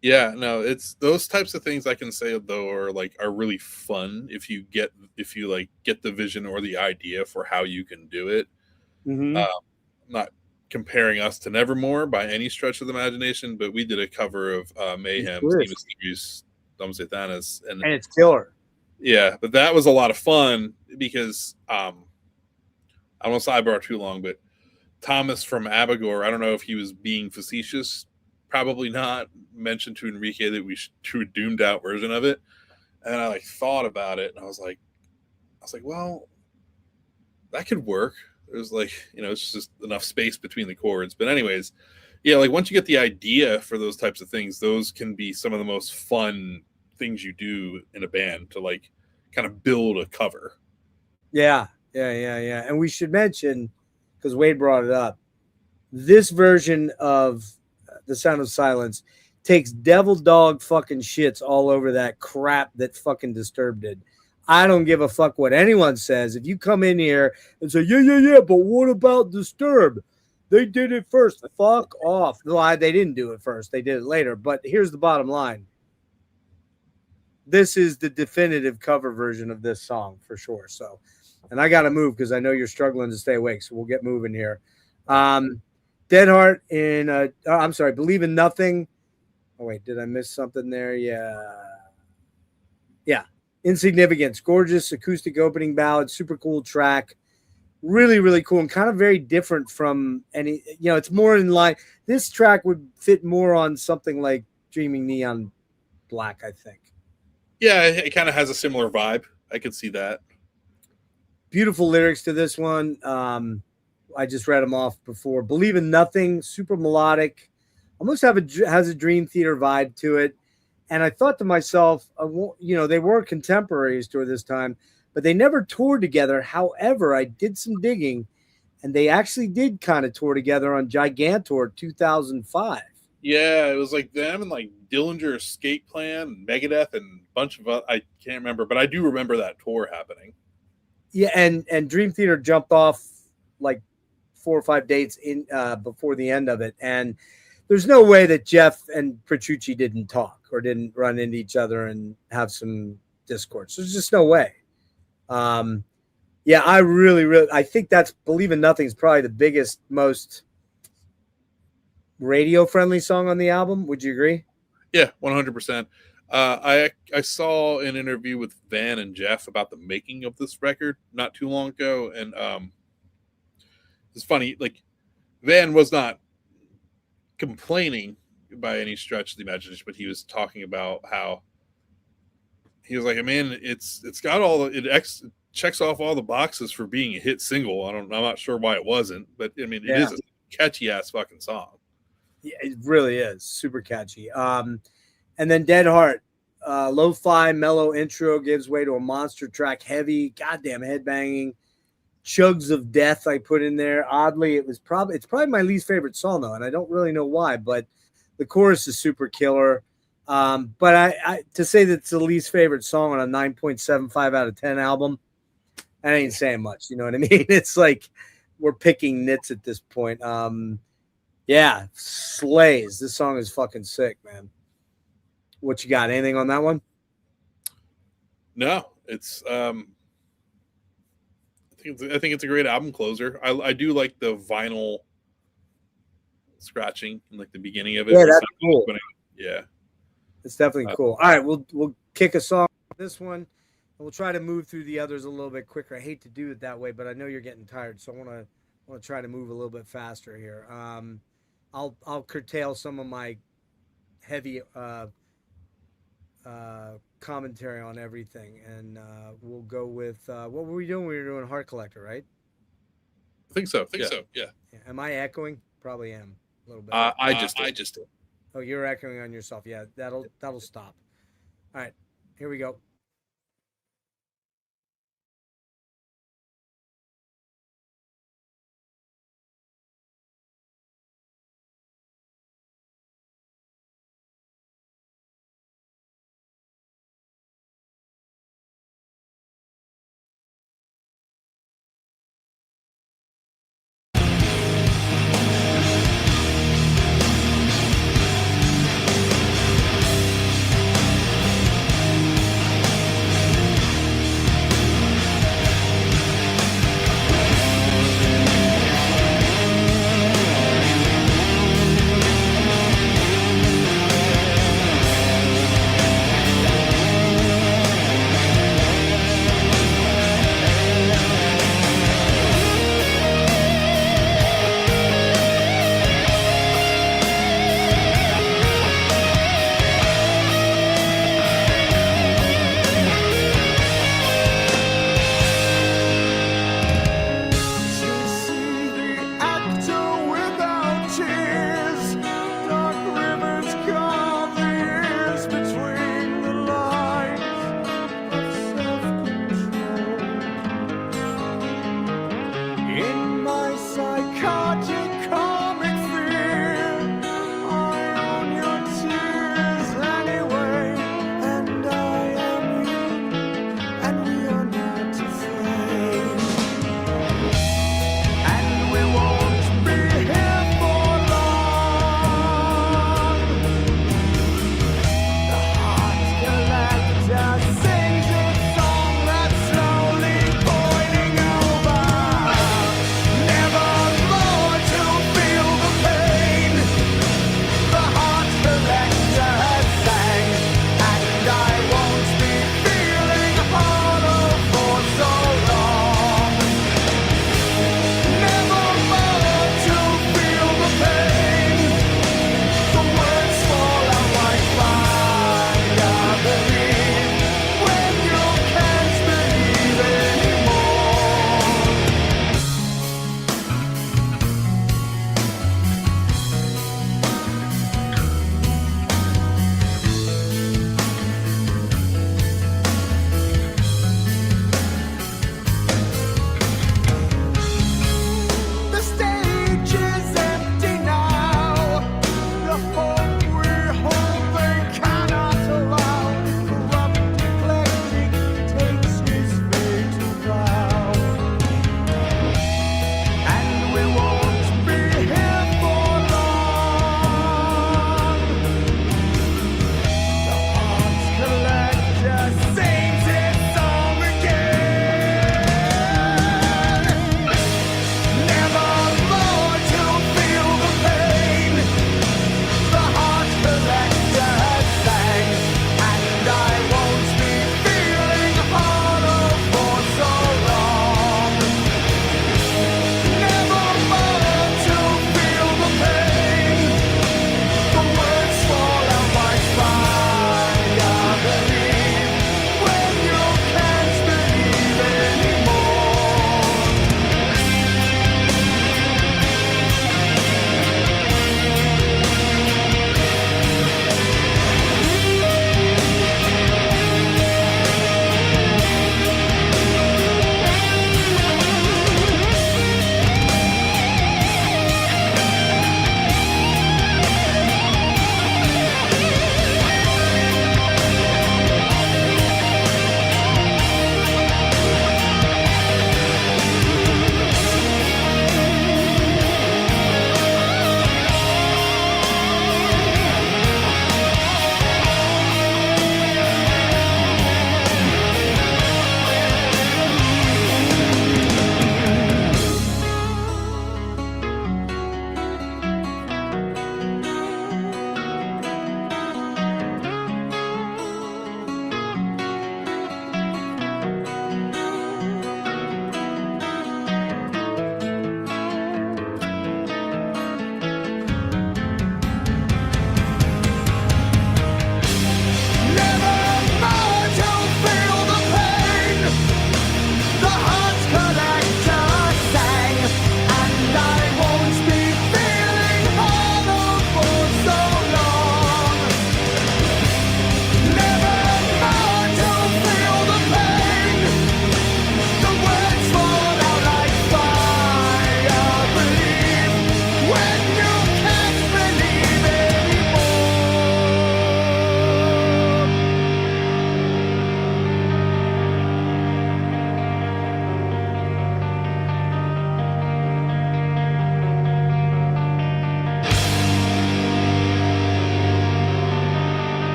Yeah, no, it's those types of things I can say though are really fun if you get the vision or the idea for how you can do it. Mm-hmm. Not comparing us to Nevermore by any stretch of the imagination, but we did a cover of Mayhem's Thanos, and it's killer. Yeah, but that was a lot of fun because I don't want to sidebar too long, but Thomas from Abigor, I don't know if he was being facetious. probably not mention to Enrique that we should do a doomed out version of it. And I like thought about it, and I was like, well, that could work. There's like, it's just enough space between the chords. But anyways, yeah, like once you get the idea for those types of things, those can be some of the most fun things you do in a band to like kind of build a cover. Yeah. And we should mention, because Wade brought it up, this version of The Sound of Silence takes devil dog fucking shits all over that crap that fucking Disturbed did. I don't give a fuck what anyone says. If you come in here and say, yeah, but what about Disturbed? They did it first. Fuck off. No, they didn't do it first. They did it later. But here's the bottom line. This is the definitive cover version of this song for sure. So, and I got to move because I know you're struggling to stay awake. So we'll get moving here. Dead Heart in, Believe in Nothing. Oh, wait, did I miss something there? Yeah. Insignificance. Gorgeous acoustic opening ballad. Super cool track. Really, really cool and kind of very different from any, it's more in line. This track would fit more on something like Dreaming Neon Black, I think. Yeah, it kind of has a similar vibe. I could see that. Beautiful lyrics to this one. I just read them off before. Believe in Nothing, super melodic, almost has a Dream Theater vibe to it. And I thought to myself, they were contemporaries during this time, but they never toured together. However, I did some digging, and they actually did kind of tour together on Gigantor 2005. Yeah, it was like them and like Dillinger Escape Plan, Megadeth, and a bunch of I can't remember, but I do remember that tour happening. Yeah, and Dream Theater jumped off like 4 or 5 dates in before the end of it, and there's no way that Jeff and Petrucci didn't talk or didn't run into each other and have some discourse. There's just no way. Yeah, I really, I think that's Believe in Nothing is probably the biggest, most radio-friendly song on the album. Would you agree? Yeah, 100%. I saw an interview with Van and Jeff about the making of this record not too long ago, and it's funny. Like Van was not complaining by any stretch of the imagination, but he was talking about how he was like, "Man, it's got all it checks off all the boxes for being a hit single. I'm not sure why it wasn't, but I mean, it is a catchy ass fucking song. Yeah, it really is super catchy. And then Dead Heart, lo-fi mellow intro gives way to a monster track, heavy, goddamn headbanging, chugs of death I put in there. Oddly, it's probably my least favorite song though, and I don't really know why, but the chorus is super killer. But I to say that it's the least favorite song on a 9.75 out of 10 album, that ain't saying much. You know what I mean? It's like we're picking nits at this point. Yeah, slays. This song is fucking sick, man. What you got? Anything on that one? No, it's I think it's a great album closer. I do like the vinyl scratching in like the beginning of it. Yeah, that's cool. Yeah, it's definitely cool. All right, we'll kick a song on this one, and we'll try to move through the others a little bit quicker. I hate to do it that way, but I know you're getting tired, so I want to try to move a little bit faster here. I'll curtail some of my heavy commentary on everything, and we'll go with what were we doing? We were doing Heart Collector, right? I think so. Yeah. Am I echoing? Probably am a little bit. I just did. Oh, you're echoing on yourself. Yeah, that'll stop. All right, here we go.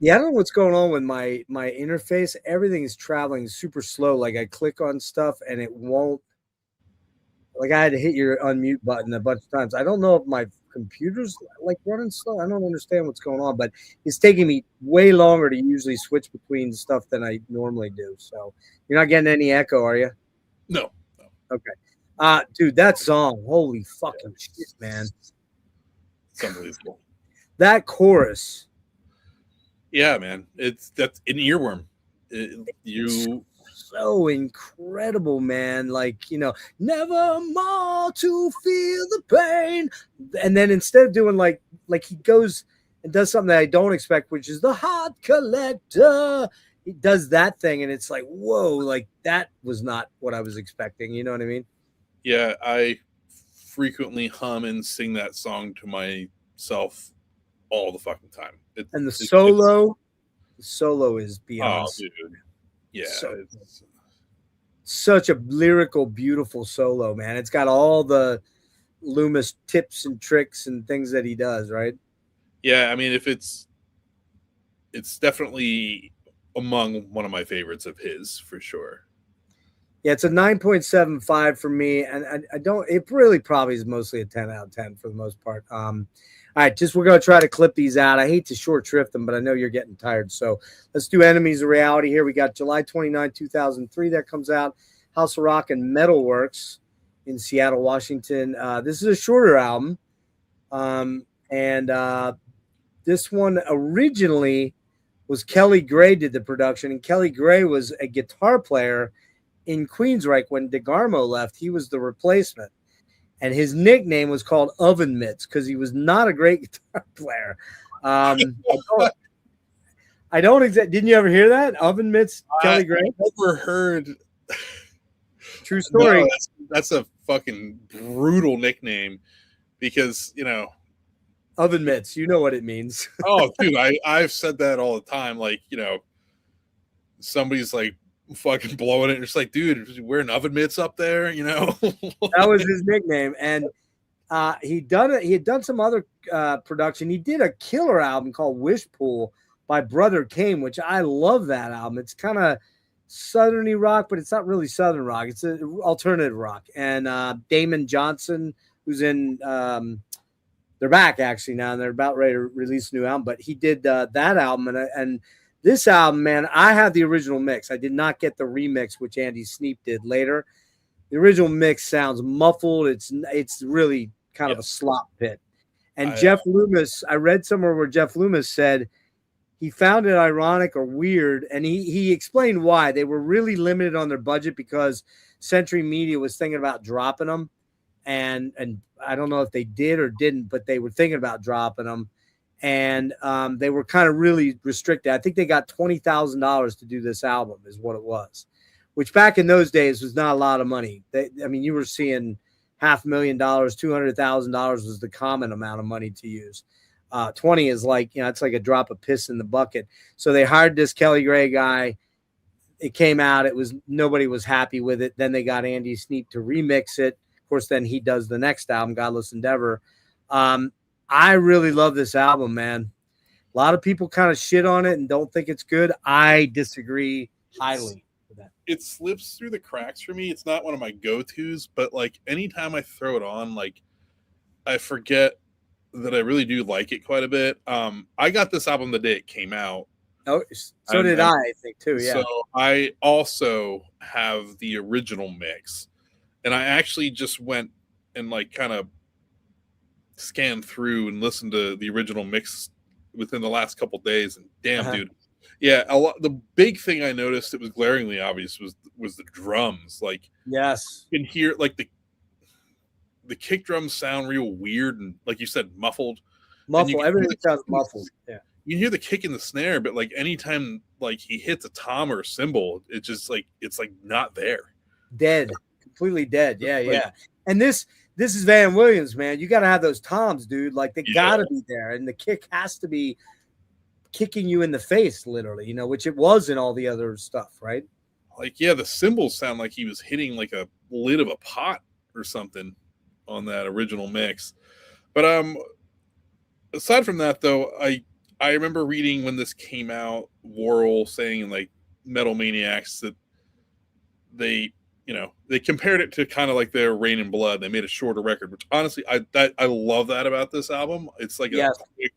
Yeah, I don't know what's going on with my interface. Everything is traveling super slow. Like I click on stuff and it won't. Like I had to hit your unmute button a bunch of times. I don't know if my computer's like running slow. I don't understand what's going on, but it's taking me way longer to usually switch between stuff than I normally do. So you're not getting any echo, are you? No. Okay. Dude, that song, holy fucking shit, man. It's unbelievable. That chorus. Yeah, man. That's an earworm. So incredible, man. Like, nevermore to feel the pain. And then instead of doing like he goes and does something that I don't expect, which is the heart collector. He does that thing, and it's like, whoa, like that was not what I was expecting. You know what I mean? Yeah, I frequently hum and sing that song to myself all the fucking time. And the solo is beyond. Oh, dude. Yeah. So such a lyrical, beautiful solo, man. It's got all the Loomis tips and tricks and things that he does, right? Yeah, I mean, it's definitely among one of my favorites of his for sure. Yeah, it's a 9.75 for me, and I don't. It really probably is mostly a 10 out of 10 for the most part. All right, we're gonna try to clip these out. I hate to short shrift them, but I know you're getting tired, so let's do Enemies of Reality here. We got July 29, 2003 that comes out. House of Rock and Metalworks in Seattle, Washington. This is a shorter album, and this one originally was Kelly Gray did the production, and Kelly Gray was a guitar player in Queensryche when DeGarmo left. He was the replacement, and his nickname was called Oven Mitts because he was not a great guitar player. I don't exactly. Didn't you ever hear that? Oven Mitts, Kelly Gray? I never heard. True story. No, that's a fucking brutal nickname because, Oven Mitts, you know what it means. Oh, dude, I've said that all the time. Like, somebody's like fucking blowing it. And it's like, dude, wearing oven mitts up there, That was his nickname. And he had done some other production. He did a killer album called Wish Pool by Brother Kane, which I love that album. It's kind of southerny rock, but it's not really southern rock. It's an alternative rock. And Damon Johnson, who's in they're back actually now, and they're about ready to release a new album. But he did that album, and this album, man, I have the original mix. I did not get the remix, which Andy Sneap did later. The original mix sounds muffled. It's really kind of a slop pit. And Jeff Loomis, I read somewhere where Jeff Loomis said he found it ironic or weird, and he explained why. They were really limited on their budget because Century Media was thinking about dropping them, and I don't know if they did or didn't, but they were thinking about dropping them. And they were kind of really restricted. I think they got $20,000 to do this album is what it was, which back in those days was not a lot of money. You were seeing $500,000, $200,000 was the common amount of money to use. 20 is like, it's like a drop of piss in the bucket. So they hired this Kelly Gray guy. It came out. Nobody was happy with it. Then they got Andy Sneap to remix it. Of course, then he does the next album, Godless Endeavor. I really love this album, man. A lot of people kind of shit on it and don't think it's good. I disagree highly with that. It slips through the cracks for me. It's not one of my go-tos, but like anytime I throw it on, like I forget that I really do like it quite a bit. I got this album the day it came out. Oh, so did I think too. Yeah. So I also have the original mix, and I actually just went and like kind of scanned through and listened to the original mix within the last couple days, and damn, dude, yeah, the big thing I noticed that was glaringly obvious was the drums. Like, yes, you can hear like the kick drums sound real weird and, like you said, muffled. Everything sounds muffled. Yeah, you can hear the kick and the snare, but like anytime like he hits a tom or a cymbal, it's just like it's like not there, dead, completely dead. Yeah. And this is Van Williams, man. You got to have those toms, dude. Like they got to be there, and the kick has to be kicking you in the face, literally. Which it was in all the other stuff, right? Like, yeah, the cymbals sound like he was hitting like a lid of a pot or something on that original mix. But aside from that, though, I remember reading when this came out, Worrell saying like Metal Maniacs that they, they compared it to kind of like their Rain and Blood. They made a shorter record, which honestly, I love that about this album. It's like a quick,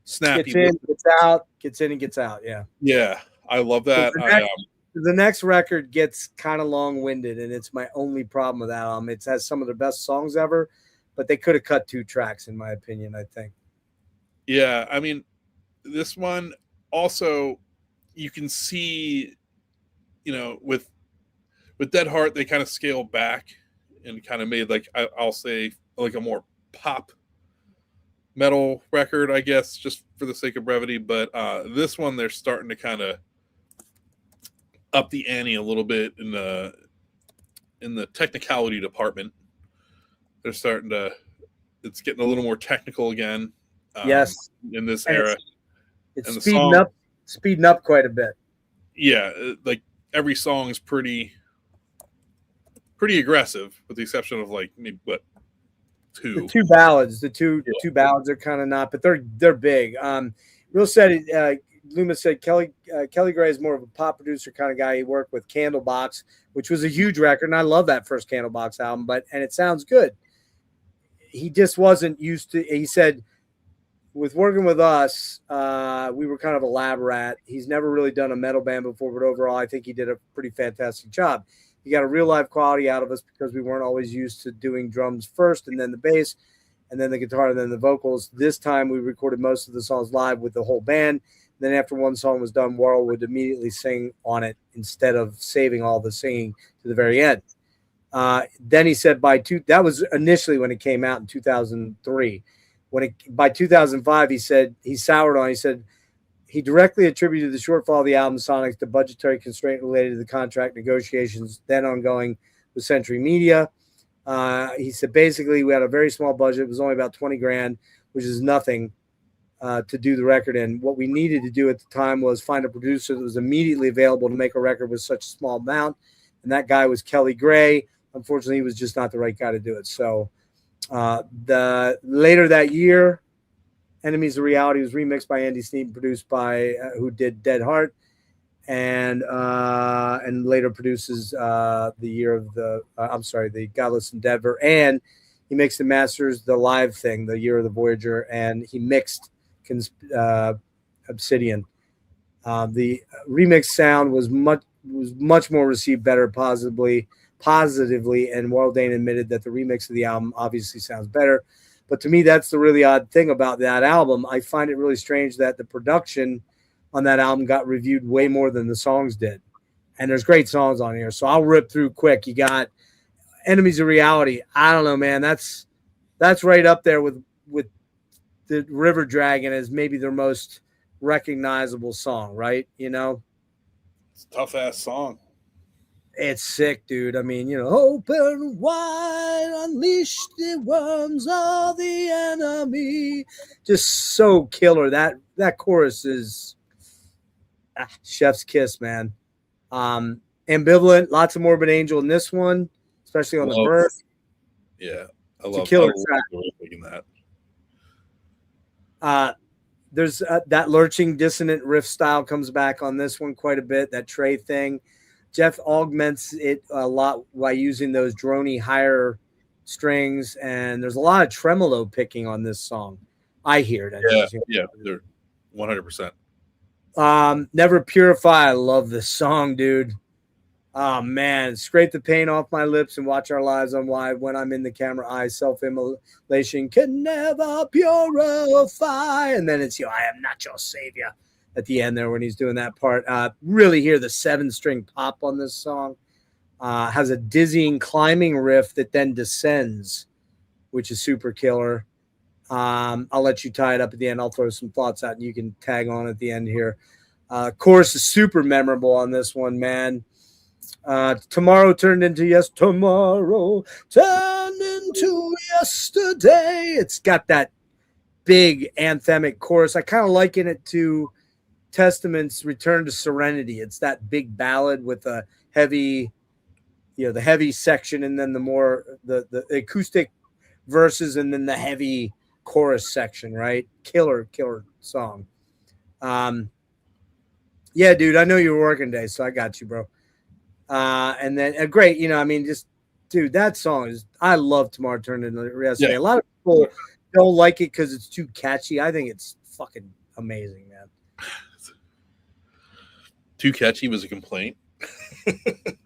snappy. Gets in, gets out, gets in and gets out. Yeah. Yeah, I love that. The next record gets kind of long-winded, and it's my only problem with that album. It has some of the best songs ever, but they could have cut 2 tracks, in my opinion, I think. Yeah, I mean, this one also, you can see, with Dead Heart, they kind of scaled back and kind of made like I'll say like a more pop metal record, I guess, just for the sake of brevity. But this one, they're starting to kind of up the ante a little bit in the technicality department. They're starting to, it's getting a little more technical again. Yes, in this era, it's and speeding up quite a bit. Yeah, like every song is pretty aggressive, with the exception of like maybe two. The 2 ballads, the two ballads are kind of not, but they're big. Real said, Loomis said Kelly Gray is more of a pop producer kind of guy. He worked with Candlebox, which was a huge record, and I love that first Candlebox album, and it sounds good. He just wasn't used to. He said, with working with us, we were kind of a lab rat. He's never really done a metal band before, but overall, I think he did a pretty fantastic job. He got a real live quality out of us because we weren't always used to doing drums first and then the bass and then the guitar and then the vocals. This time we recorded most of the songs live with the whole band. Then after one song was done, Worrell would immediately sing on it instead of saving all the singing to the very end. Then he said that was initially when it came out in 2003. By 2005, he said he soured on. He said he directly attributed the shortfall of the album Sonics to budgetary constraint related to the contract negotiations then ongoing with Century Media. He said basically we had a very small budget. It was only about $20,000, which is nothing to do the record in. What we needed to do at the time was find a producer that was immediately available to make a record with such a small amount, and that guy was Kelly Gray. Unfortunately, he was just not the right guy to do it. So the later that year, Enemies of Reality was remixed by Andy Sneap, produced by who did Dead Heart, and later produces the Godless in Denver, and he mixed and masters the live thing, the Year of the Voyager, and he mixed Obsidian. The remix sound was much more received better positively, and Worrell Dane admitted that the remix of the album obviously sounds better. But to me, that's the really odd thing about that album. I find it really strange that the production on that album got reviewed way more than the songs did. And there's great songs on here. So I'll rip through quick. You got Enemies of Reality. I don't know, man. That's right up there with the River Dragon as maybe their most recognizable song, right? It's a tough ass song. It's sick, dude. I mean, open wide, unleash the worms of the enemy. Just so killer. That chorus is chef's kiss, man. Ambivalent, lots of Morbid Angel in this one, especially on the verse. Yeah, I love killer track. There's that lurching, dissonant riff style comes back on this one quite a bit. That Trey thing. Jeff augments it a lot by using those droney higher strings, and there's a lot of tremolo picking on this song. I hear it. Yeah, they're 100%. Never Purify. I love this song, dude. Oh man, scrape the paint off my lips and watch our lives unwind. When I'm in the camera eye, self-immolation can never purify. And then it's I am not your savior at the end there when he's doing that part. Really hear the 7-string pop on this song. Has a dizzying climbing riff that then descends, which is super killer. I'll let you tie it up at the end. I'll throw some thoughts out and you can tag on at the end here. Chorus is super memorable on this one, man. Tomorrow turned into tomorrow turned into yesterday. It's got that big anthemic chorus. I kind of liken it to Testament's Return to Serenity. It's that big ballad with a heavy, the heavy section, and then the more the acoustic verses, and then the heavy chorus section, right? Killer song. Yeah, dude, I know you were working today, so I got you, bro. And then great, I mean, just dude, that song is. I love Tomorrow Turned Into Yesterday. Yeah. A lot of people don't like it because it's too catchy. I think it's fucking amazing, man. Too catchy was a complaint.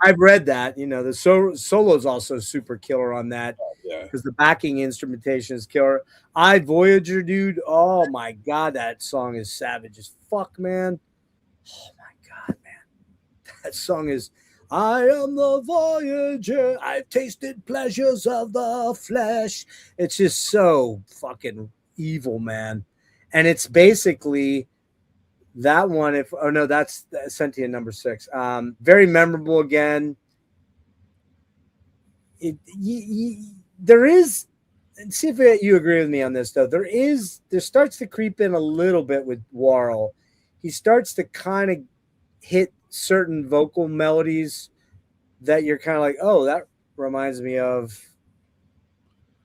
I've read that. The solo is also super killer on that. Yeah. Because the backing instrumentation is killer. I Voyager, dude. Oh my god, that song is savage as fuck, man. Oh my god, man. That song is I am the Voyager. I've tasted pleasures of the flesh. It's just so fucking evil, man. And it's basically that one. That's Sentient number 6. Very memorable again. There is, and see if you agree with me on this though. There starts to creep in a little bit with Warrell. He starts to kind of hit certain vocal melodies that you're kind of like, oh, that reminds me of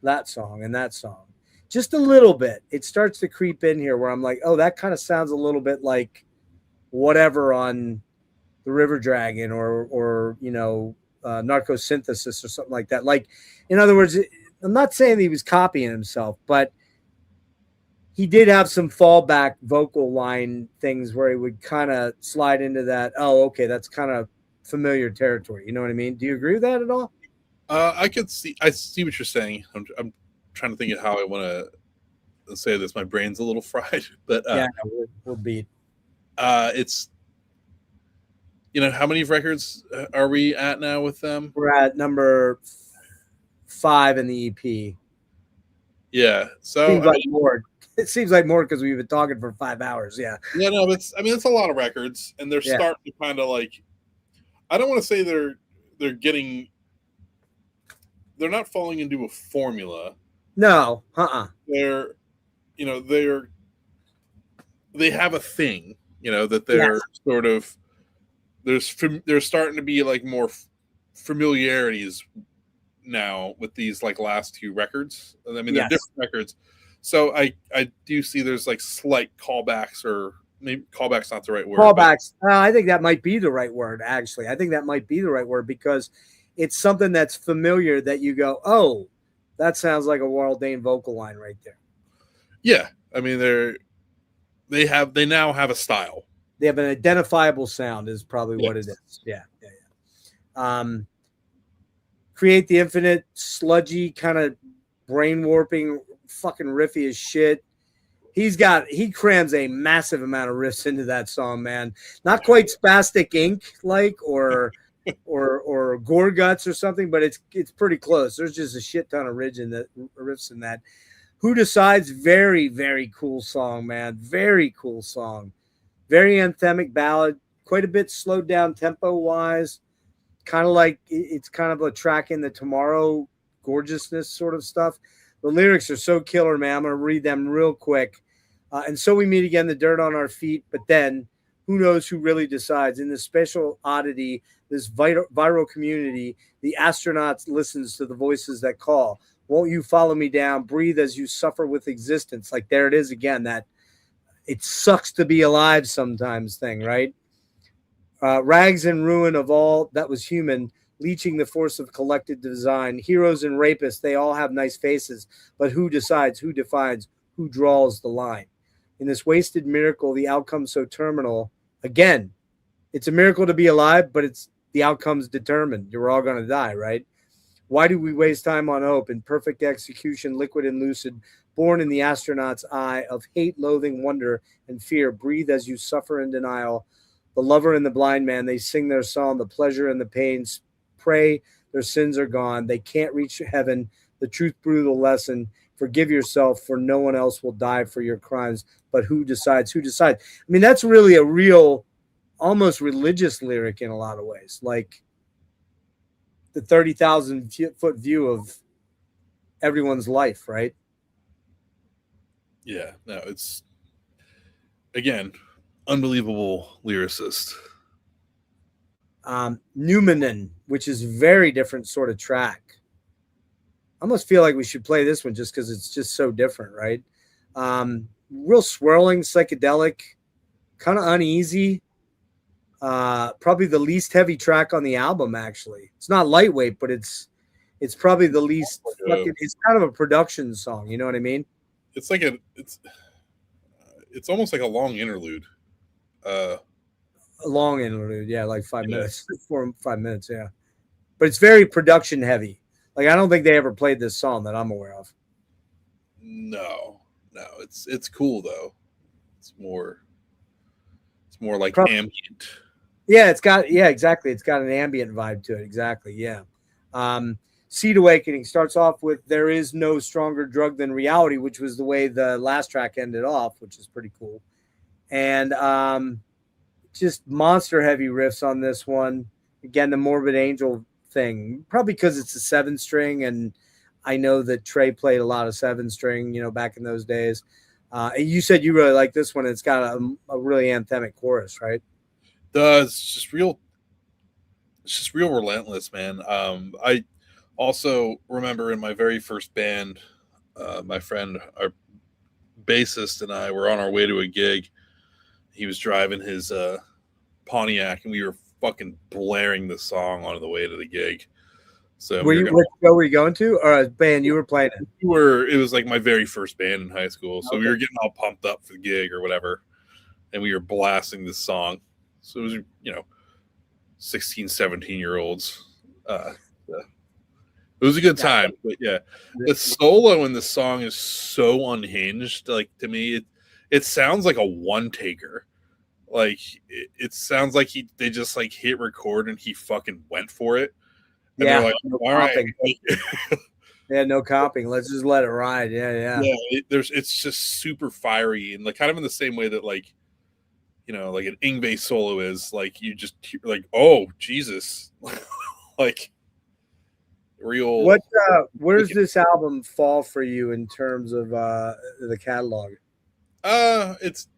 that song and that song. Just a little bit. It starts to creep in here where I'm like, oh, that kind of sounds a little bit like whatever on the River Dragon or Narcosynthesis or something like that. Like, in other words, I'm not saying that he was copying himself, but he did have some fallback vocal line things where he would kind of slide into that. Oh, okay, that's kind of familiar territory. You know what I mean? Do you agree with that at all? I see what you're saying. I'm trying to think of how I want to say this. My brain's a little fried, but yeah, we're beat. It's how many records are we at now with them? We're at number 5 in the EP. Yeah, so seems like more. It seems like more because we've been talking for 5 hours. Yeah. Yeah, no, it's a lot of records, and they're starting to kind of like. I don't want to say they're getting. They're not falling into a formula. No. They're, they have a thing, that they're sort of. There's starting to be like more familiarities now with these like last 2 records. I mean, they're different records, so I do see there's like slight callbacks, or maybe callbacks not the right word. Callbacks. I think that might be the right word. Actually, I think that might be the right word because it's something that's familiar that you go, oh, that sounds like a Warrell Dane vocal line right there. Yeah, I mean they now have a style. They have an identifiable sound is probably what it is. Yeah. Create the Infinite, sludgy, kind of brain warping, fucking riffy as shit. He crams a massive amount of riffs into that song, man. Not quite Spastic Inc. like or Gore Guts or something, but it's pretty close. There's just a shit ton of riffs in that. Who Decides? Very, very cool song, man. Very cool song. Very anthemic ballad, quite a bit slowed down tempo-wise. Kind of like it's kind of a track in the Tomorrow gorgeousness sort of stuff. The lyrics are so killer, man. I'm going to read them real quick. And so we meet again, the dirt on our feet. But then, who knows who really decides? In this special oddity, this viral community, the astronauts listens to the voices that call. Won't you follow me down? Breathe as you suffer with existence. Like there it is again, that it sucks to be alive sometimes thing, right? Rags and ruin of all that was human, leeching the force of collective design. Heroes and rapists, they all have nice faces, but who decides, who defines, who draws the line? In this wasted miracle, the outcome so terminal. Again, it's a miracle to be alive, but it's the outcome's determined. You're all going to die, right? Why do we waste time on hope? In perfect execution, liquid and lucid, born in the astronaut's eye of hate, loathing, wonder, and fear. Breathe as you suffer in denial. The lover and the blind man, they sing their song, the pleasure and the pains. Pray, their sins are gone. They can't reach heaven. The truth, brutal lesson. Forgive yourself, for no one else will die for your crimes. But who decides? Who decides? I mean, that's really a real, almost religious lyric in a lot of ways. Like the 30,000 foot view of everyone's life, right? Yeah, no, it's again unbelievable lyricist. Numenon, which is very different sort of track. I almost feel like we should play this one just because it's just so different, right? Real swirling, psychedelic, kind of uneasy. Probably the least heavy track on the album. Actually, it's not lightweight, but it's probably the least fucking. It's kind of a production song. You know what I mean? It's like it's almost like a long interlude. A long interlude, yeah, like 5 minutes, Yeah. 4 5 minutes, yeah. But it's very production heavy. Like I don't think they ever played this song that I'm aware of. No, it's cool though. It's more like Probably, ambient. yeah, exactly. It's got an ambient vibe to it, exactly, yeah. Seed Awakening starts off with "There is no stronger drug than reality," which was the way the last track ended off, which is pretty cool. And just monster heavy riffs on this one. Again, the Morbid Angel thing, probably because it's a 7 string, and I know that Trey played a lot of 7 string, back in those days. And you said you really like this one. It's got a really anthemic chorus, right? It's just real. It's just real relentless, man. I also remember in my very first band, my friend, our bassist, and I were on our way to a gig. He was driving his Pontiac, and we were fucking blaring the song on the way to the gig. So What show were you going to, or a band you were playing in? it was like my very first band in high school. So we were getting all pumped up for the gig or whatever. And we were blasting this song. So it was, 16, 17-year-olds. It was a good time. But yeah, the solo in the song is so unhinged. Like, to me, it sounds like a one taker. Like, it sounds like they just like hit record and he fucking went for it. And Yeah, they're like, no all right. Yeah, no copying. Let's just let it ride. Yeah. It's just super fiery and like kind of in the same way that like like an Ingve solo is like you just like, oh Jesus, like real. Where does this album fall for you in terms of the catalog? It's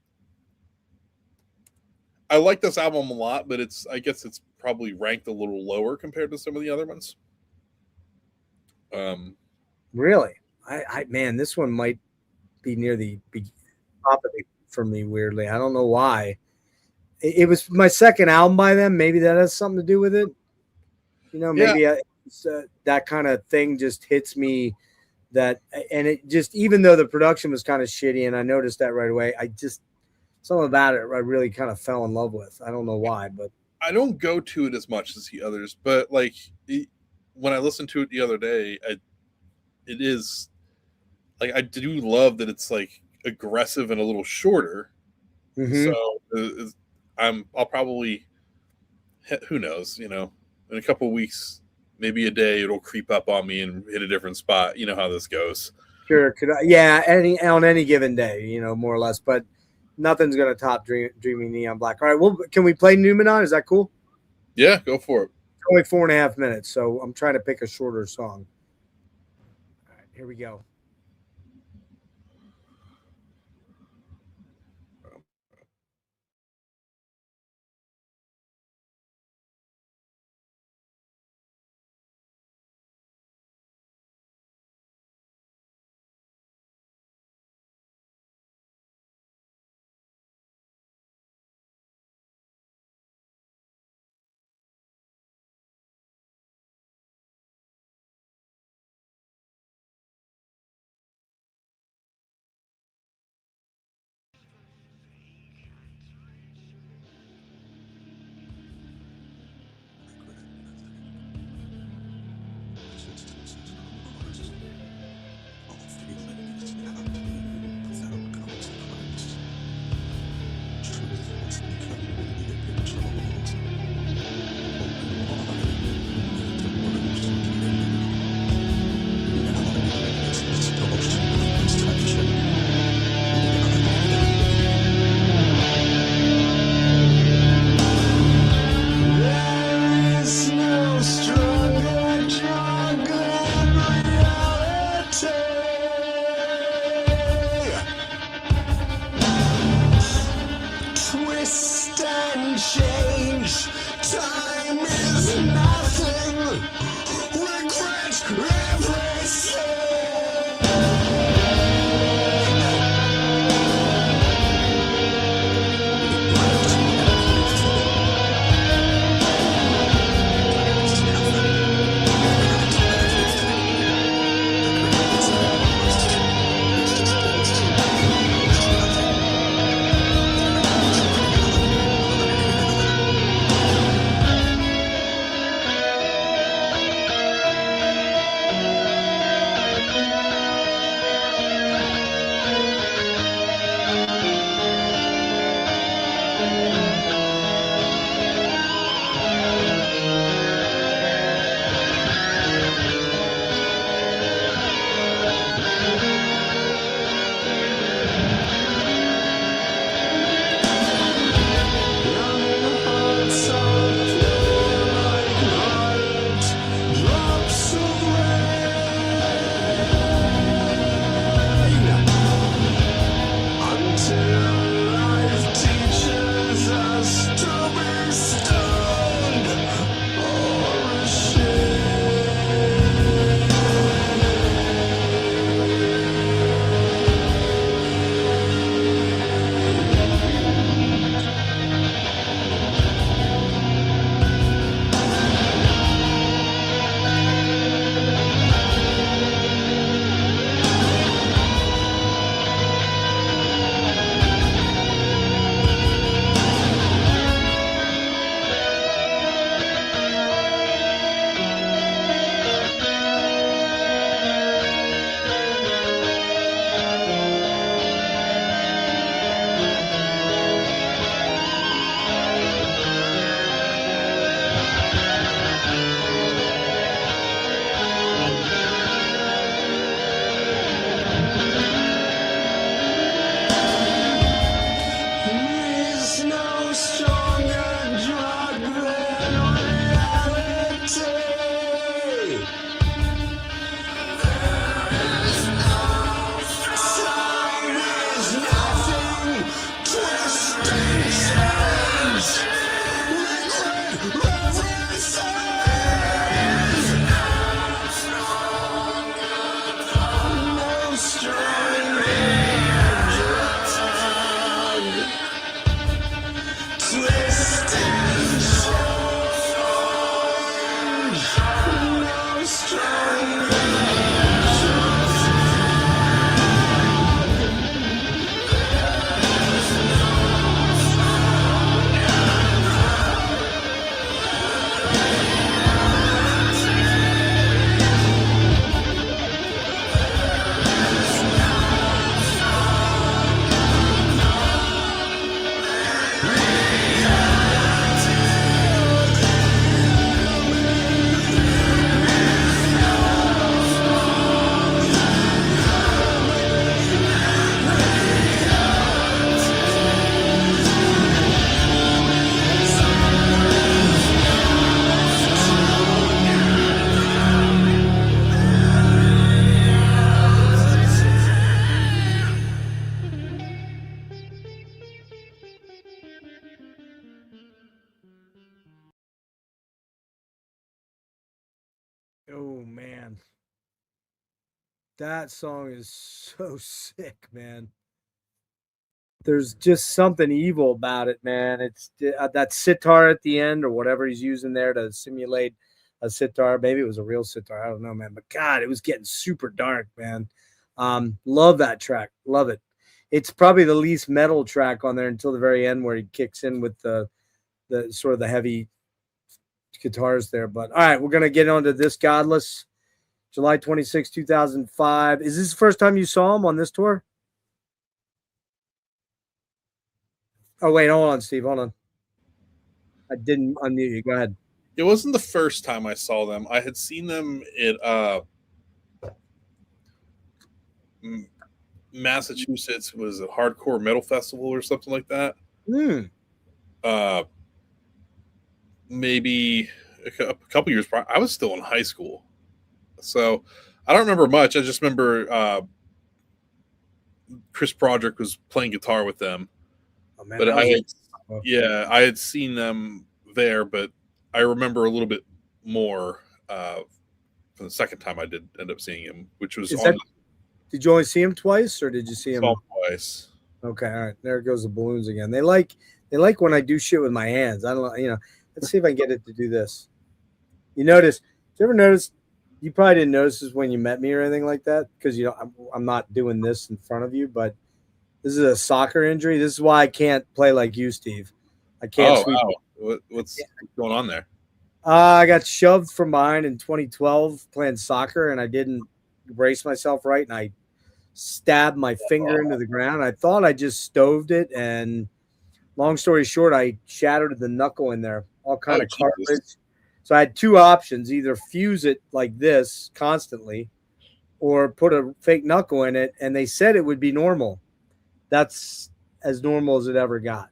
I like this album a lot, but I guess it's probably ranked a little lower compared to some of the other ones. Really, man, this one might be near the top of it for me. Weirdly, I don't know why. It was my second album by them. Maybe that has something to do with it. Maybe that kind of thing just hits me. And it just, even though the production was kind of shitty, and I noticed that right away, something about it I really kind of fell in love with. I don't know why, but I don't go to it as much as the others, but like when I listened to it the other day, it is like I do love that it's like aggressive and a little shorter. mm-hmm. So I'll probably, who knows, in a couple of weeks, maybe a day, it'll creep up on me and hit a different spot. You know how this goes. Sure, yeah, on any given day, more or less, but nothing's gonna top Dreaming Neon Black. All right, well, can we play Numenon? Is that cool? Yeah, go for it. It's only 4.5 minutes, so I'm trying to pick a shorter song. All right, here we go. That song is so sick, man. There's just something evil about it, man. It's that sitar at the end or whatever he's using there to simulate a sitar. Maybe it was a real sitar. I don't know, man. But God, it was getting super dark, man. Love that track. Love it. It's probably the least metal track on there until the very end where he kicks in with the sort of the heavy guitars there. But all right, we're gonna get on to this Godless, July 26, 2005. Is this the first time you saw him on this tour? Oh, wait, hold on, Steve. Hold on. I didn't unmute you. Go ahead. It wasn't the first time I saw them. I had seen them at Massachusetts. Was a hardcore metal festival or something like that. Maybe a couple years prior. I was still in high school, so I don't remember much. I just remember Chris Broderick was playing guitar with them. Oh, man, But I had Oh. seen them there, but I remember a little bit more from the second time I did end up seeing him, which was Is on that- Did you only see him twice, or did you see him? twice. Okay, all right. There goes the balloons again. They like when I do shit with my hands. I don't, let's see if I can get it to do this. You notice? Did you ever notice? You probably didn't notice this when you met me or anything like that, because I'm not doing this in front of you. But this is a soccer injury. This is why I can't play like you, Steve. I can't Oh, sweep. wow. What's going on there? I got shoved from behind in 2012 playing soccer, and I didn't brace myself right, and I stabbed my finger into the ground. I thought I just stoved it, and long story short, I shattered the knuckle in there, all kind Oh, of Jesus. cartilage. So I had two options: either fuse it like this constantly, or put a fake knuckle in it. And they said it would be normal. That's as normal as it ever got.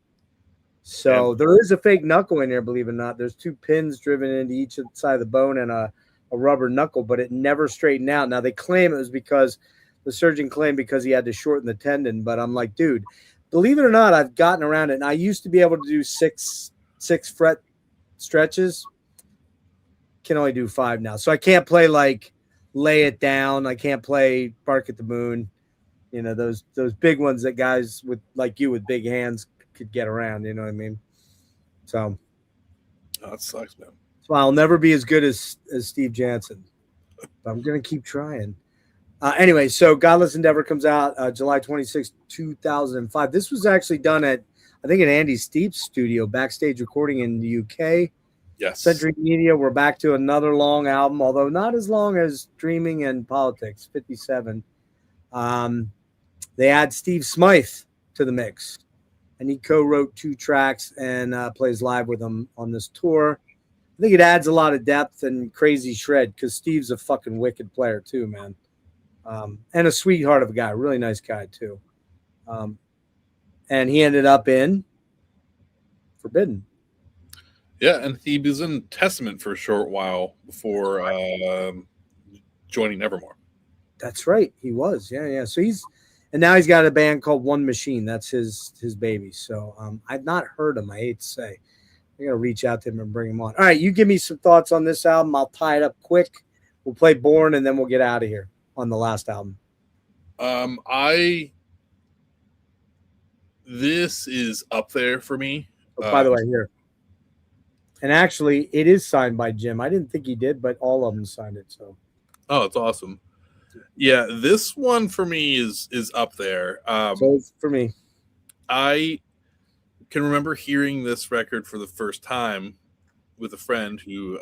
So there is a fake knuckle in there, believe it or not. There's two pins driven into each side of the bone and a rubber knuckle, but it never straightened out. Now they claim it was because the surgeon claimed because he had to shorten the tendon, but I'm like, dude, believe it or not, I've gotten around it. And I used to be able to do six fret stretches. Can only do 5 now. So I can't play like Lay It Down. I can't play Bark at the Moon. Those big ones that guys with like you with big hands could get around, you know what I mean? So That sucks, man. so I'll never be as good as Steve Jansson, but I'm gonna keep trying. Anyway, so Godless Endeavor comes out July 26, 2005. This was actually done at, I think, at Andy Steep's studio, backstage recording in the UK. Yes. Century Media, we're back to another long album, although not as long as Dreaming and Politics, 57. They add Steve Smythe to the mix, and he co-wrote 2 tracks and plays live with them on this tour. I think it adds a lot of depth and crazy shred because Steve's a fucking wicked player too, man. And a sweetheart of a guy, really nice guy too. And he ended up in Forbidden. Yeah, and he was in Testament for a short while before joining Nevermore. That's right, he was. Yeah. So now he's got a band called One Machine. That's his baby. So I've not heard him. I hate to say. I gotta reach out to him and bring him on. All right, you give me some thoughts on this album. I'll tie it up quick. We'll play Born and then we'll get out of here on the last album. This is up there for me. Oh, by the way, here. And actually, it is signed by Jim. I didn't think he did, but all of them signed it. So, oh, it's awesome. Yeah, this one for me is up there. so it's for me. I can remember hearing this record for the first time with a friend who,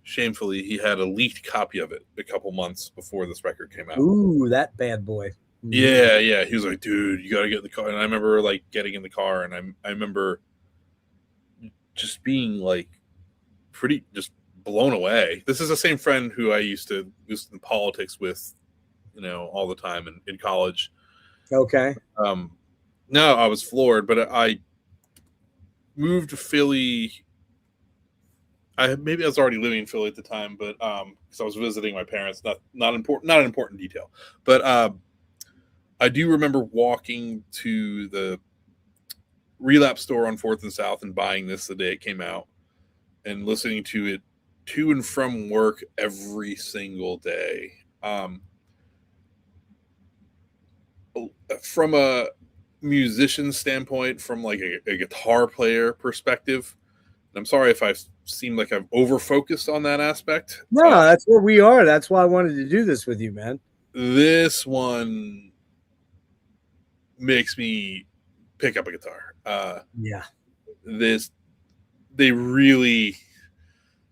shamefully, he had a leaked copy of it a couple months before this record came out. Ooh, that bad boy. Yeah. He was like, dude, you got to get in the car. And I remember like getting in the car, and I remember just being like pretty just blown away. This is the same friend who I used to in politics with, all the time in college. Okay. No, I was floored, but I moved to Philly. Maybe I was already living in Philly at the time, but because I was visiting my parents, not an important detail. But I do remember walking to the Relapse store on 4th and South and buying this the day it came out and listening to it to and from work every single day. Um, from a musician standpoint, from like a guitar player perspective, and I'm sorry if I've seemed like I've over focused on that aspect. No, that's what we are. That's why I wanted to do this with you, man. This one makes me pick up a guitar. Yeah. They really,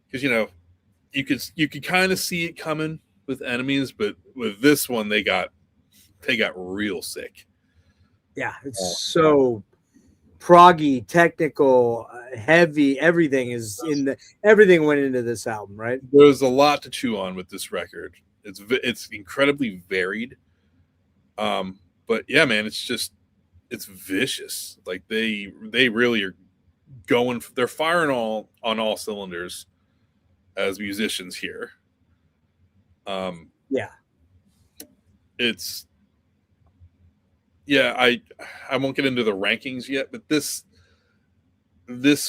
because you could kind of see it coming with Enemies, but with this one they got real sick. Yeah, it's so proggy, technical, heavy. Everything went into this album, right? There's a lot to chew on with this record. It's incredibly varied. But yeah, man, it's vicious. Like they really are they're firing on all cylinders as musicians here. Yeah. I won't get into the rankings yet, but this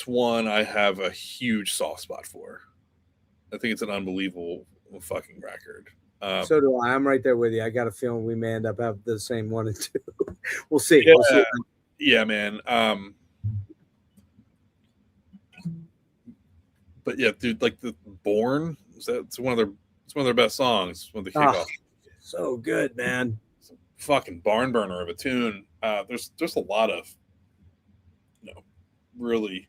one I have a huge soft spot for. I think it's an unbelievable fucking record. So do I. I'm right there with you. I got a feeling we may end up having the same 1 and 2. We'll see. Yeah, We'll see. Yeah, man. But yeah, dude, like the Born, it's one of their best songs. One of the kickoff. So good, man. Fucking barn burner of a tune. There's a lot of really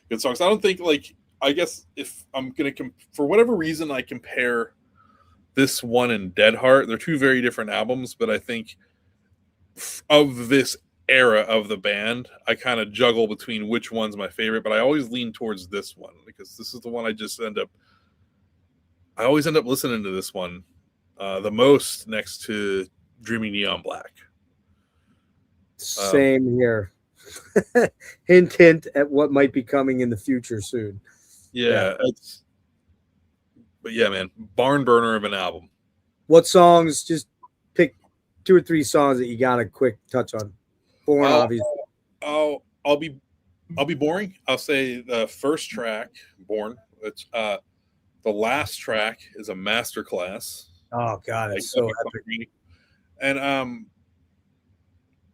good songs. I don't think, like, I guess if I'm gonna for whatever reason I compare this one and Dead Heart, they're two very different albums, but I think of this era of the band, I kind of juggle between which one's my favorite, but I always lean towards this one because this is the one I always end up listening to this one the most, next to Dreamy Neon Black. Same here. hint at what might be coming in the future soon. Yeah. But yeah, man, barn burner of an album. What songs? Just pick 2 or 3 songs that you got a quick touch on. Born, obviously. I'll be boring. I'll say the first track, Born. It's the last track is a masterclass. Oh God, it's so epic. And I'm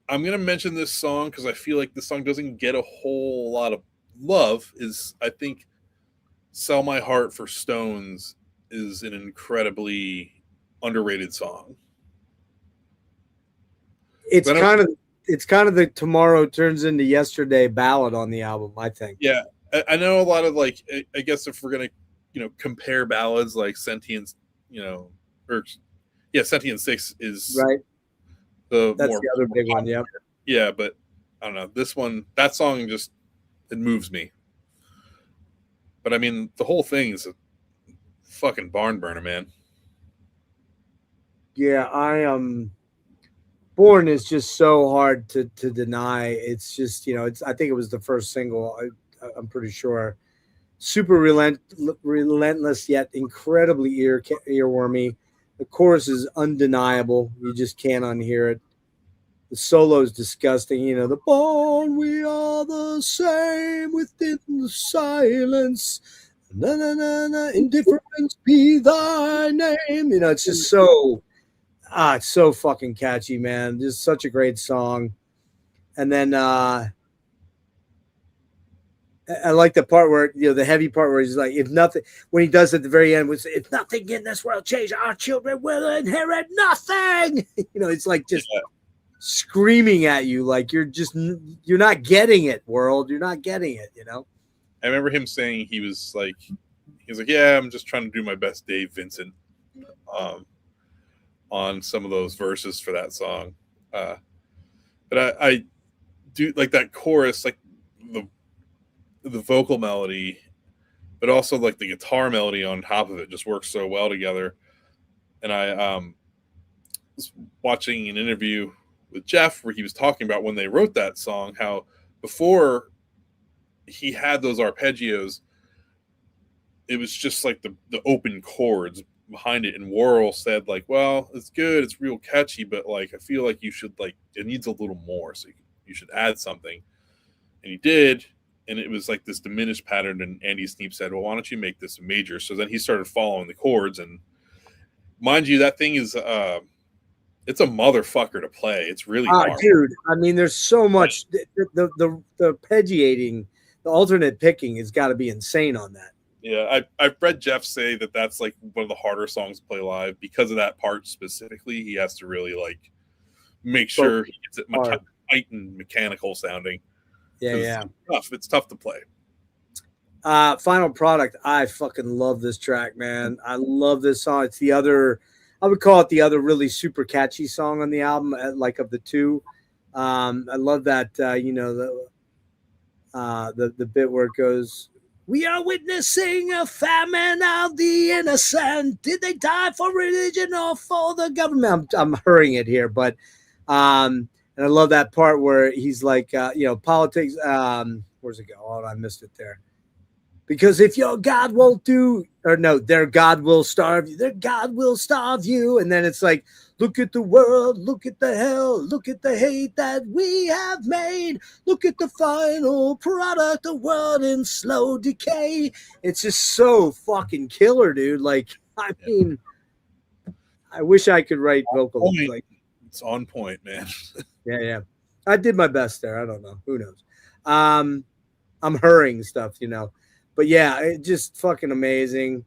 gonna mention this song because I feel like this song doesn't get a whole lot of love. I think "Sell My Heart for Stones" is an incredibly underrated song. It's kind of the Tomorrow Turns Into Yesterday ballad on the album, I think. Yeah, I know a lot of, like, I guess if we're gonna compare ballads, like Sentience, Sentient 6 is right. That's more the other big one, yeah. Yeah, but I don't know. This one, that song it moves me. But I mean, the whole thing is a fucking barn burner, man. Yeah, Born is just so hard to deny. It's just, I think it was the first single. I'm pretty sure. Super relentless yet incredibly earwormy. The chorus is undeniable. You just can't unhear it. The solo is disgusting. The born, we are the same within the silence. Na na na na, indifference be thy name. It's just so, it's so fucking catchy, man. Just such a great song. And then I like the part where, the heavy part where he's like, if nothing, when he does at the very end, was if nothing in this world changes, our children will inherit nothing. It's like just screaming at you, like you're not getting it, world. You're not getting it, I remember him saying he was like, yeah, I'm just trying to do my best Dave Vincent on some of those verses for that song. But I do like that chorus, like the vocal melody, but also like the guitar melody on top of it just works so well together. And I was watching an interview with Jeff where he was talking about when they wrote that song, how before he had those arpeggios, it was just like the open chords behind it. And Worrell said, like, well, it's good, it's real catchy, but like I feel like you should, like, it needs a little more, so you should add something. And he did, and it was like this diminished pattern. And Andy Sneap said, well, why don't you make this a major? So then he started following the chords, and mind you, that thing is it's a motherfucker to play. It's really hard. Dude, I mean, there's so much. The arpeggiating, the alternate picking has got to be insane on that. Yeah, I've read Jeff say that that's like one of the harder songs to play live because of that part specifically. He has to really like make sure he gets it tight and mechanical sounding. Yeah. It's tough to play. Final Product. I fucking love this track, man. I love this song. It's the other, I would call it the other really super catchy song on the album, like of the two. I love that, the bit where it goes, "We are witnessing a famine of the innocent. Did they die for religion or for the government?" I'm hurrying it here, but and I love that part where he's like, politics. Where's it go? Oh, I missed it there. Because if your God won't do, or no, their God will starve you. Their God will starve you. And then it's like, look at the world, look at the hell, look at the hate that we have made. Look at the final product, the world in slow decay. It's just so fucking killer, dude. Like, I mean, I wish I could write vocals. Like, it's on point, man. Yeah. I did my best there. I don't know. Who knows? I'm hurrying stuff, But yeah, it just fucking amazing.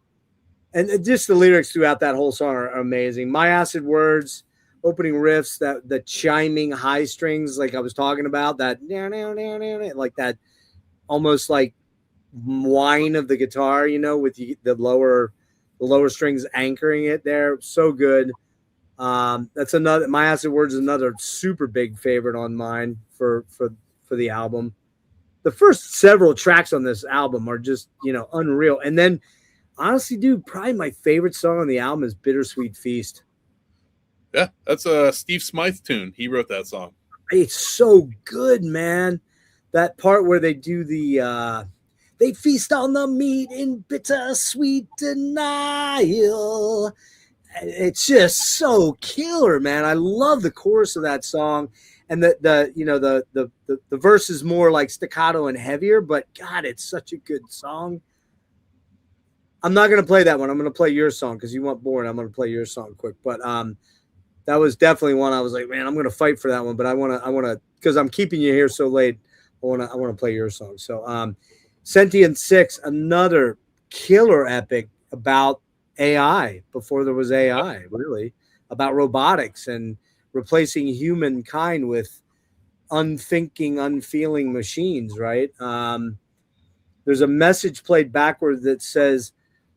And just the lyrics throughout that whole song are amazing. My Acid Words, opening riffs, the chiming high strings, like I was talking about, that like that almost like whine of the guitar, with the lower strings anchoring it there. So good. That's another, My Acid Words is another super big favorite on mine for the album. The first several tracks on this album are just, unreal. And then, honestly, dude, probably my favorite song on the album is Bittersweet Feast. Yeah, that's a Steve Smythe tune. He wrote that song. It's so good, man. That part where they do they feast on the meat in bittersweet denial. It's just so killer, man. I love the chorus of that song. And the verse is more like staccato and heavier, but God, it's such a good song. I'm not gonna play that one. I'm gonna play your song because you want Born. I'm gonna play your song quick. But that was definitely one I was like, man, I'm gonna fight for that one. But I wanna because I'm keeping you here so late. I wanna play your song. So Sentient 6, another killer epic about AI before there was AI, really, about robotics and replacing humankind with unthinking, unfeeling machines, right? There's a message played backward that says,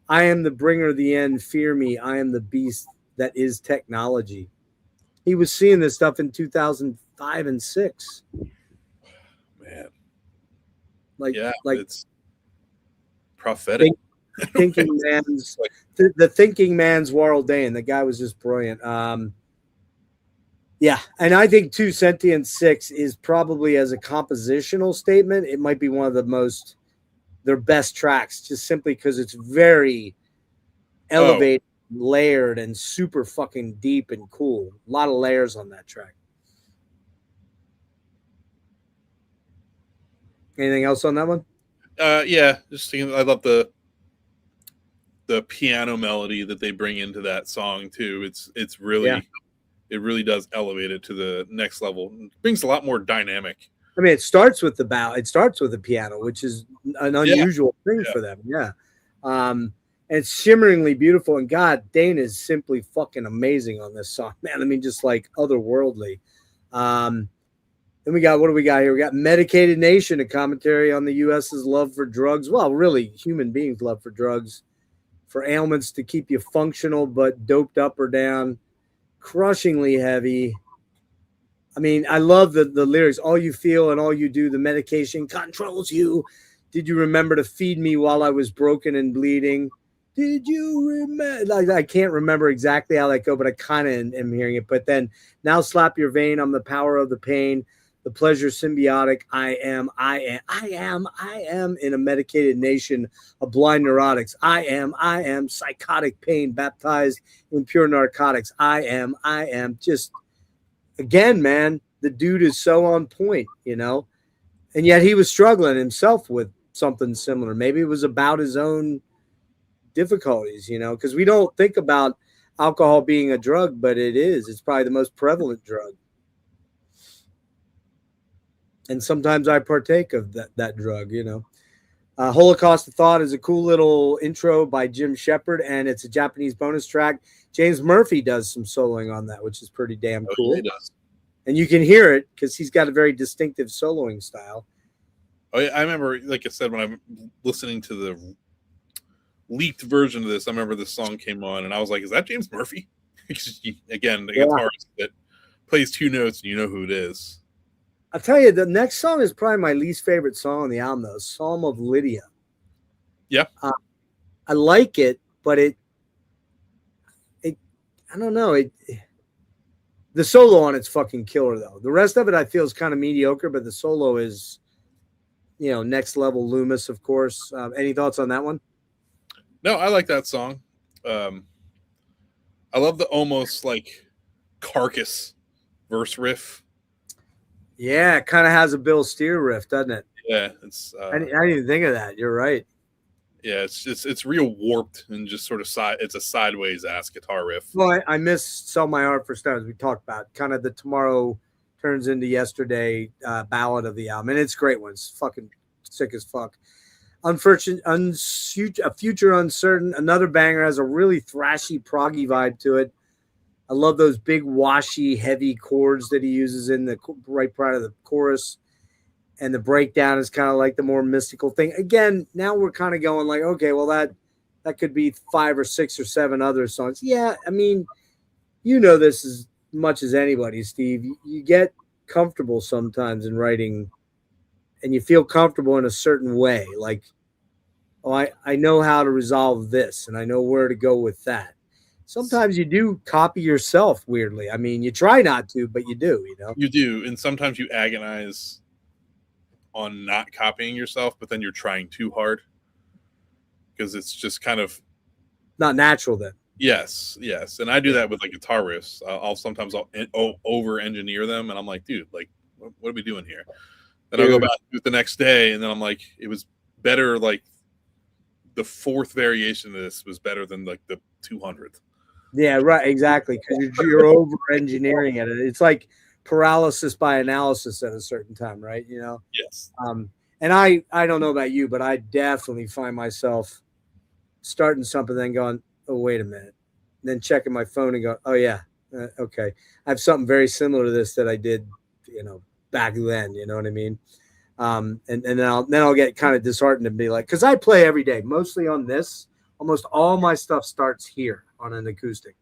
"I am the bringer of the end, fear me, I am the beast that is technology." He was seeing this stuff in 2005 and 6. Man. Like it's prophetic. Thinking man's the thinking man's Warrell Dane. The guy was just brilliant. Yeah, and I think too, Sentient 6 is probably, as a compositional statement, it might be one of their best tracks, just simply because it's very elevated, layered, and super fucking deep and cool. A lot of layers on that track. Anything else on that one? Yeah, just thinking, I love the piano melody that they bring into that song too. It's really it really does elevate it to the next level. It brings a lot more dynamic. I mean, it starts with it starts with the piano, which is an unusual thing for them. Yeah. And it's shimmeringly beautiful. And God, Dane is simply fucking amazing on this song, man. I mean, just like otherworldly. Then what do we got here? We got Medicated Nation, a commentary on the U.S.'s love for drugs. Well, really, human beings' love for drugs, for ailments to keep you functional, but doped up or down. Crushingly heavy. I mean, I love the lyrics. All you feel and all you do, the medication controls you. Did you remember to feed me while I was broken and bleeding? Did you remember? I can't remember exactly how that go, but I kind of am hearing it. But then, now slap your vein. I'm the power of the pain, the pleasure symbiotic. I am in a medicated nation of blind neurotics. I am psychotic pain, baptized in pure narcotics. I am just, again, man, the dude is so on point, and yet he was struggling himself with something similar. Maybe it was about his own difficulties, because we don't think about, alcohol being a drug, but it is. It's probably the most prevalent drug. And sometimes I partake of that drug, you know. Holocaust of Thought is a cool little intro by Jim Shepard, and it's a Japanese bonus track. James Murphy does some soloing on that, which is pretty damn cool. Yeah, he does. And you can hear it because he's got a very distinctive soloing style. Oh, yeah, I remember, like I said, when I'm listening to the leaked version of this, I remember this song came on, and I was like, "Is that James Murphy?" Again, the guitarist that plays two notes, and you know who it is. I'll tell you, the next song is probably my least favorite song on the album, though. Psalm of Lydia. Yeah. I like it, but it I don't know. The solo on it's fucking killer, though. The rest of it I feel is kind of mediocre, but the solo is, you know, next level Loomis, of course. Any thoughts on that one? No, I like that song. I love the almost like Carcass verse riff. Yeah, it kind of has a Bill Steer riff, doesn't it? Yeah, it's. I didn't even think of that. You're right. Yeah, it's real warped and just sort of it's a sideways ass guitar riff. Well, I miss Sell My Heart for Stones. We talked about kind of the Tomorrow Turns Into Yesterday ballad of the album, and it's a great one. It's fucking sick as fuck. Unfortunate, a Future Uncertain, another banger, has a really thrashy, proggy vibe to it. I love those big, washy, heavy chords that he uses in the right part of the chorus. And the breakdown is kind of like the more mystical thing. Again, now we're kind of going like, okay, well, that could be 5 or 6 or 7 other songs. Yeah, I mean, you know this as much as anybody, Steve. You get comfortable sometimes in writing, and you feel comfortable in a certain way. Like, oh, I know how to resolve this, and I know where to go with that. Sometimes you do copy yourself weirdly. I mean, you try not to, but you do, you know? You do. And sometimes you agonize on not copying yourself, but then you're trying too hard because it's just kind of not natural then. Yes. And I do that with like guitar riffs. I'll over engineer them, and I'm like, dude, like, what are we doing here? Then I'll go back to it the next day, and then I'm like, it was better. Like the 4th variation of this was better than like the 200th. Yeah, right. Exactly. Because you're over engineering it. It's like paralysis by analysis at a certain time, right? You know? Yes. And I don't know about you, but I definitely find myself starting something, then going, oh, wait a minute. And then checking my phone and go, oh, yeah, okay. I have something very similar to this that I did, you know, back then. You know what I mean? And then I'll get kind of disheartened and be like, because I play every day, mostly on this. Almost all my stuff starts here on an acoustic.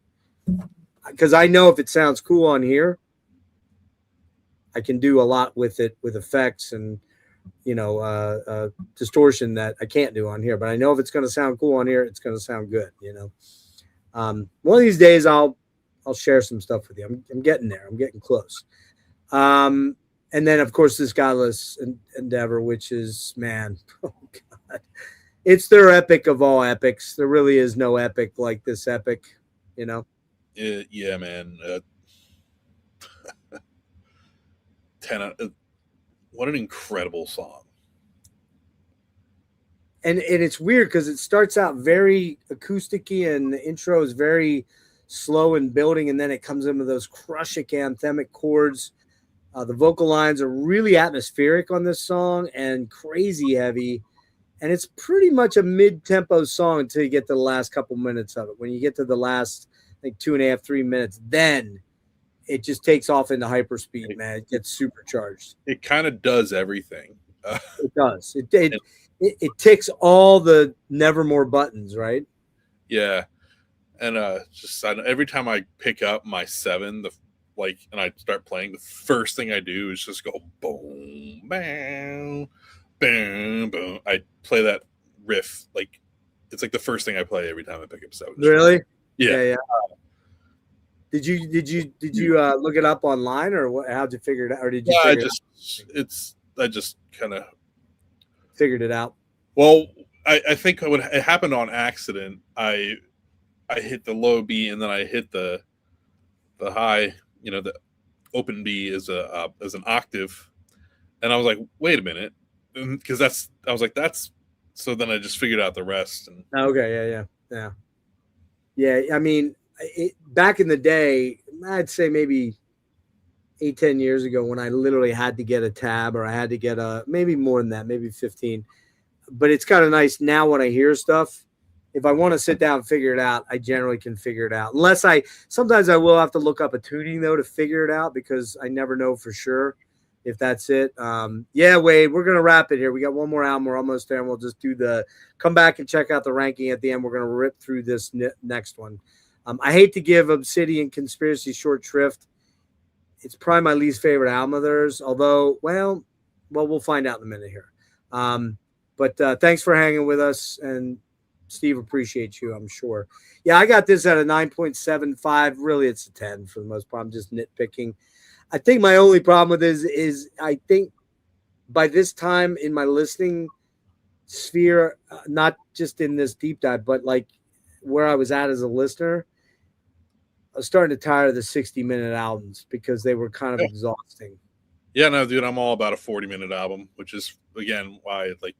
Because I know if it sounds cool on here, I can do a lot with it, with effects and, you know, distortion that I can't do on here. But I know if it's going to sound cool on here, it's going to sound good, you know. One of these days I'll share some stuff with you. I'm getting there. I'm getting close. And then, of course, this Godless endeavor, which is, man, oh, God. It's their epic of all epics. There really is no epic like this epic, you know? Yeah, man. 10. What an incredible song. And it's weird because it starts out very acoustic-y and the intro is very slow and building, and then it comes in with those crushing anthemic chords. The vocal lines are really atmospheric on this song and crazy heavy. And it's pretty much a mid-tempo song until you get to the last couple minutes of it. When you get to the last, I think, 2.5, 3 minutes, then it just takes off into hyperspeed, man. It gets supercharged. It kind of does everything. It does. It ticks all the Nevermore buttons, right? Yeah. And every time I pick up my 7, and I start playing, the first thing I do is just go boom, bam, boom, boom. I play that riff like it's like the first thing I play every time I pick up 7. Really? Yeah. Did you look it up online, or what? How'd you figure it out? Or did you? I just kind of figured it out. Well, I think it happened on accident. I hit the low B and then I hit the high. You know, the open B is an octave, and I was like, wait a minute, because I was like, that's. So then I just figured out the rest. And okay, yeah. I mean, back in the day, I'd say maybe 8-10 years ago, when I literally had to get a tab, or I had to get maybe more than that, maybe 15. But it's kind of nice now when I hear stuff. If I want to sit down and figure it out, I generally can figure it out. Sometimes I will have to look up a tuning though to figure it out, because I never know for sure if that's it. Yeah, Wade, we're going to wrap it here. We got one more album. We're almost there, and we'll just come back and check out the ranking at the end. We're going to rip through this next one. I hate to give Obsidian Conspiracy short shrift. It's probably my least favorite album of theirs, although, well, we'll find out in a minute here. But thanks for hanging with us, and Steve appreciates you, I'm sure. Yeah, I got this at a 9.75. Really, it's a 10 for the most part. I'm just nitpicking. I think my only problem with this is I think by this time in my listening sphere, not just in this deep dive, but like where I was at as a listener, I was starting to tire of the 60-minute albums because they were kind of exhausting. Yeah, no, dude, I'm all about a 40-minute album, which is, again, why like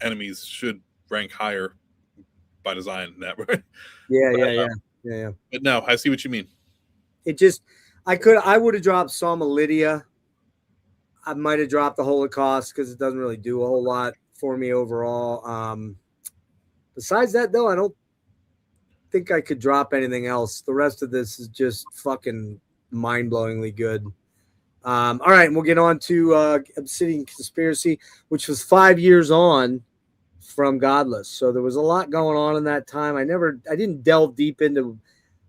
Enemies should rank higher by design. Never. Yeah. But no, I see what you mean. It just, I would have dropped Psalm of Lydia. I might have dropped the Holocaust because it doesn't really do a whole lot for me overall. Besides that, though, I don't think I could drop anything else. The rest of this is just fucking mind-blowingly good. All right, and we'll get on to Obsidian Conspiracy, which was 5 years on from Godless. So there was a lot going on in that time. I didn't delve deep into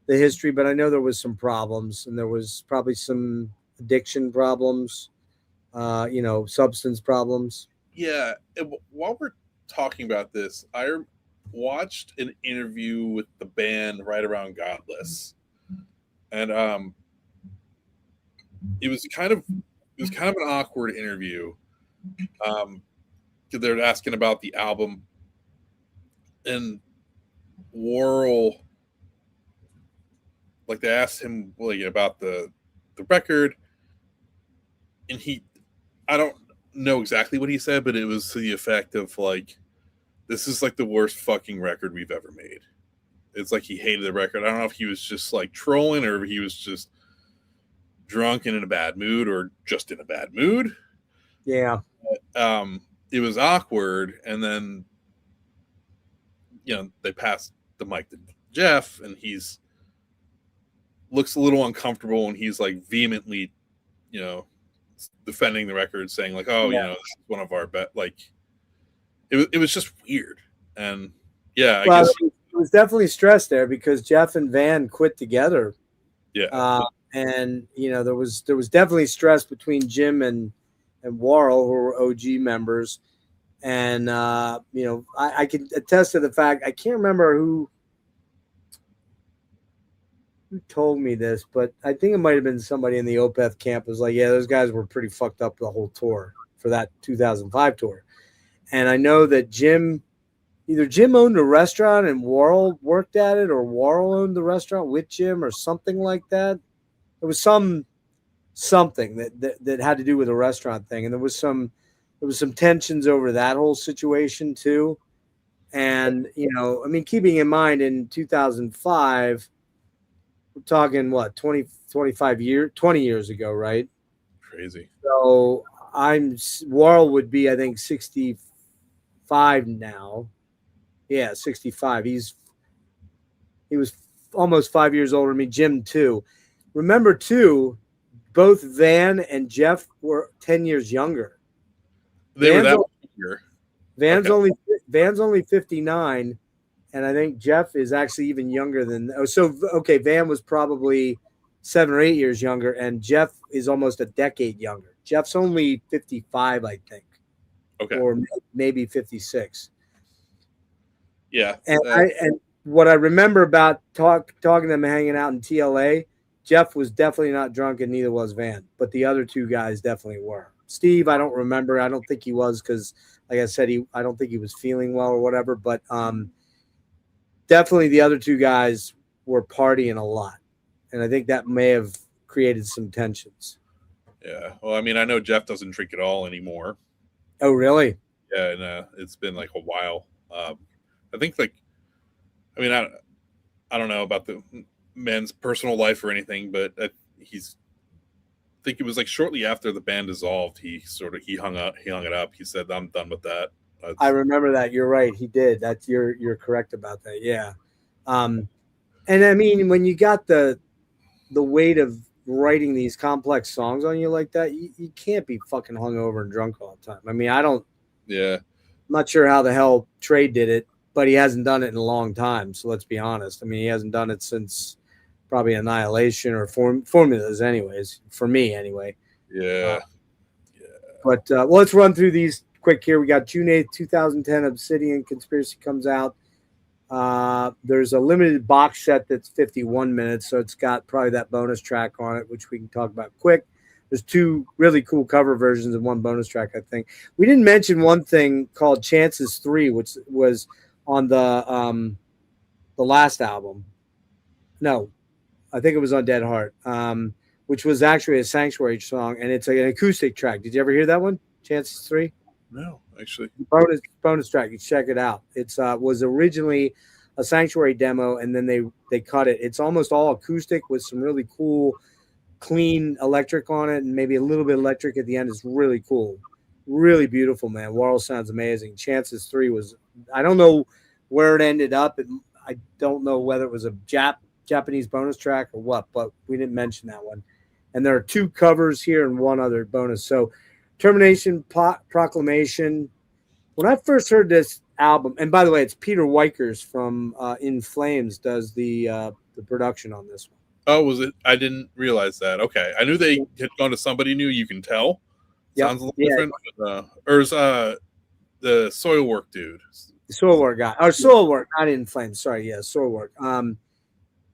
the history, but I know there was some problems, and there was probably some addiction problems, substance problems. Yeah. While we're talking about this, I watched an interview with the band right around Godless, and it was kind of an awkward interview. They're asking about the album, and Worrell, like they asked him like about the record, and I don't know exactly what he said, but it was to the effect of like, this is like the worst fucking record we've ever made. It's like he hated the record. I don't know if he was just like trolling, or if he was just drunk and in a bad mood, or just in a bad mood. Yeah. But, it was awkward, and then they passed the mic to Jeff, and he's looks a little uncomfortable, and he's like vehemently defending the record, saying like, oh, this is one of our best. Like it was just weird. And yeah, I guess it was definitely stress there because Jeff and Van quit together. Yeah. And there was definitely stress between Jim and Worrell, who were OG members. And I can attest to the fact, I can't remember who told me this, but I think it might have been somebody in the Opeth camp was like, yeah, those guys were pretty fucked up the whole tour for that 2005 tour. And I know that either Jim owned a restaurant and Worrell worked at it, or Worrell owned the restaurant with Jim, or something like that. It was something that had to do with a restaurant thing. And there was some tensions over that whole situation too. And, keeping in mind in 2005, we're talking what, 20 years ago, right? Crazy. So Worrell would be, I think, 65 now. Yeah, 65. He was almost 5 years older than me. Jim too. Remember too, both Van and Jeff were 10 years younger. They were that younger. Van's only 59, and I think Jeff is actually even younger than. Van was probably 7 or 8 years younger, and Jeff is almost a decade younger. Jeff's only 55, I think. Okay. Or maybe 56. Yeah. And what I remember about talking to them hanging out in TLA, Jeff was definitely not drunk, and neither was Van, but the other two guys definitely were. Steve, I don't remember. I don't think he was, because, like I said, I don't think he was feeling well or whatever. But definitely the other two guys were partying a lot, and I think that may have created some tensions. Yeah. Well, I mean, I know Jeff doesn't drink at all anymore. Oh, really? Yeah, and it's been like a while. I think I don't know about man's personal life or anything, but I think it was like shortly after the band dissolved, he hung it up. He said, "I'm done with that." I remember that. You're right. He did. That's you're correct about that. Yeah. And I mean, when you got the weight of writing these complex songs on you like that, you can't be fucking hungover and drunk all the time. I mean, Yeah. I'm not sure how the hell Trey did it, but he hasn't done it in a long time. So let's be honest. I mean, he hasn't done it since probably Annihilation or Formulas, anyways. For me, anyway. Yeah. But well, let's run through these quick here. We got June 8th, 2010, Obsidian Conspiracy comes out. There's a limited box set that's 51 minutes, so it's got probably that bonus track on it, which we can talk about quick. There's 2 really cool cover versions and 1 bonus track, I think. We didn't mention one thing called Chances 3, which was on the last album. No, I think it was on Dead Heart, which was actually a Sanctuary song, and it's an acoustic track. Did you ever hear that one? Chances 3? No, actually. Bonus track. You check it out. It's was originally a Sanctuary demo, and then they cut it. It's almost all acoustic with some really cool, clean electric on it, and maybe a little bit electric at the end. It's really cool, really beautiful, man. World sounds amazing. Chances 3 was, I don't know where it ended up. I don't know whether it was a Japanese bonus track or what, but we didn't mention that one. And there are 2 covers here and 1 other bonus. So Termination Proclamation. When I first heard this album, and by the way, it's Peter Wykers from In Flames does the production on this one. Oh, was it? I didn't realize that. Okay, I knew they had gone to somebody new. You can tell. Yep. Sounds a little different. Or is the Soilwork dude? Soilwork guy, or Soilwork, not In Flames. Sorry, yeah, Soilwork.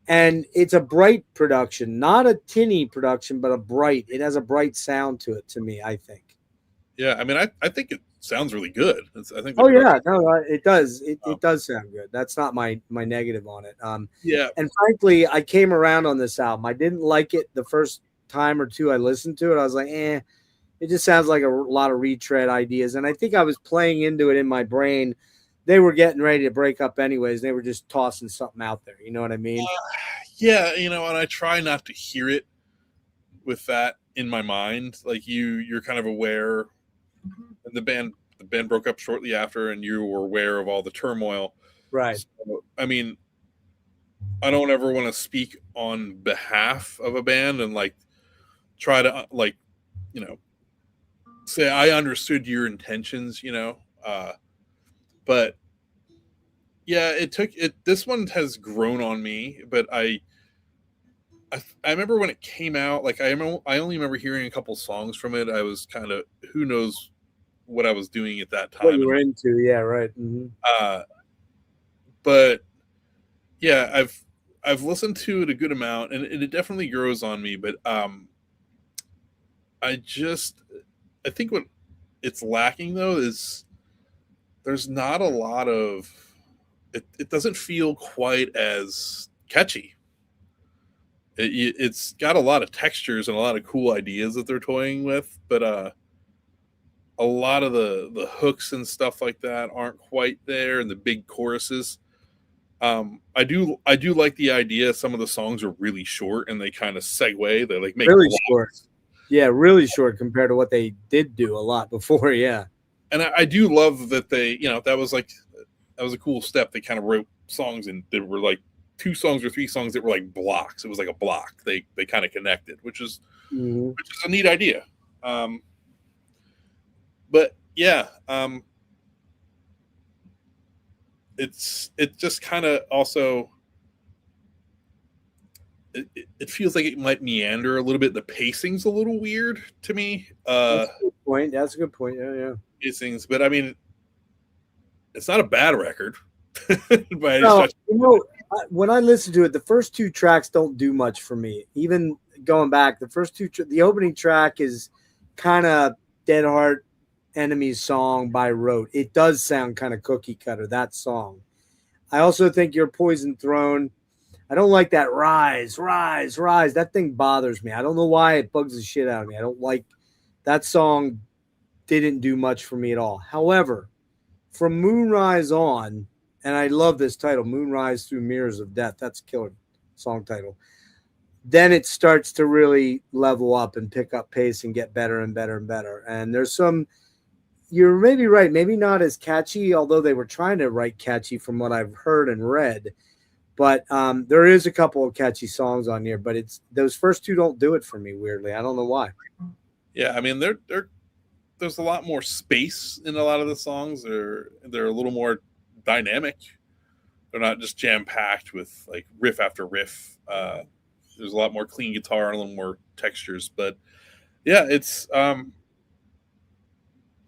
And it's a bright production, not a tinny production, but a bright. It has a bright sound to it. To me, I think. Yeah, I mean, I think it sounds really good. I think. Oh yeah, no, it does. It does sound good. That's not my negative on it. Yeah. And frankly, I came around on this album. I didn't like it the first time or 2 I listened to it. I was like, it just sounds like a lot of retread ideas. And I think I was playing into it in my brain. They were getting ready to break up anyways. They were just tossing something out there. You know what I mean? Yeah, and I try not to hear it with that in my mind. Like you're kind of aware. And the band broke up shortly after, and you were aware of all the turmoil. Right. So, I mean, I don't ever want to speak on behalf of a band and try to say I understood your intentions, but yeah, this one has grown on me, but I remember when it came out, I only remember hearing a couple songs from it. I was kind of, who knows what I was doing at that time. What you were into, yeah, right. Mm-hmm. But yeah, I've listened to it a good amount, and it definitely grows on me. But I think what it's lacking though is there's not a lot of it doesn't feel quite as catchy. It's got a lot of textures and a lot of cool ideas that they're toying with, but a lot of the hooks and stuff like that aren't quite there, and the big choruses. I do like the idea. Some of the songs are really short, and they kind of segue. They make really blocks. Short. Yeah, really short compared to what they did do a lot before. Yeah, and I do love that they, that was a cool step. They kind of wrote songs, and they were 2 songs or 3 songs that were like blocks. It was like a block. They kind of connected, which is a neat idea. But yeah, it just kind of also it feels like it might meander a little bit. The pacing's a little weird to me. That's a good point. That's a good point. Yeah. Pacings, but I mean, it's not a bad record. When I listen to it, the first 2 tracks don't do much for me. Even going back, the first 2, the opening track is kind of Dead Heart Enemies song by rote. It does sound kind of cookie cutter, that song. I also think Your Poison Throne, I don't like that rise. That thing bothers me. I don't know why it bugs the shit out of me. I don't like that song. Didn't do much for me at all. However, from Moonrise on, and I love this title, Moonrise Through Mirrors of Death. That's killer song title. Then it starts to really level up and pick up pace and get better and better and better. And there's some, you're maybe right, maybe not as catchy, although they were trying to write catchy from what I've heard and read. But there is a couple of catchy songs on here, but it's those first two don't do it for me, weirdly. I don't know why. Yeah, I mean, there's a lot more space in a lot of the songs. They're a little more dynamic. They're not just jam packed with like riff after riff. There's a lot more clean guitar and a little more textures. But yeah, it's I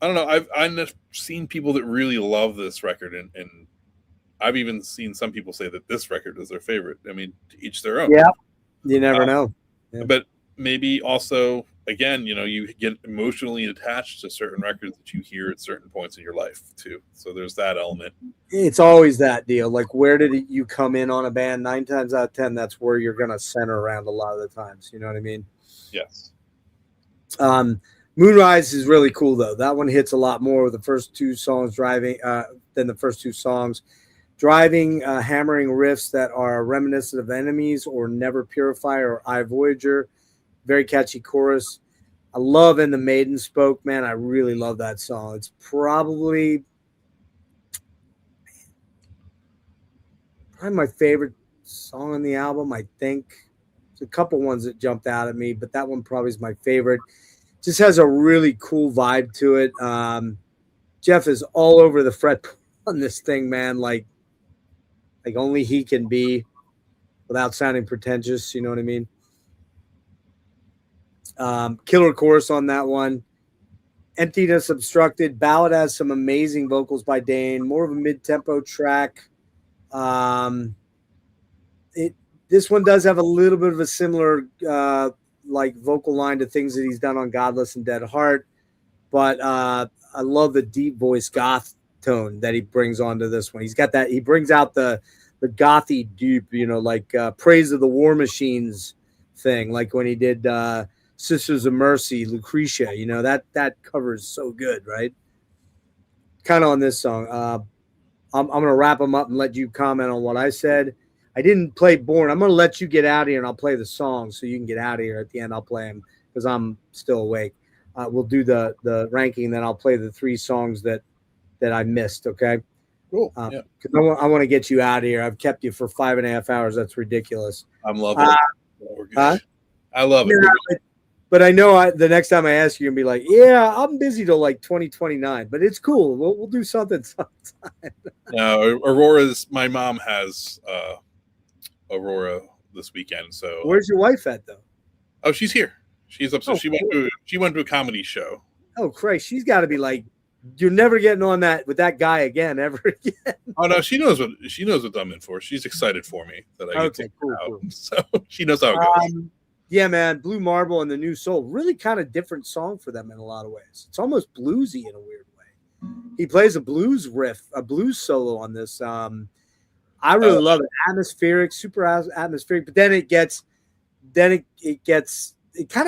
don't know. I've seen people that really love this record, and I've even seen some people say that this record is their favorite. I mean, to each their own. Yeah, you never know. Yeah. But maybe also, again, you get emotionally attached to certain records that you hear at certain points in your life too. So there's that element. It's always that deal. Like, where did you come in on a band? 9 times out of 10, that's where you're going to center around a lot of the times. You know what I mean? Yes. Moonrise is really cool, though. That one hits a lot more with the first two songs than the first two songs. Driving, hammering riffs that are reminiscent of Enemies or Never Purify or I Voyager. Very catchy chorus. I love In the Maiden Spoke, man. I really love that song. It's probably my favorite song on the album, I think. There's a couple ones that jumped out at me, but that one probably is my favorite. Just has a really cool vibe to it. Jeff is all over the fretboard on this thing, man. Like only he can be without sounding pretentious. You know what I mean? Killer chorus on that one. Emptiness Obstructed. Ballad has some amazing vocals by Dane. More of a mid-tempo track. This one does have a little bit of a similar like vocal line to things that he's done on Godless and Dead Heart, but I love the deep voice goth tone that he brings onto this one. He's got that. He brings out the gothy deep, like Praise of the War Machines thing, like when he did Sisters of Mercy, Lucretia. That cover is so good, right? Kind of on this song. I'm going to wrap them up and let you comment on what I said. I didn't play Born. I'm going to let you get out of here, and I'll play the song so you can get out of here. At the end, I'll play them because I'm still awake. We'll do the ranking, then I'll play the 3 songs that I missed, okay? Cool. Yeah. I want to get you out of here. I've kept you for 5.5 hours. That's ridiculous. I'm loving it. I love it. Yeah, but I know the next time I ask you, you're going to be like, yeah, I'm busy till like 2029. But it's cool. We'll do something sometime. No, Aurora's, my mom has Aurora this weekend. So where's your wife at, though? Oh, she's here. She's upset. Oh, she went to a comedy show. Oh, Christ. She's got to be like, you're never getting on that with that guy again, ever again. Oh no, she knows what I'm in for. She's excited for me that I get to go out. Cool. So she knows how it goes. Yeah, man. Blue Marble and the New Soul, really kind of different song for them in a lot of ways. It's almost bluesy in a weird way. He plays a blues riff, a blues solo on this. I really love it. Atmospheric, super atmospheric, but then it kind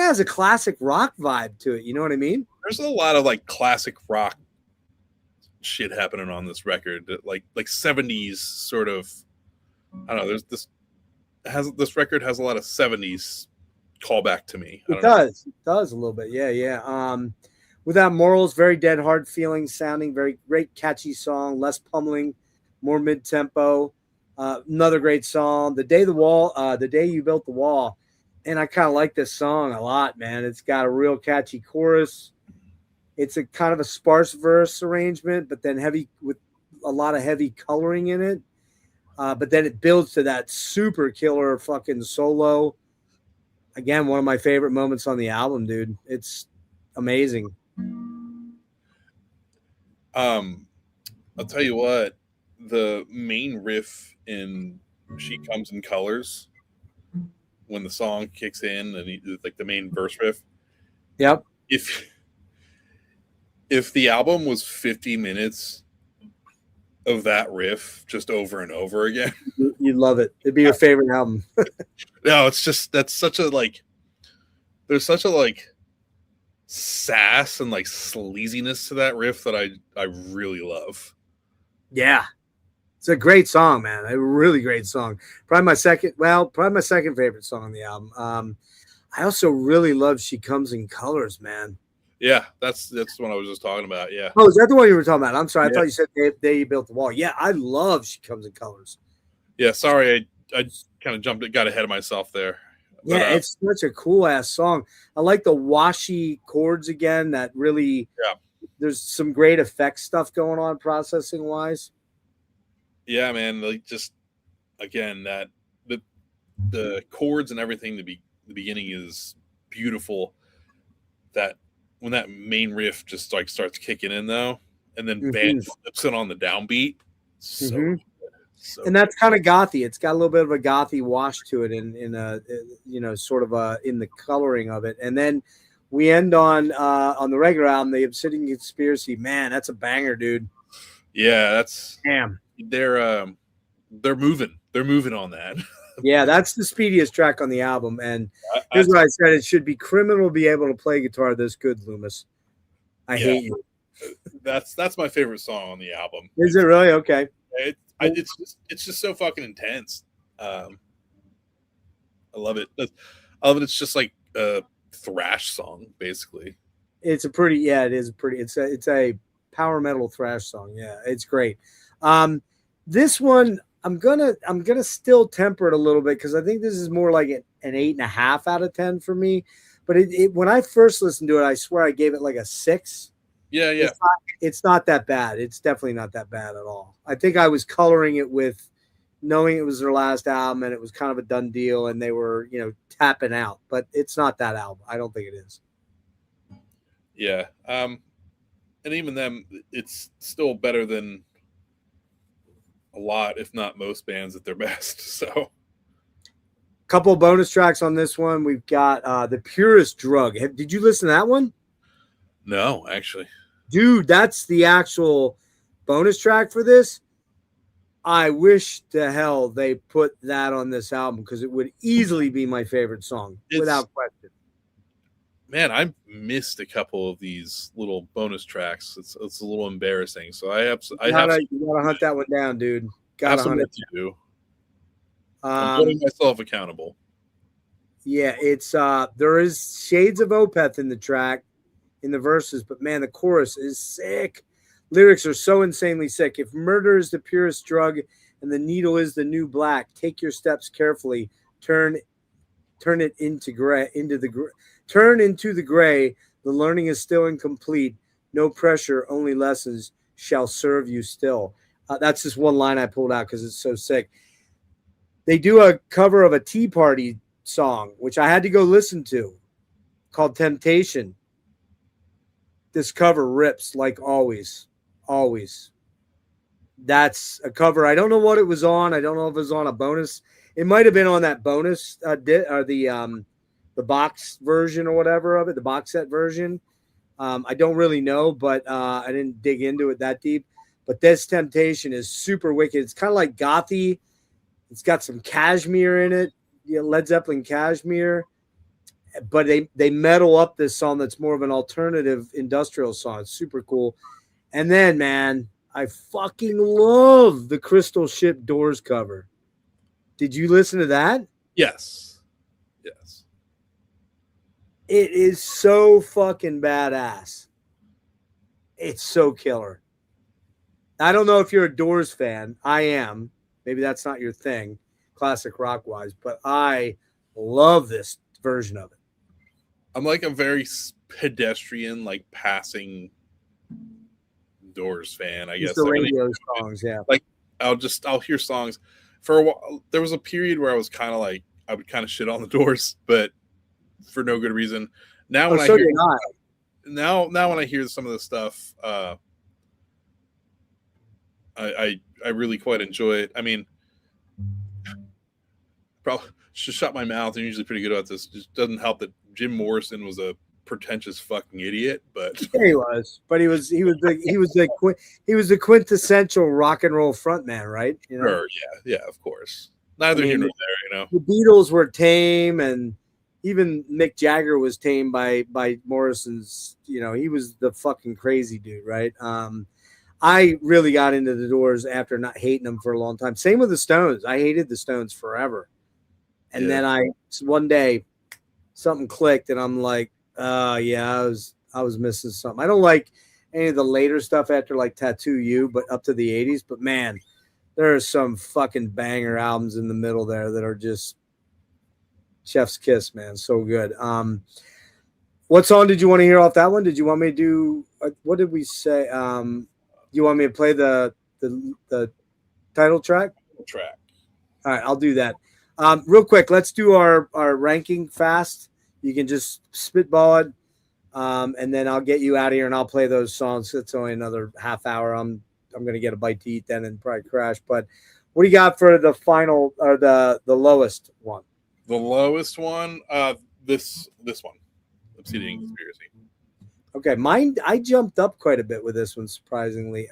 of has a classic rock vibe to it. You know what I mean? There's a lot of like classic rock shit happening on this record, like 70s sort of. I don't know. This record has a lot of 70s callback to me. It does a little bit. Yeah. Without Morals, very Dead Hard feeling, sounding, very great catchy song, less pummeling, more mid-tempo. Another great song, The Day You Built the Wall. And I kind of like this song a lot, man. It's got a real catchy chorus. It's a kind of a sparse verse arrangement, but then heavy with a lot of heavy coloring in it. But then it builds to that super killer fucking solo. Again, one of my favorite moments on the album, dude. It's amazing. I'll tell you what, the main riff in She Comes in Colors, when the song kicks in and like the main verse riff. Yep. If the album was 50 minutes of that riff just over and over again, you'd love it. It'd be your favorite album. No, it's just, that's such a like, there's such a like sass and like sleaziness to that riff that I really love. Yeah. It's a great song, man. A really great song. Probably my second favorite song on the album. I also really love She Comes in Colors, man. Yeah, that's the one I was just talking about. Yeah. Oh, is that the one you were talking about? I'm sorry. I Yeah. thought you said they built the wall. Yeah, I love She Comes in Colors. Yeah, sorry, I kind of got ahead of myself there. But, Yeah, it's such a cool ass song. I like the washy chords again. That really, there's some great effects stuff going on processing wise. yeah, man, like just again that the chords and everything. The beginning is beautiful. That when that main riff just like starts kicking in though, and then band flips it on the downbeat. So And that's kind of gothy. It's got a little bit of a gothy wash to it in a you know, sort of in the coloring of it. And then we end on the regular album, The Obsidian Conspiracy. Man, that's a banger, dude. Yeah, that's damn. They're moving. They're moving on that. Yeah, that's the speediest track on the album. And here's what I said: it should be criminal to be able to play guitar this good, Loomis. I hate you. That's my favorite song on the album. Is it really? Okay. It's just so fucking intense. I love it. I love it. It's just like a thrash song, basically. It's a pretty, it's a power metal thrash song. Yeah, it's great. This one, I'm gonna still temper it a little bit because I think this is more like an 8.5 out of 10 for me. But when I first listened to it, I swear I gave it like a 6. Yeah. It's not that bad. It's definitely not that bad at all. I think I was coloring it with knowing it was their last album and it was kind of a done deal and they were, tapping out. But it's not that album. I don't think it is. Yeah. And even then, it's still better than a lot, if not most bands at their best. So, couple of bonus tracks on this one. We've got The Purest Drug. Did you listen to that one? No, actually. Dude, that's the actual bonus track for this. I wish to hell they put that on this album because it would easily be my favorite song without question. Man, I missed a couple of these little bonus tracks. It's a little embarrassing. So you gotta hunt that one down, dude. Gotta hunt it. Do. I'm holding myself accountable. Yeah, it's there is shades of Opeth in the track, in the verses, but man, the chorus is sick. Lyrics are so insanely sick. If murder is the purest drug and the needle is the new black, take your steps carefully. Turn it into the gray. The learning is still incomplete. No pressure, only lessons shall serve you still. That's just one line I pulled out because it's so sick. They do a cover of a Tea Party song, which I had to go listen to, called Temptation. This cover rips like always. Always. That's a cover. I don't know what it was on. I don't know if it was on a bonus. It might have been on that bonus or the box version or whatever of it, the box set version. I don't really know, but I didn't dig into it that deep. But this Temptation is super wicked. It's kind of like gothy. It's got some Cashmere in it, Led Zeppelin Cashmere. But they metal up this song that's more of an alternative industrial song. It's super cool. And then, man, I fucking love the Crystal Ship Doors cover. Did you listen to that? Yes. It is so fucking badass. It's so killer. I don't know if you're a Doors fan. I am. Maybe that's not your thing, classic rock-wise, but I love this version of it. I'm like a very pedestrian, like passing Doors fan, I guess. The radio songs, yeah. Like I'll hear songs for a while. There was a period where I was kind of like, I would kind of shit on the Doors, but for no good reason. Now when I hear some of the stuff, I really quite enjoy it. I mean, probably should shut my mouth. I'm usually pretty good about this. It just doesn't help that Jim Morrison was a pretentious fucking idiot, but yeah, he was the quintessential rock and roll frontman, right? Sure, yeah, of course. Neither here nor there, The Beatles were tame, and even Mick Jagger was tamed by Morrison's. He was the fucking crazy dude, right? I really got into the Doors after not hating them for a long time. Same with the Stones. I hated the Stones forever. And then one day something clicked and I'm like, yeah, I was missing something. I don't like any of the later stuff after like Tattoo You, but up to the 80s. But man, there are some fucking banger albums in the middle there that are just chef's kiss, man. So good. What song did you want to hear off that one? Did you want me to do what did we say? You want me to play the title track? Track. All right, I'll do that. Real quick, let's do our ranking fast. You can just spitball it, and then I'll get you out of here and I'll play those songs. It's only another half hour. I'm gonna get a bite to eat then and probably crash. But what do you got for the final or the lowest one? The lowest one, this one, Obsidian Conspiracy. Okay, mine. I jumped up quite a bit with this one, surprisingly.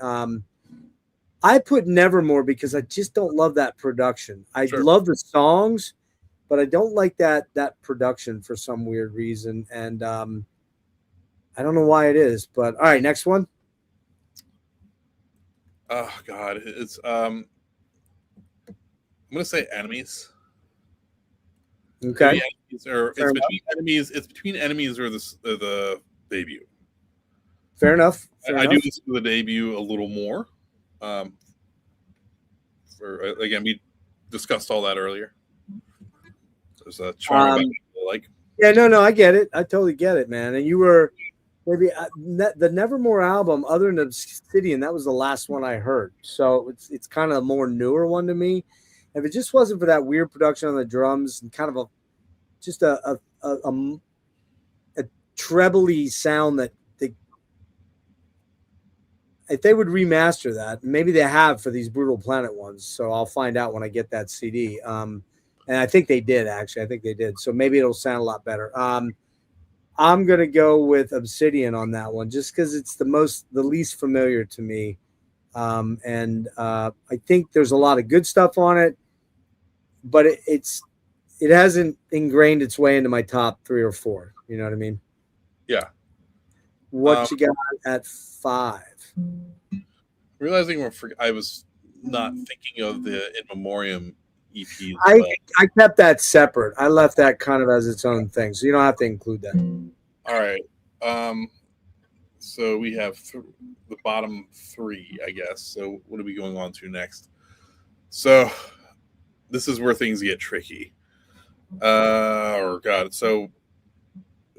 I put Nevermore because I just don't love that production. I love the songs, but I don't like that production for some weird reason. And I don't know why it is. But all right, next one. Oh God, it's I'm gonna say Enemies. Okay. It's between Enemies. It's between Enemies or the debut. Fair enough. I do listen to the debut a little more. Again, we discussed all that earlier. There's a charm like. Yeah, no, I get it. I totally get it, man. And you were maybe the Nevermore album, other than Obsidian, that was the last one I heard. So it's kind of a more newer one to me. If it just wasn't for that weird production on the drums and kind of a trebly sound that if they would remaster that, maybe they have for these Brutal Planet ones. So I'll find out when I get that CD. And I think they did, actually. I think they did. So maybe it'll sound a lot better. I'm going to go with Obsidian on that one just because it's the least familiar to me. And I think there's a lot of good stuff on it, but it hasn't ingrained its way into my top 3 or 4. You know what I mean? Yeah. What you got at 5? Realizing I was not thinking of the In Memoriam EP. I kept that separate. I left that kind of as its own thing, so you don't have to include that. All right. So we have the bottom 3, I guess. So what are we going on to next? So this is where things get tricky. Oh God. So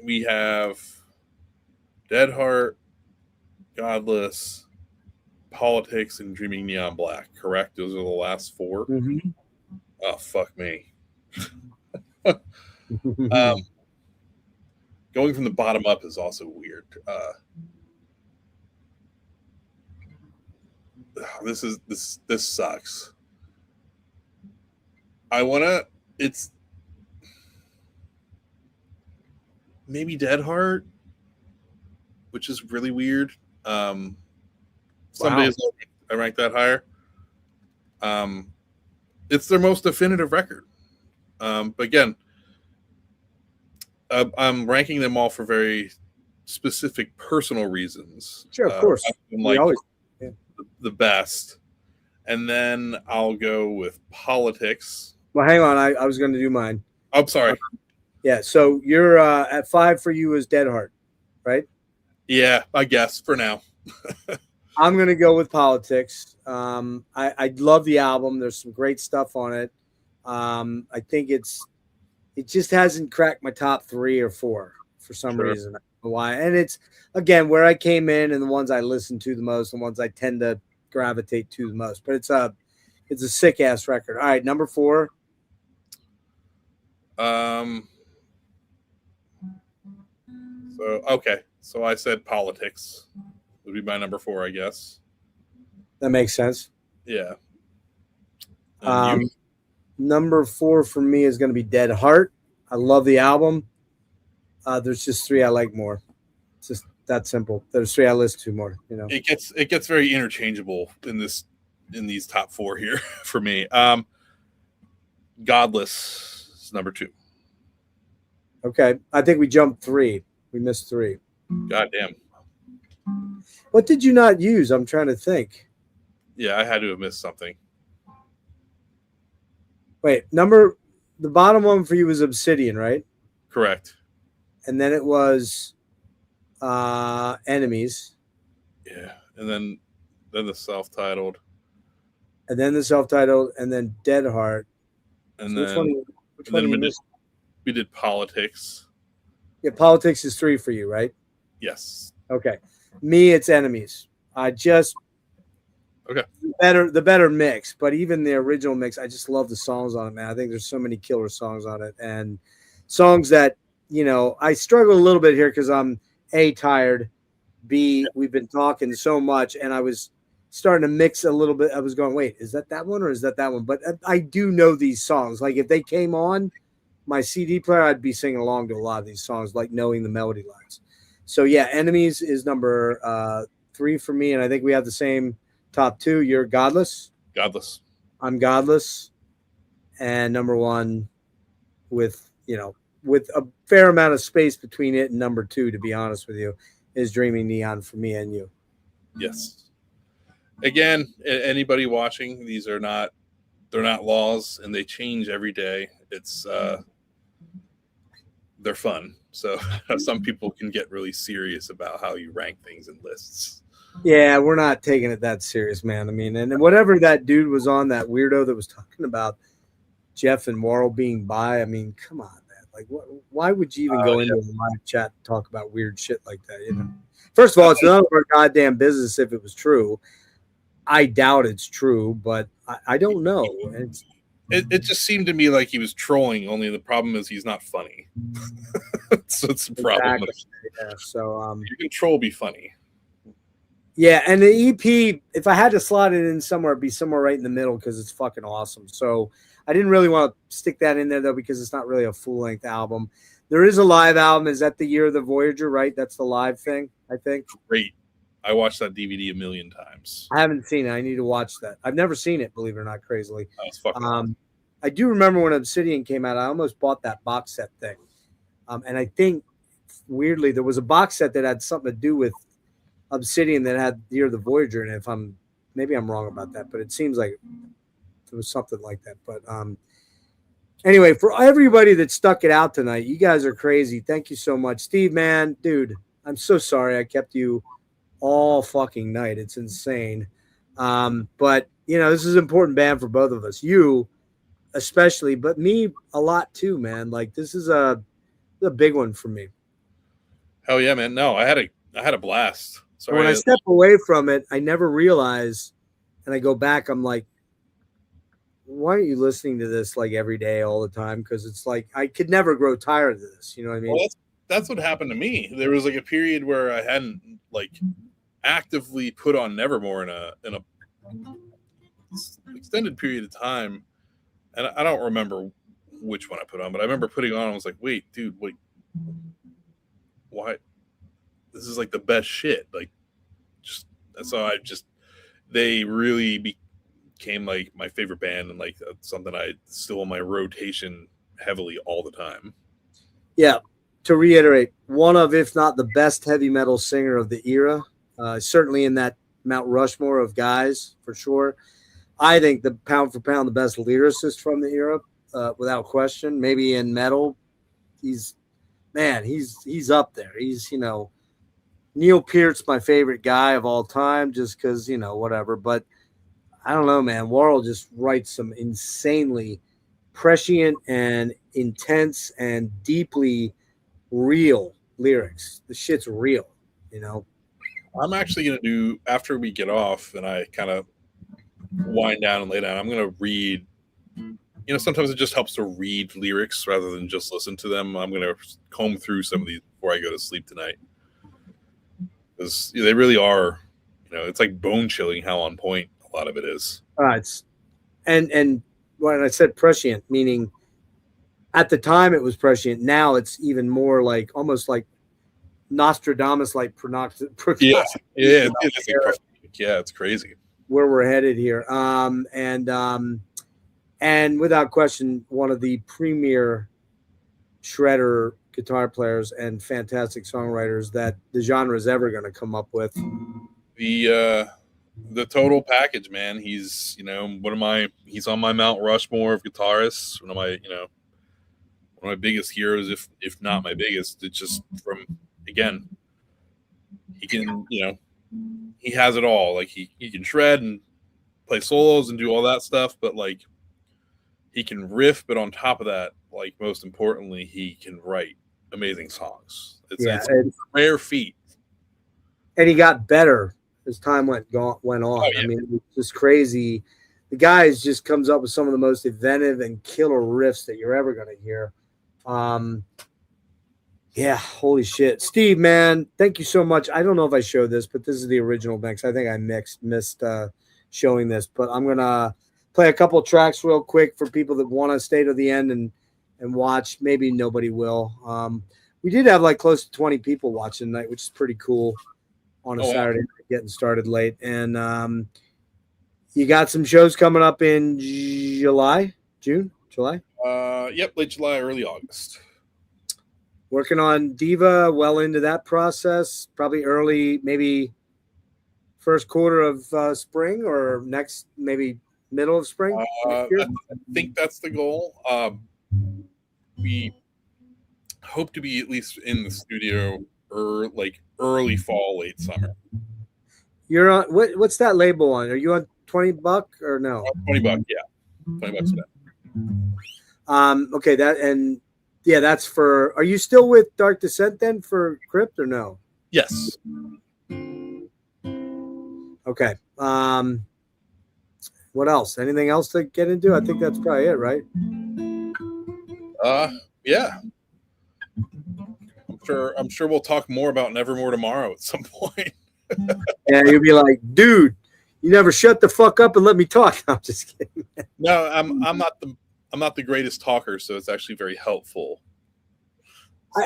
we have Dead Heart, Godless, Politics, and Dreaming Neon Black, correct? Those are the last 4. Mm-hmm. Oh, fuck me. Going from the bottom up is also weird. This sucks. It's maybe Dead Heart, which is really weird. Some days I rank that higher. It's their most definitive record. But again, I'm ranking them all for very specific personal reasons. Sure, of course. The best. And then I'll go with Politics. Well, hang on. I was going to do mine. I'm sorry. Yeah, so you're at 5 for you is Dead Heart, right? Yeah, I guess for now. I'm going to go with Politics. I love the album. There's some great stuff on it. I think it just hasn't cracked my top 3 or 4 for some reason. I don't know why. And it's, again, where I came in and the ones I listen to the most, the ones I tend to gravitate to the most. But it's a sick-ass record. All right, number 4. So I said Politics would be my number 4, I guess. That makes sense. Yeah. Number 4 for me is going to be Dead Heart. I love the album. There's just 3 I like more. It's just that simple. There's 3 I listen to more. You know, it gets very interchangeable in these top 4 here for me. Godless is number 2. Okay, I think we jumped 3. We missed 3. Goddamn. What did you not use? I'm trying to think. Yeah, I had to have missed something. Wait, the bottom one for you was Obsidian, right? Correct. And then it was Enemies, Yeah, and then the self-titled, and then the self-titled, and then Dead Heart. and So then which one we did Politics. Yeah, Politics is 3 for you, right? Yes. Okay. Me, it's Enemies. I just Okay. the better mix, but even the original mix, I just love the songs on it, man. I think there's so many killer songs on it, and songs that, you know, I struggle a little bit here because I'm A, tired, B, we've been talking so much, and I was starting to mix a little bit. I was going, wait, is that one or is that one? But I do know these songs. Like if they came on my CD player, I'd be singing along to a lot of these songs, like knowing the melody lines. So yeah, Enemies is number 3 for me, and I think we have the same top 2. You're Godless. Godless. I'm Godless, and number 1 with a fair amount of space between it and number 2, to be honest with you, is Dreaming Neon for me and you. Yes. Again, anybody watching, they're not laws, and they change every day. It's they're fun. So some people can get really serious about how you rank things in lists. Yeah, we're not taking it that serious, man. I mean, and whatever that dude was on, that weirdo that was talking about Jeff and Morrow being bi, I mean, come on, man. Like, why would you even go into a live chat and talk about weird shit like that? You know, first of all, it's none of our goddamn business if it was true. I doubt it's true, but I don't know. It just seemed to me like he was trolling. Only the problem is he's not funny. So it's a problem. Exactly. Yeah, so you can troll, be funny. Yeah, and the EP, if I had to slot it in somewhere, it'd be somewhere right in the middle because it's fucking awesome. So I didn't really want to stick that in there, though, because it's not really a full-length album. There is a live album. Is that the Year of the Voyager, right? That's the live thing, I think. Great. I watched that DVD a million times. I haven't seen it. I need to watch that. I've never seen it, believe it or not, crazily. That was fucking awesome. I do remember when Obsidian came out, I almost bought that box set thing. And I think, weirdly, there was a box set that had something to do with Obsidian that had Year of the Voyager, and maybe I'm wrong about that, but it seems like there was something like that. But anyway, for everybody that stuck it out tonight, you guys are crazy. Thank you so much. Steve, man, dude, I'm so sorry I kept you all fucking night. It's insane. But you know, this is an important band for both of us. You especially, but me a lot too, man. Like this is a big one for me. Hell yeah, man. No, I had a blast. Sorry. When I step away from it, I never realize, and I go back, I'm like, why aren't you listening to this like every day, all the time? Because it's like I could never grow tired of this. You know what I mean? Well, that's what happened to me. There was like a period where I hadn't like actively put on Nevermore in a extended period of time, and I don't remember which one I put on, but I remember putting on. I was like, wait, dude, wait, why? This is like the best shit. Like, they really became like my favorite band, and like something I still in my rotation heavily all the time. Yeah. To reiterate, one of, if not the best heavy metal singer of the era, certainly in that Mount Rushmore of guys, for sure. I think the pound for pound, the best lyricist from the era, without question. Maybe in metal, he's up there. He's, you know, Neil Peart's my favorite guy of all time, just because, you know, whatever. But I don't know, man. Worrell just writes some insanely prescient and intense and deeply real lyrics. The shit's real, you know. I'm actually going to do, after we get off and I kind of wind down and lay down, I'm going to read, you know, sometimes it just helps to read lyrics rather than just listen to them. I'm going to comb through some of these before I go to sleep tonight. Because they really are, you know, it's like bone chilling how on point a lot of it is. It's and when I said prescient, meaning at the time it was prescient. Now it's even more like almost like Nostradamus, like yeah, it's crazy where we're headed here. And without question, one of the premier shredder guitar players and fantastic songwriters that the genre is ever going to come up with. The total package, man. He's, he's on my Mount Rushmore of guitarists. One of my biggest heroes, if not my biggest. It's just from, again, he can, he has it all. Like he can shred and play solos and do all that stuff, but like he can riff, but on top of that, like most importantly, he can write amazing songs. It's a rare feat. And he got better as time went on. Oh, yeah. I mean, it's just crazy. The guy just comes up with some of the most inventive and killer riffs that you're ever going to hear. Yeah, holy shit. Steve, man, thank you so much. I don't know if I showed this, but this is the original mix. I think I missed showing this, but I'm going to play a couple tracks real quick for people that want to stay to the end and watch. Maybe nobody will. We did have like close to 20 people watching tonight, which is pretty cool on a Saturday night, getting started late. And you got some shows coming up in July? Yep, late July, early August. Working on Daeva, well into that process, probably early, maybe first quarter of spring or next, maybe middle of spring. I think that's the goal. We hope to be at least in the studio early fall, late summer. You're on what's that label on? Are you on $20 or no? $20, yeah. $20 for that. Okay, that's for. Are you still with Dark Descent then for Crypt or no? Yes. Okay. What else? Anything else to get into? I think that's probably it, right? Yeah. I'm sure we'll talk more about Nevermore tomorrow at some point. Yeah, you'll be like, dude, you never shut the fuck up and let me talk. No, I'm just kidding. No, I'm not the greatest talker, so it's actually very helpful.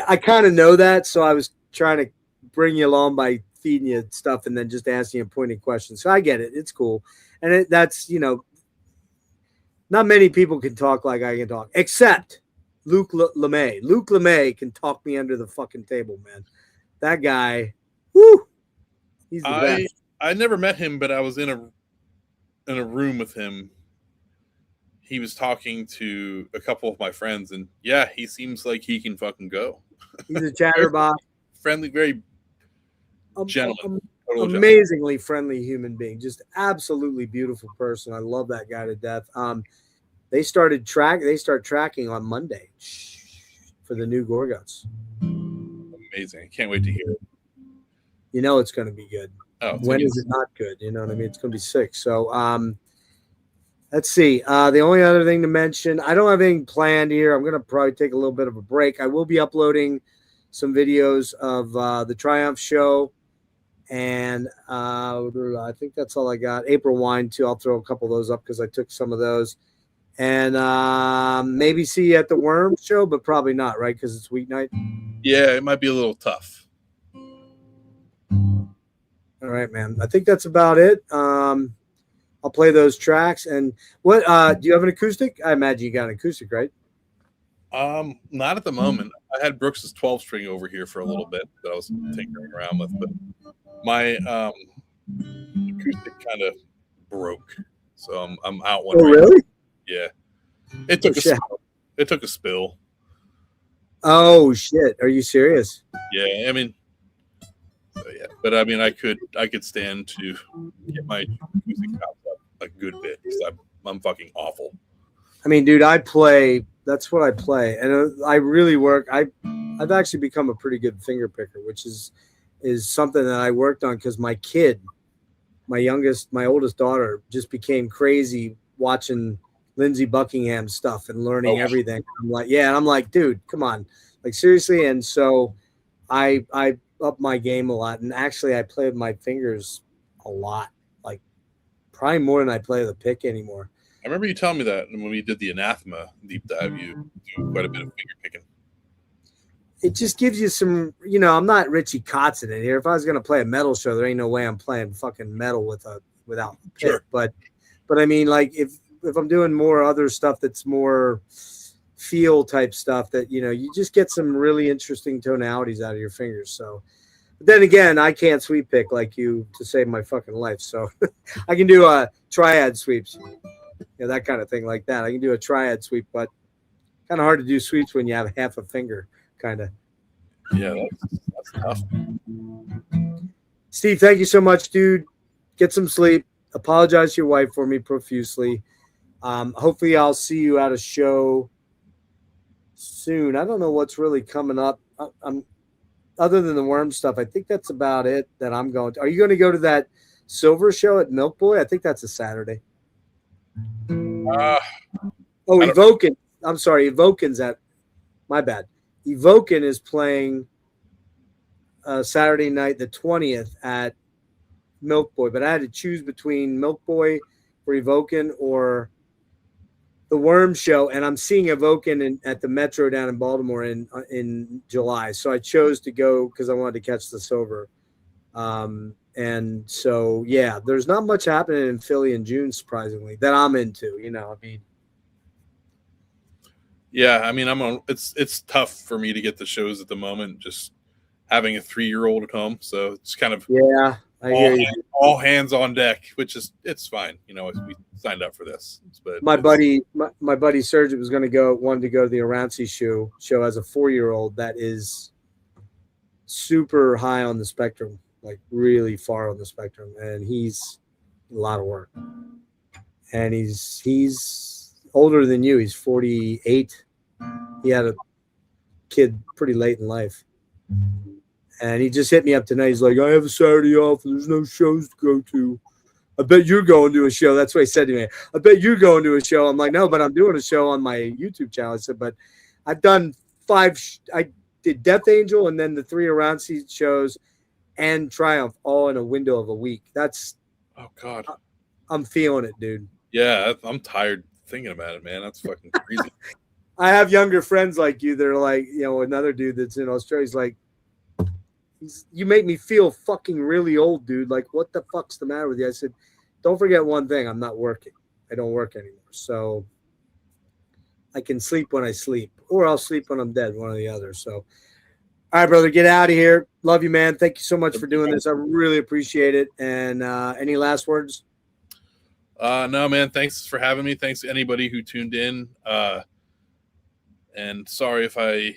I kind of know that, so I was trying to bring you along by feeding you stuff and then just asking you pointed questions. So I get it. It's cool. And that's, not many people can talk like I can talk, except Luke LeMay. Luke LeMay can talk me under the fucking table, man. That guy, whoo, he's the best. I never met him, but I was in a room with him. He was talking to a couple of my friends, and yeah, he seems like he can fucking go. He's a chatterbox. Friendly, very gentleman. Amazingly friendly human being. Just absolutely beautiful person. I love that guy to death. They start tracking on Monday for the new Gorguts. Amazing. I can't wait to hear it. It's going to be good. Oh, when is it not good? You know what I mean? It's going to be sick. So, let's see. The only other thing to mention, I don't have anything planned here. I'm going to probably take a little bit of a break. I will be uploading some videos of the Triumph show. And I think that's all I got. April Wine, too. I'll throw a couple of those up because I took some of those. And maybe see you at the Worm show, but probably not, right? Because it's weeknight. Yeah, it might be a little tough. All right, man. I think that's about it. I'll play those tracks. And what do you have an acoustic? I imagine you got an acoustic, right? Not at the moment. I had Brooks's 12-string over here for a little bit that I was tinkering around with, but my acoustic kind of broke, so I'm out one. Oh, really? Yeah. It took a spill. It took a spill. Oh shit! Are you serious? Yeah, I mean, so yeah, but I mean, I could stand to get my acoustic chopped up a good bit because I'm fucking awful. I mean, dude, I play. That's what I play, and I really work. I've actually become a pretty good finger picker, which is something that I worked on because my oldest daughter, just became crazy watching Lindsey Buckingham stuff and learning everything. I'm like, dude, come on, like seriously. And so I up my game a lot, and actually I play with my fingers a lot, like probably more than I play the pick anymore. I remember you telling me that when we did the Anathema deep dive, you do quite a bit of finger picking. It just gives you some, I'm not Richie Kotzen in here. If I was going to play a metal show, there ain't no way I'm playing fucking metal without the pick. Sure. But I mean, like if I'm doing more other stuff that's more feel type stuff that, you know, you just get some really interesting tonalities out of your fingers. So, but then again, I can't sweep pick like you to save my fucking life. So I can do triad sweeps, that kind of thing like that. I can do a triad sweep, but kind of hard to do sweeps when you have half a finger, kind of. Yeah, that's tough. Steve, thank you so much, dude. Get some sleep. Apologize to your wife for me profusely. Hopefully I'll see you at a show soon. I don't know what's really coming up. I'm other than the worm stuff. I think that's about it that I'm going to. Are you going to go to that Silver show at Milk Boy? I think that's a Saturday. Evoken. I'm sorry, Evoken's at. My bad. Evoken is playing Saturday night, the 20th at Milk Boy, but I had to choose between Milk Boy for Evoken or the Worm show, and I'm seeing Evoken at the Metro down in Baltimore in July. So I chose to go because I wanted to catch the Silver. And so yeah, there's not much happening in Philly in June, surprisingly, that I'm into. Yeah, I mean, it's tough for me to get the shows at the moment. Just having a 3-year-old at home, so it's kind of all hands on deck, which is it's fine. We signed up for this. But my buddy Serge wanted to go to the Aranci show as a 4-year-old that is super high on the spectrum, like really far on the spectrum, and he's a lot of work. And he's older than you. He's 48. He had a kid pretty late in life. And he just hit me up tonight. He's like, I have a Saturday off. And there's no shows to go to. I bet you're going to a show. That's what he said to me. I bet you're going to a show. I'm like, no, but I'm doing a show on my YouTube channel. I said, but I've done 5. I did Death Angel and then the 3 Aranci shows and Triumph all in a window of a week. That's, oh God, I'm feeling it, dude. Yeah, I'm tired thinking about it, man. That's fucking crazy. I have younger friends like you that are like, another dude that's in Australia. He's like, you make me feel fucking really old, dude. Like, what the fuck's the matter with you? I said, don't forget one thing. I'm not working. I don't work anymore. So I can sleep when I sleep, or I'll sleep when I'm dead, one or the other. So, all right, brother, get out of here. Love you, man. Thank you so much for doing this. I really appreciate it. And any last words? No, man. Thanks for having me. Thanks to anybody who tuned in. And sorry if I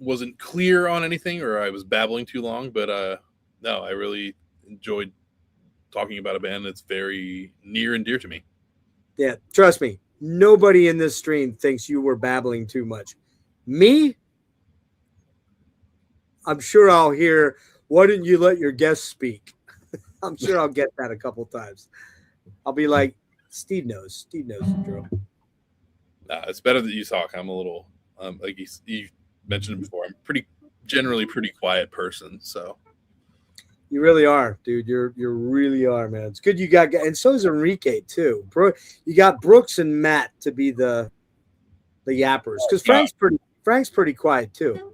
wasn't clear on anything or I was babbling too long, but no, I really enjoyed talking about a band that's very near and dear to me. Yeah, trust me. Nobody in this stream thinks you were babbling too much. Me? I'm sure I'll hear, why didn't you let your guest speak? I'm sure I'll get that a couple times. I'll be like, Steve knows the drill. Nah, it's better that you talk. I'm a little, like you mentioned before, I'm generally pretty quiet person. So you really are, dude. You really are, man. It's good you got, and so is Enrique too. You got Brooks and Matt to be the yappers because Frank's pretty quiet too.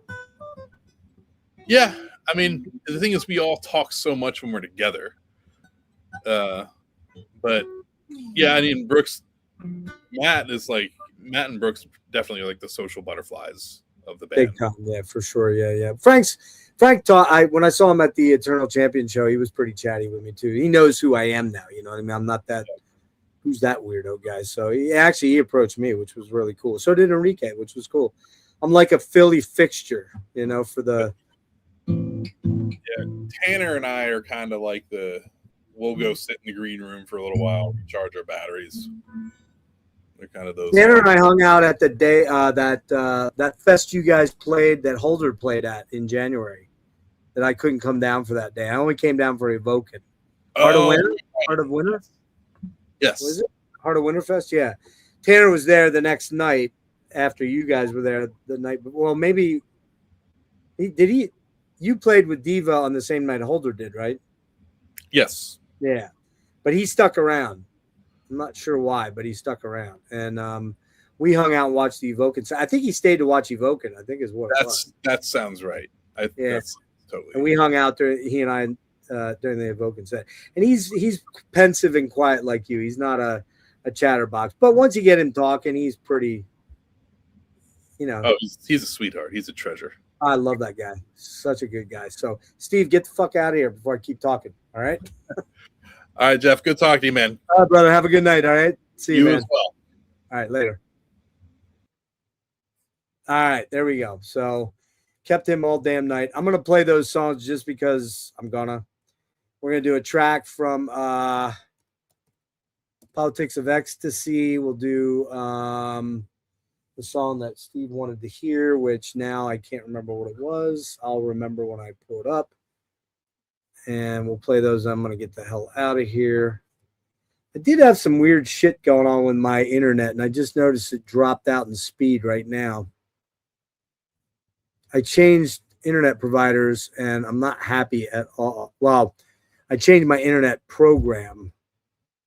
Yeah, I mean the thing is we all talk so much when we're together. But yeah, I mean Matt and Brooks definitely are like the social butterflies of the band. Big time, yeah, for sure. Yeah. Frank taught. When I saw him at the Eternal Champion show, he was pretty chatty with me too. He knows who I am now. You know what I mean? I'm not that. Who's that weirdo guy? So he approached me, which was really cool. So did Enrique, which was cool. I'm like a Philly fixture, for the. Yeah, Tanner and I are kind of like we'll go sit in the green room for a little while, recharge our batteries. They're kind of those. Tanner and I hung out at the day that fest you guys played, that Holder played at in January. That I couldn't come down for that day. I only came down for Evoken. Heart of Winter. Yes. Was it Heart of Winter Fest? Yeah. Tanner was there the next night after you guys were there the night. Well, maybe you played with Daeva on the same night Holder did, right? Yes. Yeah. But he stuck around. I'm not sure why, but he stuck around. And we hung out and watched the Evoken. So I think he stayed to watch Evoken, I think is what it was. That sounds right. That's totally. And we hung out he and I during the Evoken set. And he's pensive and quiet like you. He's not a chatterbox. But once you get him talking, he's pretty you know, Oh, he's a sweetheart. He's a treasure. I love that guy. Such a good guy. So, Steve, get the fuck out of here before I keep talking. All right. All right, Jeff. Good talking to you, man. All right, brother. Have a good night. All right. See you, You man. as well. All right, later. All right, there we go. So, kept him all damn night. I'm gonna play those songs just because we're gonna do a track from Politics of Ecstasy. We'll do the song that Steve wanted to hear, which now I can't remember what it was. I'll remember when I pull it up. And we'll play those. I'm gonna get the hell out of here. I did have some weird shit going on with my internet, and I just noticed it dropped out in speed right now. I changed internet providers, and I'm not happy at all. Well, I changed my internet program,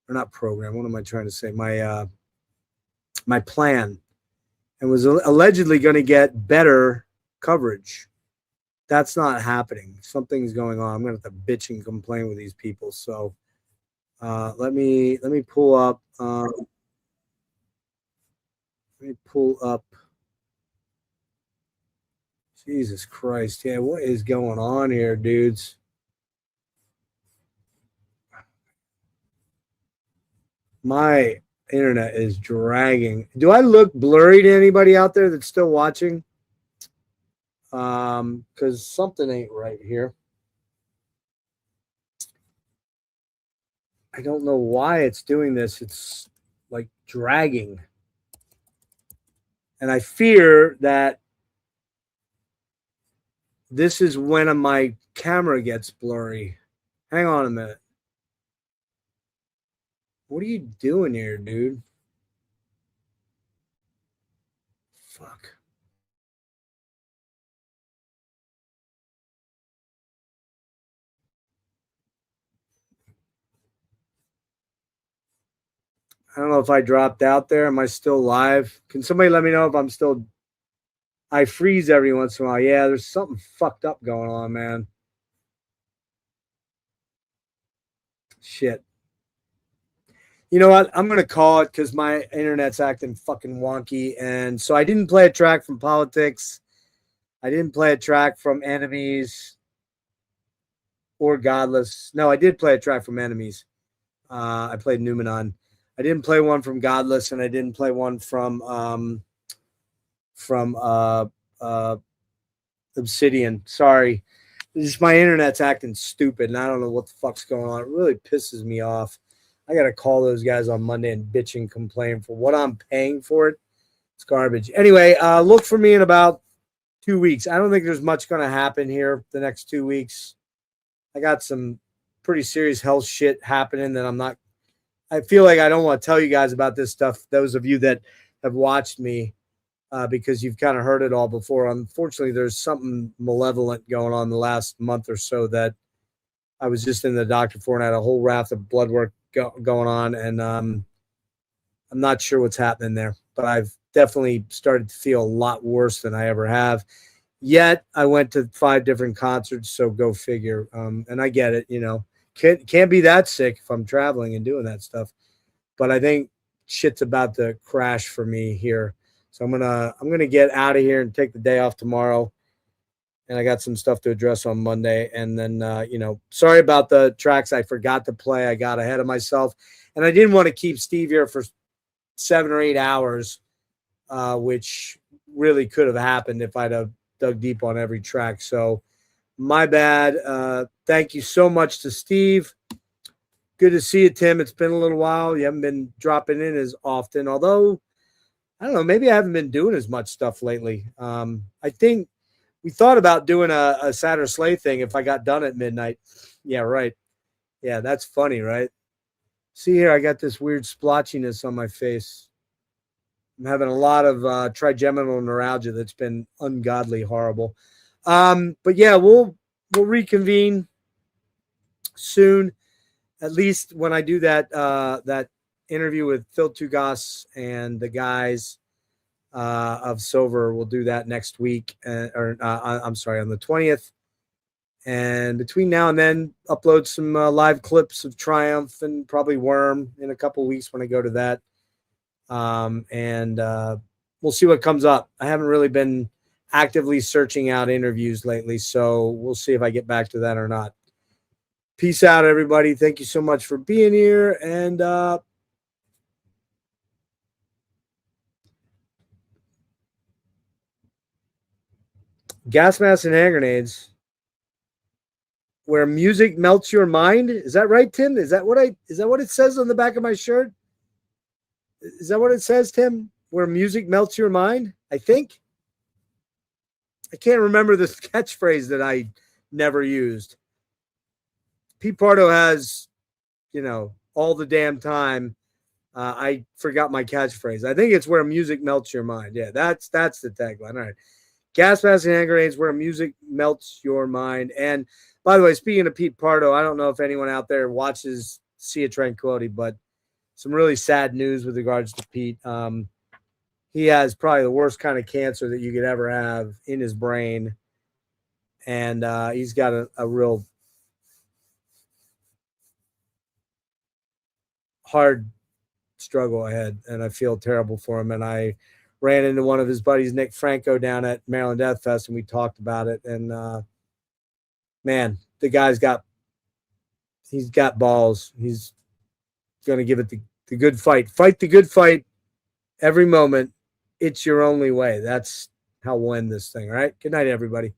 or not program. What am I trying to say? My plan, and was allegedly going to get better coverage. That's not happening. Something's going on. I'm going to have to bitch and complain with these people. So let me pull up. Let me pull up. Jesus Christ. Yeah, what is going on here, dudes? My internet is dragging. Do I look blurry to anybody out there that's still watching? Because something ain't right here. I don't know why it's doing this. It's like dragging. And I fear that this is when my camera gets blurry. Hang on a minute. What are you doing here, dude? Fuck. I don't know if I dropped out there. Am I still live? Can somebody let me know if I'm still... I freeze every once in a while. Yeah, there's something fucked up going on, man. Shit. You know what? I'm going to call it because my internet's acting fucking wonky. And so I didn't play a track from Politics. I didn't play a track from Enemies or Godless. No, I did play a track from Enemies. I played Numenon. I didn't play one from Godless, and I didn't play one from Obsidian. Sorry. Just my internet's acting stupid, and I don't know what the fuck's going on. It really pisses me off. I got to call those guys on Monday and bitch and complain for what I'm paying for it. It's garbage. Anyway, look for me in about 2 weeks. I don't think there's much going to happen here the next 2 weeks. I got some pretty serious health shit happening that I feel like I don't want to tell you guys about this stuff, those of you that have watched me, because you've kind of heard it all before. Unfortunately, there's something malevolent going on the last month or so that I was just in the doctor for, and I had a whole raft of blood work going on, and I'm not sure what's happening there, but I've definitely started to feel a lot worse than I ever have. Yet I went to 5 different concerts, so go figure. And I get it, you know, can't be that sick if I'm traveling and doing that stuff. But I think shit's about to crash for me here. So I'm gonna get out of here and take the day off tomorrow. And I got some stuff to address on Monday. And then, you know, sorry about the tracks I forgot to play. I got ahead of myself. And I didn't want to keep Steve here for 7 or 8 hours, which really could have happened if I'd have dug deep on every track. So my bad. Thank you so much to Steve. Good to see you, Tim. It's been a little while. You haven't been dropping in as often. Although, I don't know, maybe I haven't been doing as much stuff lately. I think we thought about doing a Saturday Slay thing if I got done at midnight. Yeah, right. Yeah, that's funny, right? See here, I got this weird splotchiness on my face. I'm having a lot of trigeminal neuralgia that's been ungodly horrible. But yeah, we'll reconvene soon. At least when I do that interview with Phil Tugas and the guys of Silver, we'll do that next week, I'm sorry, on the 20th. And between now and then, upload some live clips of Triumph and probably Worm in a couple weeks when I go to that. And we'll see what comes up. I haven't really been actively searching out interviews lately, so we'll see if I get back to that or not. Peace out, everybody. Thank you so much for being here. And gas masks and hand grenades, where music melts your mind. Is that right, Tim? Is that what it says on the back of my shirt? Is that what it says, Tim? Where music melts your mind? I think. I can't remember the catchphrase that I never used. Pete Pardo has, all the damn time. I forgot my catchphrase. I think it's where music melts your mind. Yeah, that's the tagline. All right. Gas masks and hand grenades, where music melts your mind. And by the way, speaking of Pete Pardo, I don't know if anyone out there watches Sea Tranquility, but some really sad news with regards to Pete. He has probably the worst kind of cancer that you could ever have in his brain. And he's got a real hard struggle ahead, and I feel terrible for him. And I ran into one of his buddies, Nick Franco, down at Maryland Death Fest, and we talked about it. And man, the guy's got balls. He's going to give it the good fight. Fight the good fight every moment. It's your only way. That's how we'll end this thing. All right. Good night, everybody.